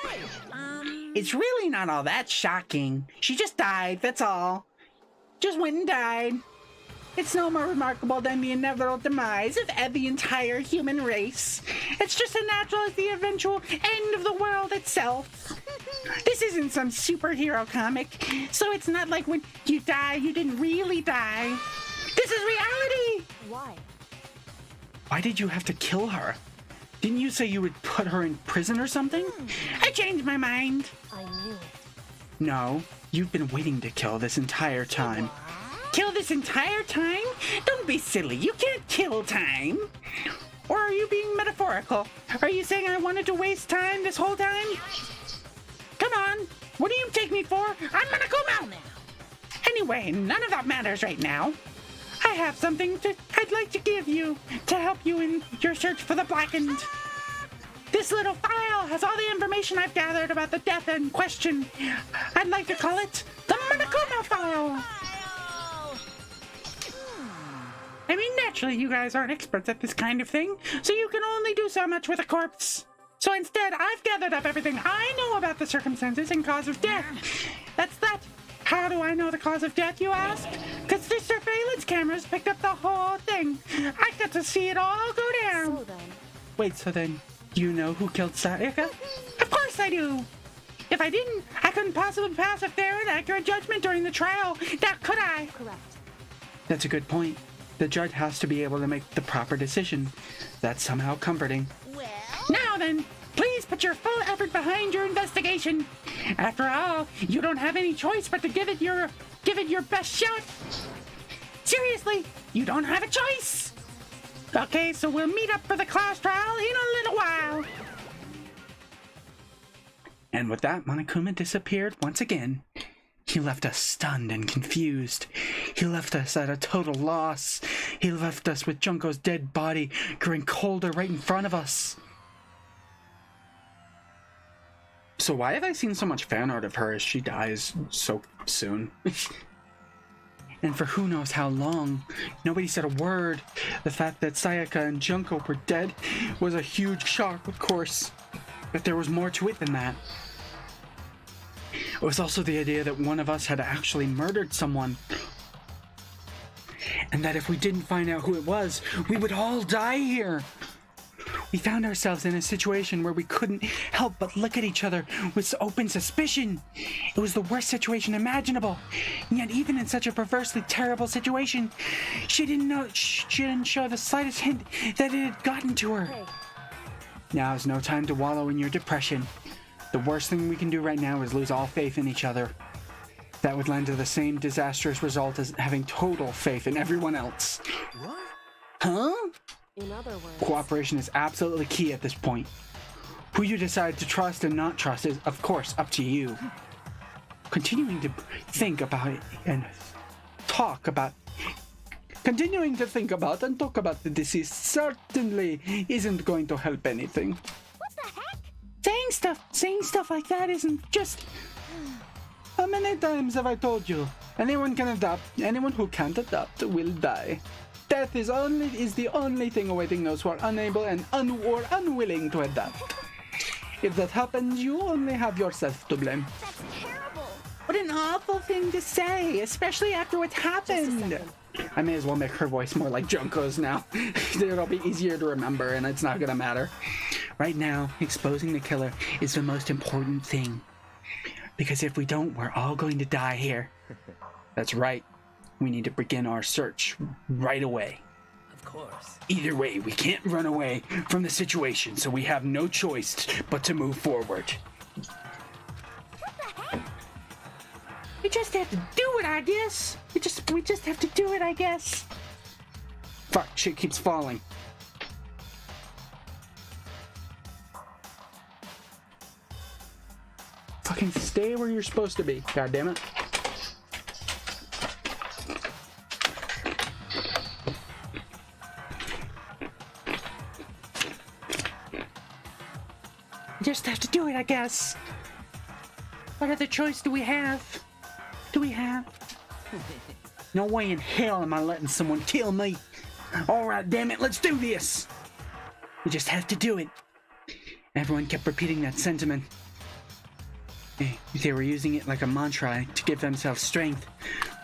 It's really not all that shocking. She just died, that's all. Just went and died. It's no more remarkable than the inevitable demise of the entire human race. It's just as natural as the eventual end of the world itself. This isn't some superhero comic, so it's not like when you die, you didn't really die. This is reality! Why? Why did you have to kill her? Didn't you say you would put her in prison or something? I changed my mind. I knew it. No, you've been waiting to kill this entire time. Kill this entire time? Don't be silly. You can't kill time. Or are you being metaphorical? Are you saying I wanted to waste time this whole time? Come on. What do you take me for? I'm gonna come out now. Anyway, none of that matters right now. I have something I'd like to give you to help you in your search for the Blackened. This little file has all the information I've gathered about the death in question. I'd like to call it the Monokuma File. I mean, naturally, you guys aren't experts at this kind of thing, so you can only do so much with a corpse. So instead, I've gathered up everything I know about the circumstances and cause of death. That's that. How do I know the cause of death, you ask? Because the surveillance cameras picked up the whole thing. I got to see it all go down. So then. Wait, so then you know who killed Sayaka? Of course I do. If I didn't, I couldn't possibly pass a fair and accurate judgment during the trial. Now, could I? Correct. That's a good point. The judge has to be able to make the proper decision. That's somehow comforting. Well, Now then, please put your full effort behind your investigation. After all, you don't have any choice but to give it your best shot. Seriously, you don't have a choice. Okay, so we'll meet up for the class trial in a little while. And with that, Monokuma disappeared once again. He left us stunned and confused. He left us at a total loss. He left us with Junko's dead body growing colder right in front of us. So why have I seen so much fan art of her as she dies so soon? And for who knows how long. Nobody said a word. The fact that Sayaka and Junko were dead was a huge shock, of course. But there was more to it than that. It was also the idea that one of us had actually murdered someone. And that if we didn't find out who it was, we would all die here. We found ourselves in a situation where we couldn't help but look at each other with open suspicion. It was the worst situation imaginable. And yet even in such a perversely terrible situation, she didn't show the slightest hint that it had gotten to her. Hey. Now is no time to wallow in your depression. The worst thing we can do right now is lose all faith in each other. That would lend to the same disastrous result as having total faith in everyone else. What? Huh? In other words, Cooperation is absolutely key at this point. Who you decide to trust and not trust is, of course, up to you. Continuing to think about it and talk about the deceased certainly isn't going to help anything. What the heck? Saying stuff like that isn't just... How many times have I told you? Anyone can adapt. Anyone who can't adapt will die. Death is the only thing awaiting those who are unable and or unwilling to adapt. If that happens, you only have yourself to blame. That's terrible. What an awful thing to say, especially after what's happened. I may as well make her voice more like Junko's now. It'll be easier to remember and it's not gonna matter. Right now, exposing the killer is the most important thing. Because if we don't, we're all going to die here. That's right. We need to begin our search right away. Of course. Either way, we can't run away from the situation, so we have no choice but to move forward. What the heck? We just have to do it, I guess. We just have to do it, I guess. Fuck, shit keeps falling. Fucking stay where you're supposed to be, god damn it. Just have to do it, I guess. What other choice do we have? No way in hell am I letting someone kill me. Alright, damn it, let's do this. We just have to do it. Everyone kept repeating that sentiment. They were using it like a mantra to give themselves strength.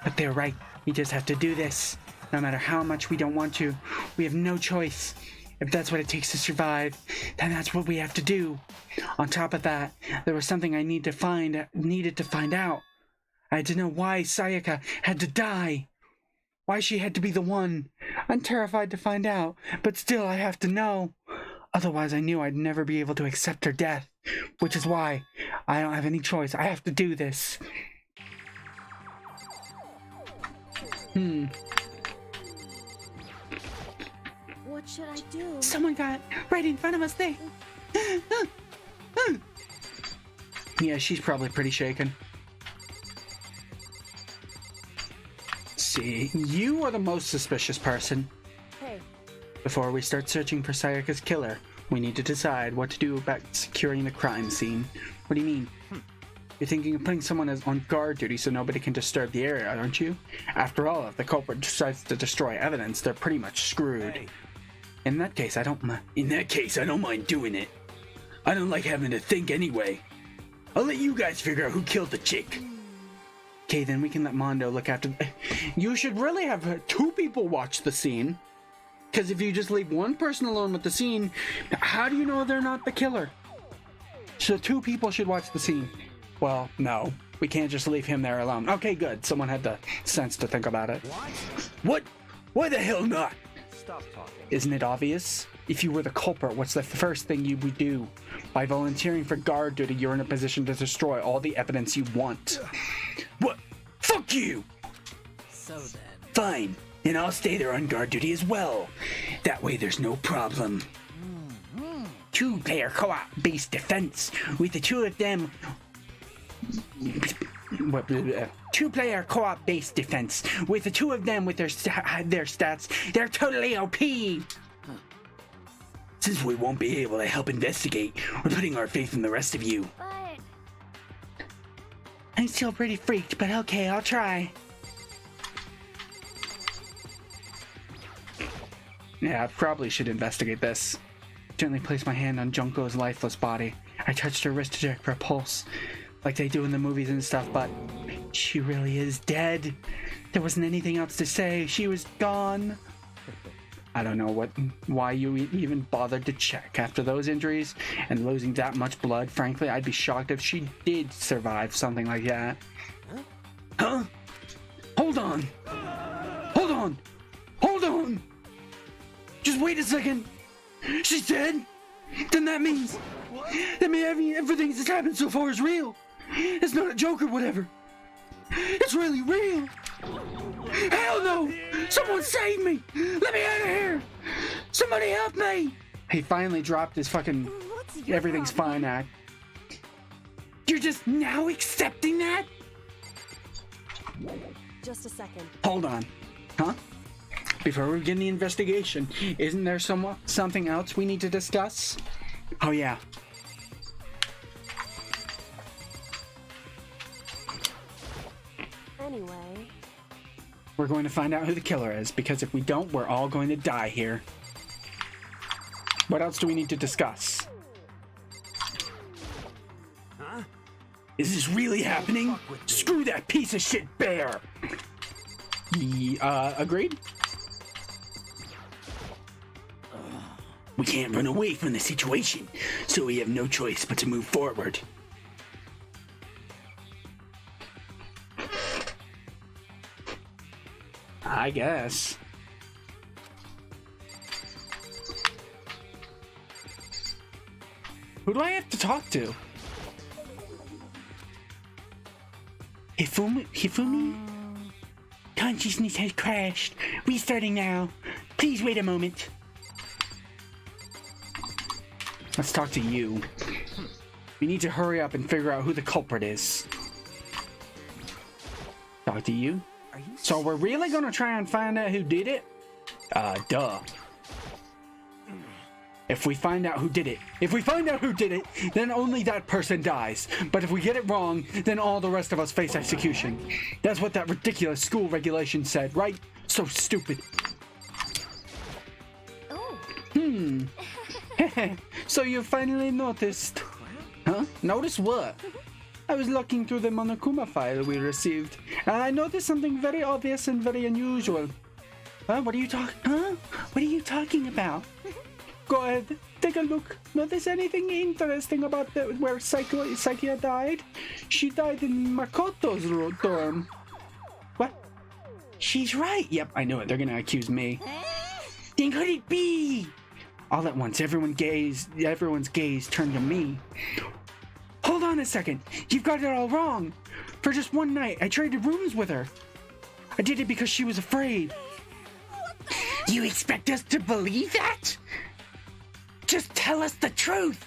But they're right. We just have to do this. No matter how much we don't want to, we have no choice. If that's what it takes to survive, then that's what we have to do. On top of that, there was something I needed to find out. I had to know why Sayaka had to die. Why she had to be the one. I'm terrified to find out, but still I have to know. Otherwise I knew I'd never be able to accept her death. Which is why I don't have any choice. I have to do this. what should I do? Someone got right in front of us. Yeah, she's probably pretty shaken. See, you are the most suspicious person. Hey. Before we start searching for Sayaka's killer, we need to decide what to do about securing the crime scene. What do you mean? You're thinking of putting someone on guard duty so nobody can disturb the area, aren't you? After all, if the culprit decides to destroy evidence, they're pretty much screwed. Hey. In that case, I don't mind doing it. I don't like having to think anyway. I'll let you guys figure out who killed the chick. Okay, then we can let Mondo look after... You should really have two people watch the scene. Because if you just leave one person alone with the scene, how do you know they're not the killer? So two people should watch the scene. Well, no. We can't just leave him there alone. Okay, good. Someone had the sense to think about it. What? Why the hell not? Stop talking. Isn't it obvious? If you were the culprit, what's the first thing you would do? By volunteering for guard duty, you're in a position to destroy all the evidence you want. What? Fuck you! So then... Fine. And I'll stay there on guard duty as well. That way there's no problem. Two-player co-op based defense with the two of them... Two-player co-op based defense with the two of them with their stats. They're totally OP! Since we won't be able to help investigate, we're putting our faith in the rest of you. But I'm still pretty freaked, but okay, I'll try. Yeah, I probably should investigate this. Gently placed my hand on Junko's lifeless body. I touched her wrist to check for a pulse, like they do in the movies and stuff, but she really is dead. There wasn't anything else to say. She was gone. I don't know why you even bothered to check after those injuries and losing that much blood. Frankly, I'd be shocked if she did survive something like that. Huh? Hold on! Hold on! Hold on! Just wait a second! She's dead? Then that means everything that's happened so far is real. It's not a joke or whatever. It's really real. Hell no! Someone save me! Let me out of here! Somebody help me! He finally dropped his fucking everything's fine act. You're just now accepting that? Just a second. Hold on. Huh? Before we begin the investigation, isn't there something else we need to discuss? Oh yeah. Anyway, We're going to find out who the killer is, because if we don't, we're all going to die here. What else do we need to discuss? Huh? Is this really happening? Screw that piece of shit bear! Agreed? We can't run away from the situation, so we have no choice but to move forward. I guess. Who do I have to talk to? Hifumi? Consciousness has crashed. Restarting now. Please wait a moment. Let's talk to you. We need to hurry up and figure out who the culprit is. Talk to you? So we're really gonna try and find out who did it? Duh. If we find out who did it, then only that person dies. But if we get it wrong, then all the rest of us face execution. That's what that ridiculous school regulation said, right? So stupid. Oh. So you finally noticed. Huh? Notice what? I was looking through the Monokuma file we received, and I noticed something very obvious and very unusual. Huh? What are you talking about? Go ahead, take a look. Notice anything interesting about where Sakia died? She died in Makoto's dorm. What? She's right. Yep, I knew it. They're gonna accuse me. Then could it be? All at once, everyone's gaze turned to me. Hold on a second. You've got it all wrong. For just one night, I traded rooms with her. I did it because she was afraid. You expect us to believe that? Just tell us the truth.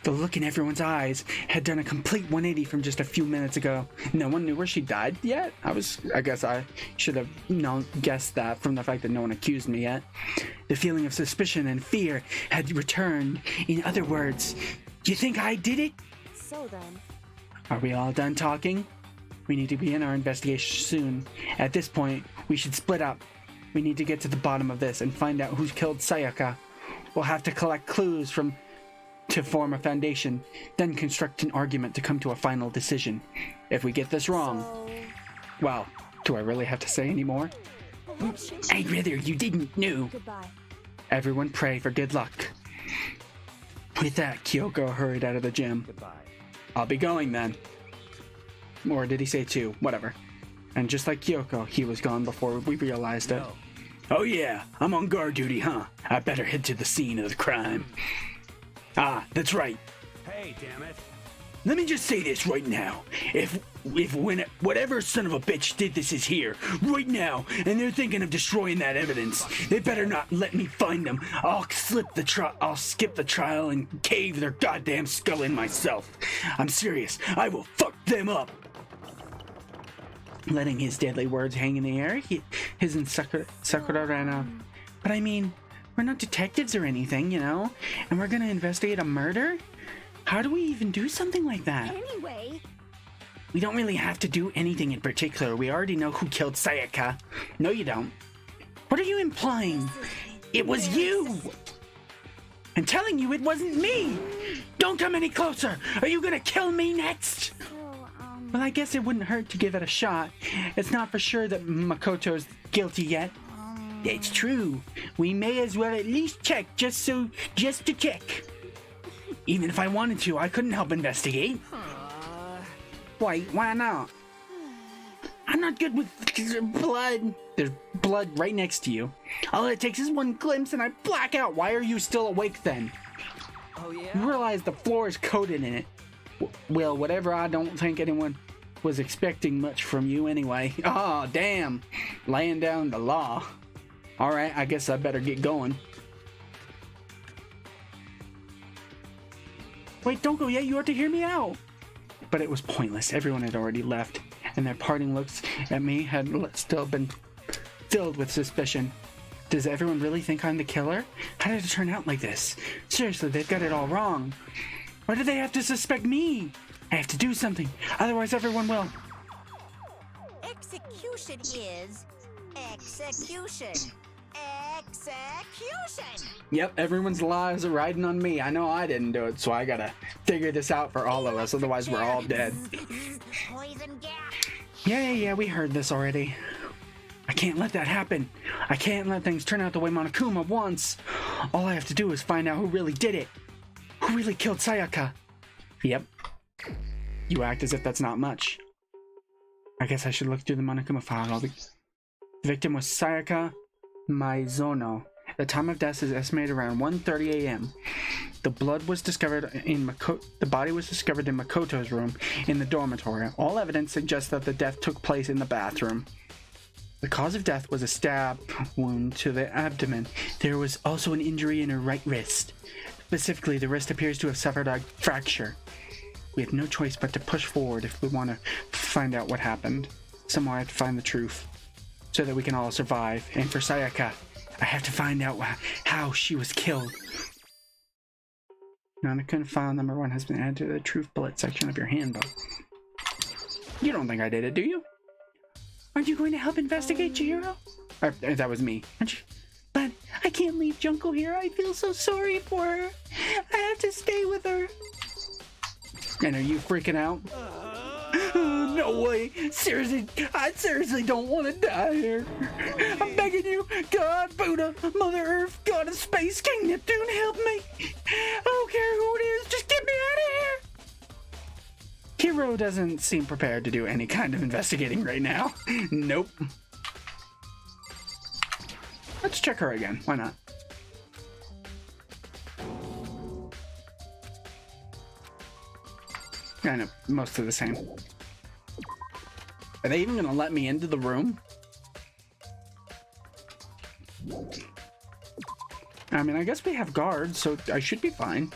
The look in everyone's eyes had done a complete 180 from just a few minutes ago. No one knew where she died yet. I guess I should have guessed that from the fact that no one accused me yet. The feeling of suspicion and fear had returned. In other words, you think I did it? so then. Are we all done talking? We need to begin our investigation soon. At this point, we should split up. We need to get to the bottom of this and find out who killed Sayaka. We'll have to collect clues to form a foundation, then construct an argument to come to a final decision. If we get this wrong, well, do I really have to say any more? I'd rather you didn't know. Goodbye. Everyone pray for good luck. With that, Kyoko hurried out of the gym. Goodbye. I'll be going then. Or did he say two? Whatever. And just like Kyoko, he was gone before we realized it. Oh yeah, I'm on guard duty, huh? I better head to the scene of the crime. Ah, that's right. Hey, damn it. Let me just say this right now. If whatever son of a bitch did this is here, right now, and they're thinking of destroying that evidence, they better not let me find them. I'll skip the trial and cave their goddamn skull in myself. I'm serious. I will fuck them up. Letting his deadly words hang in the air, his and Sakura ran off. But I mean, we're not detectives or anything, you know? And we're gonna investigate a murder? How do we even do something like that? Anyway, We don't really have to do anything in particular. We already know who killed Sayaka. No, you don't. What are you implying? It was you! I'm telling you it wasn't me! Don't come any closer! Are you gonna kill me next? Well, I guess it wouldn't hurt to give it a shot. It's not for sure that Makoto's guilty yet. That's true. We may as well at least check, just to check. Even if I wanted to, I couldn't help investigate. Why not? I'm not good with blood. There's blood right next to you. All it takes is one glimpse and I black out. Why are you still awake then? Oh, yeah? You realize the floor is coated in it. Well, whatever, I don't think anyone was expecting much from you anyway. Oh, damn. Laying down the law. Alright, I guess I better get going. Wait, don't go yet. You have to hear me out. But it was pointless. Everyone had already left, and their parting looks at me had still been filled with suspicion. Does everyone really think I'm the killer? How did it turn out like this? Seriously, they've got it all wrong. Why do they have to suspect me? I have to do something, otherwise everyone will. Execution is execution. Execution! Yep, everyone's lives are riding on me. I know I didn't do it, so I gotta figure this out for all of us, otherwise we're all dead. Poison gas. Yeah, we heard this already. I can't let that happen. I can't let things turn out the way Monokuma wants. All I have to do is find out who really did it. Who really killed Sayaka? Yep. You act as if that's not much. I guess I should look through the Monokuma file. The victim was Sayaka Maizono. The time of death is estimated around 1:30 a.m. The blood was discovered in the body was discovered in Makoto's room in the dormitory. All evidence suggests that the death took place in the bathroom. The cause of death was a stab wound to the abdomen. There was also an injury in her right wrist. Specifically, the wrist appears to have suffered a fracture. We have no choice but to push forward if we want to find out what happened. Somehow I have to find the truth, so that we can all survive. And for Sayaka, I have to find out how she was killed. Nanakun file number 1 has been added to the truth bullet section of your handbook. You don't think I did it, do you? Aren't you going to help investigate, Chihiro? Or, that was me. But I can't leave Junko here. I feel so sorry for her. I have to stay with her. And are you freaking out? No way. Seriously, I seriously don't want to die here. I'm begging you, God, Buddha, Mother Earth, God of Space, King Neptune, help me. I don't care who it is, just get me out of here. Hiro doesn't seem prepared to do any kind of investigating right now. Nope. Let's check her again. Why not? Kind of most of the same. Are they even gonna let me into the room? I mean, I guess we have guards, so I should be fine.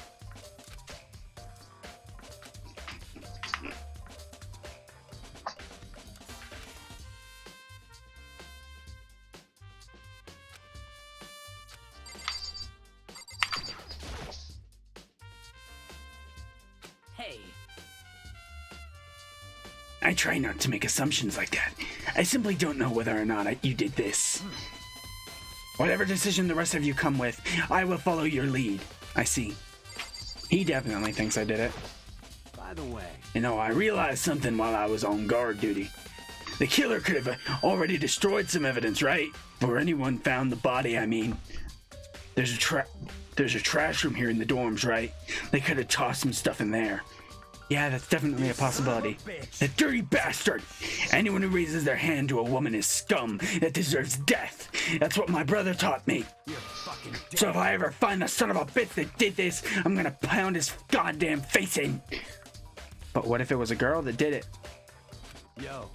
Hey. I try not to make assumptions like that. I simply don't know whether or not you did this. Whatever decision the rest of you come with, I will follow your lead. I see. He definitely thinks I did it. By the way... You know, I realized something while I was on guard duty. The killer could have already destroyed some evidence, right? Or anyone found the body, I mean. There's a trash room here in the dorms, right? They could have tossed some stuff in there. Yeah, that's definitely a possibility. That dirty bastard! Anyone who raises their hand to a woman is scum that deserves death. That's what my brother taught me. So if I ever find the son of a bitch that did this, I'm gonna pound his goddamn face in. But what if it was a girl that did it? Yo.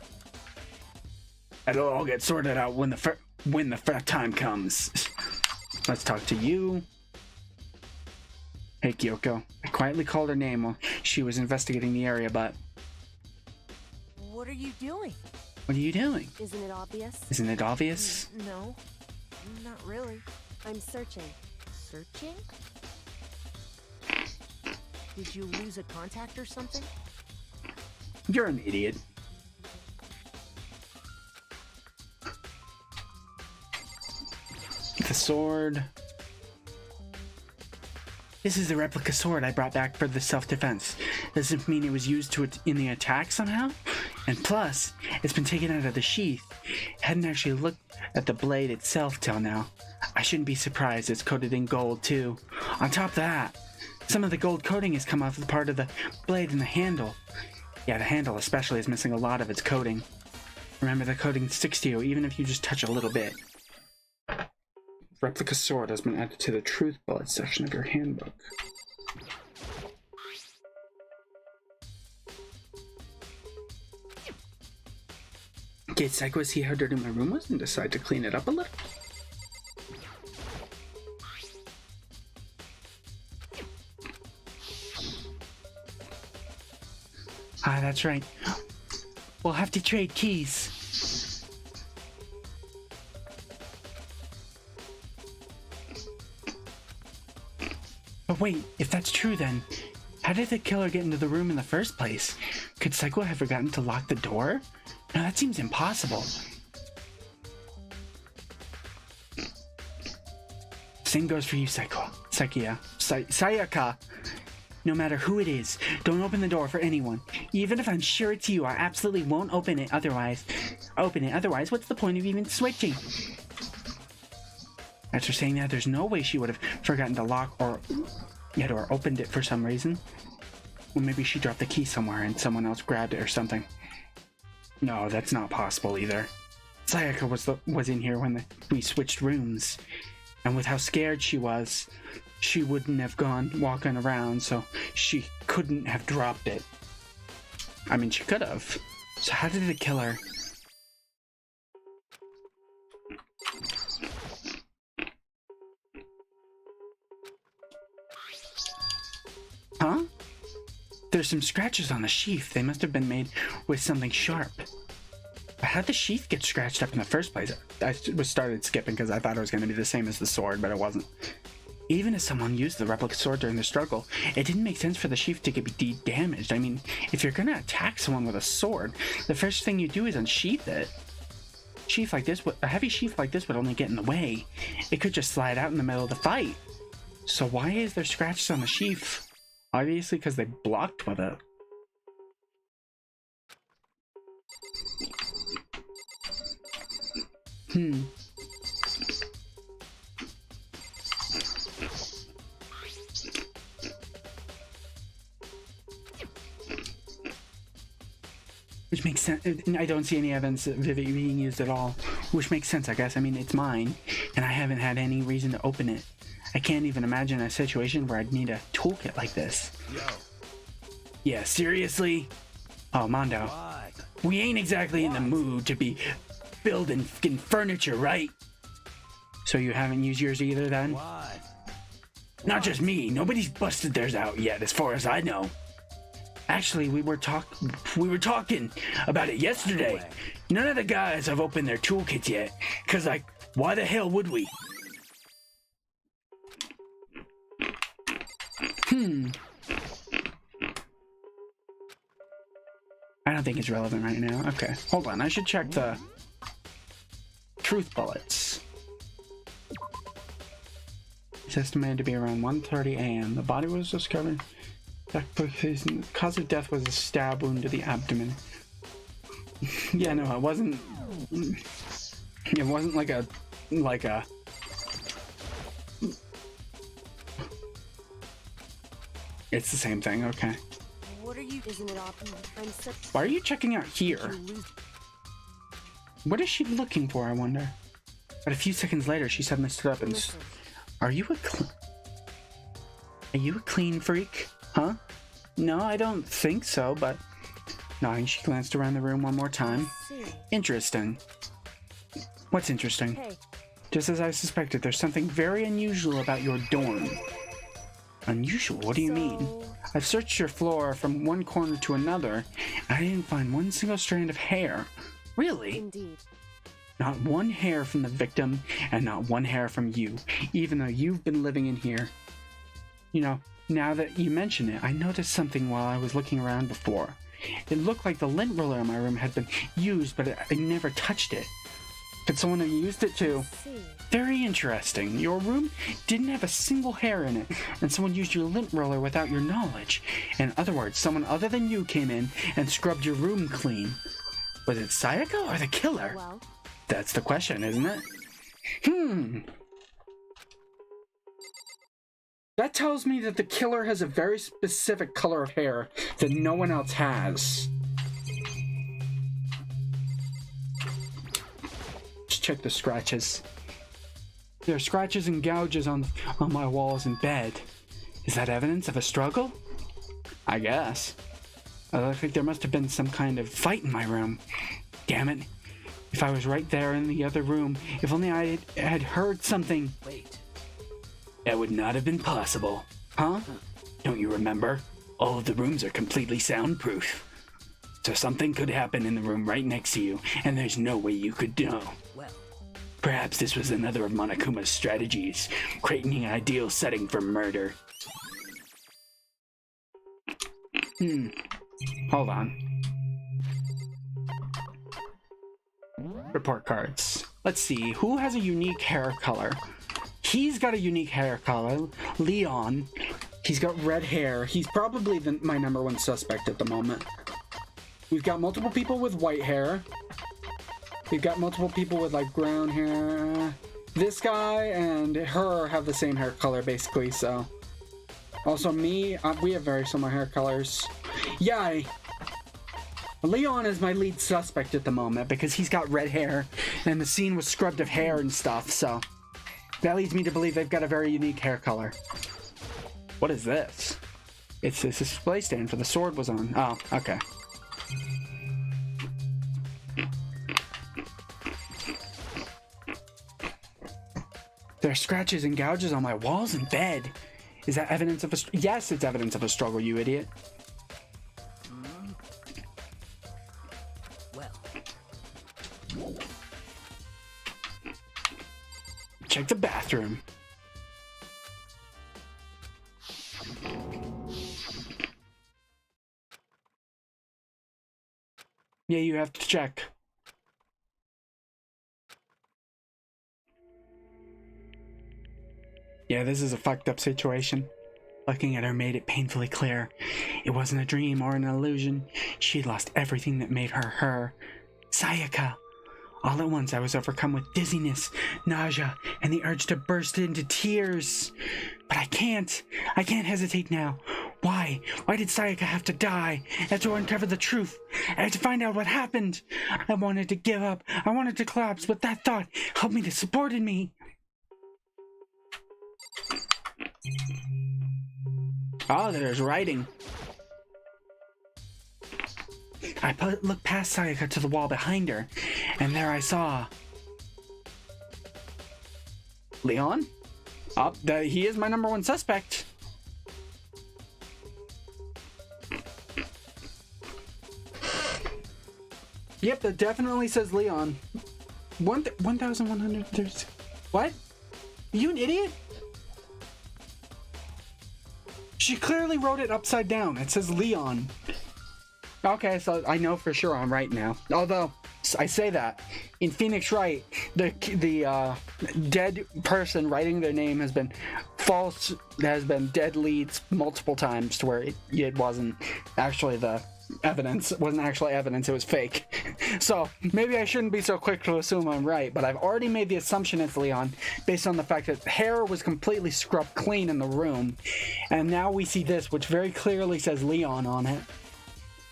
It'll all get sorted out when the time comes. Let's talk to you. Hey, Kyoko. I quietly called her name while she was investigating the area, but... What are you doing? What are you doing? Isn't it obvious? Isn't it obvious? No, not really. I'm searching. Searching? Did you lose a contact or something? You're an idiot. The sword... This is the replica sword I brought back for the self-defense. Does it mean it was used in the attack somehow? And plus, it's been taken out of the sheath. Hadn't actually looked at the blade itself till now. I shouldn't be surprised it's coated in gold, too. On top of that, some of the gold coating has come off the part of the blade and the handle. Yeah, the handle especially is missing a lot of its coating. Remember, the coating sticks to you even if you just touch a little bit. Replica sword has been added to the truth bullet section of your handbook. Did Psycho see how dirty my room was and decide to clean it up a little? Ah, that's right. We'll have to trade keys. But wait, if that's true then, how did the killer get into the room in the first place? Could Psycho have forgotten to lock the door? No, that seems impossible. Same goes for you, Sayaka. No matter who it is, don't open the door for anyone. Even if I'm sure it's you, I absolutely won't open it otherwise. What's the point of even switching? After saying that, there's no way she would have forgotten to lock or opened it for some reason. Well, maybe she dropped the key somewhere and someone else grabbed it or something. No, that's not possible either. Sayaka was in here when we switched rooms. And with how scared she was, she wouldn't have gone walking around, so she couldn't have dropped it. I mean, she could have. So how did the killer... Huh? There's some scratches on the sheath. They must have been made with something sharp. But how'd the sheath get scratched up in the first place? I started skipping because I thought it was going to be the same as the sword, but it wasn't. Even if someone used the replica sword during the struggle, it didn't make sense for the sheath to be damaged. I mean, if you're going to attack someone with a sword, the first thing you do is unsheath it. A heavy sheath like this would only get in the way. It could just slide out in the middle of the fight. So why is there scratches on the sheath? Obviously because they blocked with it. Which makes sense. I don't see any evidence of it being used at all. Which makes sense, I guess. I mean, it's mine, and I haven't had any reason to open it. I can't even imagine a situation where I'd need a toolkit like this. Yo. Yeah, seriously? Oh, Mondo. What? We ain't exactly in the mood to be building fucking furniture, right? So you haven't used yours either, then? What? Not just me. Nobody's busted theirs out yet, as far as I know. Actually, we were talking about it yesterday. None of the guys have opened their toolkits yet. 'Cause, like, why the hell would we? I don't think it's relevant right now. Okay, hold on. I should check the truth bullets. It's estimated to be around 1:30 a.m. The body was discovered. The cause of death was a stab wound to the abdomen. Yeah, no, it wasn't. It wasn't like a. It's the same thing. Okay. What are you? Isn't it optimal? Why are you checking out here? What is she looking for, I wonder? But a few seconds later, she suddenly stood up and... Are you a clean freak? Huh? No, I don't think so, but... Nodding, she glanced around the room one more time. Interesting. What's interesting? Hey. Just as I suspected, there's something very unusual about your dorm. Unusual? What do you mean? I've searched your floor from one corner to another, and I didn't find one single strand of hair. Really? Indeed. Not one hair from the victim, and not one hair from you, even though you've been living in here. You know, now that you mention it, I noticed something while I was looking around before. It looked like the lint roller in my room had been used, but I never touched it. Could someone have used it too? Very interesting. Your room didn't have a single hair in it, and someone used your lint roller without your knowledge. In other words, someone other than you came in and scrubbed your room clean. Was it Sayaka or the killer? Well, That's the question, isn't it? That tells me that the killer has a very specific color of hair that no one else has. Let's check the scratches. There are scratches and gouges on my walls and bed. Is that evidence of a struggle? I guess. I think there must have been some kind of fight in my room. Damn it. If I was right there in the other room, if only I had heard something. Wait. That would not have been possible. Huh? Don't you remember? All of the rooms are completely soundproof. So something could happen in the room right next to you, and there's no way you could know. Well. Perhaps this was another of Monokuma's strategies, creating an ideal setting for murder. Hold on. Report cards. Let's see, who has a unique hair color? He's got a unique hair color. Leon. He's got red hair. He's probably my number one suspect at the moment. We've got multiple people with white hair. We've got multiple people with like brown hair. This guy and her have the same hair color basically, so. Also me, we have very similar hair colors. Yeah, Leon is my lead suspect at the moment because he's got red hair and the scene was scrubbed of hair and stuff, so. That leads me to believe they've got a very unique hair color. What is this? It's this display stand for the sword was on. Oh, okay. There are scratches and gouges on my walls and bed. Is that evidence of a... Yes, it's evidence of a struggle, you idiot. Well. Check the bathroom. Yeah, you have to check. Yeah, this is a fucked up situation. Looking at her made it painfully clear. It wasn't a dream or an illusion. She had lost everything that made her her. Sayaka. All at once I was overcome with dizziness, nausea, and the urge to burst into tears. But I can't hesitate now. Why? Why did Sayaka have to die? I had to uncover the truth. I had to find out what happened. I wanted to give up. I wanted to collapse, but that thought helped me to support in me. Oh, there's writing. I looked past Sayaka to the wall behind her, and there I saw... Leon? Oh, he is my number one suspect. Yep, that definitely says Leon. 1,130... What? You an idiot? She clearly wrote it upside down. It says Leon. Okay, so I know for sure I'm right now. Although, I say that. In Phoenix Wright, the dead person writing their name has been false, has been dead leads multiple times to where it wasn't actually the evidence. It wasn't actually evidence, it was fake. So, maybe I shouldn't be so quick to assume I'm right, but I've already made the assumption it's Leon based on the fact that hair was completely scrubbed clean in the room. And now we see this, which very clearly says Leon on it.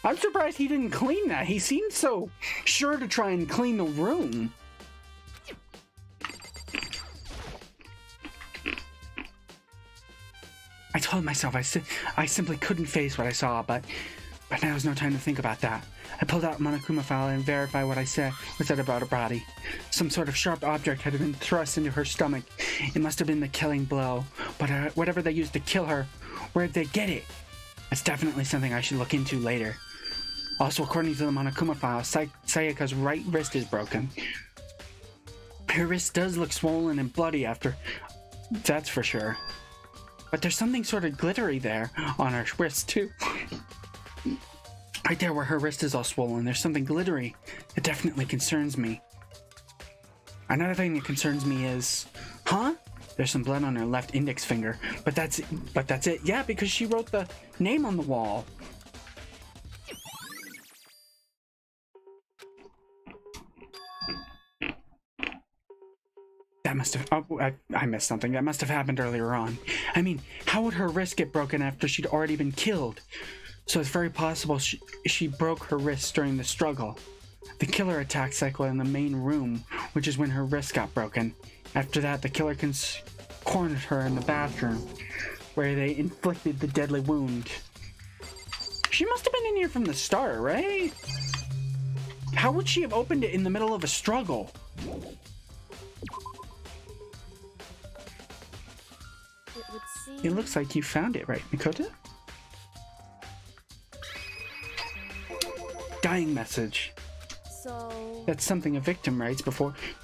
I'm surprised he didn't clean that. He seemed so sure to try and clean the room. I told myself I simply couldn't face what I saw, but now's no time to think about that. I pulled out Monokuma file and verified what I said about her body. Some sort of sharp object had been thrust into her stomach. It must have been the killing blow, but whatever they used to kill her, where'd they get it? That's definitely something I should look into later. Also, according to the Monokuma file, Sayaka's right wrist is broken. Her wrist does look swollen and bloody after, that's for sure. But there's something sort of glittery there on her wrist too. Right there where her wrist is all swollen, there's something glittery. It definitely concerns me. Another thing that concerns me is... Huh? There's some blood on her left index finger. But that's it. Yeah, because she wrote the name on the wall. That must have... Oh, I missed something. That must have happened earlier on. I mean, how would her wrist get broken after she'd already been killed? So it's very possible she broke her wrist during the struggle. The killer attacked Cycle in the main room, which is when her wrist got broken. After that, the killer cornered her in the bathroom, where they inflicted the deadly wound. She must have been in here from the start, right? How would she have opened it in the middle of a struggle? It looks like you found it, right, Makoto? Dying message. So... That's something a victim writes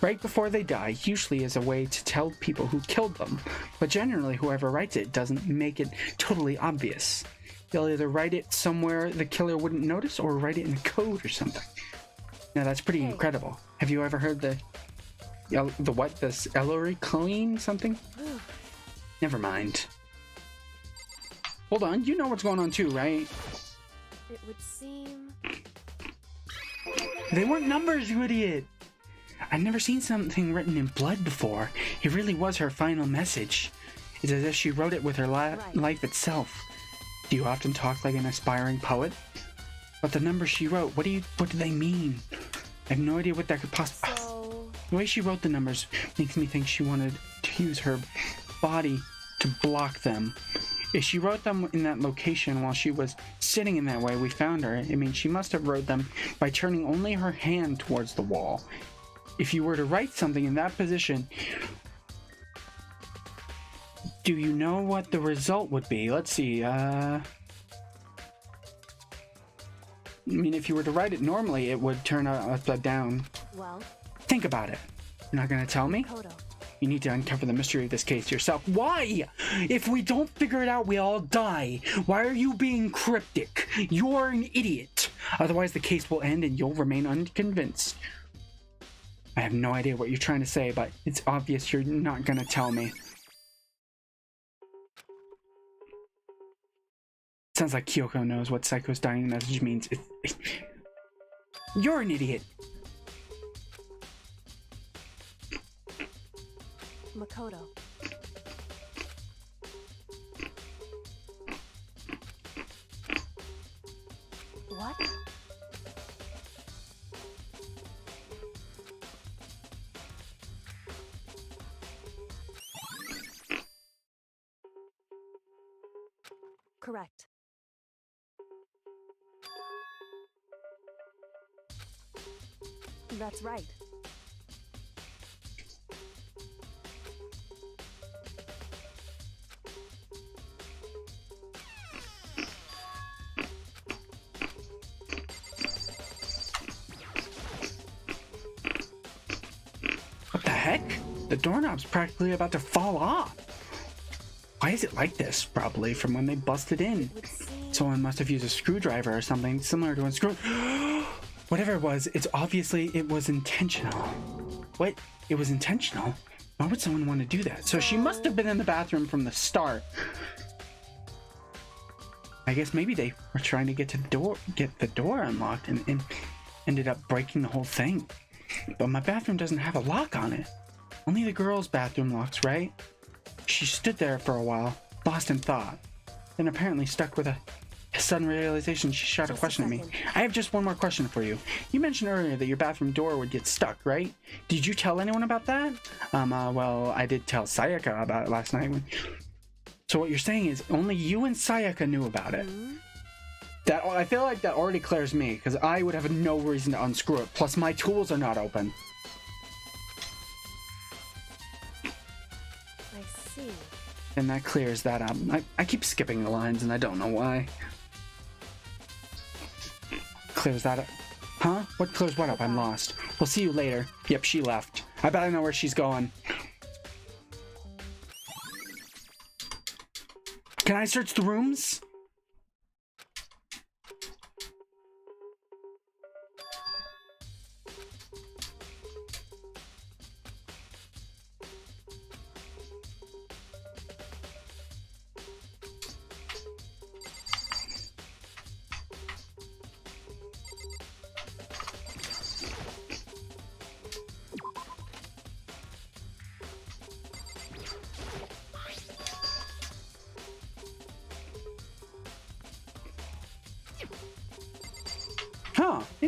right before they die, usually as a way to tell people who killed them. But generally, whoever writes it doesn't make it totally obvious. They'll either write it somewhere the killer wouldn't notice, or write it in code or something. Now that's pretty incredible. Have you ever heard the what? This Ellery Cloying something? Never mind. Hold on, you know what's going on too, right? It would seem... They weren't numbers, you idiot! I've never seen something written in blood before. It really was her final message. It's as if she wrote it with her life itself. Do you often talk like an aspiring poet? But the numbers she wrote, what do they mean? I have no idea what that could possibly... The way she wrote the numbers makes me think she wanted to use her body to block them. If she wrote them in that location while she was sitting in that way we found her, it means she must have wrote them by turning only her hand towards the wall. If you were to write something in that position, do you know what the result would be? Let's see, I mean, if you were to write it normally, it would turn upside down. Well... Think about it. You're not gonna tell me? Makoto. You need to uncover the mystery of this case yourself. Why? If we don't figure it out, we all die. Why are you being cryptic? You're an idiot. Otherwise, the case will end and you'll remain unconvinced. I have no idea what you're trying to say, but it's obvious you're not gonna tell me. Sounds like Kyoko knows what Psycho's dying message means. You're an idiot. Makoto. What? Correct. That's right. What the heck? The doorknob's practically about to fall off. Why is it like this? Probably from when they busted in. Someone must have used a screwdriver or something similar to a screw. Whatever it was intentional. What? It was intentional? Why would someone want to do that? So she must have been in the bathroom from the start. I guess maybe they were trying to get the door unlocked and ended up breaking the whole thing. But my bathroom doesn't have a lock on it. Only the girls' bathroom locks, right? She stood there for a while, lost in thought. Then apparently stuck with a sudden realization, she shot a question at me. I have just one more question for you. You mentioned earlier that your bathroom door would get stuck, right? Did you tell anyone about that? Well, I did tell Sayaka about it last night. So what you're saying is only you and Sayaka knew about it. That I feel like that already clears me, because I would have no reason to unscrew it. Plus, my tools are not open. I see. And that clears that up. I keep skipping the lines, and I don't know why. Clears that up. Huh? What clears what up? I'm lost. We'll see you later. Yep, she left. I bet I know where she's going. Can I search the rooms?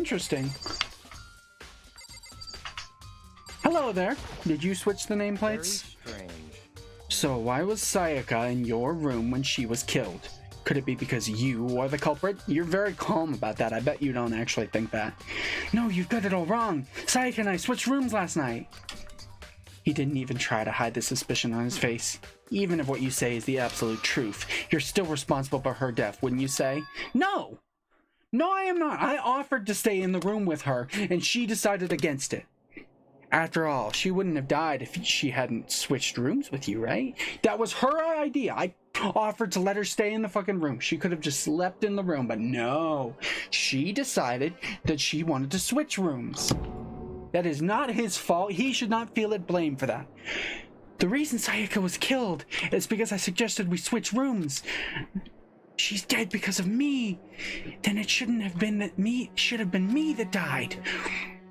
Interesting. Hello there. Did you switch the nameplates? Very strange. So why was Sayaka in your room when she was killed? Could it be because you are the culprit? You're very calm about that. I bet you don't actually think that. No, you've got it all wrong. Sayaka and I switched rooms last night. He didn't even try to hide the suspicion on his face. Even if what you say is the absolute truth, you're still responsible for her death, wouldn't you say? No! No, I am not. I offered to stay in the room with her, and she decided against it. After all, she wouldn't have died if she hadn't switched rooms with you, right? That was her idea. I offered to let her stay in the fucking room. She could have just slept in the room, but no. She decided that she wanted to switch rooms. That is not his fault. He should not feel at blame for that. The reason Sayaka was killed is because I suggested we switch rooms. She's dead because of me. Then it shouldn't have been that me. It should have been me that died.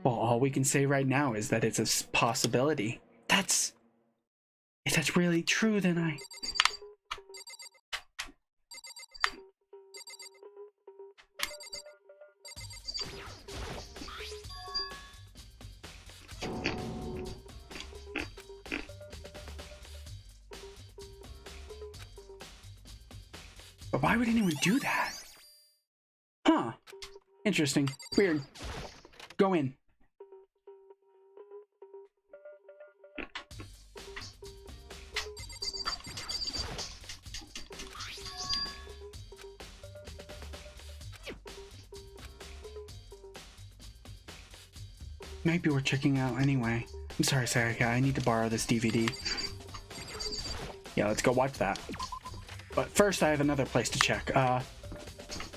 Well, all we can say right now is that it's a possibility. If that's really true, then I... But why would anyone do that? Huh. Interesting. Weird. Go in. Maybe we're checking out anyway. I'm sorry, Sayaka. I need to borrow this DVD. Yeah, let's go watch that. But first, I have another place to check.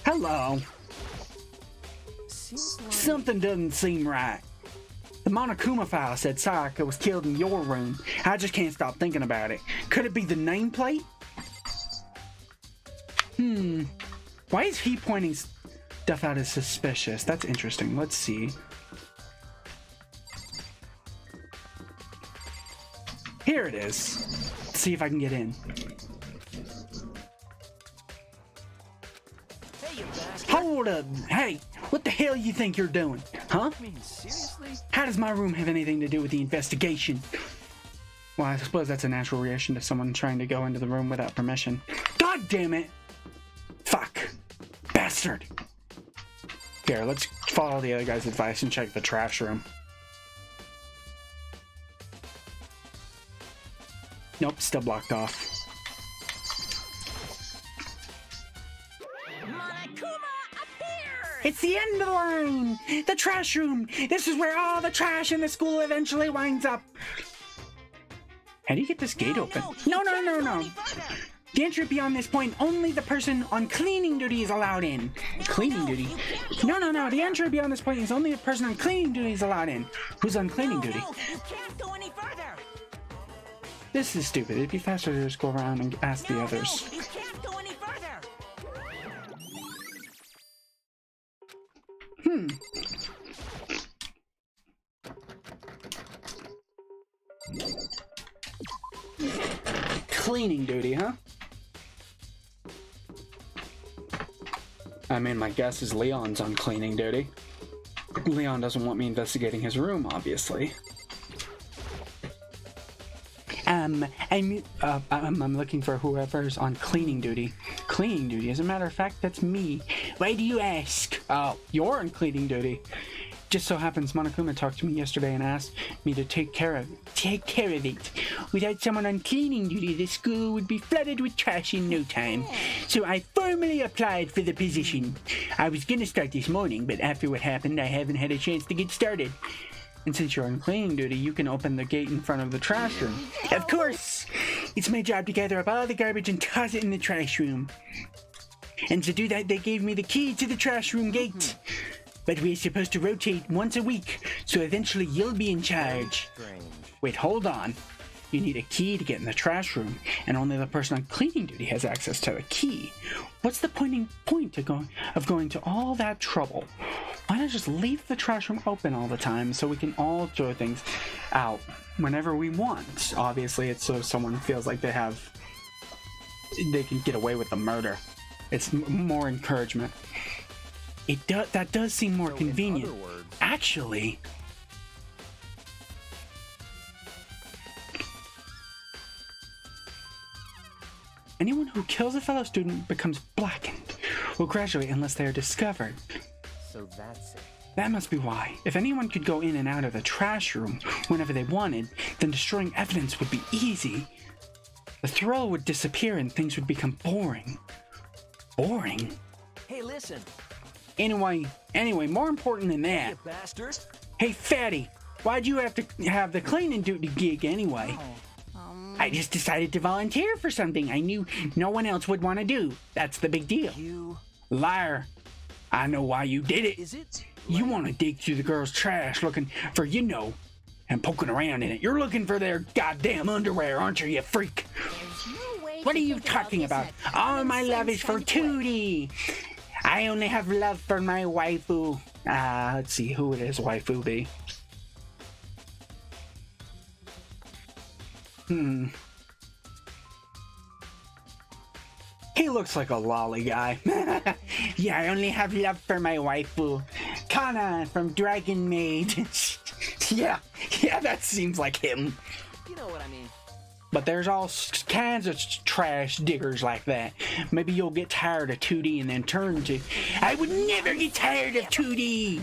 Hello. Something doesn't seem right. The Monokuma file said Sayaka was killed in your room. I just can't stop thinking about it. Could it be the nameplate? Why is he pointing stuff out as suspicious? That's interesting. Let's see. Here it is. Let's see if I can get in. Hold up! Hey, what the hell you think you're doing? Huh? I mean, seriously? How does my room have anything to do with the investigation? Well, I suppose that's a natural reaction to someone trying to go into the room without permission. God damn it! Fuck. Bastard! Here, let's follow the other guy's advice and check the trash room. Nope, still blocked off. It's the end of the line! The trash room! This is where all the trash in the school eventually winds up! How do you get this gate open? No. The entry beyond this point, only the person on cleaning duty is allowed in. Cleaning duty? No. The entry beyond this point is only the person on cleaning duty is allowed in. Who's on cleaning duty? You can't go any further! This is stupid. It'd be faster to just go around and ask the others. You can't go any further! Cleaning duty, huh? I mean, my guess is Leon's on cleaning duty. Leon doesn't want me investigating his room, obviously. I'm looking for whoever's on cleaning duty. Cleaning duty? As a matter of fact, that's me. Why do you ask? Oh, you're on cleaning duty. Just so happens Monokuma talked to me yesterday and asked me to take care of it. Without someone on cleaning duty, the school would be flooded with trash in no time. So I formally applied for the position. I was gonna start this morning, but after what happened, I haven't had a chance to get started. And since you're on cleaning duty, you can open the gate in front of the trash room. Of course! It's my job to gather up all the garbage and toss it in the trash room. And to do that, they gave me the key to the trash room gate. But we're supposed to rotate once a week, so eventually you'll be in charge. Wait, hold on. You need a key to get in the trash room, and only the person on cleaning duty has access to the key. What's the point of going to all that trouble? Why not just leave the trash room open all the time so we can all throw things out whenever we want? Obviously, it's so someone feels like they can get away with the murder. It's more encouragement. That does seem more So convenient. In other words, Actually, anyone who kills a fellow student becomes blackened, will graduate unless they are discovered. so that's it. That must be why. If anyone could go in and out of the trash room whenever they wanted, then destroying evidence would be easy. The thrill would disappear and things would become boring. Boring? Hey, listen, Anyway, more important than that. you bastard. Hey, fatty, why'd you have to have the cleaning duty gig anyway? I just decided to volunteer for something I knew no one else would want to do. That's the big deal. You... Liar. I know why you did it. Is it? You want to dig through the girls' trash looking for, and poking around in it. You're looking for their goddamn underwear, aren't you, you freak? What are you talking about? All my love is for Tootie. I only have love for my waifu. Let's see, who would his waifu be? He looks like a lolly guy. Yeah, I only have love for my waifu. Kana from Dragon Maid. yeah, that seems like him. You know what I mean. But there's all kinds of trash diggers like that. Maybe you'll get tired of 2D and then turn to... I would never get tired of 2D!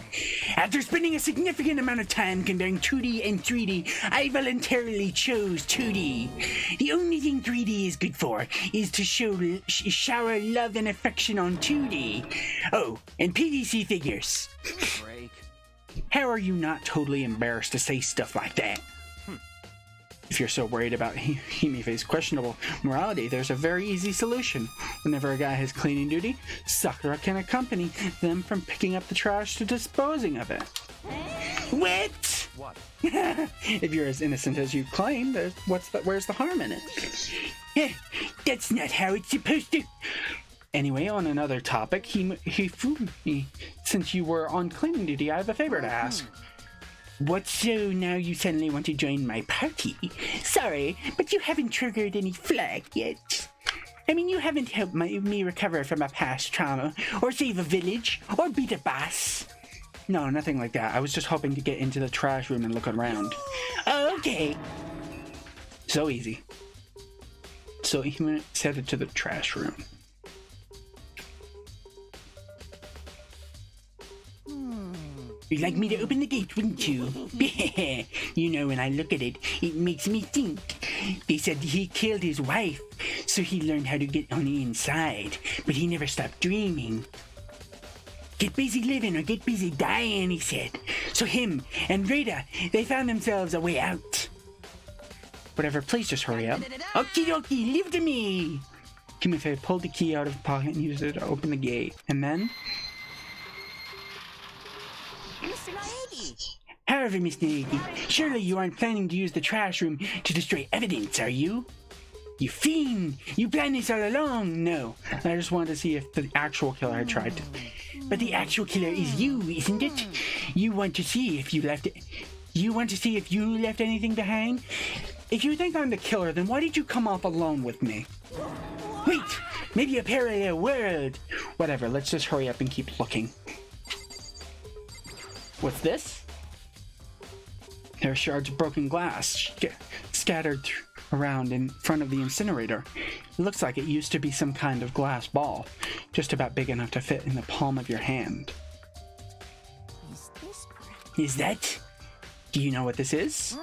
After spending a significant amount of time comparing 2D and 3D, I voluntarily chose 2D. The only thing 3D is good for is to shower love and affection on 2D. Oh, and PVC figures. Break. How are you not totally embarrassed to say stuff like that? If you're so worried about Himi's questionable morality, there's a very easy solution. Whenever a guy has cleaning duty, Sakura can accompany them from picking up the trash to disposing of it. What? What? If you're as innocent as you claim, where's the harm in it? Yeah, that's not how it's supposed to. Anyway, on another topic, Hifumi, since you were on cleaning duty, I have a favor to ask. What, so now you suddenly want to join my party? Sorry, but you haven't triggered any flag yet. I mean, you haven't helped me recover from a past trauma, or save a village, or beat a boss. No, nothing like that. I was just hoping to get into the trash room and look around. Okay. So easy. So he headed to the trash room. You'd like me to open the gate, wouldn't you? You know, when I look at it, it makes me think. They said he killed his wife, so he learned how to get on the inside, but he never stopped dreaming. Get busy living or get busy dying, he said. So him and Rita, they found themselves a way out. Whatever, please just hurry up. Okie dokie, leave it to me. Timothy pulled the key out of his pocket and used it to open the gate. And then... Mr. Naegi! However, Miss Naegi, surely you aren't planning to use the trash room to destroy evidence, are you? You fiend! You planned this all along! No, I just wanted to see if the actual killer had tried to... But the actual killer is you, isn't it? You want to see if you left it... You want to see if you left anything behind? If you think I'm the killer, then why did you come off alone with me? Wait! Maybe a parallel world! Whatever, let's just hurry up and keep looking. What's this? There are shards of broken glass scattered around in front of the incinerator. It looks like it used to be some kind of glass ball, just about big enough to fit in the palm of your hand. Is this correct? Is that? Do you know what this is?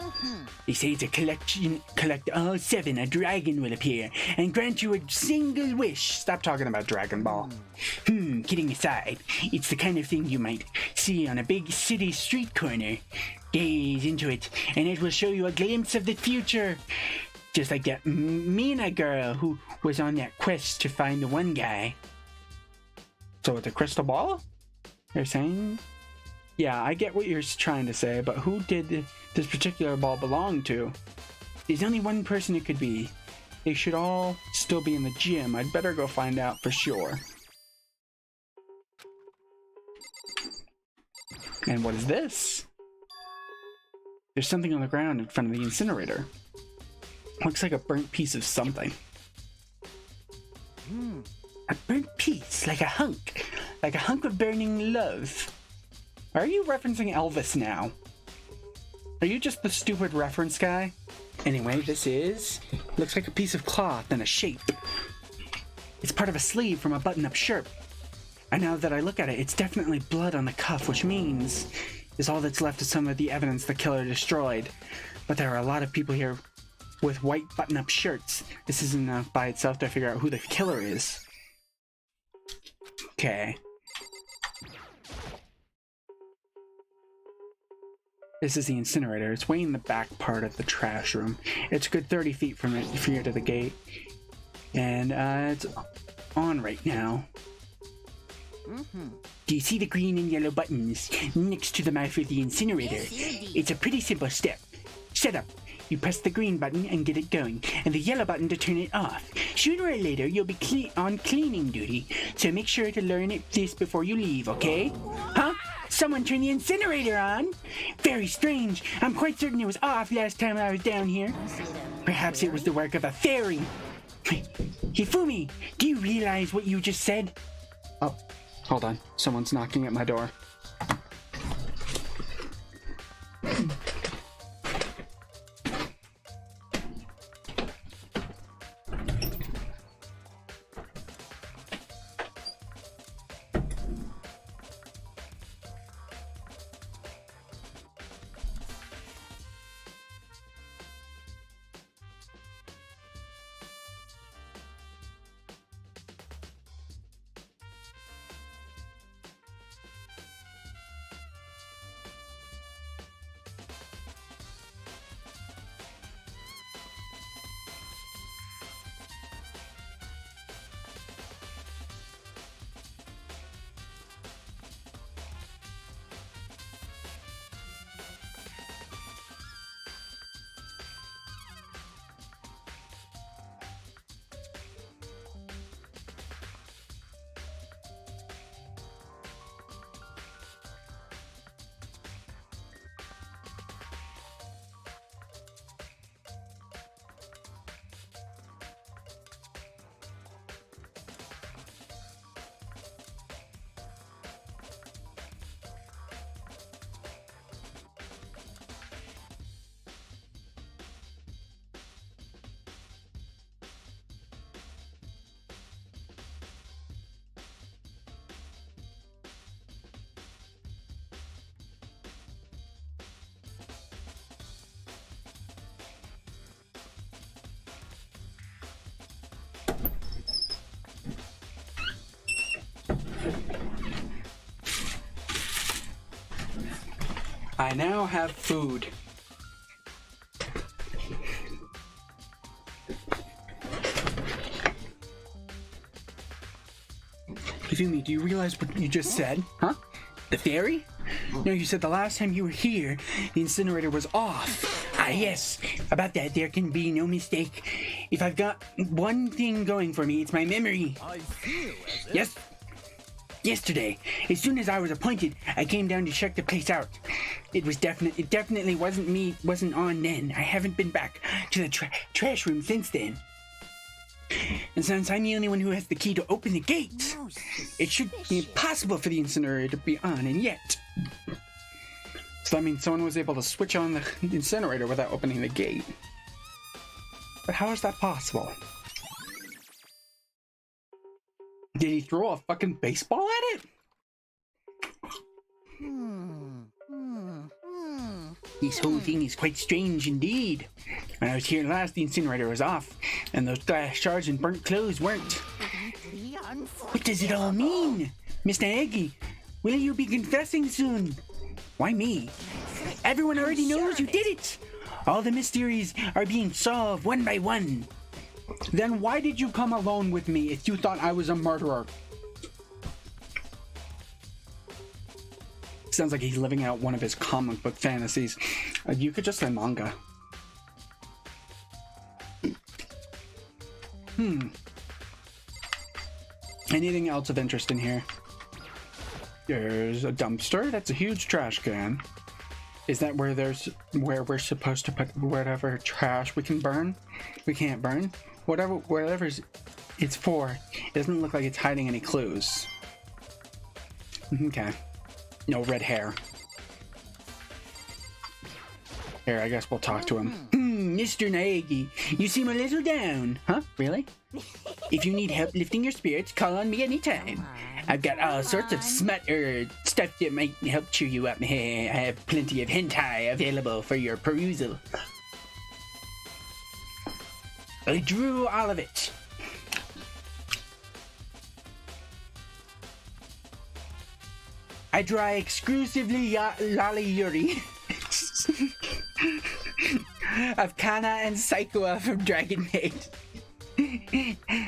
They say it's a collection. Collect all 7, a dragon will appear and grant you a single wish. Stop talking about Dragon Ball. Kidding aside, it's the kind of thing you might see on a big city street corner. Gaze into it, and it will show you a glimpse of the future. Just like that Mina girl who was on that quest to find the one guy. So it's a crystal ball? They're saying? Yeah, I get what you're trying to say, but who did this particular ball belong to? There's only one person it could be. They should all still be in the gym. I'd better go find out for sure. And what is this? There's something on the ground in front of the incinerator. Looks like a burnt piece of something. A burnt piece, like a hunk. like a hunk of burning love. Are you referencing Elvis now? Are you just the stupid reference guy? Anyway, this looks like a piece of cloth and a shape. It's part of a sleeve from a button-up shirt. And now that I look at it, it's definitely blood on the cuff, which means is all that's left of some of the evidence the killer destroyed. But there are a lot of people here with white button-up shirts. This isn't enough by itself to figure out who the killer is. Okay. This is the incinerator. It's way in the back part of the trash room. It's a good 30 feet from here to the gate. And it's on right now. Do you see the green and yellow buttons next to the mouth of the incinerator? It's a pretty simple step. Setup. You press the green button and get it going, and the yellow button to turn it off. Sooner or later, you'll be on cleaning duty, so make sure to learn this before you leave, okay? Huh? Someone turned the incinerator on? Very strange. I'm quite certain it was off last time I was down here. Perhaps it was the work of a fairy. Hifumi, do you realize what you just said? Oh, hold on. Someone's knocking at my door. I now have food. Izumi, do you realize what you just said? Huh? The fairy? No, you said the last time you were here, the incinerator was off. Ah, yes. About that, there can be no mistake. If I've got one thing going for me, it's my memory. I feel as if... Yes. Yesterday, as soon as I was appointed, I came down to check the place out. It definitely wasn't on then. I haven't been back to the trash room since then. And since I'm the only one who has the key to open the gates, it should be impossible for the incinerator to be on, and yet. So that means someone was able to switch on the incinerator without opening the gate. But how is that possible? Did he throw a fucking baseball at it? This whole thing is quite strange indeed. When I was here last, the incinerator was off, and those glass shards and burnt clothes weren't. What does it all mean? Mr. Eggy, will you be confessing soon? Why me? Everyone already knows you did it! All the mysteries are being solved one by one. Then why did you come alone with me if you thought I was a murderer? Sounds like he's living out one of his comic book fantasies. You could just say manga. Anything else of interest in here? There's a dumpster. That's a huge trash can. Is that where we're supposed to put whatever trash we can burn? We can't burn? Whatever it's for, it doesn't look like it's hiding any clues. Okay. No red hair. Here, I guess we'll talk to him. Mr. Naegi, you seem a little down. Huh? Really? If you need help lifting your spirits, call on me anytime. I've got all sorts of stuff that might help cheer you up. I have plenty of hentai available for your perusal. I drew all of it. I draw exclusively Lolly Yuri. Of Kana and Saikua from Dragon Maid.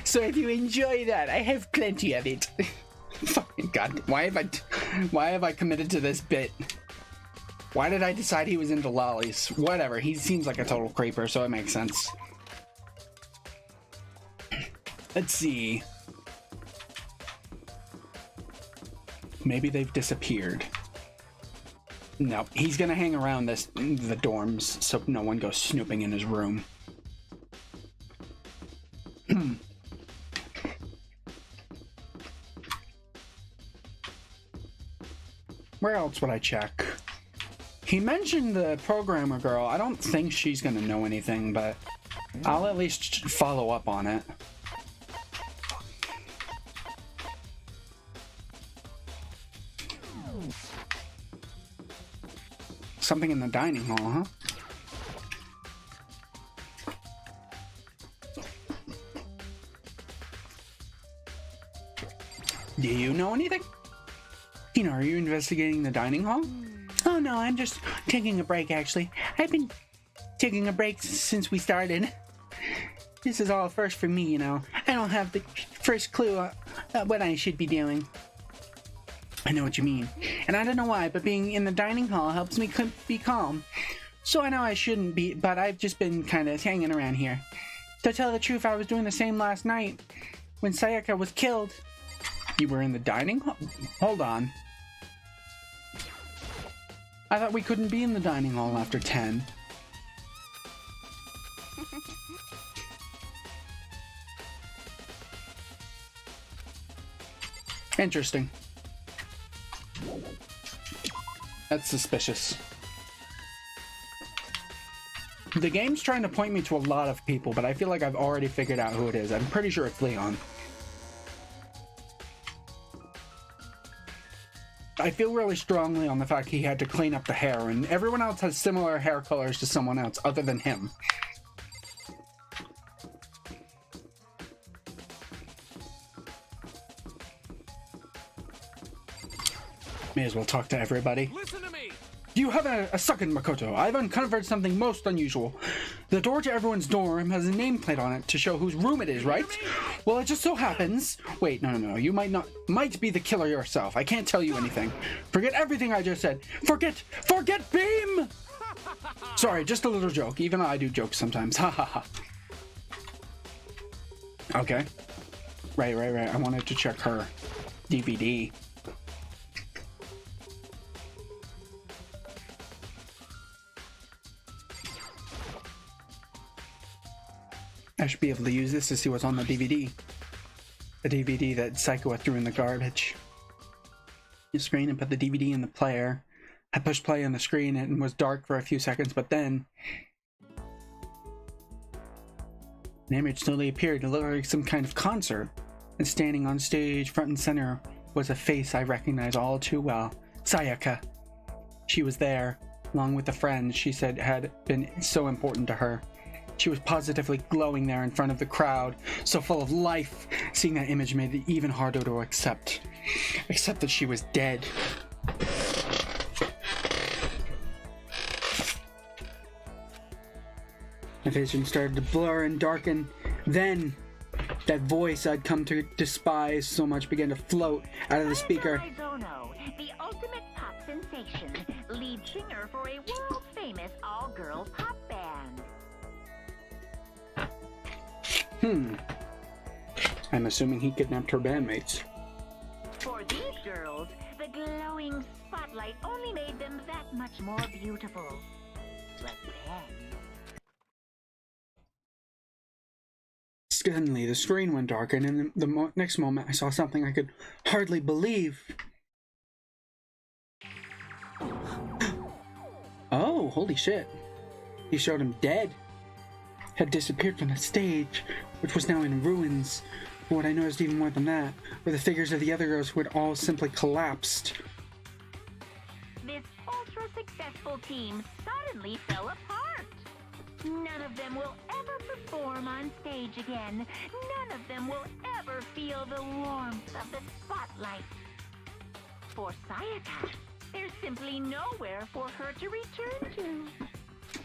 So if you enjoy that, I have plenty of it. Fucking god, why have I committed to this bit? Why did I decide he was into lollies? Whatever, he seems like a total creeper, so it makes sense. Let's see. Maybe they've disappeared. No, he's gonna hang around the dorms so no one goes snooping in his room. Where else would I check? He mentioned the programmer girl. I don't think she's gonna know anything, but I'll at least follow up on it. Something in the dining hall, huh? Do you know anything? Tina, are you investigating the dining hall? Oh no, I'm just taking a break actually. I've been taking a break since we started. This is all first for me, you know. I don't have the first clue what I should be doing. I know what you mean. And I don't know why, but being in the dining hall helps me be calm. So I know I shouldn't be, but I've just been kind of hanging around here. To tell the truth, I was doing the same last night when Sayaka was killed. You were in the dining hall? Hold on. I thought we couldn't be in the dining hall after 10. Interesting. That's suspicious. The game's trying to point me to a lot of people, but I feel like I've already figured out who it is. I'm pretty sure it's Leon. I feel really strongly on the fact he had to clean up the hair, and everyone else has similar hair colors to someone else other than him. May as well talk to everybody. Listen to me. Do you have a second, Makoto? I've uncovered something most unusual. The door to everyone's dorm has a nameplate on it to show whose room it is, right? Well, it just so happens... Wait, no. You might be the killer yourself. I can't tell you anything. Forget everything I just said. Forget Beam! Sorry, just a little joke. Even I do jokes sometimes. Ha ha ha. Okay. Right. I wanted to check her DVD. I should be able to use this to see what's on the DVD. The DVD that Psycho threw in the garbage. The screen and put the DVD in the player. I pushed play on the screen and it was dark for a few seconds, but then an image slowly appeared. It looked like some kind of concert. And standing on stage, front and center, was a face I recognized all too well. Sayaka. She was there, along with a friend she said had been so important to her. She was positively glowing there in front of the crowd, so full of life. Seeing that image made it even harder to accept. Except that she was dead. My vision started to blur and darken. Then, that voice I'd come to despise so much began to float out of the speaker. Zono, the ultimate pop sensation, lead singer for a world-famous all-girl pop band. I'm assuming he kidnapped her bandmates. For these girls, the glowing spotlight only made them that much more beautiful. But then... Suddenly, the screen went dark, and in the next moment, I saw something I could hardly believe. Oh, holy shit. He showed him dead. Had disappeared from the stage, which was now in ruins. But what I noticed even more than that were the figures of the other girls who had all simply collapsed. This ultra-successful team suddenly fell apart. None of them will ever perform on stage again. None of them will ever feel the warmth of the spotlight. For Sayaka, there's simply nowhere for her to return to.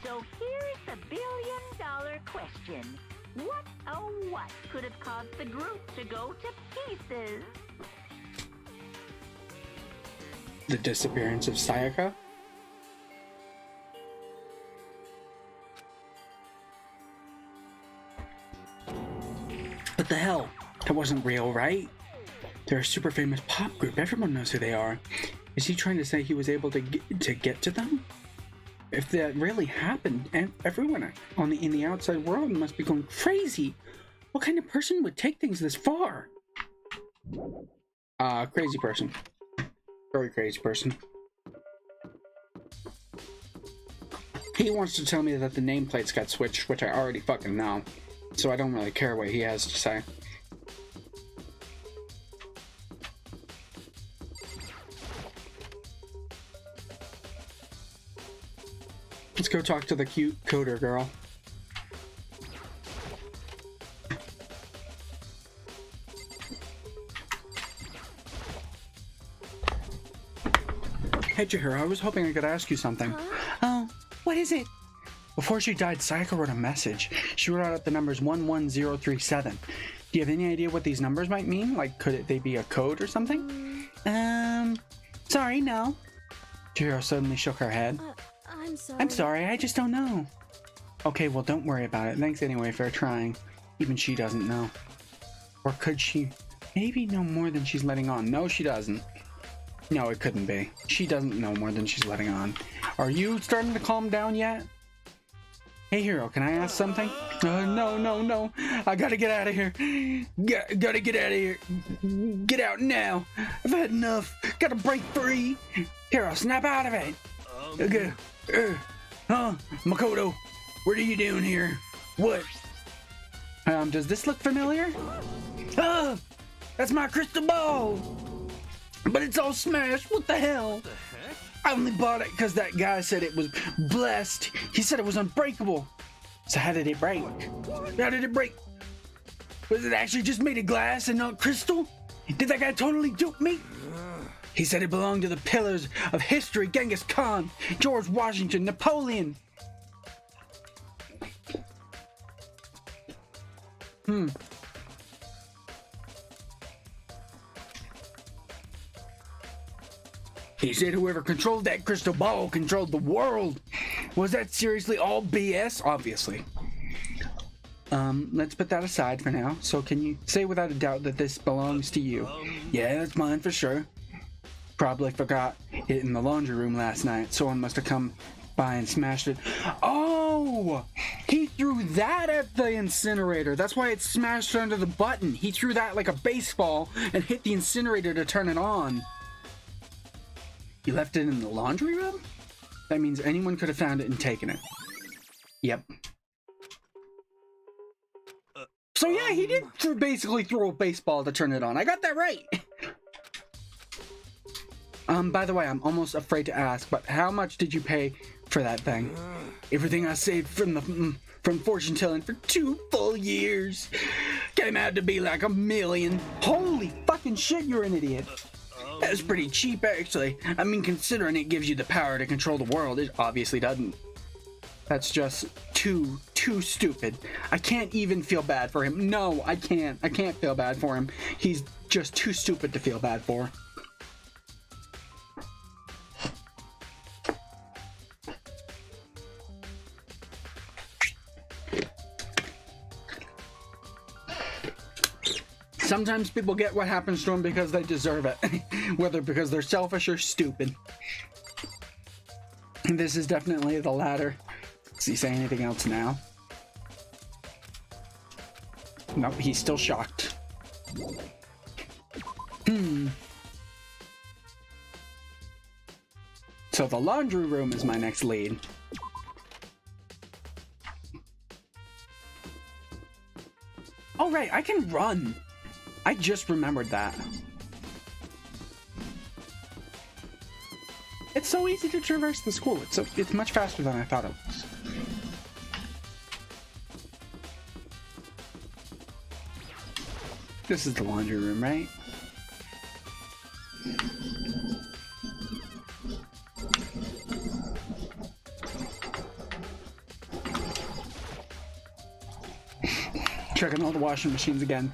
So here's the billion-dollar question. What, oh what, could have caused the group to go to pieces? The disappearance of Sayaka? What the hell? That wasn't real, right? They're a super famous pop group. Everyone knows who they are. Is he trying to say he was able to get to them? If that really happened, and everyone in the outside world must be going crazy. What kind of person would take things this far? Crazy person. Very crazy person. He wants to tell me that the nameplates got switched, which I already fucking know. So I don't really care what he has to say. Let's go talk to the cute coder girl. Hey Chihiro, I was hoping I could ask you something. Oh, what is it? Before she died, Sayaka wrote a message. She wrote out the numbers 11037. Do you have any idea what these numbers might mean? Like, could they be a code or something? Sorry, no. Chihiro suddenly shook her head. I'm sorry, I just don't know. Okay, well, don't worry about it. Thanks anyway for trying. Even she doesn't know. Or could she maybe know more than she's letting on? No, she doesn't. No, it couldn't be. She doesn't know more than she's letting on. Are you starting to calm down yet? Hey, Hero, can I ask something? No. I gotta get out of here. Gotta get out of here. Get out now. I've had enough. Gotta break free. Hero, snap out of it. Okay. Makoto, what are you doing here? What? Does this look familiar? That's my crystal ball. But it's all smashed. What the hell? I only bought it because that guy said it was blessed. He said it was unbreakable. So how did it break? How did it break? Was it actually just made of glass and not crystal? Did that guy totally dupe me? He said it belonged to the pillars of history, Genghis Khan, George Washington, Napoleon. He said whoever controlled that crystal ball controlled the world. Was that seriously all BS? Obviously. Let's put that aside for now. So can you say without a doubt that this belongs to you? Yeah, that's mine for sure. Probably forgot it in the laundry room last night. Someone must have come by and smashed it. Oh! He threw that at the incinerator. That's why it smashed under the button. He threw that like a baseball and hit the incinerator to turn it on. You left it in the laundry room? That means anyone could have found it and taken it. Yep. So yeah, he did basically throw a baseball to turn it on. I got that right. By the way, I'm almost afraid to ask, but how much did you pay for that thing? Everything I saved from fortune telling for 2 full years came out to be like $1 million. Holy fucking shit, you're an idiot. That's pretty cheap, actually. I mean, considering it gives you the power to control the world, it obviously doesn't. That's just too stupid. I can't even feel bad for him. No, I can't. I can't feel bad for him. He's just too stupid to feel bad for. Sometimes people get what happens to them because they deserve it, whether because they're selfish or stupid. This is definitely the latter. Does he say anything else now? Nope, he's still shocked. So the laundry room is my next lead. Oh right, I can run. I just remembered that. It's so easy to traverse the school. It's much faster than I thought it was. This is the laundry room, right? Checking all the washing machines again.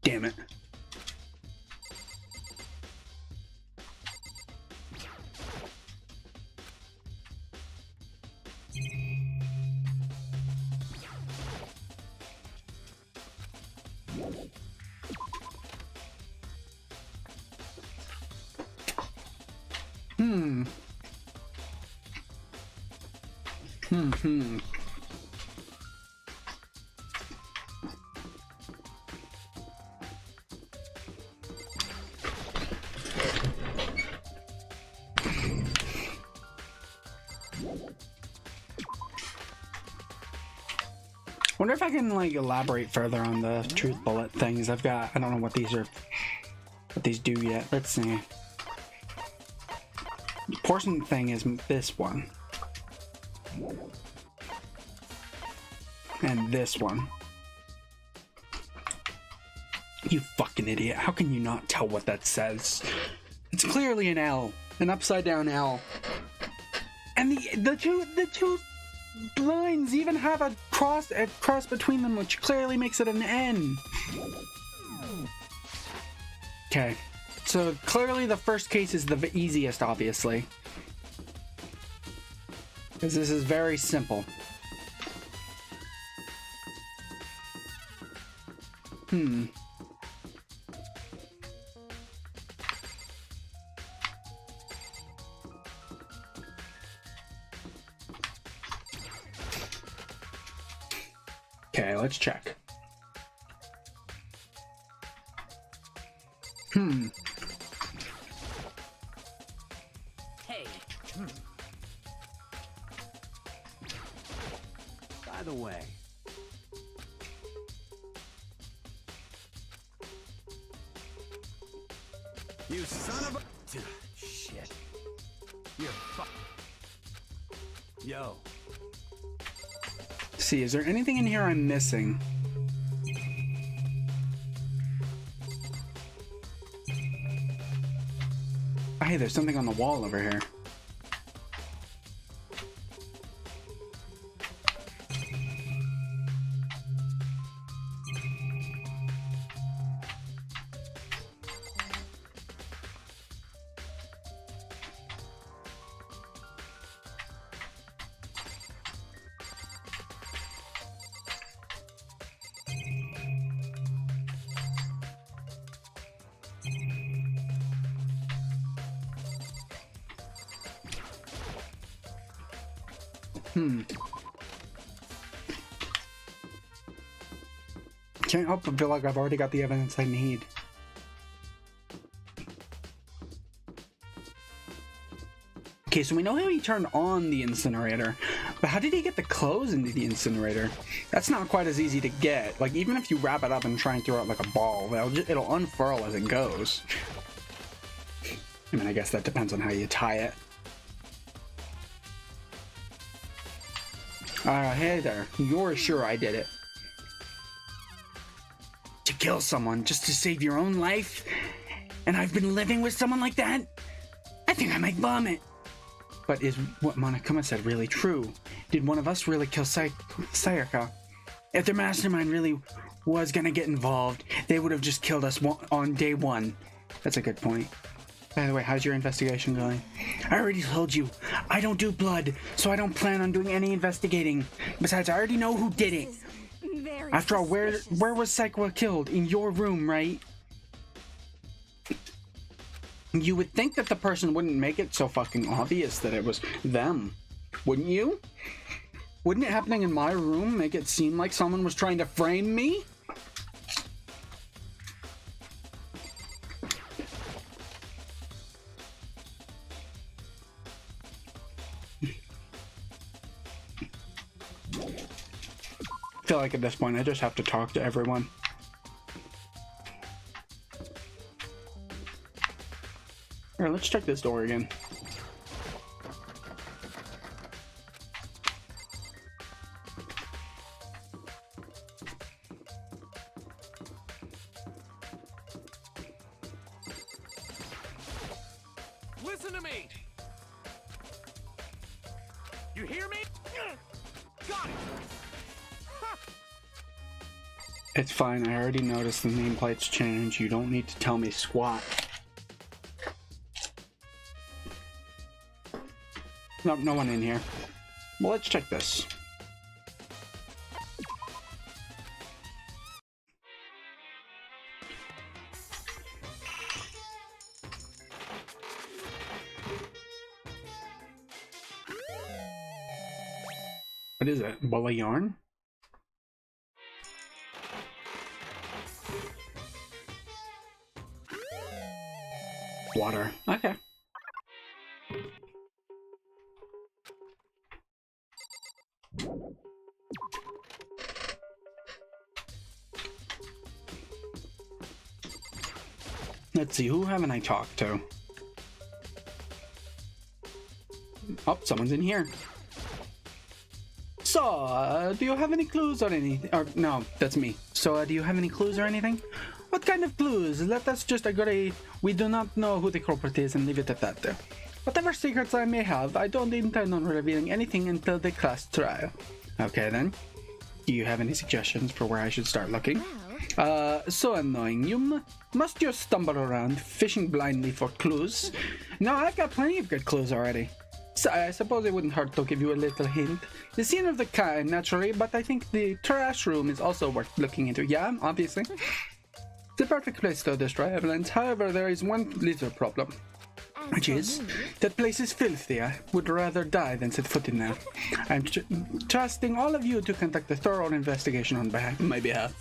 Damn it. Wonder if I can like elaborate further on the truth bullet things I've got. I don't know what these do yet. Let's see. The portion thing is this one. And this one. You fucking idiot. How can you not tell what that says? It's clearly an L. An upside down L. And the two lines even have a cross between them, which clearly makes it an N. Okay. So clearly the first case is the easiest, obviously. Because this is very simple. Okay, let's check. Hey. By the way, you son of a shit. You're Yo. See, is there anything in here I'm missing? Oh, hey, there's something on the wall over here. Can't help but feel like I've already got the evidence I need. Okay, so we know how he turned on the incinerator, but how did he get the clothes into the incinerator? That's not quite as easy to get. Like, even if you wrap it up and try and throw it like a ball, it'll unfurl as it goes. I mean, I guess that depends on how you tie it. Hey there. You're sure I did it. To kill someone just to save your own life? And I've been living with someone like that? I think I might vomit. But is what Monokuma said really true? Did one of us really kill Sayaka? If their mastermind really was gonna get involved, they would have just killed us on day one. That's a good point. By the way, how's your investigation going? I already told you, I don't do blood, so I don't plan on doing any investigating. Besides, I already know who did it. Very After all, where suspicious. was Sequa killed? In your room, right? You would think that the person wouldn't make it so fucking obvious that it was them. Wouldn't you? Wouldn't it happening in my room make it seem like someone was trying to frame me? I feel like at this point I just have to talk to everyone. Alright, let's check this door again. Listen to me! You hear me? Got it! Ha! It's fine, I already noticed the nameplate's changed. You don't need to tell me squat. Nope, no one in here. Well, let's check this. What is it? Ball of yarn? Water. Okay. Let's see, who haven't I talked to? Oh, someone's in here. So, do you have any clues or anything? Or, no, that's me. So, do you have any clues or anything? What kind of clues? Let us just agree we do not know who the culprit is and leave it at that. Whatever secrets I may have, I don't intend on revealing anything until the class trial. Okay then. Do you have any suggestions for where I should start looking? So annoying. You must just stumble around, fishing blindly for clues. No, I've got plenty of good clues already. So I suppose it wouldn't hurt to give you a little hint. The scene of the kind, naturally, but I think the trash room is also worth looking into. Yeah, obviously. The perfect place to destroy evidence. However, there is one little problem. Which is, that place is filthy. I would rather die than set foot in there. I'm trusting all of you to conduct a thorough investigation on my behalf.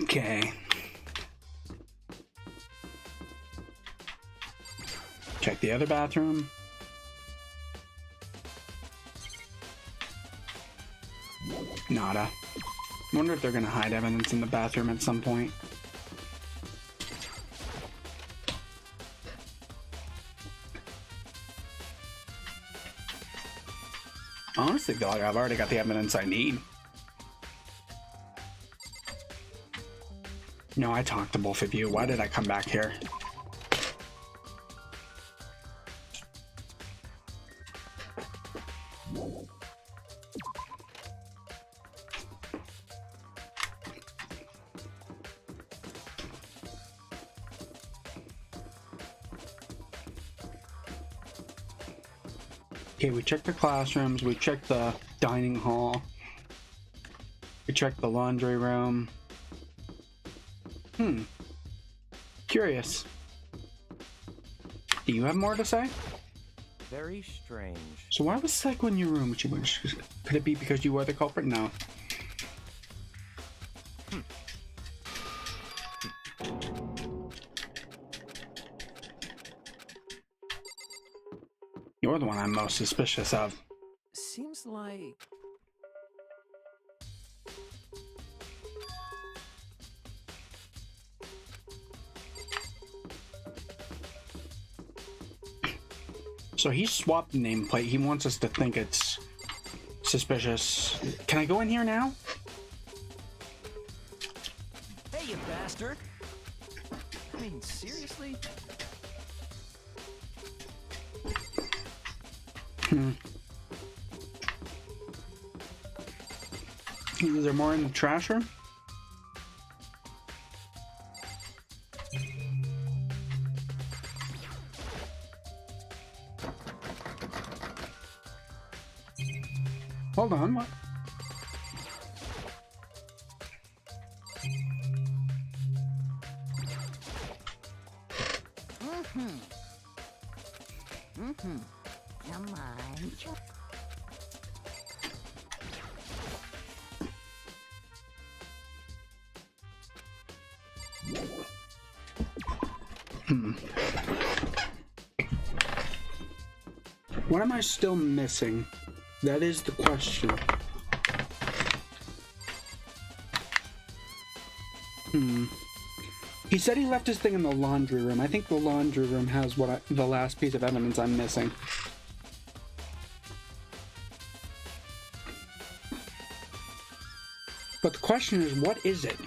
Okay. Check the other bathroom. Nada. Wonder if they're gonna hide evidence in the bathroom at some point. I honestly feel like I've already got the evidence I need. No, I talked to both of you. Why did I come back here? Okay, we checked the classrooms, we checked the dining hall, we checked the laundry room. Curious. Do you have more to say? Very strange. So why was Psycho in your room? Could it be because you were the culprit? No. You're the one I'm most suspicious of. Seems like... So he swapped the nameplate. He wants us to think it's suspicious. Can I go in here now? Hey, you bastard! I mean, seriously? Is there more in the trash room? Hold on, what? Come on. What am I still missing? That is the question. He said he left his thing in the laundry room. I think the laundry room has the last piece of evidence I'm missing. But the question is, what is it?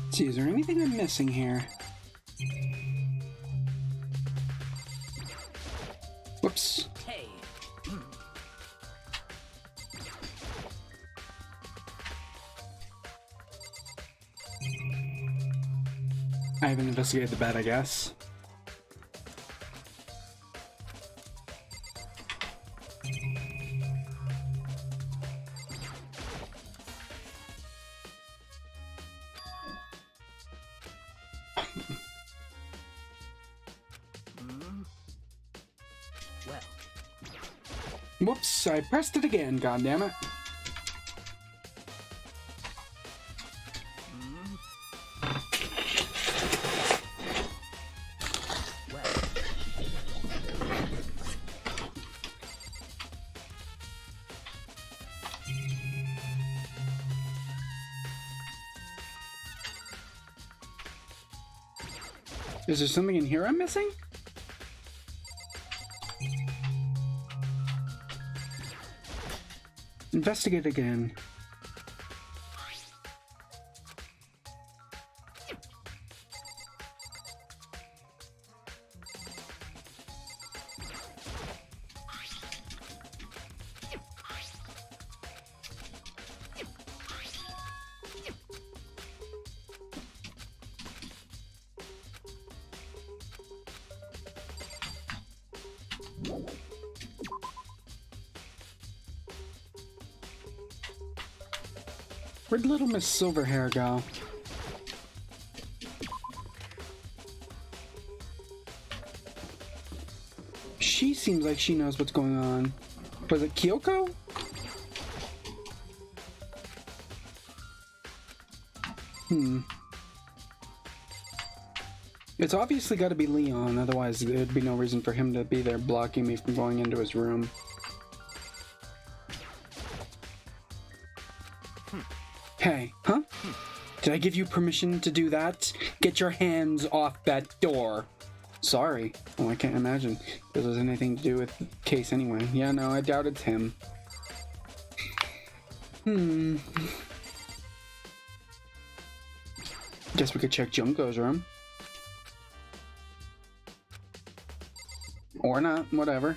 Let's see, is there anything I'm missing here? Whoops. Hey. I haven't investigated the bed, I guess. Well. Whoops, I pressed it again, goddammit. Is there something in here I'm missing? Investigate again. Where'd little Miss Silverhair go? She seems like she knows what's going on. Was it Kyoko? It's obviously got to be Leon, otherwise there'd be no reason for him to be there blocking me from going into his room. Hey, huh? Did I give you permission to do that? Get your hands off that door. Sorry. Oh, I can't imagine this has anything to do with the case anyway. Yeah, no, I doubt it's him. Guess we could check Junko's room. Or not, whatever.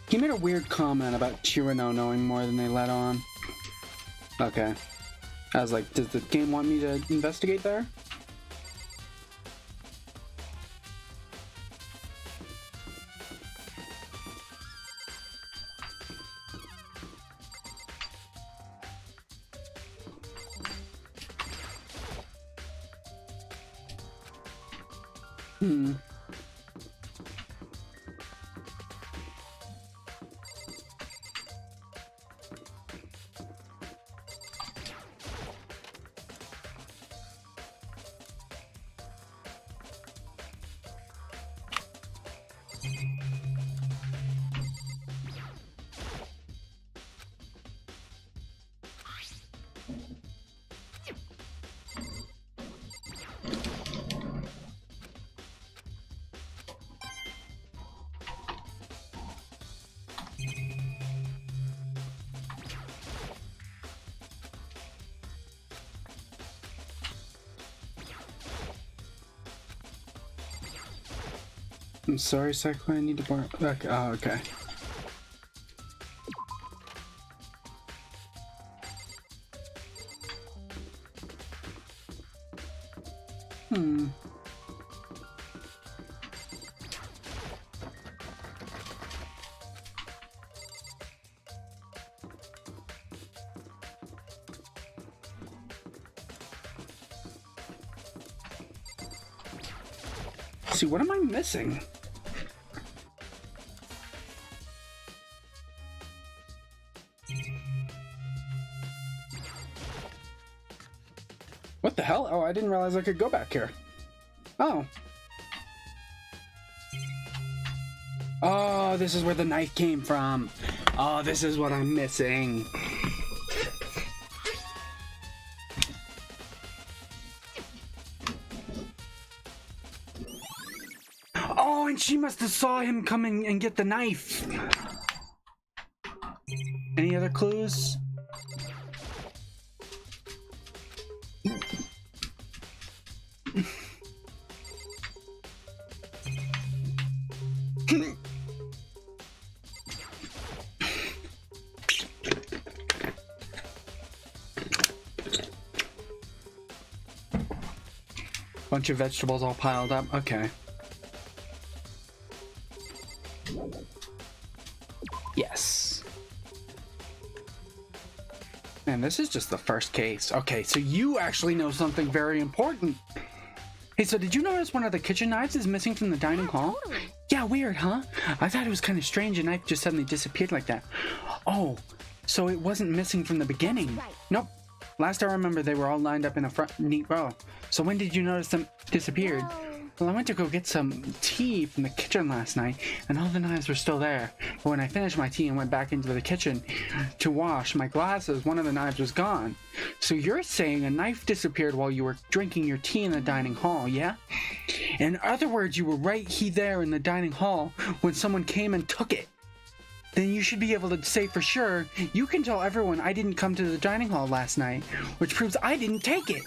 He made a weird comment about Chirino knowing more than they let on. Okay. I was like, does the game want me to investigate there? I'm sorry, Sakura, I need to borrow. Okay. Oh, okay. See, what am I missing? What the hell? Oh, I didn't realize I could go back here. Oh. Oh, this is where the knife came from. Oh, this is what I'm missing. Oh, and she must have saw him coming and get the knife. Any other clues? Bunch of vegetables all piled up. Okay. Yes. And this is just the first case. Okay, so you actually know something very important. Hey, so did you notice one of the kitchen knives is missing from the dining hall? Totally. Yeah, weird, huh? I thought it was kind of strange a knife just suddenly disappeared like that. Oh, so it wasn't missing from the beginning. Right. Nope. Last I remember, they were all lined up in a front neat row. So when did you notice them disappeared? Well, I went to go get some tea from the kitchen last night, and all the knives were still there. But when I finished my tea and went back into the kitchen to wash my glasses, one of the knives was gone. So you're saying a knife disappeared while you were drinking your tea in the dining hall, yeah? In other words, you were right there in the dining hall when someone came and took it. Then you should be able to say for sure, you can tell everyone I didn't come to the dining hall last night, which proves I didn't take it.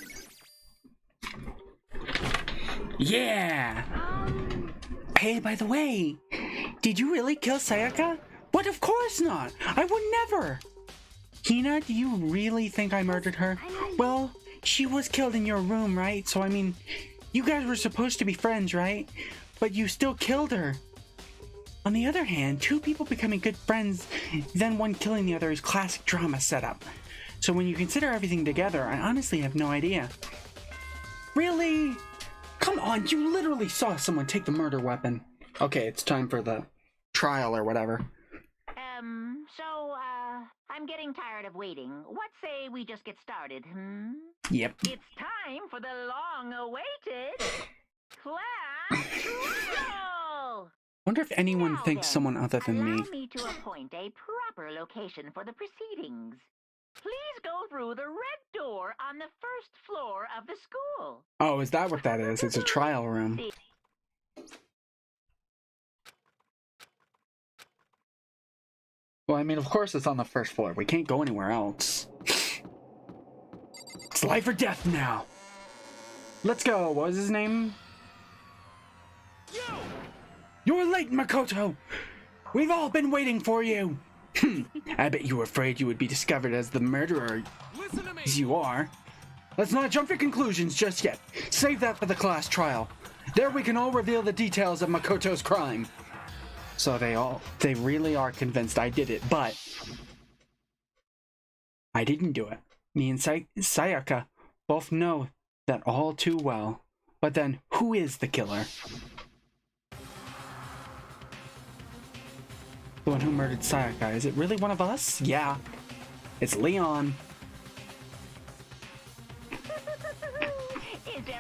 Yeah! Hey, by the way, did you really kill Sayaka? What? Of course not! I would never! Hina, do you really think I murdered her? Well, she was killed in your room, right? So, I mean, you guys were supposed to be friends, right? But you still killed her. On the other hand, two people becoming good friends, then one killing the other is classic drama setup. So when you consider everything together, I honestly have no idea. Really? Come on, you literally saw someone take the murder weapon. Okay, it's time for the trial or whatever. I'm getting tired of waiting. What say we just get started, Yep. It's time for the long-awaited class trial! Wonder if anyone Now thinks then, someone other than me. Allow me to appoint a proper location for the proceedings. Please go through the red door on the first floor of the school. Oh, is that what that is? It's a trial room. Well, I mean, of course it's on the first floor. We can't go anywhere else. It's life or death now. Let's go. What was his name? You're late, Makoto! We've all been waiting for you! I bet you were afraid you would be discovered as the murderer. Listen to me. As you are. Let's not jump to conclusions just yet. Save that for the class trial. There we can all reveal the details of Makoto's crime. So they really are convinced I did it, but I didn't do it. Me and Sayaka both know that all too well. But then, who is the killer? The one who murdered Sayaka. Is it really one of us? Yeah. It's Leon.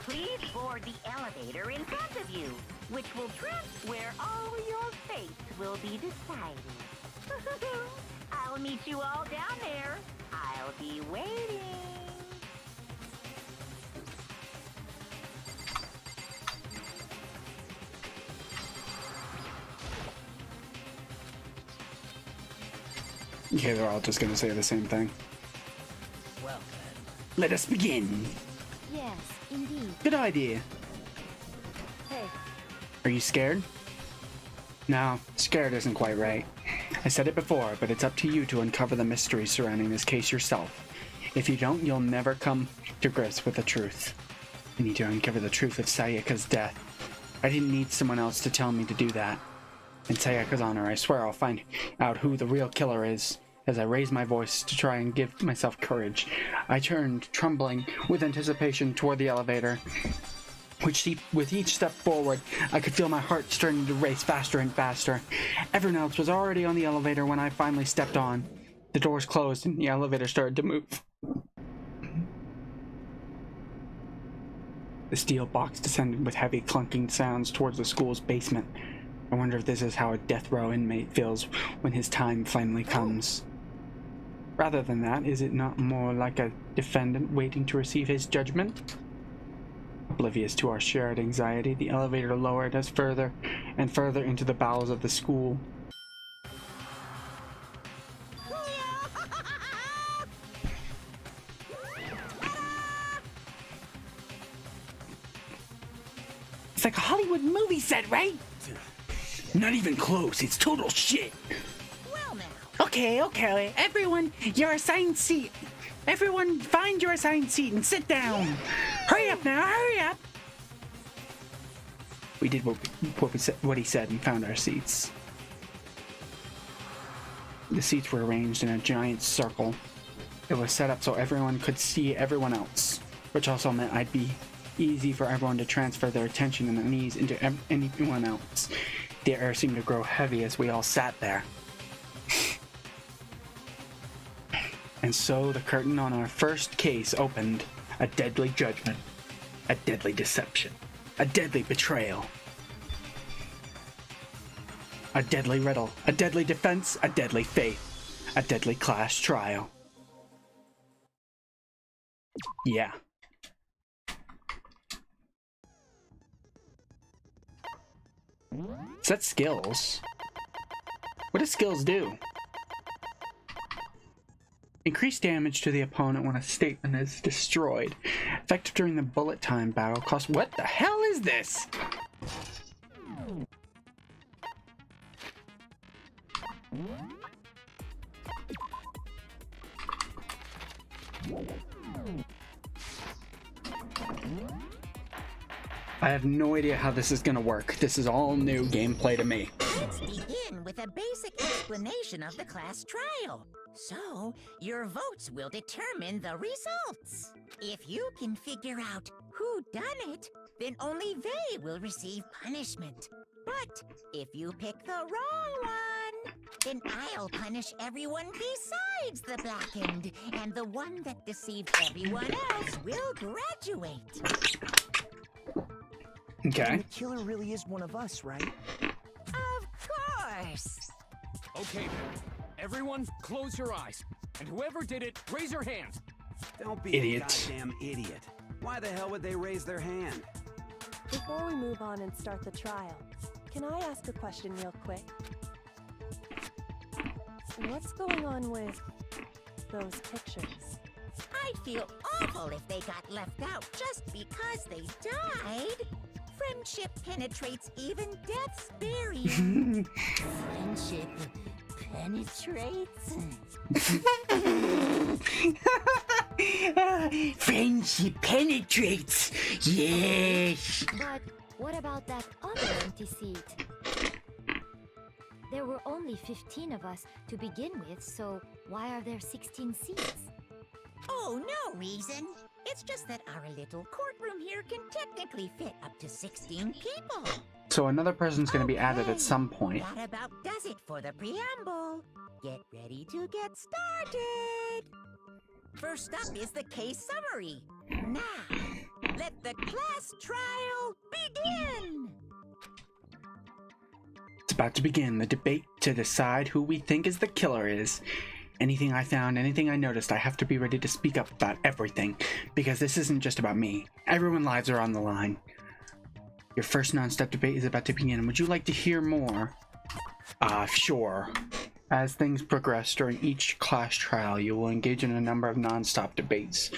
Please board the elevator in front of you, which will trip where all your fates will be decided. I'll meet you all down there. I'll be waiting. Okay, they're all just gonna say the same thing. Well Let us begin. Yes, indeed. Good idea. Hey, Are you scared? No, scared isn't quite right. I said it before, but it's up to you to uncover the mystery surrounding this case yourself. If you don't, you'll never come to grips with the truth. I need to uncover the truth of Sayaka's death. I didn't need someone else to tell me to do that. In Sayaka's honor, I swear I'll find out who the real killer is. As I raised my voice to try and give myself courage, I turned, trembling with anticipation, toward the elevator. With each step forward, I could feel my heart starting to race faster and faster. Everyone else was already on the elevator when I finally stepped on. The doors closed and the elevator started to move. The steel box descended with heavy clunking sounds towards the school's basement. I wonder if this is how a death row inmate feels when his time finally comes. Rather than that, is it not more like a defendant waiting to receive his judgment? Oblivious to our shared anxiety, the elevator lowered us further and further into the bowels of the school. It's like a Hollywood movie set, right? Not even close. It's total shit. Well now. Okay. Everyone, your assigned seat. Everyone, find your assigned seat and sit down. Hurry up now, hurry up. We did what he said and found our seats. The seats were arranged in a giant circle. It was set up so everyone could see everyone else, which also meant I'd be easy for everyone to transfer their attention and unease into anyone else. The air seemed to grow heavy as we all sat there. And so the curtain on our first case opened. A deadly judgment, a deadly deception, a deadly betrayal, a deadly riddle, a deadly defense, a deadly faith, a deadly class trial. Yeah. Is that skills? What do skills do? Increase damage to the opponent when a statement is destroyed. Effective during the bullet time battle. Cost. What the hell is this? I have no idea how this is gonna work. This is all new gameplay to me. Let's begin with a basic explanation of the class trial. So, your votes will determine the results. If you can figure out who done it, then only they will receive punishment. But if you pick the wrong one, then I'll punish everyone besides the blackened, and the one that deceived everyone else will graduate. Okay. And the killer really is one of us, right? Of course. Okay then. Everyone, close your eyes. And whoever did it, raise your hands. Don't be Idiot. a goddamn idiot. Why the hell would they raise their hand? Before we move on and start the trial, can I ask a question real quick? What's going on with those pictures? I'd feel awful if they got left out just because they died. Friendship penetrates even death's barrier. Friendship penetrates? Friendship penetrates. Yes. But what about that other empty seat? There were only 15 of us to begin with, so why are there 16 seats? Oh, no reason. It's just that our little courtroom here can technically fit up to 16 people. So another person's going to be added at some point. That about does it for the preamble. Get ready to get started. First up is the case summary. Now, let the class trial begin. It's about to begin the debate to decide who we think is the killer is. Anything I found, anything I noticed, I have to be ready to speak up about everything, because this isn't just about me. Everyone's lives are on the line. Your first non-stop debate is about to begin. Would you like to hear more? Sure. As things progress during each class trial, you will engage in a number of non-stop debates.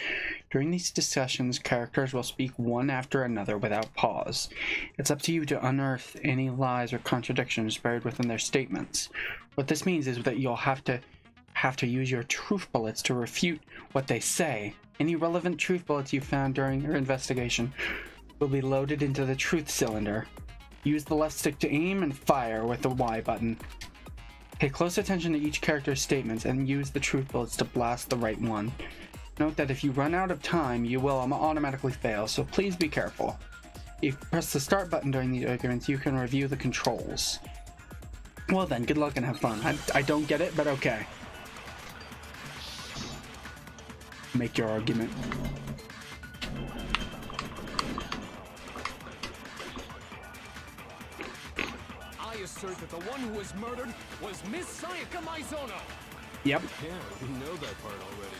During these discussions, characters will speak one after another without pause. It's up to you to unearth any lies or contradictions buried within their statements. What this means is that you'll have to use your truth bullets to refute what they say. Any relevant truth bullets you found during your investigation will be loaded into the truth cylinder. Use the left stick to aim and fire with the Y button. Pay close attention to each character's statements and use the truth bullets to blast the right one. Note that if you run out of time, you will automatically fail, so please be careful. If you press the start button during these arguments, you can review the controls. Well then, good luck and have fun. I don't get it, but okay. Make your argument. I assert that the one who was murdered was Miss Sayaka Maizono. Yep. Yeah, we know that part already.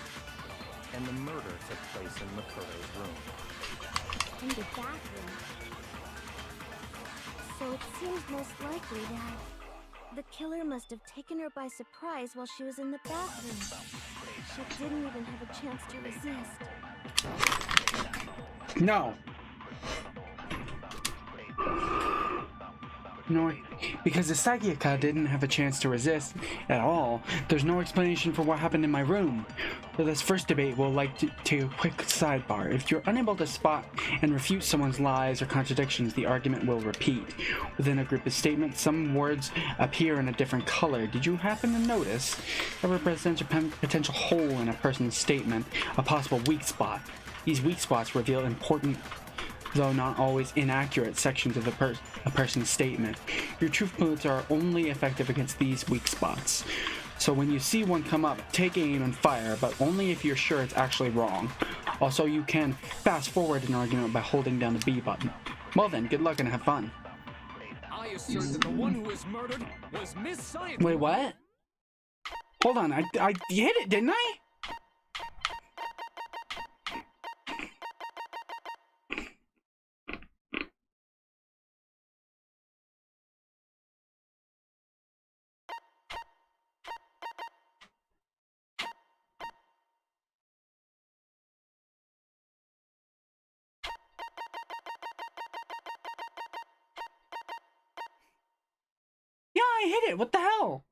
And the murder took place in Makoto's room. In the bathroom. So it seems most likely that the killer must have taken her by surprise while she was in the bathroom. She didn't even have a chance to resist. No. No, because the Sayaka didn't have a chance to resist at all. There's no explanation for what happened in my room. For this first debate, we'll like to take a quick sidebar. If you're unable to spot and refute someone's lies or contradictions, the argument will repeat. Within a group of statements, some words appear in a different color. Did you happen to notice that represents a potential hole in a person's statement, a possible weak spot? These weak spots reveal important, though not always inaccurate, sections of a person's statement. Your truth bullets are only effective against these weak spots. So when you see one come up, take aim and fire, but only if you're sure it's actually wrong. Also, you can fast forward an argument by holding down the B button. Well then, good luck and have fun. I assert that the one who was murdered was Miss Sayaka. Wait, what? Hold on, I hit it, didn't I? Yeah, I hit it. What the hell?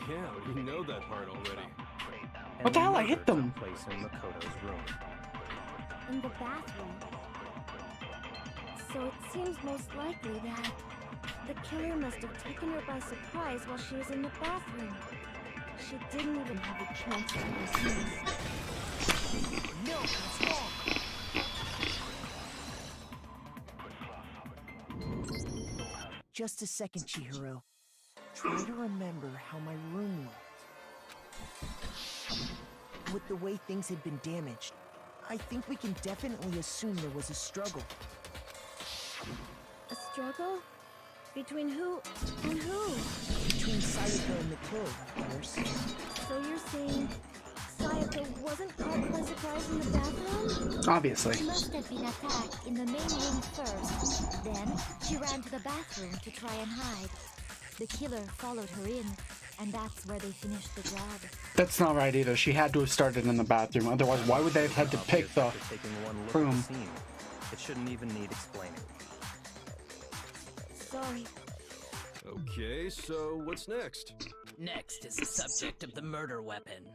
Yeah, we know that part already. What the hell? I hit them. Place in Makoto's room. In the bathroom. So it seems most likely that the killer must have taken her by surprise while she was in the bathroom. She didn't even have a chance to resist. No, that's wrong. Just a second, Chihiro. Try to remember how my room looked. With the way things had been damaged, I think we can definitely assume there was a struggle. A struggle? Between who and who? Between Sayaka and the killer, of course. So you're saying Sayaka wasn't caught by surprise in the bathroom? Obviously. She must have been attacked in the main room first. Then, she ran to the bathroom to try and hide. The killer followed her in, and that's where they finished the job. That's not right either. She had to have started in the bathroom. Otherwise, why would they have had to pick the room? It shouldn't even need explaining. Sorry. Okay, so what's next? Next is the subject of the murder weapon.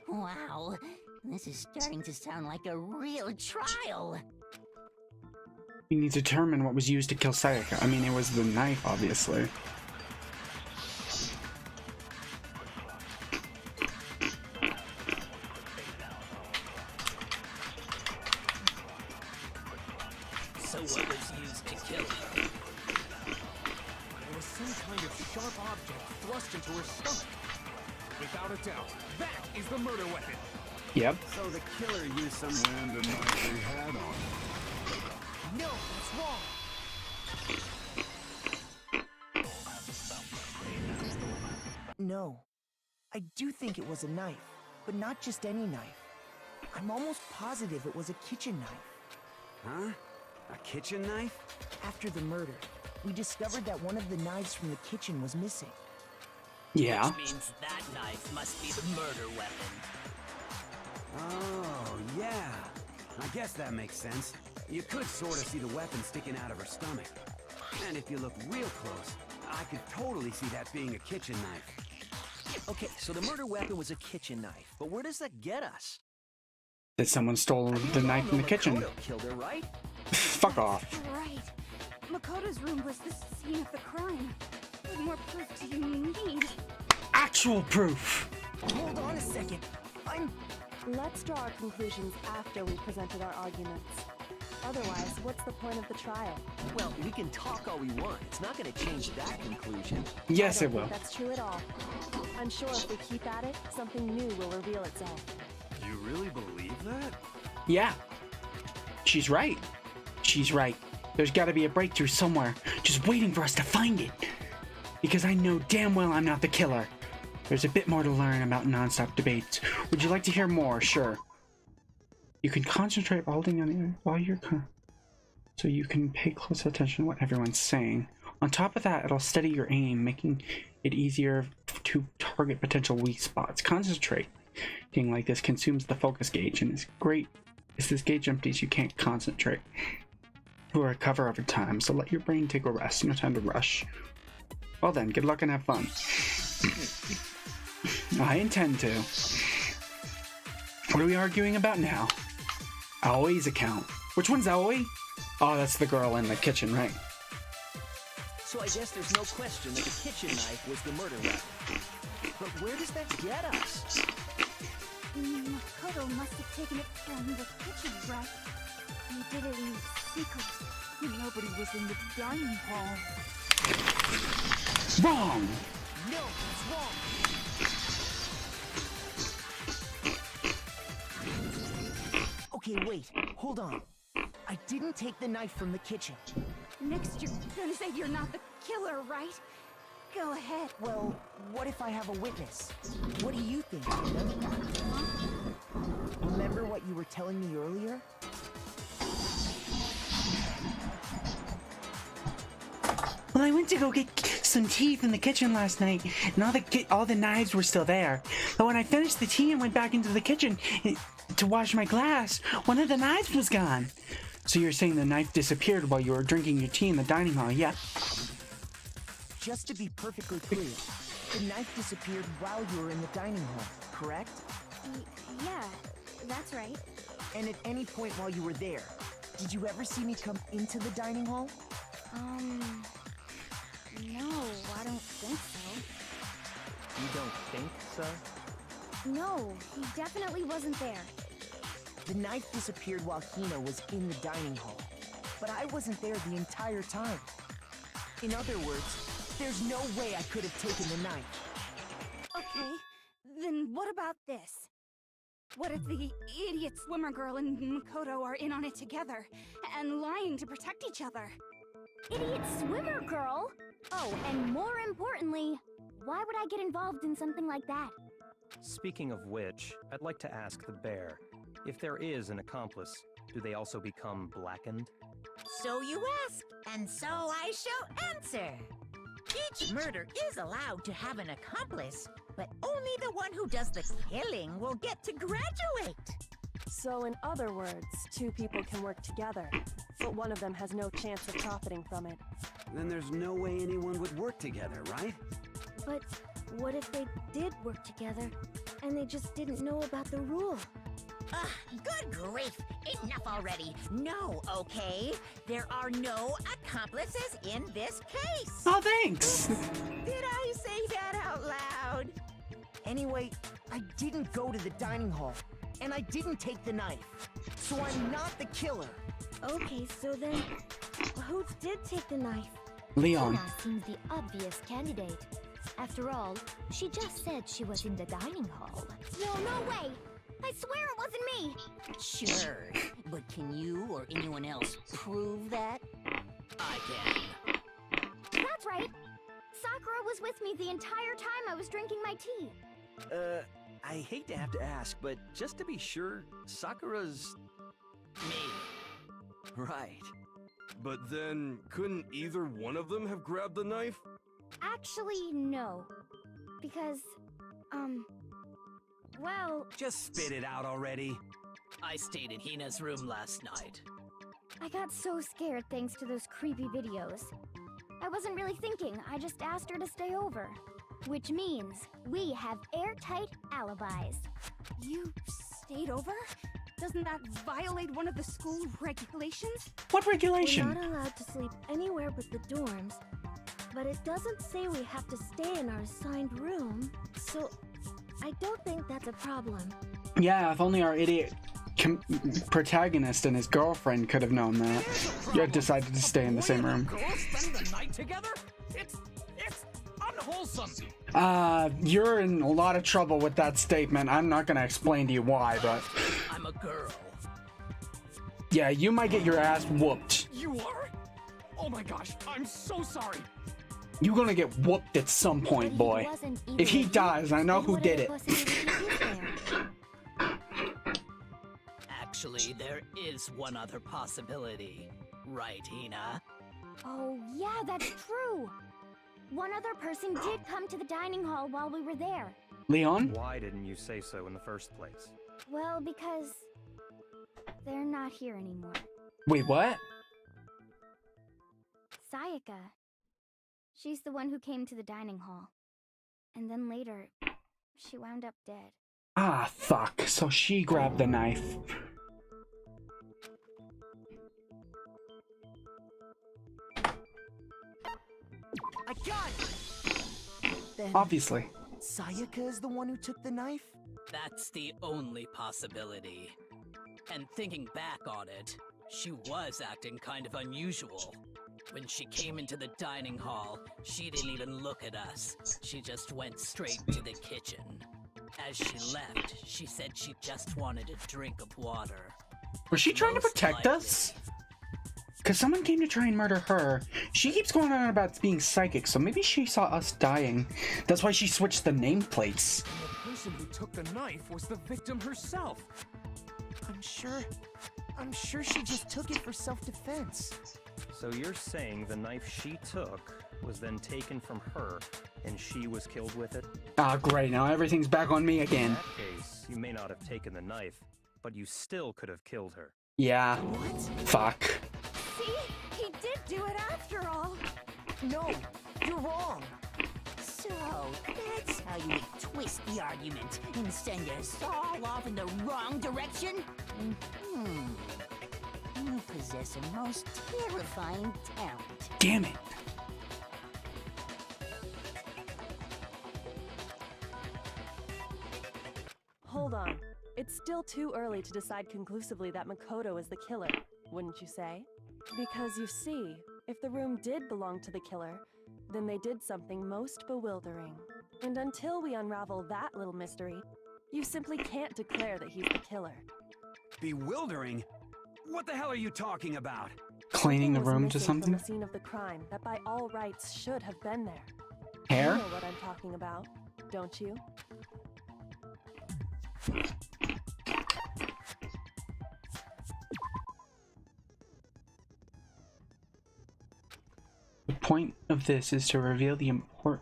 Wow, this is starting to sound like a real trial. We need to determine what was used to kill Sayaka. I mean, it was the knife, obviously. So what was used to kill her? There was some kind of sharp object thrust into her stomach. Without a doubt, that is the murder weapon. Yep. So the killer used some and the knife they had on. No, that's wrong. No. I do think it was a knife, but not just any knife. I'm almost positive it was a kitchen knife. Huh? A kitchen knife? After the murder, we discovered that one of the knives from the kitchen was missing. Yeah. Which means that knife must be the murder weapon. Oh, yeah. I guess that makes sense. You could sort of see the weapon sticking out of her stomach. And if you look real close, I could totally see that being a kitchen knife. Okay, so the murder weapon was a kitchen knife, but where does that get us? That someone stole the knife in the kitchen. Makoto killed her, right? Fuck off. Right. Makoto's room was the scene of the crime. What more proof do you need? Actual proof! Hold on a second. Let's draw our conclusions after we presented our arguments. Otherwise, what's the point of the trial? Well, we can talk all we want. It's not going to change that conclusion. Yes, I it don't will. think that's true at all. I'm sure if we keep at it, something new will reveal itself. You really believe that? Yeah. She's right. She's right. There's gotta be a breakthrough somewhere, just waiting for us to find it. Because I know damn well I'm not the killer. There's a bit more to learn about non-stop debates. Would you like to hear more? Sure. You can concentrate holding on it while you're so you can pay close attention to what everyone's saying. On top of that, it'll steady your aim, making it easier to target potential weak spots. Concentrating like this consumes the focus gauge, and it's great. As this gauge empties, you can't concentrate. You'll recover over time, so let your brain take a rest. No time to rush. Well then, good luck and have fun. I intend to. What are we arguing about now? Aoi's account. Which one's Aoi? Oh, that's the girl in the kitchen, right? So I guess there's no question that the kitchen knife was the murder weapon. But where does that get us? Makoto must have taken it from the kitchen, right? He did it in secret. Nobody was in the dining hall. Wrong! No, it's wrong. Okay, wait. Hold on. I didn't take the knife from the kitchen. Next, you're gonna say you're not the killer, right? Go ahead. Well, what if I have a witness? What do you think, Tina? Remember what you were telling me earlier? Well, I went to go get some tea from the kitchen last night, and all the knives were still there. But when I finished the tea and went back into the kitchen to wash my glass, one of the knives was gone. So you're saying the knife disappeared while you were drinking your tea in the dining hall, yeah? Just to be perfectly clear, the knife disappeared while you were in the dining hall, correct? Yeah, that's right. And at any point while you were there, did you ever see me come into the dining hall? No, I don't think so. You don't think so? No, he definitely wasn't there. The knife disappeared while Hina was in the dining hall, but I wasn't there the entire time. In other words, there's no way I could have taken the knife. Okay, then what about this? What if the idiot swimmer girl and Makoto are in on it together, and lying to protect each other? Idiot swimmer girl? Oh, and more importantly, why would I get involved in something like that? Speaking of which, I'd like to ask the bear, if there is an accomplice, do they also become blackened? So you ask, and so I shall answer. Each murder is allowed to have an accomplice, but only the one who does the killing will get to graduate. So in other words, two people can work together, but one of them has no chance of profiting from it. Then there's no way anyone would work together, right? But what if they did work together, and they just didn't know about the rule? Good grief! Enough already! No, okay? There are no accomplices in this case! Oh, thanks! Did I say that out loud? Anyway, I didn't go to the dining hall, and I didn't take the knife, so I'm not the killer. Okay, so then, who did take the knife? Leon. Hina seems the obvious candidate. After all, she just said she was in the dining hall. No way! I swear it wasn't me! Sure, but can you or anyone else prove that? I can. That's right! Sakura was with me the entire time I was drinking my tea. I hate to have to ask, but just to be sure, Sakura's... Me. Right. But then, couldn't either one of them have grabbed the knife? Actually, no. Because, well... Just spit it out already. I stayed in Hina's room last night. I got so scared thanks to those creepy videos. I wasn't really thinking, I just asked her to stay over. Which means we have airtight alibis. You stayed over? Doesn't that violate one of the school regulations? What regulation? We're not allowed to sleep anywhere but the dorms. But it doesn't say we have to stay in our assigned room. So, I don't think that's a problem. Yeah, if only our idiot protagonist and his girlfriend could have known that. You had decided to stay in the same room. Girls spend the night together? It's unwholesome. You're in a lot of trouble with that statement. I'm not gonna explain to you why, but... I'm a girl. Yeah, you might get your ass whooped. You are? Oh my gosh, I'm so sorry. You're gonna get whooped at some point, boy. If he dies, I know who did it. Actually, there is one other possibility. Right, Hina? Oh, yeah, that's true. One other person did come to the dining hall while we were there. Leon? Why didn't you say so in the first place? Well, because they're not here anymore. Wait, what? Sayaka. She's the one who came to the dining hall. And then later, she wound up dead. Ah, fuck. So she grabbed the knife. I got it! Then Obviously. Sayaka is the one who took the knife? That's the only possibility. And thinking back on it, she was acting kind of unusual. When she came into the dining hall, she didn't even look at us. She just went straight to the kitchen. As she left, she said she just wanted a drink of water. Was she trying to protect us? Because someone came to try and murder her. She keeps going on about being psychic, so maybe she saw us dying. That's why she switched the nameplates. And the person who took the knife was the victim herself. I'm sure she just took it for self-defense. So you're saying the knife she took was then taken from her, and she was killed with it? Ah, great. Now everything's back on me again. In that case, you may not have taken the knife, but you still could have killed her. Yeah. What? Fuck. See? He did do it after all. No, you're wrong. So, that's how you would twist the argument and send us all off in the wrong direction? You possess a most terrifying talent. Damn it. Hold on. It's still too early to decide conclusively that Makoto is the killer, wouldn't you say? Because you see, if the room did belong to the killer, then they did something most bewildering. And until we unravel that little mystery, you simply can't declare that he's the killer. Bewildering? What the hell are you talking about? Cleaning the room to From something? the scene of the crime that by all rights should have been there. Hair? You know what I'm talking about, don't you? The point of this is to reveal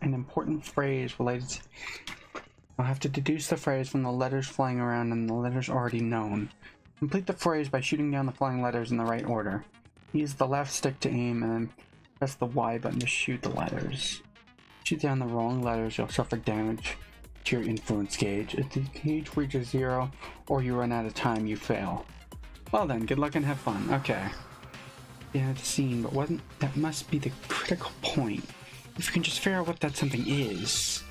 an important phrase related to... I'll have to deduce the phrase from the letters flying around and the letters already known. Complete the phrase by shooting down the flying letters in the right order. Use the left stick to aim and then press the Y button to shoot the letters. Shoot down the wrong letters, you'll suffer damage to your influence gauge. If the gauge reaches 0 or you run out of time, you fail. Well then, good luck and have fun. Okay. Yeah, it's seen, but that must be the critical point. If you can just figure out what that something is.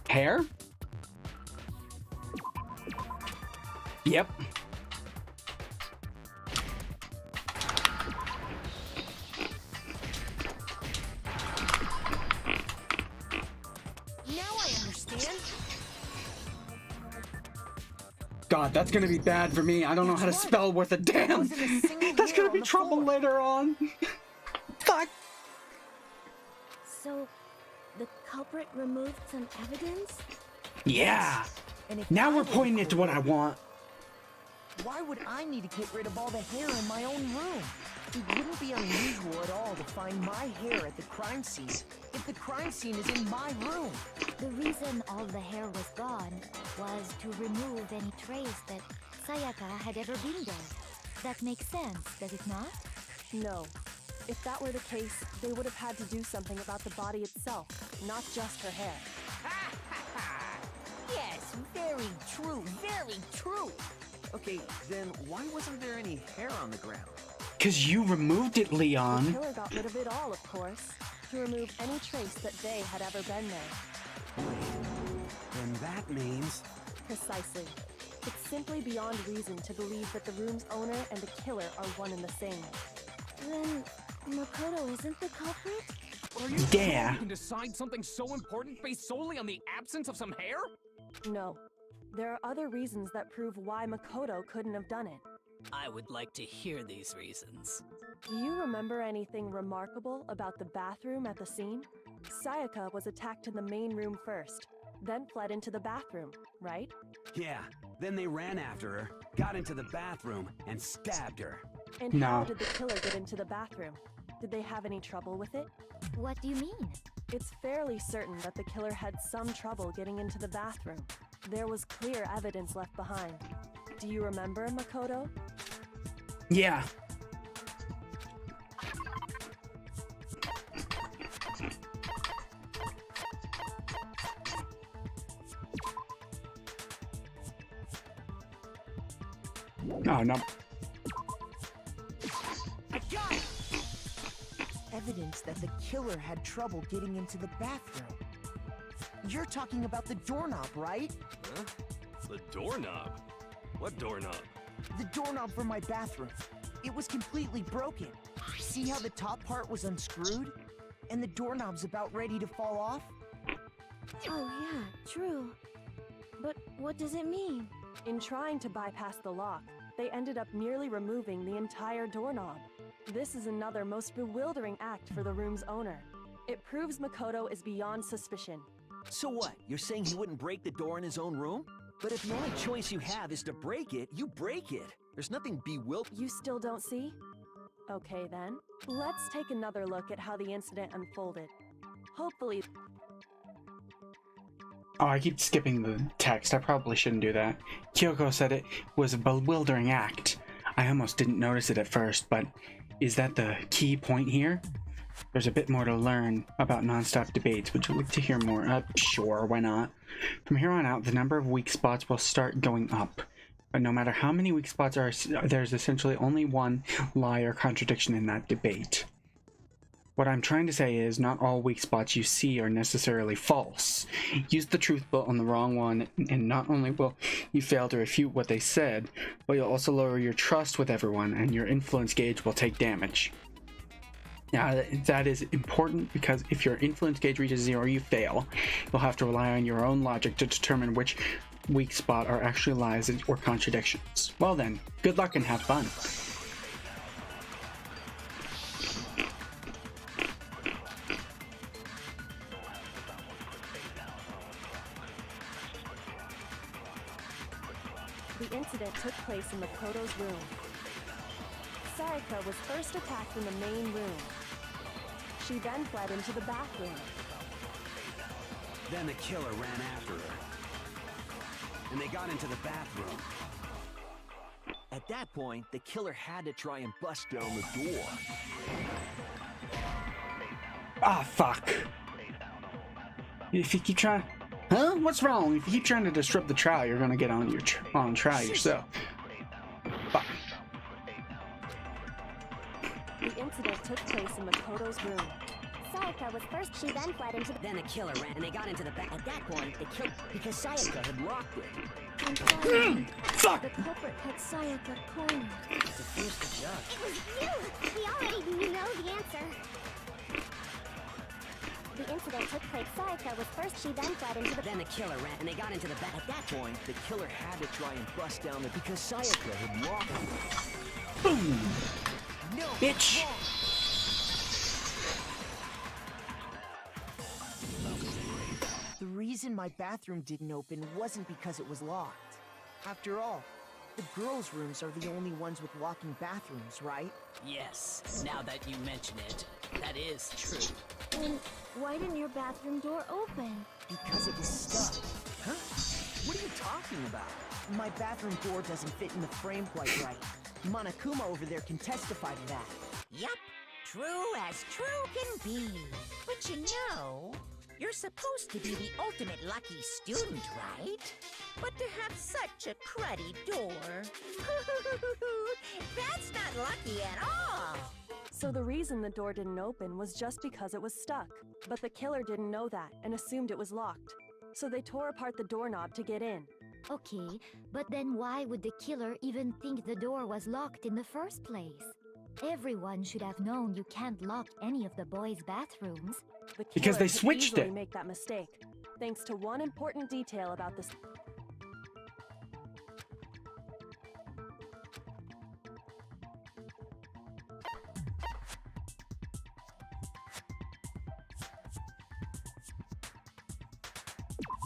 Hair? Yep. Now I understand. God, that's gonna be bad for me. I don't know how to spell worth a damn. That's gonna be trouble later on. Fuck. So, the culprit removed some evidence? Yeah. And if Now I we're was pointing it to what I culprit, want. Why would I need to get rid of all the hair in my own room? It wouldn't be unusual at all to find my hair at the crime scene if the crime scene is in my room. The reason all the hair was gone was to remove any trace that Sayaka had ever been there. That makes sense, does it not? No. If that were the case, they would have had to do something about the body itself, not just her hair. Yes, very true, very true. Okay, then why wasn't there any hair on the ground? 'Cause you removed it, The Leon. killer got rid of it all, of course, to remove any trace that they had ever been there. Then that means... Precisely. It's simply beyond reason to believe that the room's owner and the killer are one and the same. Then Makoto isn't the culprit? Are you Yeah. sure you can decide something so important based solely on the absence of some hair? No. There are other reasons that prove why Makoto couldn't have done it. I would like to hear these reasons. Do you remember anything remarkable about the bathroom at the scene? Sayaka was attacked in the main room first, then fled into the bathroom, right? Yeah, then they ran after her, got into the bathroom, and stabbed her. And No. how did the killer get into the bathroom? Did they have any trouble with it? What do you mean? It's fairly certain that the killer had some trouble getting into the bathroom. There was clear evidence left behind. Do you remember, Makoto? Yeah. Oh, no. I got it! Evidence that the killer had trouble getting into the bathroom. You're talking about the doorknob, right? Huh? The doorknob? What doorknob? The doorknob for my bathroom. It was completely broken. See how the top part was unscrewed? And the doorknob's about ready to fall off? Oh yeah, true. But what does it mean? In trying to bypass the lock, they ended up nearly removing the entire doorknob. This is another most bewildering act for the room's owner. It proves Makoto is beyond suspicion. So what? You're saying he wouldn't break the door in his own room? But if the only choice you have is to break it, you break it. There's nothing bewildering. You still don't see? Okay then. Let's take another look at how the incident unfolded. Hopefully... Oh, I keep skipping the text. I probably shouldn't do that. Kyoko said it was a bewildering act. I almost didn't notice it at first, but is that the key point here? There's a bit more to learn about non-stop debates. Would you like to hear more? Sure, why not? From here on out, the number of weak spots will start going up. But no matter how many weak spots are, there's essentially only one lie or contradiction in that debate. What I'm trying to say is not all weak spots you see are necessarily false. Use the truth but on the wrong one, and not only will you fail to refute what they said, but you'll also lower your trust with everyone, and your influence gauge will take damage. Now, that is important because if your influence gauge reaches 0, you fail. You'll have to rely on your own logic to determine which weak spot are actually lies or contradictions. Well then, good luck and have fun. The incident took place in Makoto's room. Sayaka was first attacked in the main room. She then fled into the bathroom. Then the killer ran after her. And they got into the bathroom. At that point, the killer had to try and bust down the door. Ah, fuck. If you keep trying... Huh? What's wrong? If you keep trying to disrupt the trial, you're gonna get on your on trial yourself. Fuck. The incident took place in Makoto's room. Sayaka was first, she then fled into the... Then the killer ran and they got into the back. At that point, the killer... Because Sayaka had locked it. I'm sorry. Fuck! The culprit had Sayaka cornered. Defuse the judge. It was you! We already know the answer. The incident took place. Sayaka was first, she then fled into the... Then the killer ran and they got into the back. At that point, the killer had to try and bust down the... Because Sayaka had locked it. Boom! No, Bitch! The reason my bathroom didn't open wasn't because it was locked. After all, The girls' rooms are the only ones with walking bathrooms, right? Yes, now that you mention it, that is true. Then why didn't your bathroom door open? Because it was stuck. Huh? What are you talking about? My bathroom door doesn't fit in the frame quite right. Monokuma over there can testify to that. Yup, true as true can be. But you know, you're supposed to be the ultimate lucky student, right? But to have such a cruddy door, that's not lucky at all. So the reason the door didn't open was just because it was stuck. But the killer didn't know that and assumed it was locked. So they tore apart the doorknob to get in. Okay, but then why would the killer even think the door was locked in the first place? Everyone should have known you can't lock any of the boys' bathrooms. The Because they killer could switched easily it. make that mistake, thanks to one important detail about this.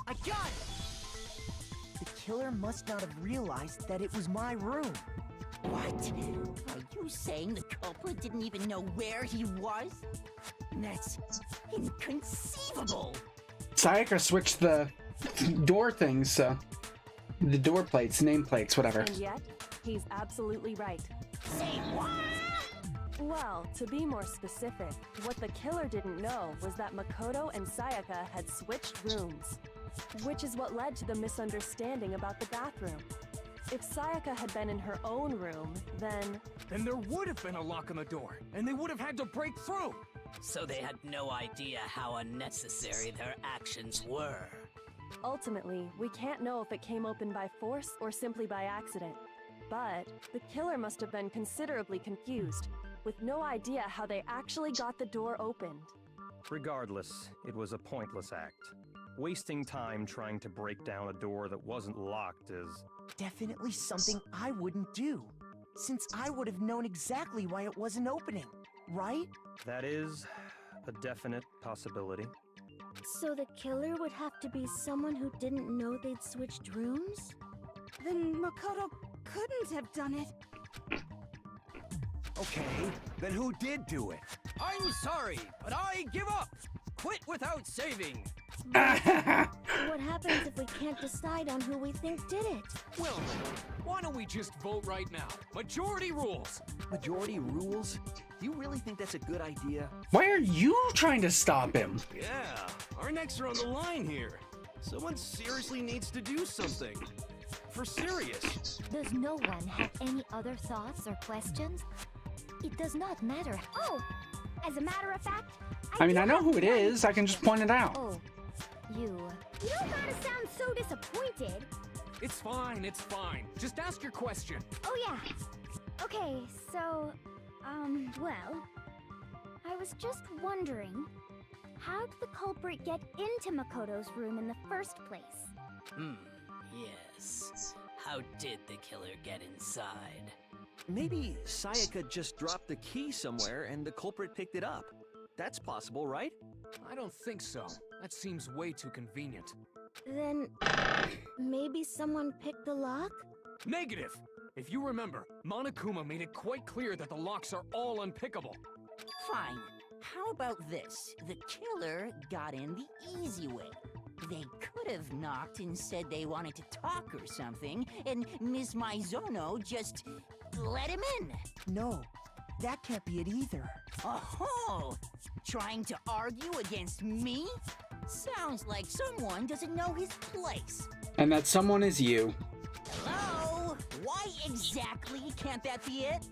I got it! The killer must not have realized that it was my room. What? Are you saying the culprit didn't even know where he was? That's inconceivable. Sayaka switched the door things, so the door plates, nameplates, whatever. And yet, he's absolutely right. Say what? Well, to be more specific, what the killer didn't know was that Makoto and Sayaka had switched rooms, which is what led to the misunderstanding about the bathroom. If Sayaka had been in her own room, then there would have been a lock on the door, and they would have had to break through. So they had no idea how unnecessary their actions were. ultimately, we can't know if it came open by force or simply by accident. But the killer must have been considerably confused, with no idea how they actually got the door opened. Regardless, it was a pointless act. Wasting time trying to break down a door that wasn't locked is... definitely something I wouldn't do, since I would have known exactly why it wasn't opening, right? That is a definite possibility. So the killer would have to be someone who didn't know they'd switched rooms? Then Makoto couldn't have done it. Okay, then who did do it? I'm sorry, but I give up! Quit without saving! What happens if we can't decide on who we think did it? Well then, why don't we just vote right now? Majority rules! Majority rules? You really think that's a good idea? Why are you trying to stop him? Yeah, our necks are on the line here. Someone seriously needs to do something. For serious. Does no one have any other thoughts or questions? It does not matter. Oh, as a matter of fact, I mean, I know who it is. I can just point it out. Oh, you. You don't gotta sound so disappointed. It's fine, it's fine. Just ask your question. Oh yeah. Okay, so, well, I was just wondering, how did the culprit get into Makoto's room in the first place? Yes. How did the killer get inside? Maybe Sayaka just dropped the key somewhere and the culprit picked it up. That's possible, right? I don't think so. That seems way too convenient. Then, maybe someone picked the lock? Negative! If you remember, Monokuma made it quite clear that the locks are all unpickable. Fine. How about this? The killer got in the easy way. They could have knocked and said they wanted to talk or something, and Ms. Maizono just let him in. No, that can't be it either. Oh, trying to argue against me? Sounds like someone doesn't know his place. And that someone is you. Hello? Why exactly can't that be it?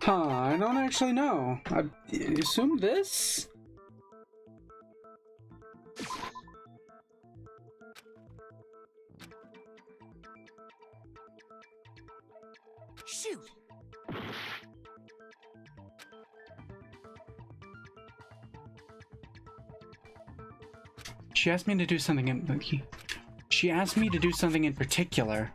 Huh, I don't actually know. I assume this? Shoot! She asked me to do something in... She asked me to do something in particular.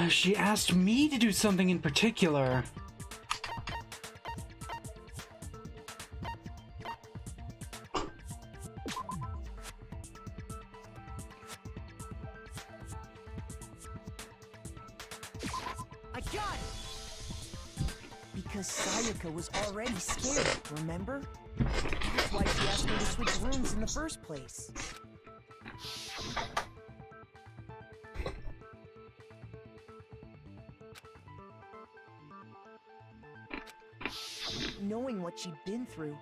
She asked me to do something in particular. I got it! Because Sayaka was already scared, remember? That's why she asked me to switch rooms in the first place. Knowing what she'd been through,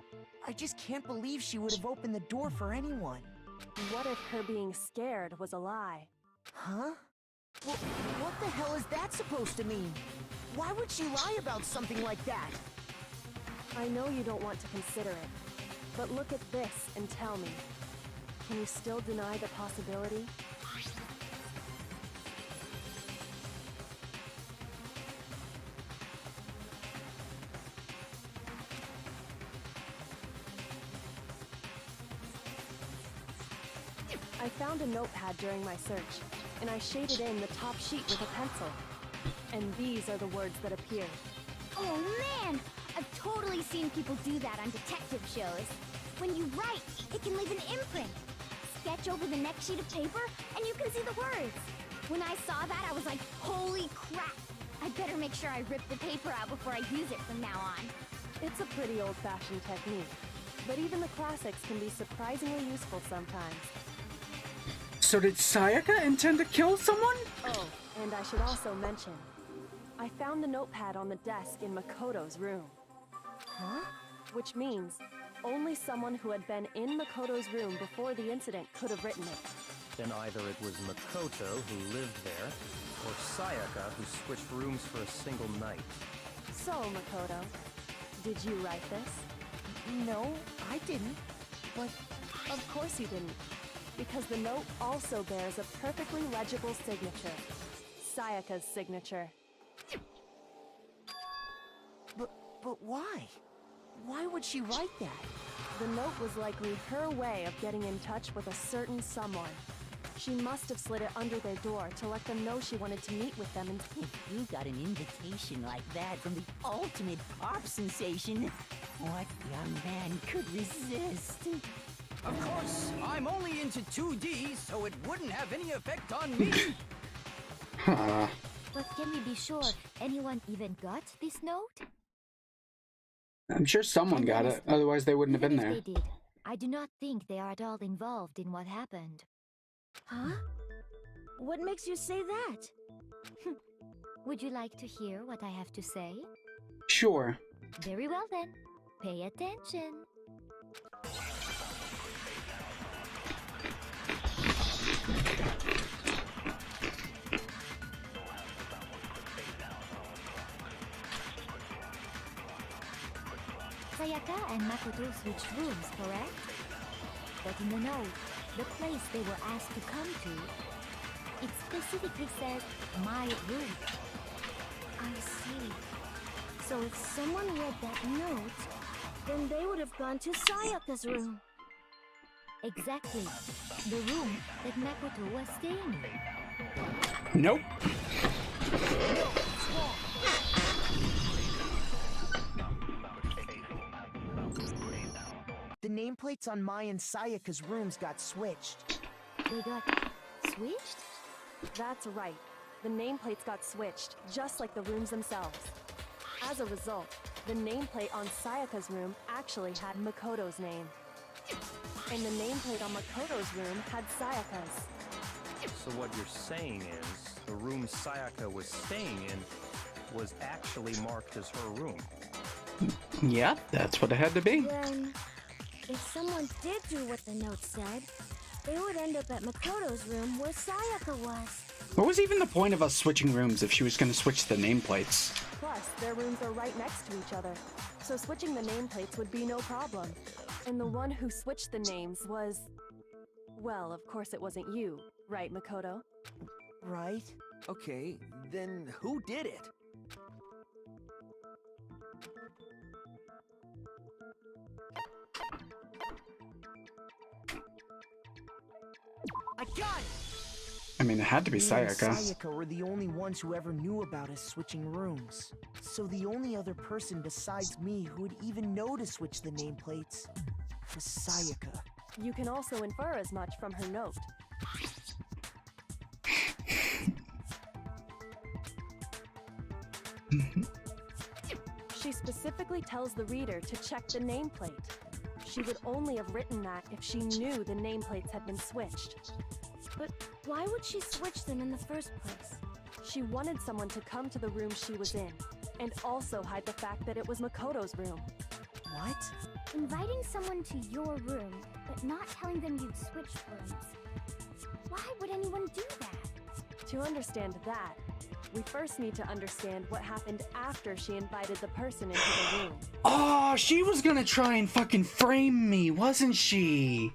I just can't believe she would have opened the door for anyone. What if her being scared was a lie? Huh? Well, what the hell is that supposed to mean? Why would she lie about something like that? I know you don't want to consider it, but look at this and tell me. Can you still deny the possibility? I found a notepad during my search, and I shaded in the top sheet with a pencil. And these are the words that appeared. Oh man! I've totally seen people do that on detective shows. When you write, it can leave an imprint. Sketch over the next sheet of paper, and you can see the words. When I saw that, I was like, holy crap! I'd better make sure I rip the paper out before I use it from now on. It's a pretty old-fashioned technique, but even the classics can be surprisingly useful sometimes. So did Sayaka intend to kill someone? Oh, and I should also mention, I found the notepad on the desk in Makoto's room. Huh? Which means only someone who had been in Makoto's room before the incident could have written it. Then either it was Makoto who lived there, or Sayaka who switched rooms for a single night. So, Makoto, did you write this? No, I didn't. But of course you didn't. Because the note also bears a perfectly legible signature. Sayaka's signature. But why? Why would she write that? The note was likely her way of getting in touch with a certain someone. She must have slid it under their door to let them know she wanted to meet with them and... If you got an invitation like that from the ultimate pop sensation, what young man could resist? Of course, I'm only into 2D, so it wouldn't have any effect on me. But can we be sure anyone even got this note? I'm sure someone got it, otherwise they wouldn't have been there. If they did, I do not think they are at all involved in what happened. Huh? What makes you say that? Would you like to hear what I have to say? Sure. Very well then. Pay attention. Sayaka and Makoto switched rooms, correct? But in the note, the place they were asked to come to, it specifically says, my room. I see. So if someone read that note, then they would have gone to Sayaka's room. Exactly. The room that Makoto was staying in. Nope. The nameplates on Mai and Sayaka's rooms got switched. They got switched? That's right. The nameplates got switched, just like the rooms themselves. As a result, the nameplate on Sayaka's room actually had Makoto's name. And the nameplate on Makoto's room had Sayaka's. So what you're saying is, the room Sayaka was staying in was actually marked as her room. Yeah, that's what it had to be. Then, if someone did do what the note said, they would end up at Makoto's room where Sayaka was. What was even the point of us switching rooms if she was going to switch the nameplates? Plus, their rooms are right next to each other, so switching the nameplates would be no problem. And the one who switched the names was... Well, of course it wasn't you, right, Makoto? Right? Okay, then who did it? I got it! I mean, it had to be Me and Sayaka. Sayaka were the only ones who ever knew about us switching rooms. So the only other person besides me who would even know to switch the nameplates was Sayaka. You can also infer as much from her note. She specifically tells the reader to check the nameplate. She would only have written that if she knew the nameplates had been switched. But why would she switch them in the first place? She wanted someone to come to the room she was in, and also hide the fact that it was Makoto's room. What? Inviting someone to your room, but not telling them you'd switched rooms. Why would anyone do that? To understand that, we first need to understand what happened after she invited the person into the room. Oh, she was gonna try and fucking frame me, wasn't she?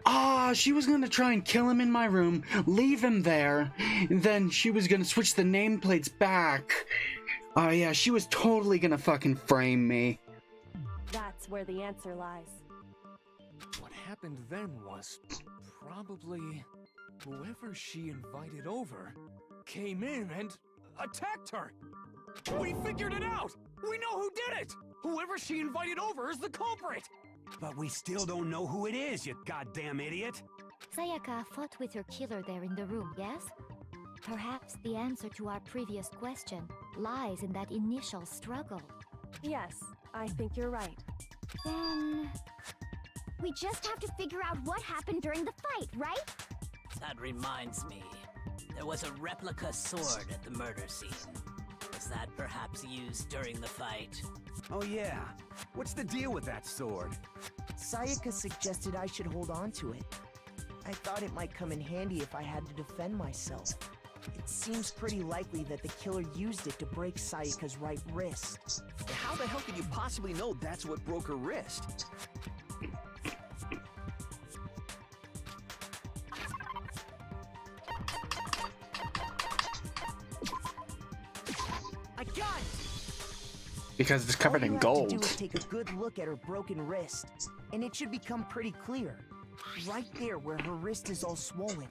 Ah, she was gonna try and kill him in my room, leave him there, and then she was gonna switch the nameplates back. Oh yeah, she was totally gonna fucking frame me. That's where the answer lies. What happened then was probably whoever she invited over came in and attacked her. We figured it out! We know who did it! Whoever she invited over is the culprit! But we still don't know who it is, you goddamn idiot! Sayaka fought with her killer there in the room, yes? Perhaps the answer to our previous question lies in that initial struggle. Yes, I think you're right. Then... we just have to figure out what happened during the fight, right? That reminds me. There was a replica sword at the murder scene. Was that perhaps used during the fight? Oh yeah. What's the deal with that sword? Sayaka suggested I should hold on to it. I thought it might come in handy if I had to defend myself. It seems pretty likely that the killer used it to break Sayaka's right wrist. How the hell could you possibly know that's what broke her wrist? I got it! Because it's covered in gold. All you have to do is take a good look at her broken wrist, and it should become pretty clear. Right there where her wrist is all swollen.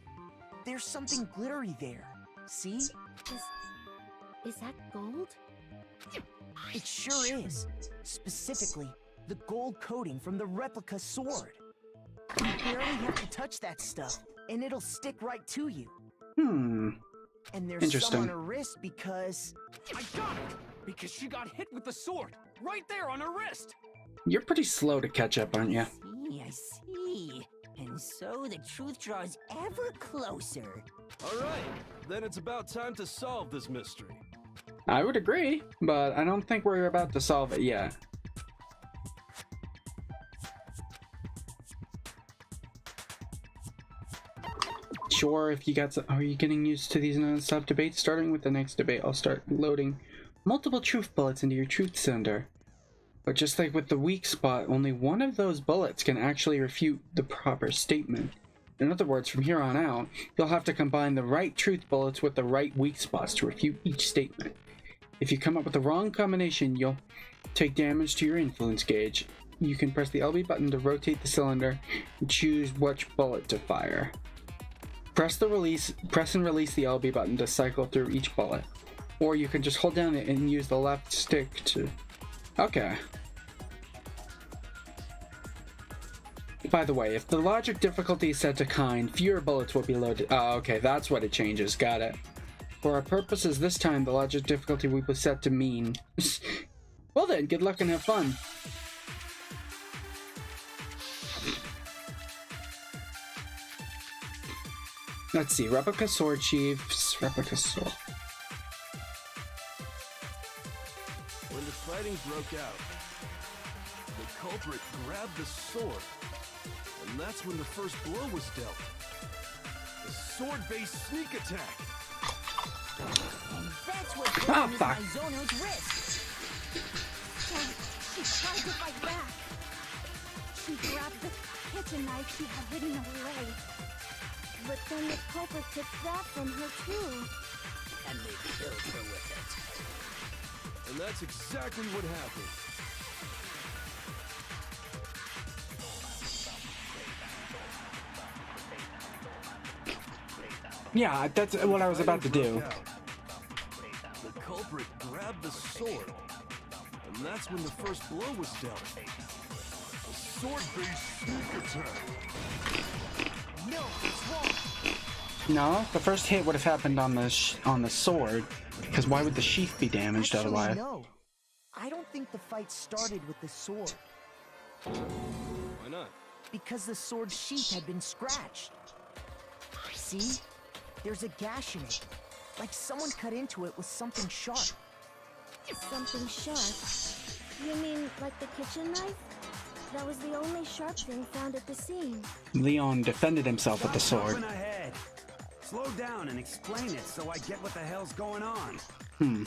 There's something glittery there. See? Is that gold? It sure is. Specifically, the gold coating from the replica sword. You barely have to touch that stuff, and it'll stick right to you. And there's some on her wrist because... I got it! Because she got hit with the sword! Right there on her wrist! You're pretty slow to catch up, aren't you? I see. And so the truth draws ever closer. Alright, then it's about time to solve this mystery. I would agree, but I don't think we're about to solve it yet. Sure, if you got some, are you getting used to these non-stop debates? Starting with the next debate, I'll start loading multiple truth bullets into your truth cylinder. But just like with the weak spot, only one of those bullets can actually refute the proper statement. In other words, from here on out, you'll have to combine the right truth bullets with the right weak spots to refute each statement. If you come up with the wrong combination, you'll take damage to your influence gauge. You can press the LB button to rotate the cylinder and choose which bullet to fire. Press and release the LB button to cycle through each bullet. Or you can just hold down it and use the left stick to... Okay. By the way, if the logic difficulty is set to kind, fewer bullets will be loaded. Oh, okay, that's what it changes. Got it. For our purposes this time, the logic difficulty will be set to mean. Well then, good luck and have fun. Let's see. Replica sword chiefs. Replica sword. When the fighting broke out, the culprit grabbed the sword, and that's when the first blow was dealt. The sword-based sneak attack. And that's what damaged Mizono's wrist. She tried to fight back. She grabbed the kitchen knife she had hidden away. But then the culprit took that from her too. And they killed her with it. And that's exactly what happened. Yeah, that's what I was about to do. The culprit grabbed the sword, and that's when the first blow was dealt. A sword-based sneak attack. No, it's wrong. No, the first hit would have happened on the sword, because why would the sheath be damaged otherwise? No, I don't think the fight started with the sword. Why not? Because the sword sheath had been scratched. See? There's a gash in it. Like someone cut into it with something sharp. Something sharp? You mean like the kitchen knife? That was the only sharp thing found at the scene. Leon defended himself with the sword. Jumping ahead. Slow down and explain it so I get what the hell's going on.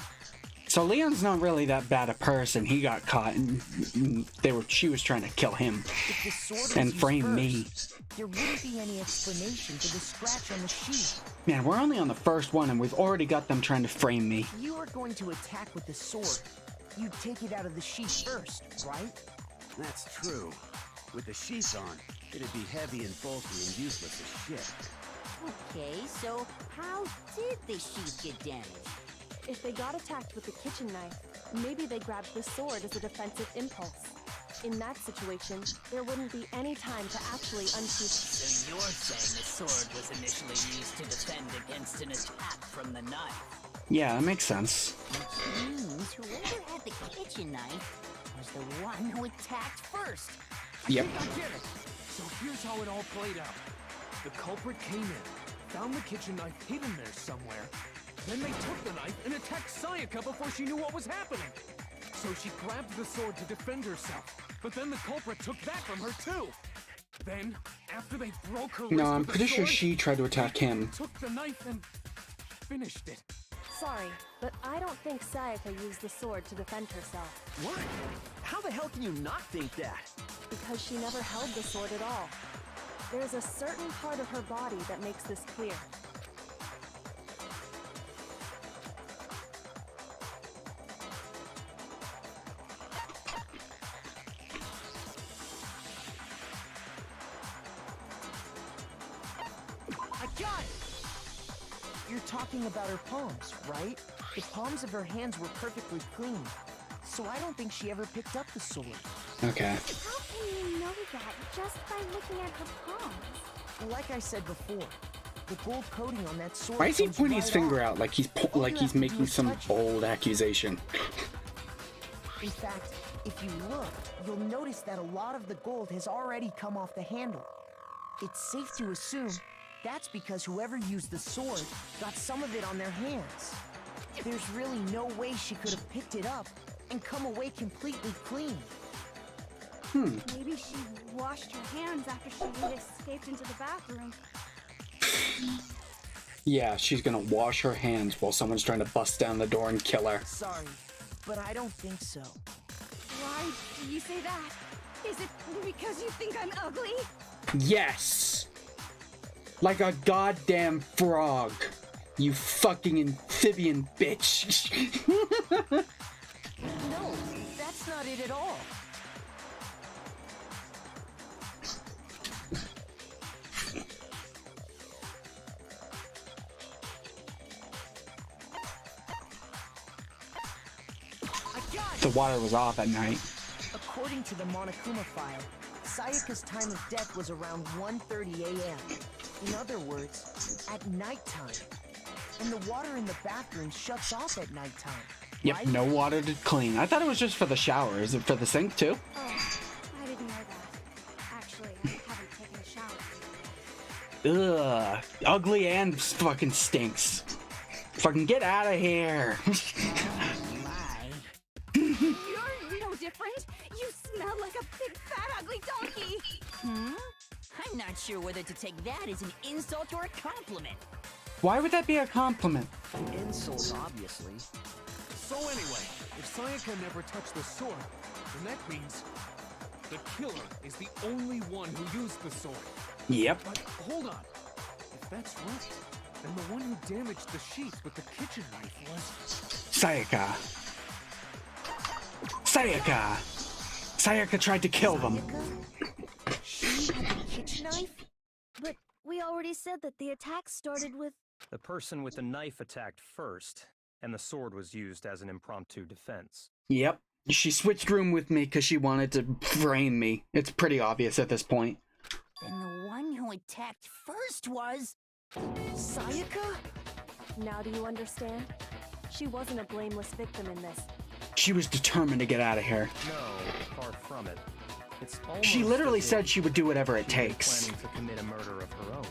So Leon's not really that bad a person. He got caught, and she was trying to kill him If the sword and was frame used me. first, there wouldn't be any explanation for the scratch on the sheath. Man, we're only on the first one, and we've already got them trying to frame me. You are going to attack with the sword. You'd take it out of the sheath first, right? That's true. With the sheath on, it'd be heavy and bulky and useless as shit. Okay, so how did the sheath get damaged? If they got attacked with the kitchen knife, maybe they grabbed the sword as a defensive impulse. In that situation, there wouldn't be any time to actually unsheath. So you're saying the sword was initially used to defend against an attack from the knife? Yeah, that makes sense. Which means whoever had the kitchen knife was the one who attacked first. Yep. I get it. So here's how it all played out. The culprit came in, found the kitchen knife hidden there somewhere. Then they took the knife and attacked Sayaka before she knew what was happening. So she grabbed the sword to defend herself. But then the culprit took that from her too. Then, after they broke her wrist No, I'm with the pretty sure sword, she tried to attack him. took the knife and finished it. Sorry, but I don't think Sayaka used the sword to defend herself. What? How the hell can you not think that? Because she never held the sword at all. There's a certain part of her body that makes this clear. I got it! You're talking about her palms, right? The palms of her hands were perfectly clean. So I don't think she ever picked up the sword. Okay. How can you know that just by looking at her palms? Like I said before, the gold coating on that sword. Why is he comes pointing his right finger off. out like he's All you have to do making is some touch it. bold accusation? In fact, if you look, you'll notice that a lot of the gold has already come off the handle. It's safe to assume that's because whoever used the sword got some of it on their hands. There's really no way she could have picked it up and come away completely clean. Maybe she washed her hands after she had escaped into the bathroom. Yeah, she's gonna wash her hands while someone's trying to bust down the door and kill her. Sorry, but I don't think so. Why do you say that? Is it because you think I'm ugly? Yes! Like a goddamn frog. You fucking amphibian bitch. No, that's not it at all. The water was off at night. According to the Monokuma file, Sayaka's time of death was around 1:30 a.m. In other words, at nighttime. And the water in the bathroom shuts off at nighttime. Yep, right? no water to clean. I thought it was just for the shower. Is it for the sink too? Oh, I didn't know that. Actually, I haven't taken a shower Ugh. Ugly and fucking stinks. Fucking get out of here. You're no different. You smell like a big, fat, ugly donkey. I'm not sure whether to take that as an insult or a compliment. Why would that be a compliment? Insult, obviously. So anyway, if Sayaka never touched the sword, then that means the killer is the only one who used the sword. Yep. But hold on. If that's right, then the one who damaged the sheets with the kitchen knife was... Sayaka. Sayaka tried to kill them. She had the kitchen knife? But we already said that the attack started with... The person with the knife attacked first, and the sword was used as an impromptu defense. Yep. She switched room with me because she wanted to frame me. It's pretty obvious at this point. Then the one who attacked first was... Sayaka? Now do you understand? She wasn't a blameless victim in this. She was determined to get out of here. No, far from it. It's almost She literally as if said she would do whatever it she was takes. planning to commit a murder of her own.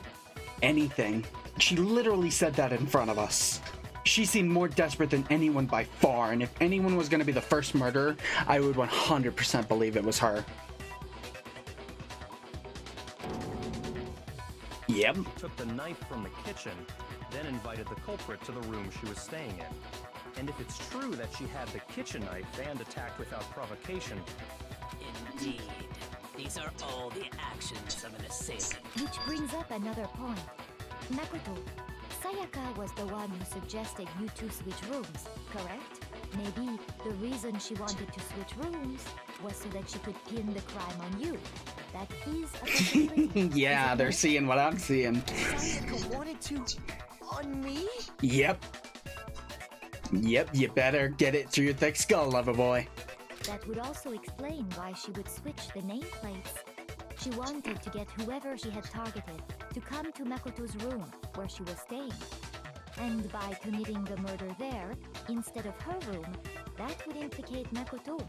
Anything. She literally said that in front of us. She seemed more desperate than anyone by far, and if anyone was going to be the first murderer, I would 100% believe it was her. Yep. She took the knife from the kitchen, then invited the culprit to the room she was staying in. And if it's true that she had the kitchen knife and attacked without provocation... Indeed. These are all the actions of an assailant. Which brings up another point. Makoto, Sayaka was the one who suggested you two switch rooms, correct? Maybe the reason she wanted to switch rooms was so that she could pin the crime on you. That is a possibility. Yeah, they're seeing what I'm seeing. Sayaka wanted to... on me? Yep. Yep, you better get it through your thick skull, lover boy. That would also explain why she would switch the nameplates. She wanted to get whoever she had targeted to come to Makoto's room where she was staying. And by committing the murder there, instead of her room, that would implicate Makoto.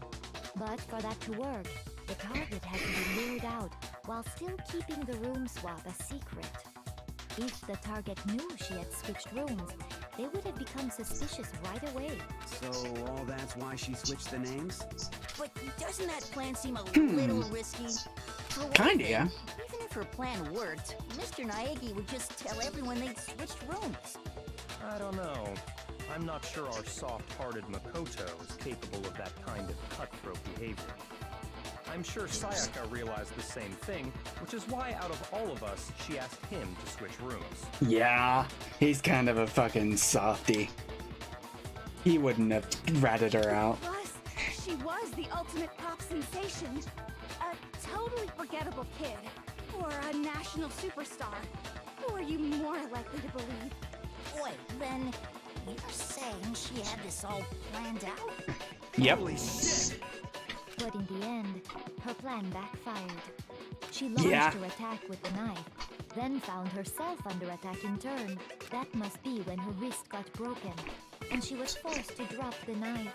But for that to work, the target had to be lured out while still keeping the room swap a secret. If the target knew she had switched rooms, they would have become suspicious right away. So all that's why she switched the names? But doesn't that plan seem a little risky? For one Kinda, thing, yeah. Even if her plan worked, Mr. Naegi would just tell everyone they'd switched rooms. I don't know. I'm not sure our soft-hearted Makoto is capable of that kind of cutthroat behavior. I'm sure Sayaka realized the same thing, which is why out of all of us, she asked him to switch rooms. Yeah, he's kind of a fucking softie. He wouldn't have ratted her out. She was the ultimate pop sensation. A totally forgettable kid. Or a national superstar. Who are you more likely to believe? Wait, then you're saying she had this all planned out? Yep. Holy shit! But in the end, her plan backfired. She launched her attack with the knife, then found herself under attack in turn. That must be when her wrist got broken, and she was forced to drop the knife.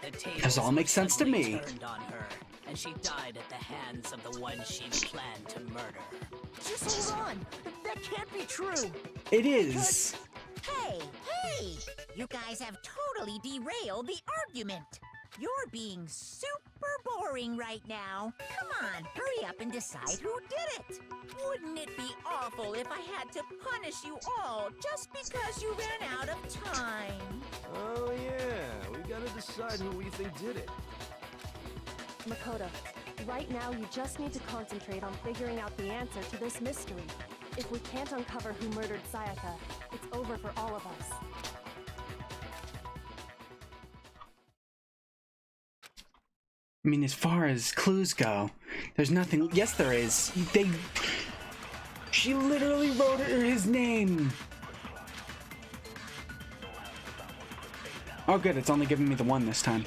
The tables Does all make sense to me. turned on her, and she died at the hands of the one she planned to murder. Just hold on! That can't be true! It is. Hey! You guys have totally derailed the argument! You're being super boring right now. Come on, hurry up and decide who did it. Wouldn't it be awful if I had to punish you all just because you ran out of time? Oh yeah, we gotta decide who we think did it. Makoto, right now you just need to concentrate on figuring out the answer to this mystery. If we can't uncover who murdered Sayaka, it's over for all of us. I mean, as far as clues go, there's nothing. Yes, there is. She literally wrote his name. Oh, good. It's only giving me the one this time.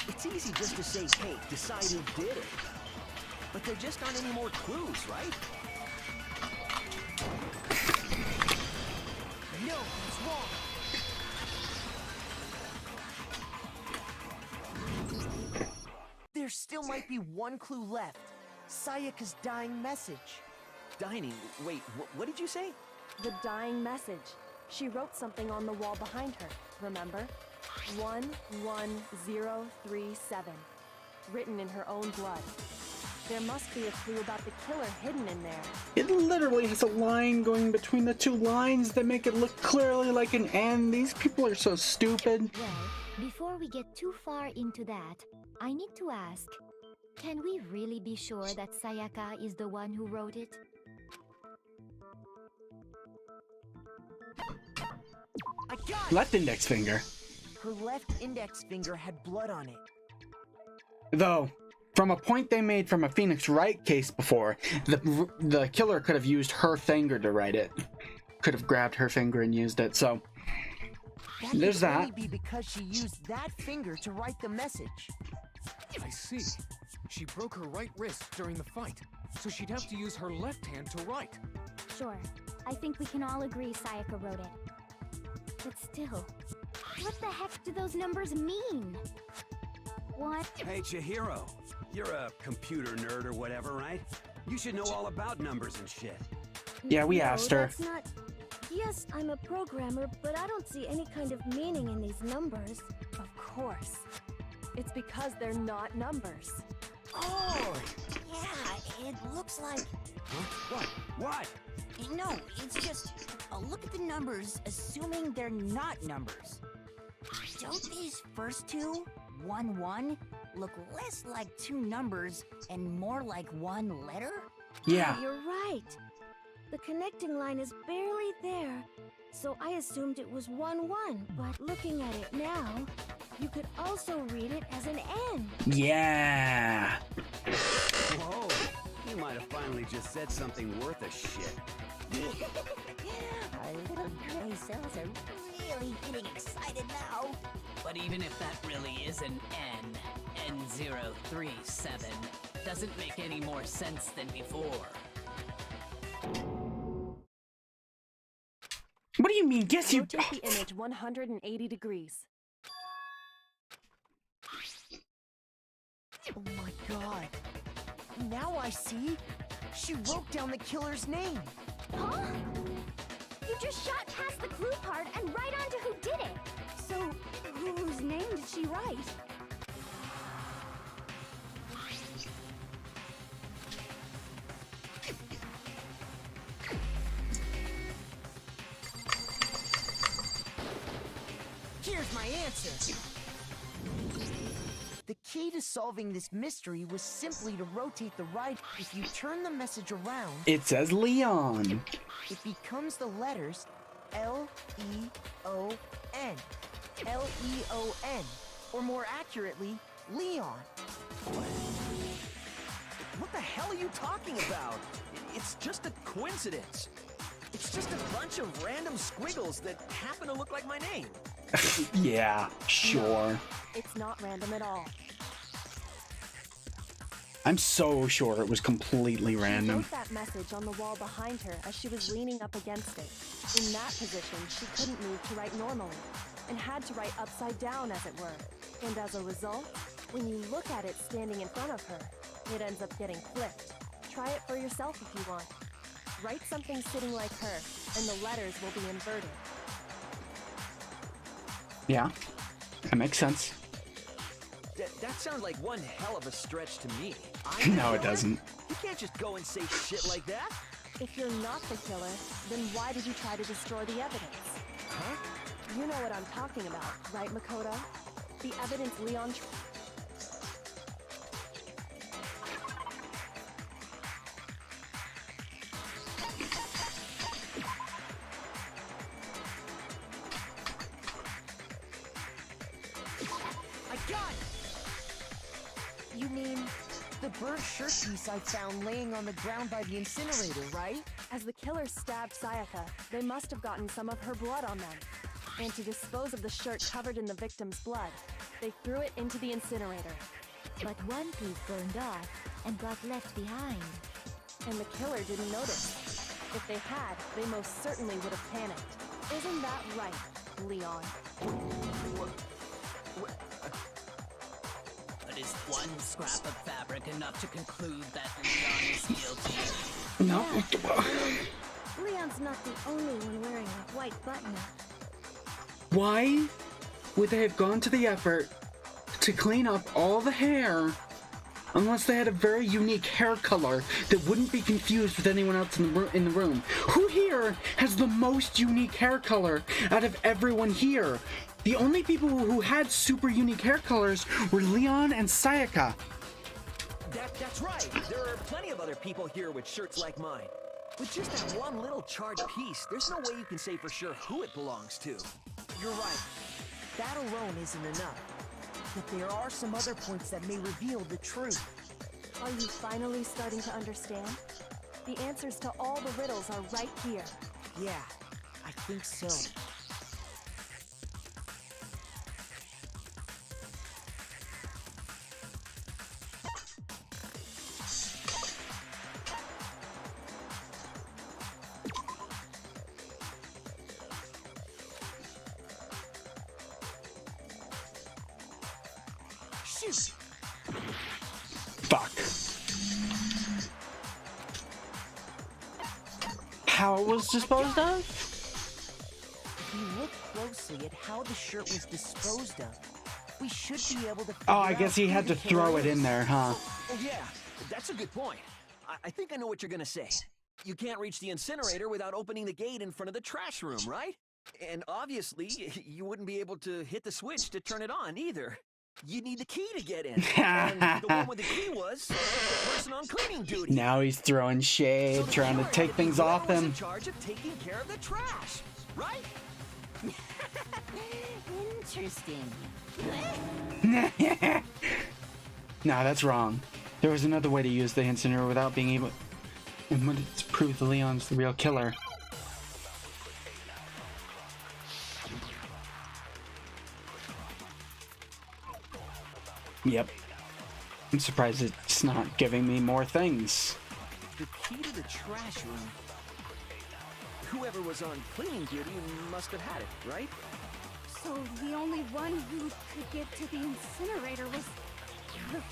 It's easy just to say, hey, decide who did it. But there just aren't any more clues, right? No, it's wrong. There still might be one clue left. Sayaka's dying message. dining. Wait, what did you say? The dying message. She wrote something on the wall behind her, remember? 11037. Written in her own blood. There must be a clue about the killer hidden in there. It literally has a line going between the two lines that make it look clearly like an N. These people are so stupid. Well, before we get too far into that, I need to ask, can we really be sure that Sayaka is the one who wrote it? I got it! Left index finger. Her left index finger had blood on it. Though, from a point they made from a Phoenix Wright case before, the killer could have used her finger to write it. Could have grabbed her finger and used it, so there's could that. only be because she used that finger to write the message. I see. She broke her right wrist during the fight, so she'd have to use her left hand to write. Sure. I think we can all agree Sayaka wrote it. But still, what the heck do those numbers mean? What? Hey, Chihiro. You're a computer nerd or whatever, right? You should know all about numbers and shit. Yeah, we asked her. That's not... Yes, I'm a programmer, but I don't see any kind of meaning in these numbers. Of course. It's because they're not numbers. Oh, yeah, it looks like... Huh? What? No, it's just a look at the numbers, assuming they're not numbers. Don't these first two, 1, 1, look less like two numbers and more like one letter? Yeah. You're right. The connecting line is barely there, so I assumed it was 1, 1. But looking at it now, you could also read it as an N. Yeah. Whoa. You might have finally just said something worth a shit. Our little gray cells are really getting excited now. But even if that really is an N037, doesn't make any more sense than before. What do you mean? Yes, you... Rotate the image 180 degrees. Oh my god. Now I see. She wrote down the killer's name. Huh? You just shot past the clue part and right on to who did it. So, whose name did she write? Here's my answer. The key to solving this mystery was simply to rotate the right. If you turn the message around, It says Leon. it becomes the letters L-E-O-N. L-E-O-N. Or more accurately, Leon. What the hell are you talking about? It's just a coincidence. It's just a bunch of random squiggles that happen to look like my name. Yeah, sure. It's not random at all. I'm so sure it was completely She random. wrote that message on the wall behind her as she was leaning up against it. In that position, she couldn't move to write normally, and had to write upside down, as it were. And as a result, when you look at it standing in front of her, it ends up getting flipped. Try it for yourself if you want. Write something sitting like her, and the letters will be inverted. Yeah, that makes sense. That sounds like one hell of a stretch to me. No, it doesn't. You can't just go and say shit like that. If you're not the killer, then why did you try to destroy the evidence? Huh? You know what I'm talking about, right, Makoto? The evidence Leon... I got it! You mean the burnt shirt piece I found laying on the ground by the incinerator, right? As the killer stabbed Sayaka, they must have gotten some of her blood on them. And to dispose of the shirt covered in the victim's blood, they threw it into the incinerator. But one piece burned off and got left behind. And the killer didn't notice. If they had, they most certainly would have panicked. Isn't that right, Leon? But is one scrap of fabric enough to conclude that Leon is guilty? No. Leon's not the only one wearing a white button-up. Why would they have gone to the effort to clean up all the hair unless they had a very unique hair color that wouldn't be confused with anyone else in the room? Who here has the most unique hair color out of everyone here? The only people who had super unique hair colors were Leon and Sayaka. That's right. There are plenty of other people here with shirts like mine. With just that one little charred piece, there's no way you can say for sure who it belongs to. You're right. That alone isn't enough. But there are some other points that may reveal the truth. Are you finally starting to understand? The answers to all the riddles are right here. Yeah, I think so. Shoot! Fuck. How it was disposed of? If you look closely at how the shirt was disposed of, we should be able to figure Oh, I guess out he who had the to killer throw it is. in there, huh? Oh yeah, that's a good point. I think I know what you're gonna say. You can't reach the incinerator without opening the gate in front of the trash room, right? And obviously, you wouldn't be able to hit the switch to turn it on either. You need the key to get in. And the one with the key was the person on cleaning duty. Now he's throwing shade, So trying to the take things killer off was him. in charge of taking care of the trash, right? Interesting. Nah, that's wrong. There was another way to use the incinerator without being able... And when it's proved that Leon's the real killer. Yep. I'm surprised it's not giving me more things. The key to the trash room. Whoever was on cleaning duty must have had it, right? So the only one who could get to the incinerator was the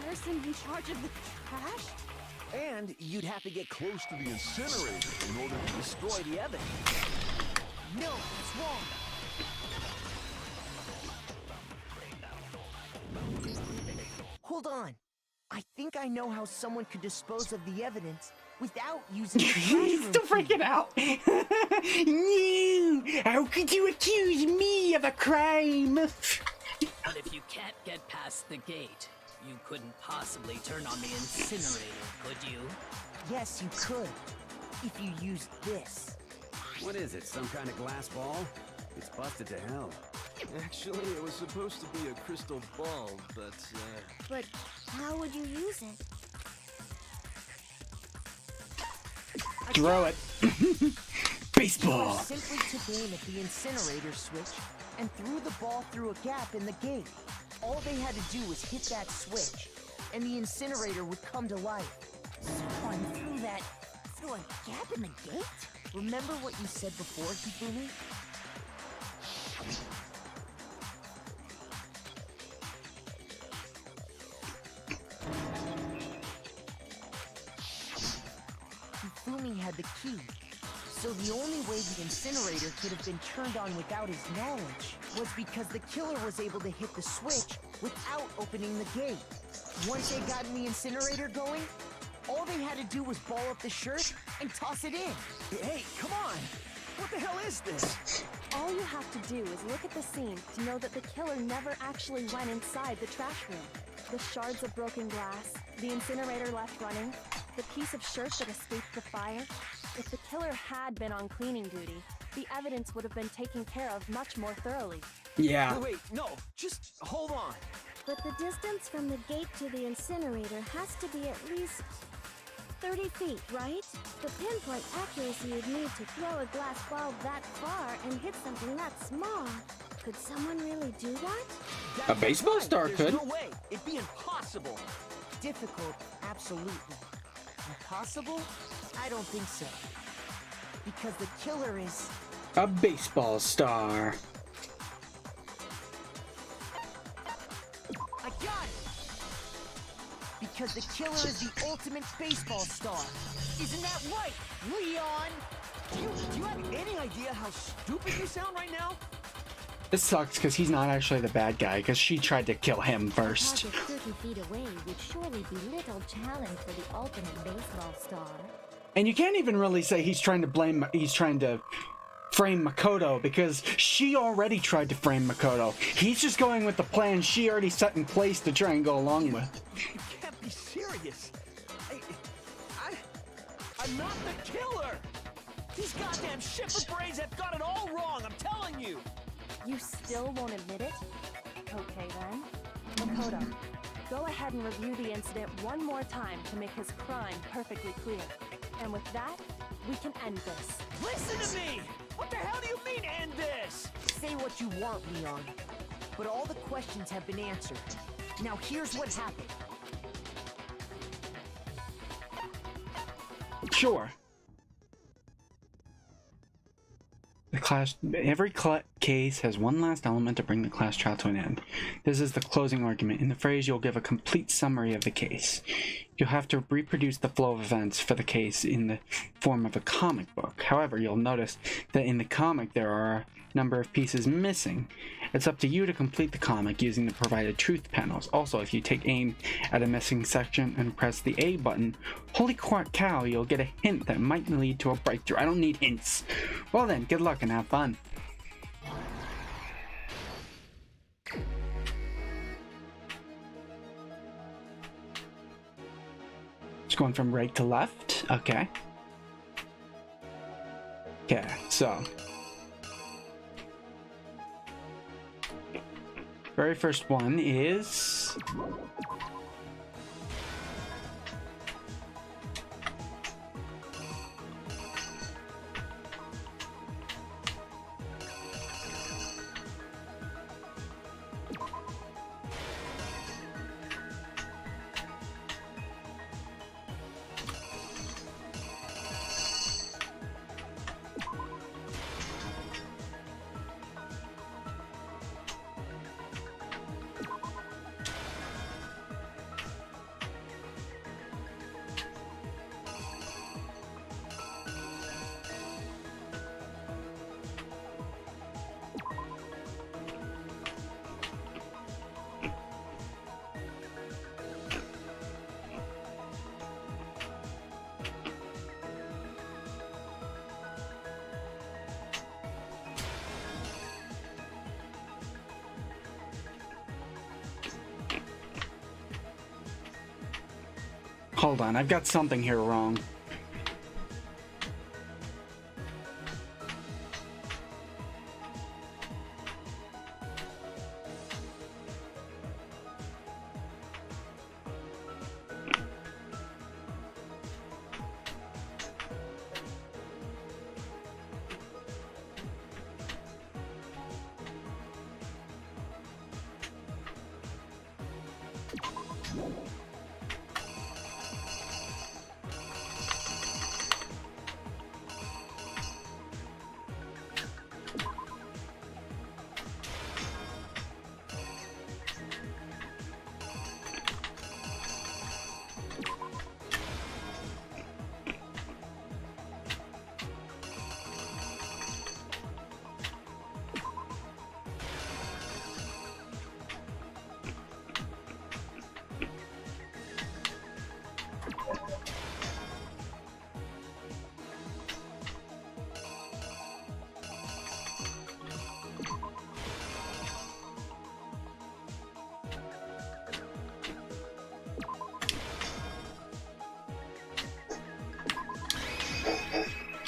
person in charge of the trash? And you'd have to get close to the incinerator in order to destroy the evidence. No, it's wrong. Hold on. I think I know how someone could dispose of the evidence without using the trash He's room still key. freaking out. No! How could you accuse me of a crime? But if you can't get past the gate, you couldn't possibly turn on the incinerator, could you? Yes, you could. If you used this. What is it, some kind of glass ball? It's busted to hell. Actually, it was supposed to be a crystal ball, but, But how would you use it? Throw it. Baseball. Killer simply took aim at the incinerator switch and threw the ball through a gap in the gate. All they had to do was hit that switch, and the incinerator would come to life. Someone threw a gap in the gate? Remember what you said before, Hifumi? Hifumi had the key, so the only way the incinerator could have been turned on without his knowledge was because the killer was able to hit the switch without opening the gate. Once they got the incinerator going, all they had to do was ball up the shirt and toss it in. Hey, come on! What the hell is this? All you have to do is look at the scene to know that the killer never actually went inside the trash room. The shards of broken glass, the incinerator left running, the piece of shirt that escaped the fire. If the killer had been on cleaning duty, the evidence would have been taken care of much more thoroughly. Yeah. Wait, no, just hold on. But the distance from the gate to the incinerator has to be at least 30 feet, right? The pinpoint accuracy you'd need to throw a glass ball that far and hit something that small. Could someone really do that? A baseball star There's could. no way. It'd be impossible. Difficult, absolutely. Impossible? I don't think so. Because the killer is... A baseball star. I got it! Because the killer is the ultimate baseball star. Isn't that right, Leon? Do you have any idea how stupid you sound right now? This sucks because he's not actually the bad guy, because she tried to kill him first. A target 30 feet away would surely be little challenge for the ultimate baseball star. And you can't even really say he's trying to frame Makoto, because she already tried to frame Makoto. He's just going with the plan she already set in place to try and go along with. You can't be serious. I'm not the killer. These goddamn shipper brains have got it all wrong, I'm telling you. You still won't admit it? Okay then. Makoto, go ahead and review the incident one more time to make his crime perfectly clear. And with that, we can end this. Listen to me! What the hell do you mean, end this? Say what you want, Leon. But all the questions have been answered. Now here's what happened. Sure. Every case has one last element to bring the class trial to an end. This is the closing argument. In the phrase, you'll give a complete summary of the case. You'll have to reproduce the flow of events for the case in the form of a comic book. However, you'll notice that in the comic there are a number of pieces missing. It's up to you to complete the comic using the provided truth panels. Also, if you take aim at a missing section and press the A button, holy cow, you'll get a hint that might lead to a breakthrough. I don't need hints. Well then, good luck and have fun. Just going from right to left. Okay. Okay, so very first one is hold on, I've got something here wrong.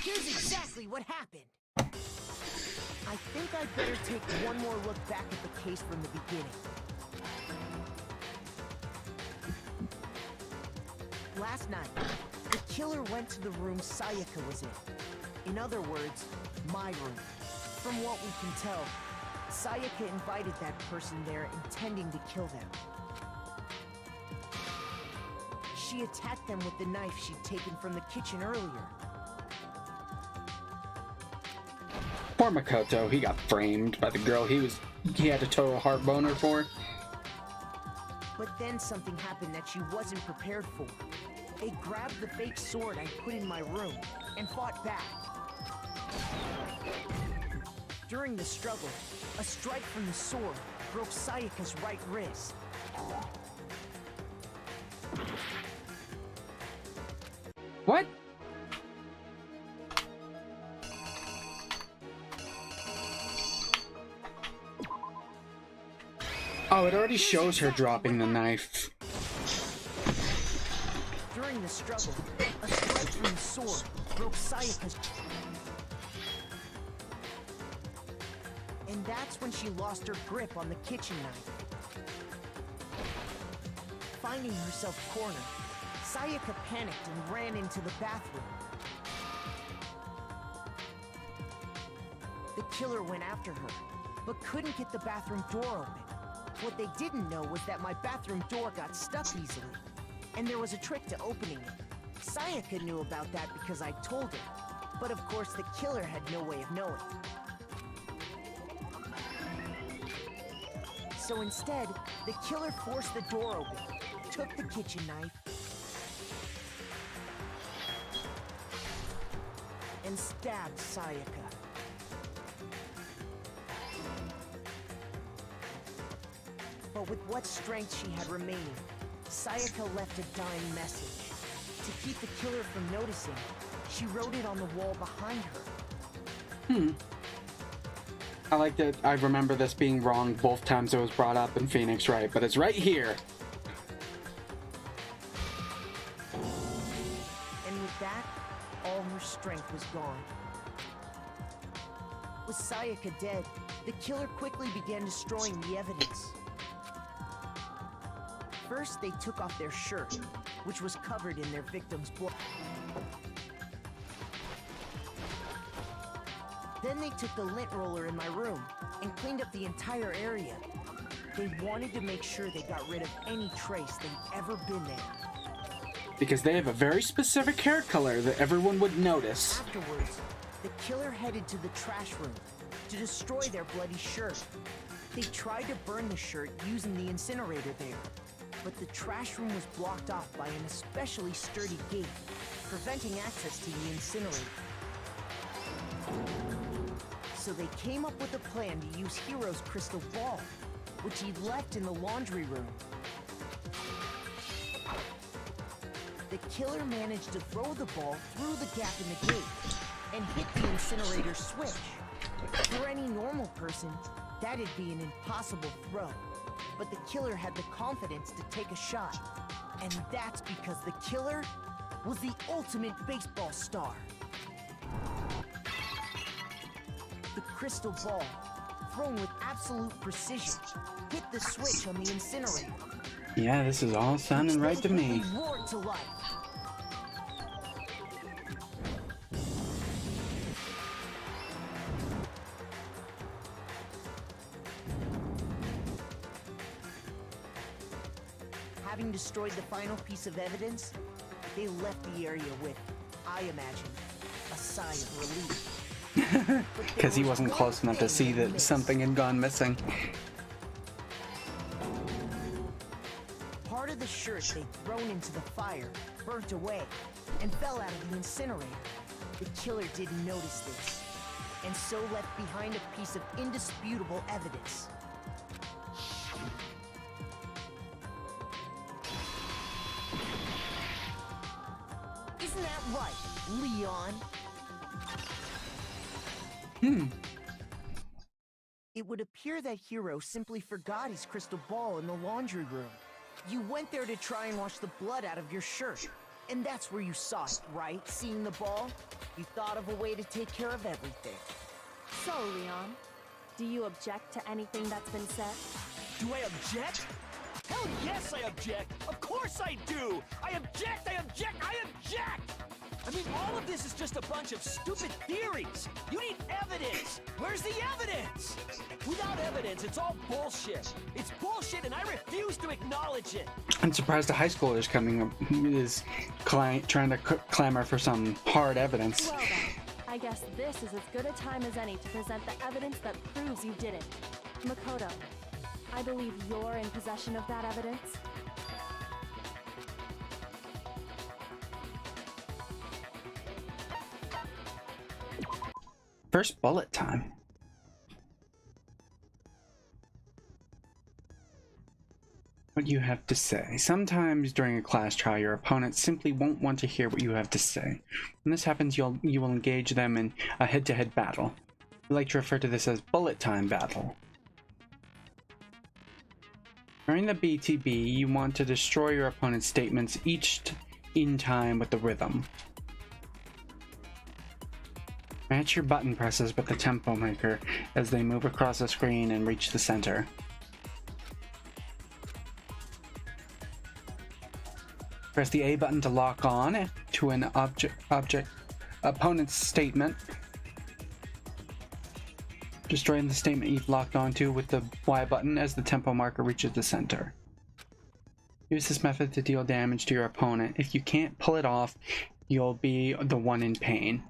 Here's exactly what happened. I think I'd better take one more look back at the case from the beginning. Last night, the killer went to the room Sayaka was in. In other words, my room. From what we can tell, Sayaka invited that person there intending to kill them. She attacked them with the knife she'd taken from the kitchen earlier. Poor Makoto, he got framed by the girl he had a total heart boner for. But then something happened that she wasn't prepared for. They grabbed the fake sword I put in my room and fought back. During the struggle, a strike from the sword broke Sayaka's right wrist. What? Oh, it already shows her dropping the knife. During the struggle, a strike from the sword broke Sayaka's... And that's when she lost her grip on the kitchen knife. Finding herself cornered, Sayaka panicked and ran into the bathroom. The killer went after her, but couldn't get the bathroom door open. What they didn't know was that my bathroom door got stuck easily, and there was a trick to opening it. Sayaka knew about that because I told her, but of course the killer had no way of knowing. So instead, the killer forced the door open, took the kitchen knife, and stabbed Sayaka. But with what strength she had remaining, Sayaka left a dying message. To keep the killer from noticing, she wrote it on the wall behind her. I like that. I remember this being wrong both times it was brought up in Phoenix Wright, but it's right here. And with that, all her strength was gone. With Sayaka dead, the killer quickly began destroying the evidence. First, they took off their shirt, which was covered in their victim's blood. Then they took the lint roller in my room and cleaned up the entire area. They wanted to make sure they got rid of any trace they'd ever been there. Because they have a very specific hair color that everyone would notice. Afterwards, the killer headed to the trash room to destroy their bloody shirt. They tried to burn the shirt using the incinerator there, but the trash room was blocked off by an especially sturdy gate, preventing access to the incinerator. So they came up with a plan to use Hiro's crystal ball, which he'd left in the laundry room. The killer managed to throw the ball through the gap in the gate and hit the incinerator switch. For any normal person, that'd be an impossible throw. But the killer had the confidence to take a shot. And that's because the killer was the ultimate baseball star. The crystal ball, thrown with absolute precision, hit the switch on the incinerator. Yeah, this is all sounding right to me. Roared to life. Having destroyed the final piece of evidence, they left the area with, I imagine, a sigh of relief. Because he wasn't close enough to see that something had gone missing. Part of the shirt they'd thrown into the fire burnt away and fell out of the incinerator. The killer didn't notice this, and so left behind a piece of indisputable evidence. Isn't that right, Leon? It would appear that Hiro simply forgot his crystal ball in the laundry room. You went there to try and wash the blood out of your shirt. And that's where you saw it, right? Seeing the ball? You thought of a way to take care of everything. So, Leon, do you object to anything that's been said? Do I object? Hell yes, I object! Of course I do! I object! I object! I object! I mean, all of this is just a bunch of stupid theories! You need evidence! Where's the evidence? Without evidence, it's all bullshit! It's bullshit and I refuse to acknowledge it! I'm surprised a high schooler is trying to clamor for some hard evidence. Well then, I guess this is as good a time as any to present the evidence that proves you didn't. Makoto, I believe you're in possession of that evidence. First bullet time. What you have to say. Sometimes during a class trial, your opponent simply won't want to hear what you have to say. When this happens, you will engage them in a head-to-head battle. We like to refer to this as bullet time battle. During the BTB, you want to destroy your opponent's statements each in time with the rhythm. Match your button presses with the tempo maker as they move across the screen and reach the center. Press the A button to lock on to an opponent's statement. Destroying the statement you've locked onto with the Y button as the tempo marker reaches the center. Use this method to deal damage to your opponent. If you can't pull it off, you'll be the one in pain.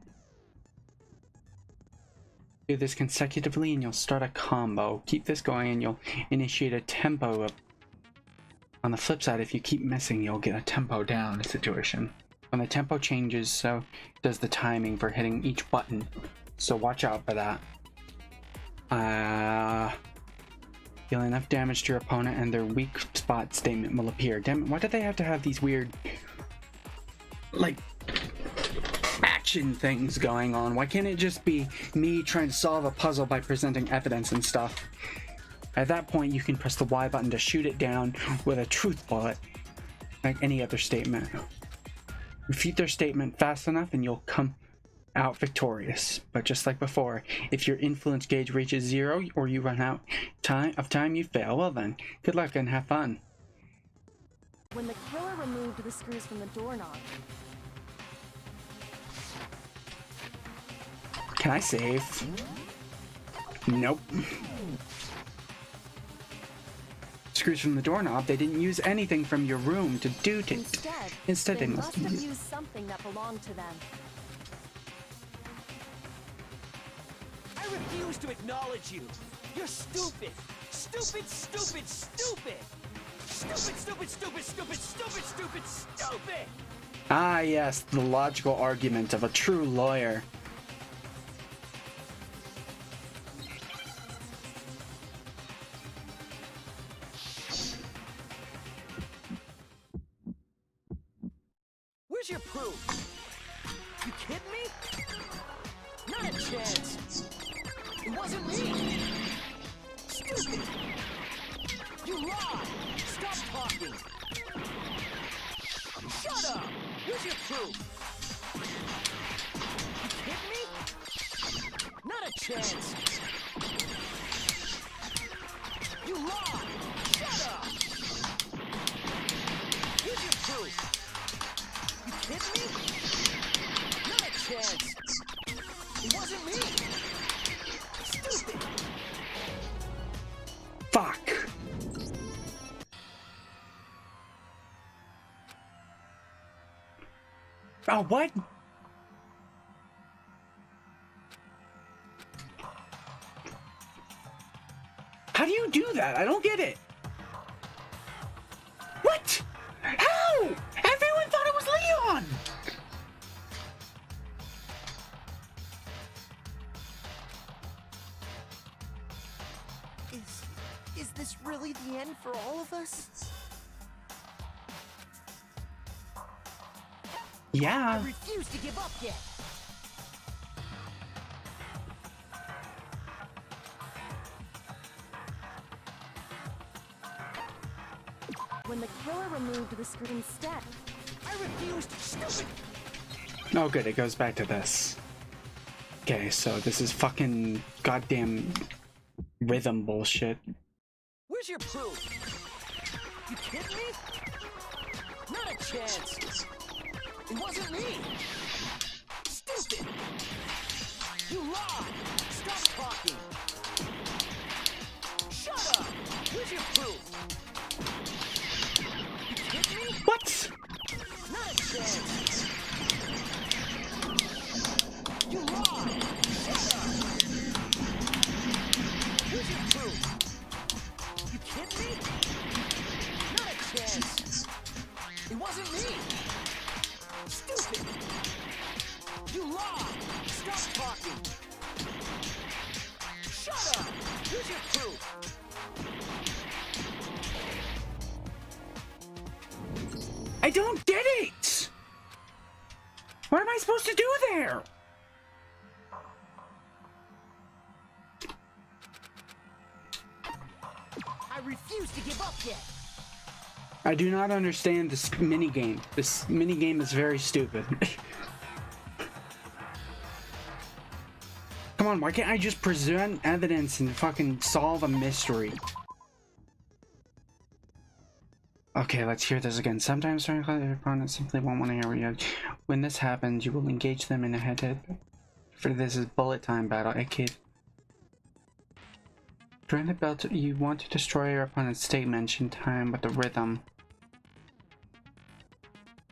Do this consecutively and you'll start a combo. Keep this going and you'll initiate a tempo up. On the flip side, if you keep missing, you'll get a tempo down situation. When the tempo changes, so does the timing for hitting each button. So watch out for that. Deal enough damage to your opponent and their weak spot statement will appear. Damn it, why do they have to have these weird, like, action things going on? Why can't it just be me trying to solve a puzzle by presenting evidence and stuff? At that point, you can press the Y button to shoot it down with a truth bullet, like any other statement. Refute their statement fast enough and you'll come out victorious. But just like before, if your influence gauge reaches 0 or you run out of time, you fail. Well then, good luck and have fun. When the killer removed the screws from the doorknob. Can I save? Nope. Screws from the doorknob, they didn't use anything from your room to do to instead they must have used something that belonged to them. I refuse to acknowledge you. You're stupid. Stupid, stupid, stupid. Stupid, stupid, stupid, stupid, stupid, stupid, stupid. Ah yes, the logical argument of a true lawyer. Where's your proof? You kidding me? Not a chance. It wasn't me. Stupid. You lied. Stop talking. Shut up. Where's your proof? You kidding me? Not a chance. You lied. Shut up. Where's your proof? You kidding me? Not a chance. It wasn't me. Stupid. Fuck. Oh, what? How do you do that? I don't get it. What? How? Everyone thought it was Leon! Is this really the end for all of us? Yeah. I refuse to give up yet. When the killer removed the screw instead. I refused. Stupid. Oh good, it goes back to this. Okay, so this is fucking goddamn rhythm bullshit. Where's your proof? You kidding me? Not a chance. It wasn't me. Stupid. You lied. Stop talking. Shut up. Where's your proof? You kidding me? What? Not a chance. You lied. Shut up. Where's your proof? You kidding me? Not a chance. It wasn't me. Stupid. I don't get it! What am I supposed to do there? I refuse to give up yet. I do not understand this minigame. This minigame is very stupid. Come on, why can't I just present evidence and fucking solve a mystery? Okay, let's hear this again. Sometimes your opponents simply won't want to hear what you have. When this happens, you will engage them in a head-to-head. For this is bullet time battle. Okay. During the belt, you want to destroy your opponent's statement in time with the rhythm.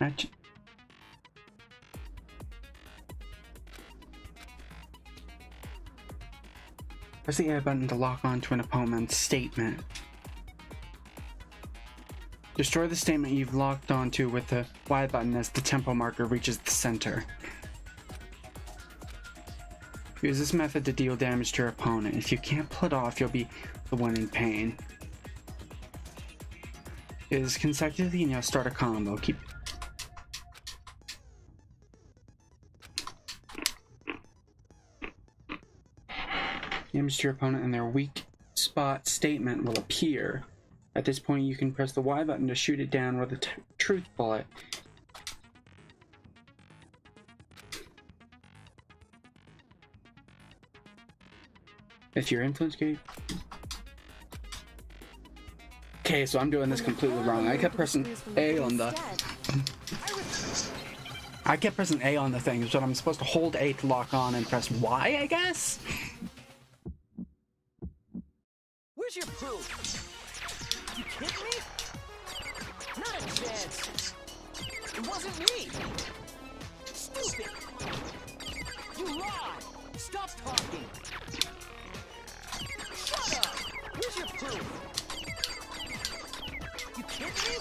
Match. Press the A button to lock onto an opponent's statement. Destroy the statement you've locked onto with the Y button as the tempo marker reaches the center. Use this method to deal damage to your opponent. If you can't pull it off, you'll be the one in pain. It is consecutively and you'll start a combo. Keep damage to your opponent and their weak spot statement will appear. At this point, you can press the Y button to shoot it down with a truth bullet. If your influence gauge... Okay, so I'm doing this completely wrong. I kept pressing A on the... I kept pressing A on the thing, so I'm supposed to hold A to lock on and press Y, I guess? Where's your proof? You kidding me? Not a chance. It wasn't me. Stupid. You lied. Stop talking. Shut up. Where's your proof? You kidding me?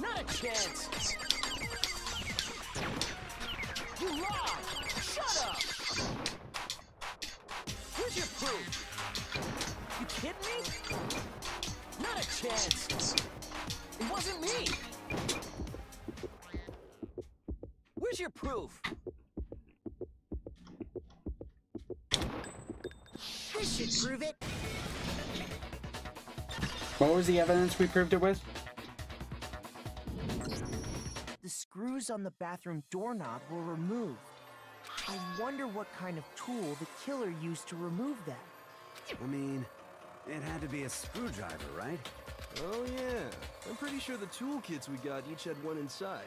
Not a chance. You lied. Shut up. Where's your proof? You kidding me? Not a chance. It wasn't me. Where's your proof? This should prove it. What was the evidence we proved it with? The screws on the bathroom doorknob were removed. I wonder what kind of tool the killer used to remove them. I mean, it had to be a screwdriver, right? Oh yeah, I'm pretty sure the toolkits we got each had one inside.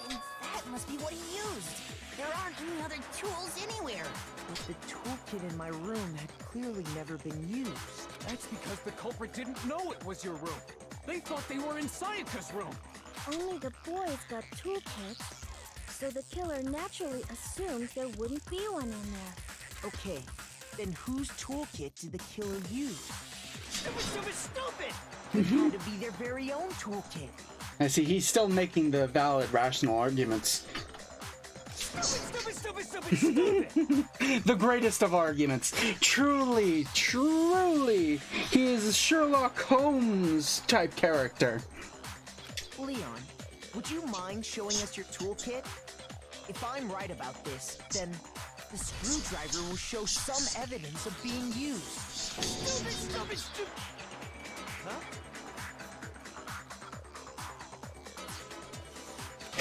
And that must be what he used. There aren't any other tools anywhere. But the toolkit in my room had clearly never been used. That's because the culprit didn't know it was your room. They thought they were in Sayaka's room. Only the boys got toolkits, so the killer naturally assumed there wouldn't be one in there. Okay, then whose toolkit did the killer use? Stupid, stupid, stupid! It had to be their very own toolkit. I see, he's still making the valid, rational arguments. Stupid, stupid, stupid, stupid, stupid! The greatest of arguments. Truly, truly, he is a Sherlock Holmes type character. Leon, would you mind showing us your toolkit? If I'm right about this, then the screwdriver will show some evidence of being used. Stupid, stupid, stupid! Huh?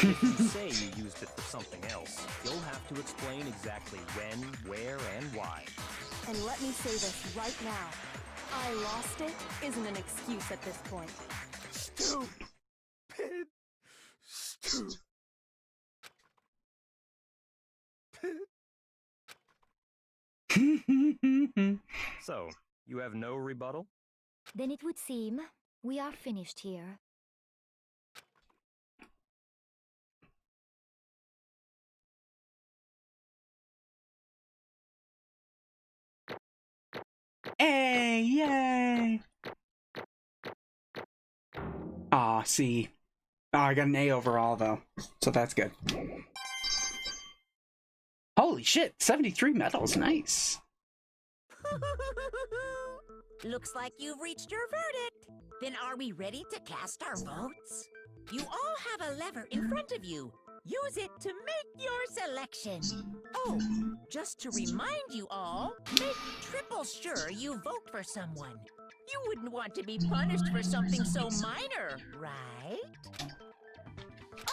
If you say you used it for something else, you'll have to explain exactly when, where, and why. And let me say this right now. I lost it isn't an excuse at this point. Stupid. Stupid. So, you have no rebuttal? Then it would seem we are finished here. Hey, yay! Aw, see. Oh, I got an A overall, though. So that's good. Holy shit, 73 medals, nice. Looks like you've reached your verdict. Then are we ready to cast our votes? You all have a lever in front of you. Use it to make your selection. Oh, just to remind you all, make triple sure you vote for someone. You wouldn't want to be punished for something so minor, right?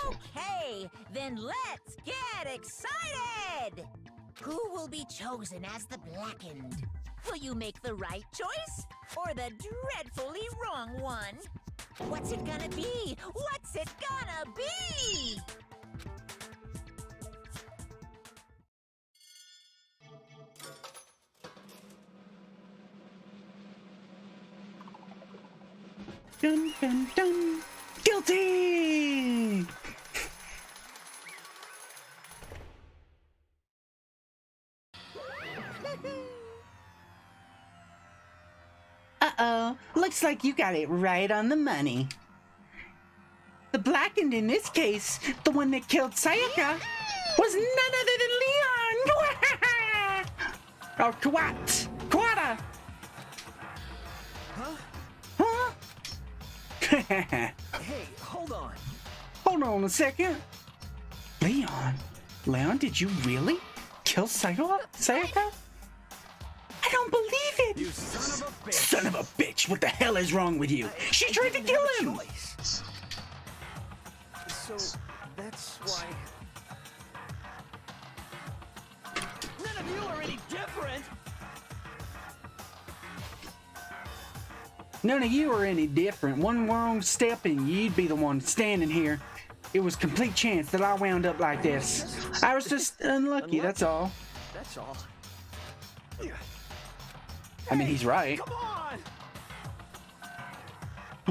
Okay, then let's get excited! Who will be chosen as the Blackened? Will you make the right choice or the dreadfully wrong one? What's it gonna be? What's it gonna be? Dun dun dun! Guilty! Uh-oh, looks like you got it right on the money. The Blackened in this case, the one that killed Sayaka, was none other than Leon! Or Kwat! Kwata! Huh? Huh? Hey, hold on. Hold on a second. Leon, did you really kill Sayaka? I don't believe it! You son of a bitch! Son of a bitch! What the hell is wrong with you? She tried to kill him! So, that's why... None of you are any different! None of you are any different. One wrong step and you'd be the one standing here. It was complete chance that I wound up like this. I was just unlucky, that's all. That's all. I mean, he's right. Come on!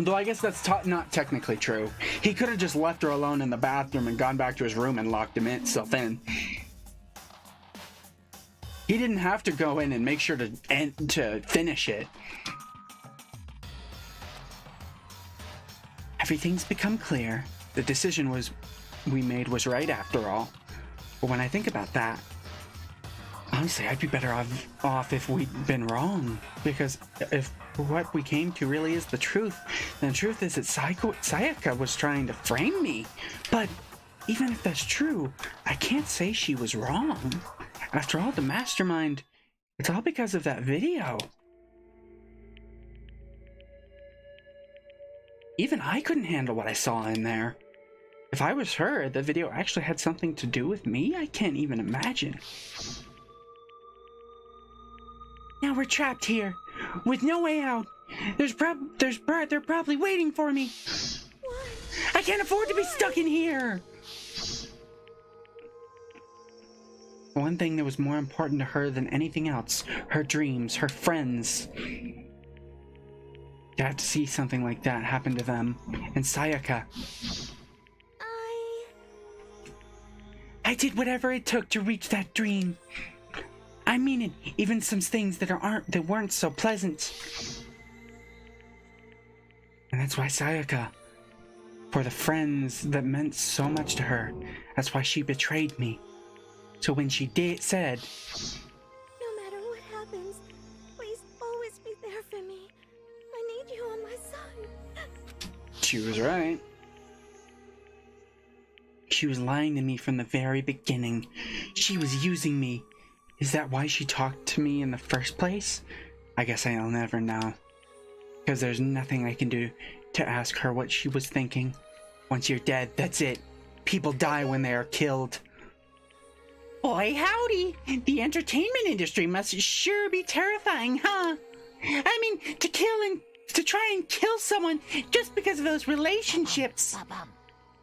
Though I guess that's not technically true. He could have just left her alone in the bathroom and gone back to his room and locked himself in. He didn't have to go in and make sure to finish it. Everything's become clear. The decision we made was right after all. But when I think about that, honestly, I'd be better off if we'd been wrong. Because if what we came to really is the truth, then the truth is that Sayaka was trying to frame me. But even if that's true, I can't say she was wrong. After all, the mastermind, it's all because of that video. Even I couldn't handle what I saw in there. If I was her, the video actually had something to do with me? I can't even imagine. Now we're trapped here, with no way out. They're probably waiting for me. I can't afford to be stuck in here. One thing that was more important to her than anything else, her dreams, her friends. To have to see something like that happen to them. And Sayaka. I did whatever it took to reach that dream. I mean it, even some things that weren't so pleasant. And that's why Sayaka, for the friends that meant so much to her, that's why she betrayed me. So when she said, No matter what happens, please always be there for me. I need you on my side. she was right. She was lying to me from the very beginning. She was using me. Is that why she talked to me in the first place? I guess I'll never know. Because there's nothing I can do to ask her what she was thinking. Once you're dead, that's it. People die when they are killed. Boy, howdy! The entertainment industry must sure be terrifying, huh? I mean, to try and kill someone just because of those relationships.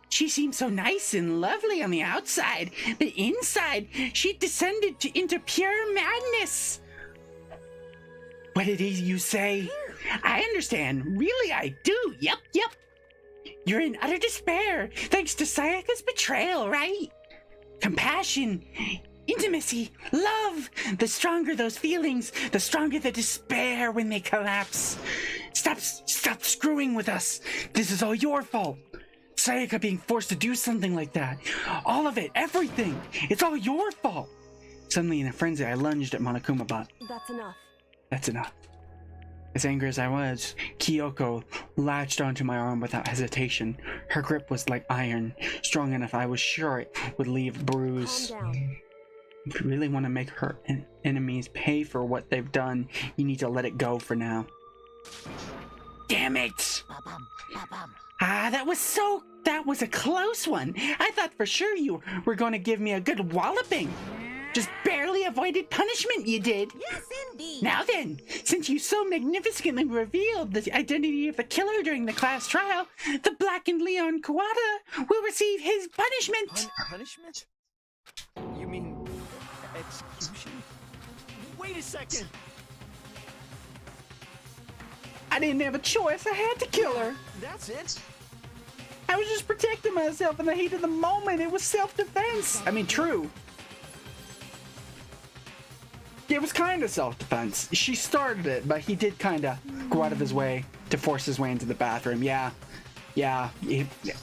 She seemed so nice and lovely on the outside, but inside, she descended into pure madness. What did you say? I understand. Really, I do. Yep. You're in utter despair, thanks to Sayaka's betrayal, right? Compassion, intimacy, love. The stronger those feelings, the stronger the despair when they collapse. Stop screwing with us. This is all your fault. Sayaka being forced to do something like that. All of it, everything. It's all your fault. Suddenly in a frenzy, I lunged at Monokuma, but That's enough. that's enough. As angry as I was, Kyoko latched onto my arm without hesitation. Her grip was like iron, strong enough I was sure it would leave a bruise. Calm down. If you really want to make her enemies pay for what they've done, you need to let it go for now. Damn it! Ah, that was a close one. I thought for sure you were going to give me a good walloping. Just barely avoided punishment, you did. Yes, indeed. Now then, since you so magnificently revealed the identity of the killer during the class trial, the blackened Leon Kawada will receive his punishment. Punishment? You mean execution? Wait a second! I didn't have a choice. I had to kill her. That's it? I was just protecting myself in the heat of the moment. It was self-defense. I mean, true. It was kind of self-defense. She started it, but he did kind of go out of his way to force his way into the bathroom. Yeah.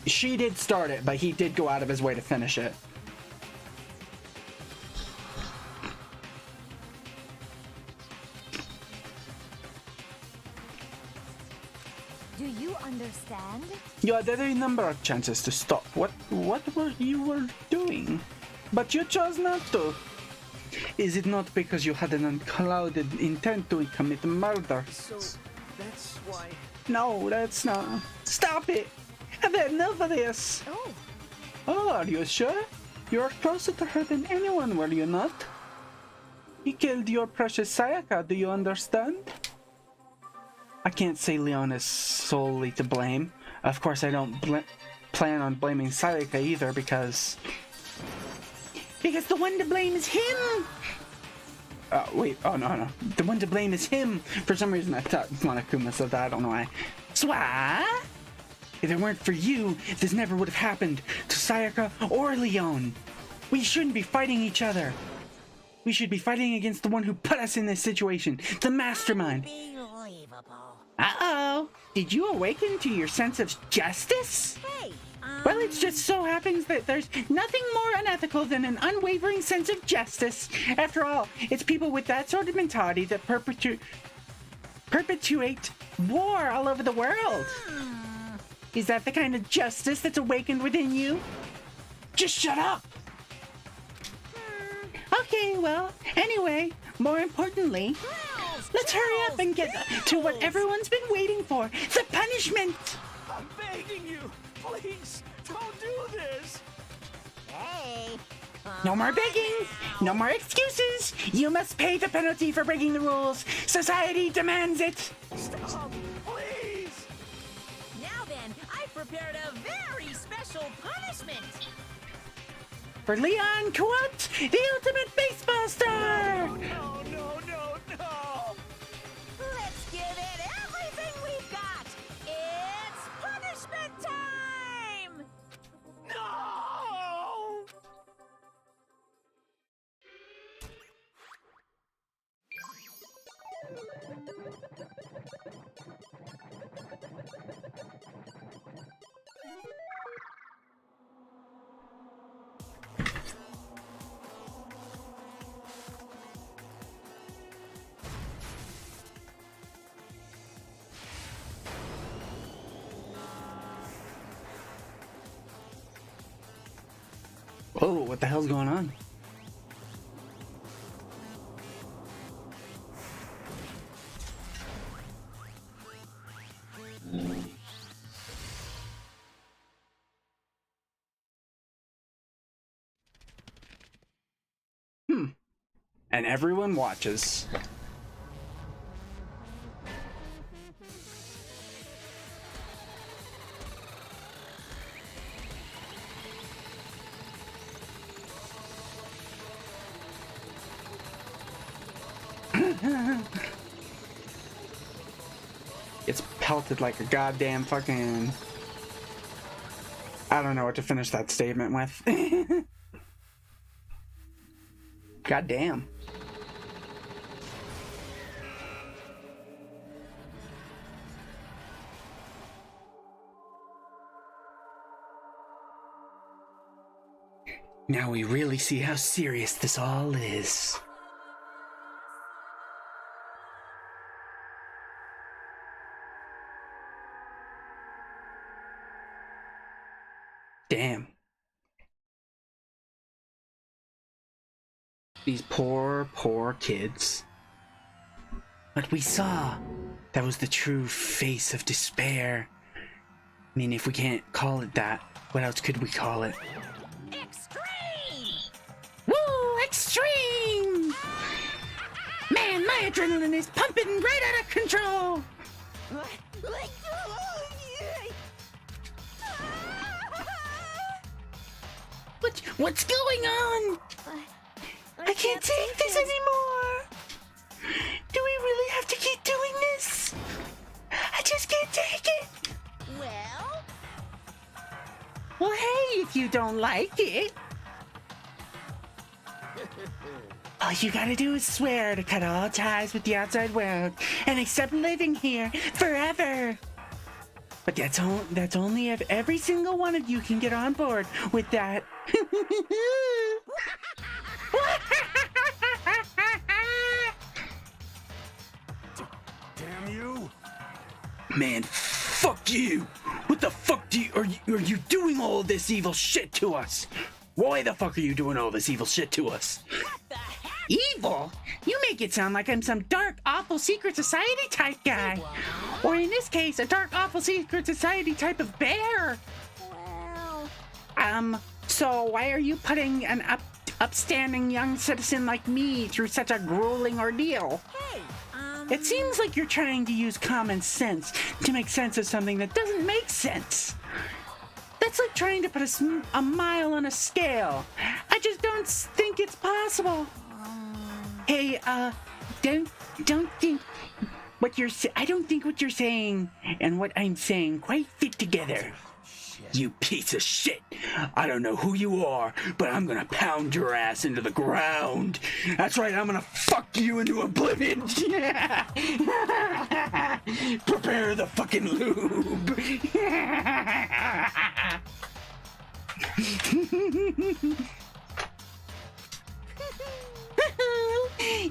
She did start it, but he did go out of his way to finish it. Do you understand? You had any number of chances to stop what you were doing, but you chose not to. Is it not because you had an unclouded intent to commit murder? So, that's why... No, that's not. Stop it! I've had enough of this! Oh, are you sure? You are closer to her than anyone, were you not? He killed your precious Sayaka, do you understand? I can't say Leon is solely to blame. Of course, I don't plan on blaming Sayaka either, because the one to blame is him! Wait, oh no. The one to blame is him! For some reason I thought Monokuma said that, I don't know why. Swa? If it weren't for you, this never would have happened to Sayaka or Leon. We shouldn't be fighting each other. We should be fighting against the one who put us in this situation, the mastermind. Uh-oh! Did you awaken to your sense of justice? Hey, Well, it just so happens that there's nothing more unethical than an unwavering sense of justice. After all, it's people with that sort of mentality that perpetuate war all over the world. Is that the kind of justice that's awakened within you? Just shut up! Okay, well, anyway, more importantly, let's hurry up and get to what everyone's been waiting for, the punishment! I'm begging you, please, don't do this! Hey! No more begging! No more excuses! You must pay the penalty for breaking the rules! Society demands it! Stop, please! Now then, I've prepared a very special punishment! For Leon Kuat, the ultimate baseball star! No! Let's give it everything we've got! It's punishment time! No! Oh, what the hell's going on? And everyone watches. It's pelted like a goddamn fucking... I don't know what to finish that statement with. Goddamn. Now we really see how serious this all is. Damn. These poor, poor kids. What we saw, that was the true face of despair. I mean, if we can't call it that, what else could we call it? Extreme! Woo! Extreme! Man, my adrenaline is pumping right out of control! What's going on? I can't take this anymore! Do we really have to keep doing this? I just can't take it! Well? Well, hey, if you don't like it... All you gotta do is swear to cut all ties with the outside world and accept living here forever. But that's only if every single one of you can get on board with that. Damn you! Man, fuck you! What the fuck are you doing all this evil shit to us? Why the fuck are you doing all this evil shit to us? Evil? You make it sound like I'm some dark, awful secret society type guy. Or in this case, a dark, awful secret society type of bear. So why are you putting an upstanding young citizen like me through such a grueling ordeal? Hey, It seems like you're trying to use common sense to make sense of something that doesn't make sense. That's like trying to put a mile on a scale. I just don't think it's possible. Hey, don't think I don't think what you're saying and what I'm saying quite fit together. You piece of shit! I don't know who you are, but I'm gonna pound your ass into the ground. That's right, I'm gonna fuck you into oblivion. Prepare the fucking lube.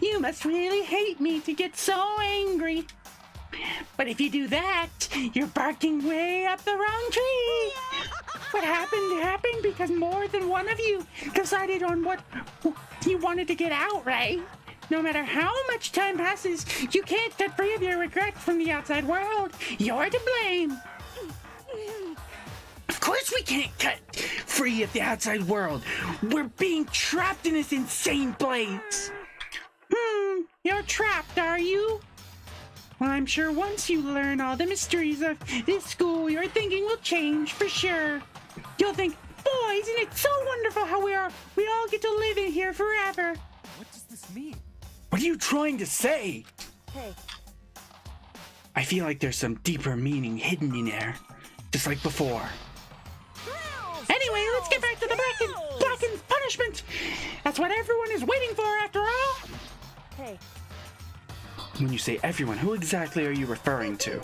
You must really hate me to get so angry. But if you do that, you're barking way up the wrong tree. What happened because more than one of you decided on what you wanted to get out, right? No matter how much time passes, you can't get free of your regrets from the outside world. You're to blame. Of course we can't cut free of the outside world. We're being trapped in this insane place. You're trapped, are you? Well, I'm sure once you learn all the mysteries of this school, your thinking will change for sure. You'll think, boy, isn't it so wonderful how we all get to live in here forever. What does this mean? What are you trying to say? Hey. I feel like there's some deeper meaning hidden in there, just like before. Anyway, let's get back to the blackened punishment. That's what everyone is waiting for, after all. Hey. When you say everyone, who exactly are you referring to?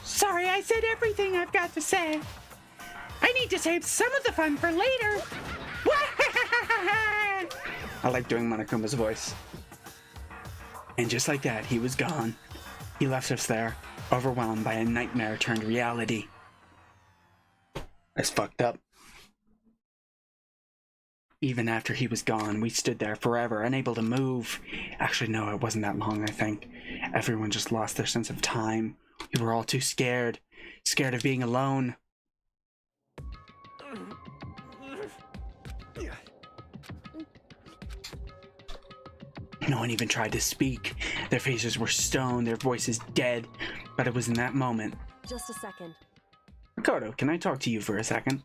Sorry, I said everything I've got to say. I need to save some of the fun for later. I like doing Monokuma's voice. And just like that, he was gone. He left us there, overwhelmed by a nightmare turned reality. That's fucked up. Even after he was gone, we stood there forever, unable to move. Actually, no, it wasn't that long, I think. Everyone just lost their sense of time. We were all too scared. Scared of being alone. No one even tried to speak. Their faces were stone, their voices dead. But it was in that moment. Just a second. Makoto, can I talk to you for a second?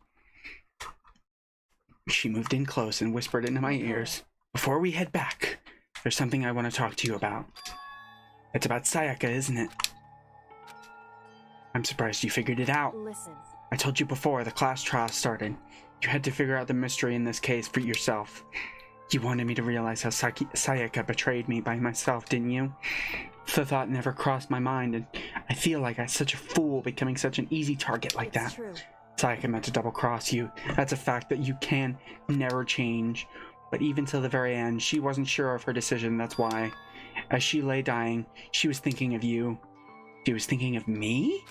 She moved in close and whispered into my ears. Before we head back, there's something I want to talk to you about. It's about Sayaka, isn't it? I'm surprised you figured it out. Listen. I told you before the class trial started. You had to figure out the mystery in this case for yourself. You wanted me to realize how Sayaka betrayed me by myself, didn't you? The thought never crossed my mind, and I feel like I'm such a fool becoming such an easy target like that. True. Sayaka meant to double-cross you. That's a fact that you can never change. But even till the very end, she wasn't sure of her decision, that's why. As she lay dying, she was thinking of you. She was thinking of me?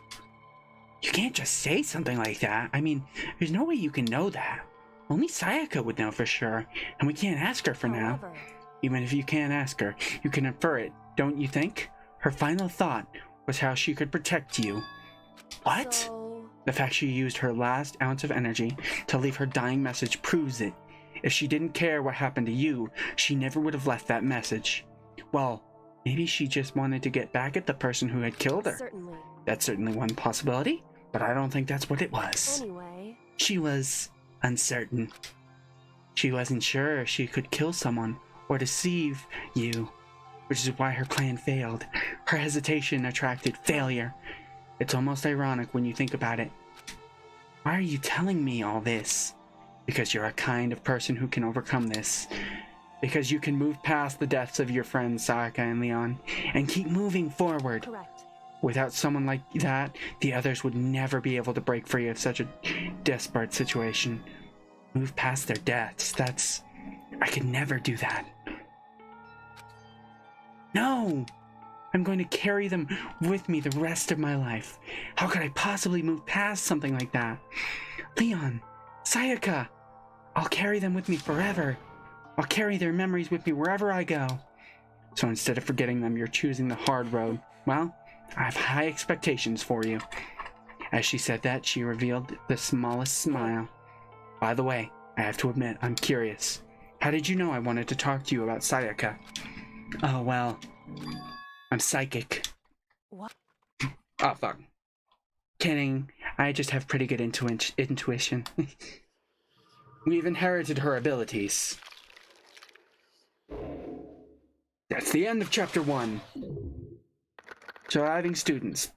You can't just say something like that. I mean, there's no way you can know that. Only Sayaka would know for sure, and we can't ask her for now. Even if you can't ask her, you can infer it, don't you think? Her final thought was how she could protect you. What? So... The fact she used her last ounce of energy to leave her dying message proves it. If she didn't care what happened to you, she never would have left that message. Well, maybe she just wanted to get back at the person who had killed her. Certainly. That's certainly one possibility, but I don't think that's what it was. Anyway... She was uncertain. She wasn't sure she could kill someone or deceive you, which is why her plan failed. Her hesitation attracted failure. It's almost ironic when you think about it. Why are you telling me all this? Because you're a kind of person who can overcome this. Because you can move past the deaths of your friends Sayaka and Leon and keep moving forward. Correct. Without someone like that, the others would never be able to break free of such a desperate situation. Move past their deaths, I could never do that. No! I'm going to carry them with me the rest of my life. How could I possibly move past something like that? Leon, Sayaka, I'll carry them with me forever. I'll carry their memories with me wherever I go. So instead of forgetting them, you're choosing the hard road. Well, I have high expectations for you. As she said that, she revealed the smallest smile. By the way, I have to admit, I'm curious. How did you know I wanted to talk to you about Sayaka? Oh, well, I'm psychic. What? Oh, fuck. Kidding. I just have pretty good intuition. We've inherited her abilities. That's the end of chapter 1. Surviving students,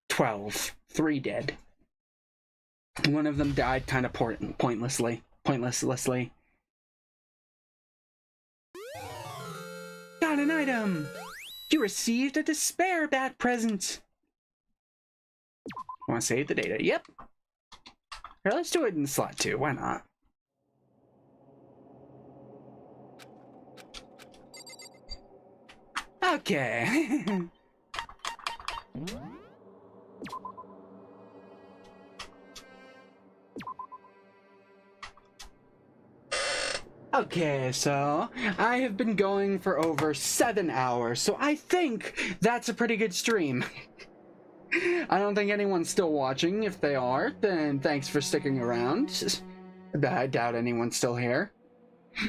12. 3 dead. One of them died kind of pointlessly. Got an item! You received a despair bat present! Want to save the data? Yep. Here, let's do it in slot 2. Why not? Okay. Okay, so I have been going for over 7 hours, so I think that's a pretty good stream. I don't think anyone's still watching. If they are, then thanks for sticking around. I doubt anyone's still here.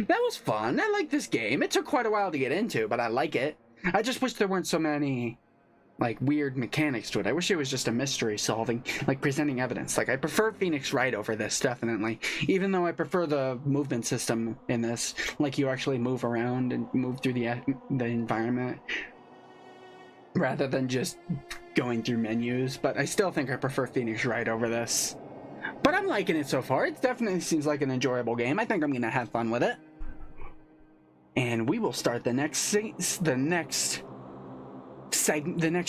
That was fun. I like this game. It took quite a while to get into, but I like it. I just wish there weren't so many, like, weird mechanics to it. I wish it was just a mystery solving, like presenting evidence. Like, I prefer Phoenix Wright over this, definitely. Even though I prefer the movement system in this. Like, you actually move around and move through the environment, rather than just going through menus. But I still think I prefer Phoenix Wright over this. But I'm liking it so far. It definitely seems like an enjoyable game. I think I'm gonna have fun with it. And we will start the next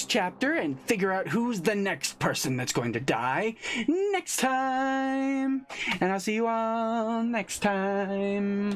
chapter and figure out who's the next person that's going to die next time. And I'll see you all next time.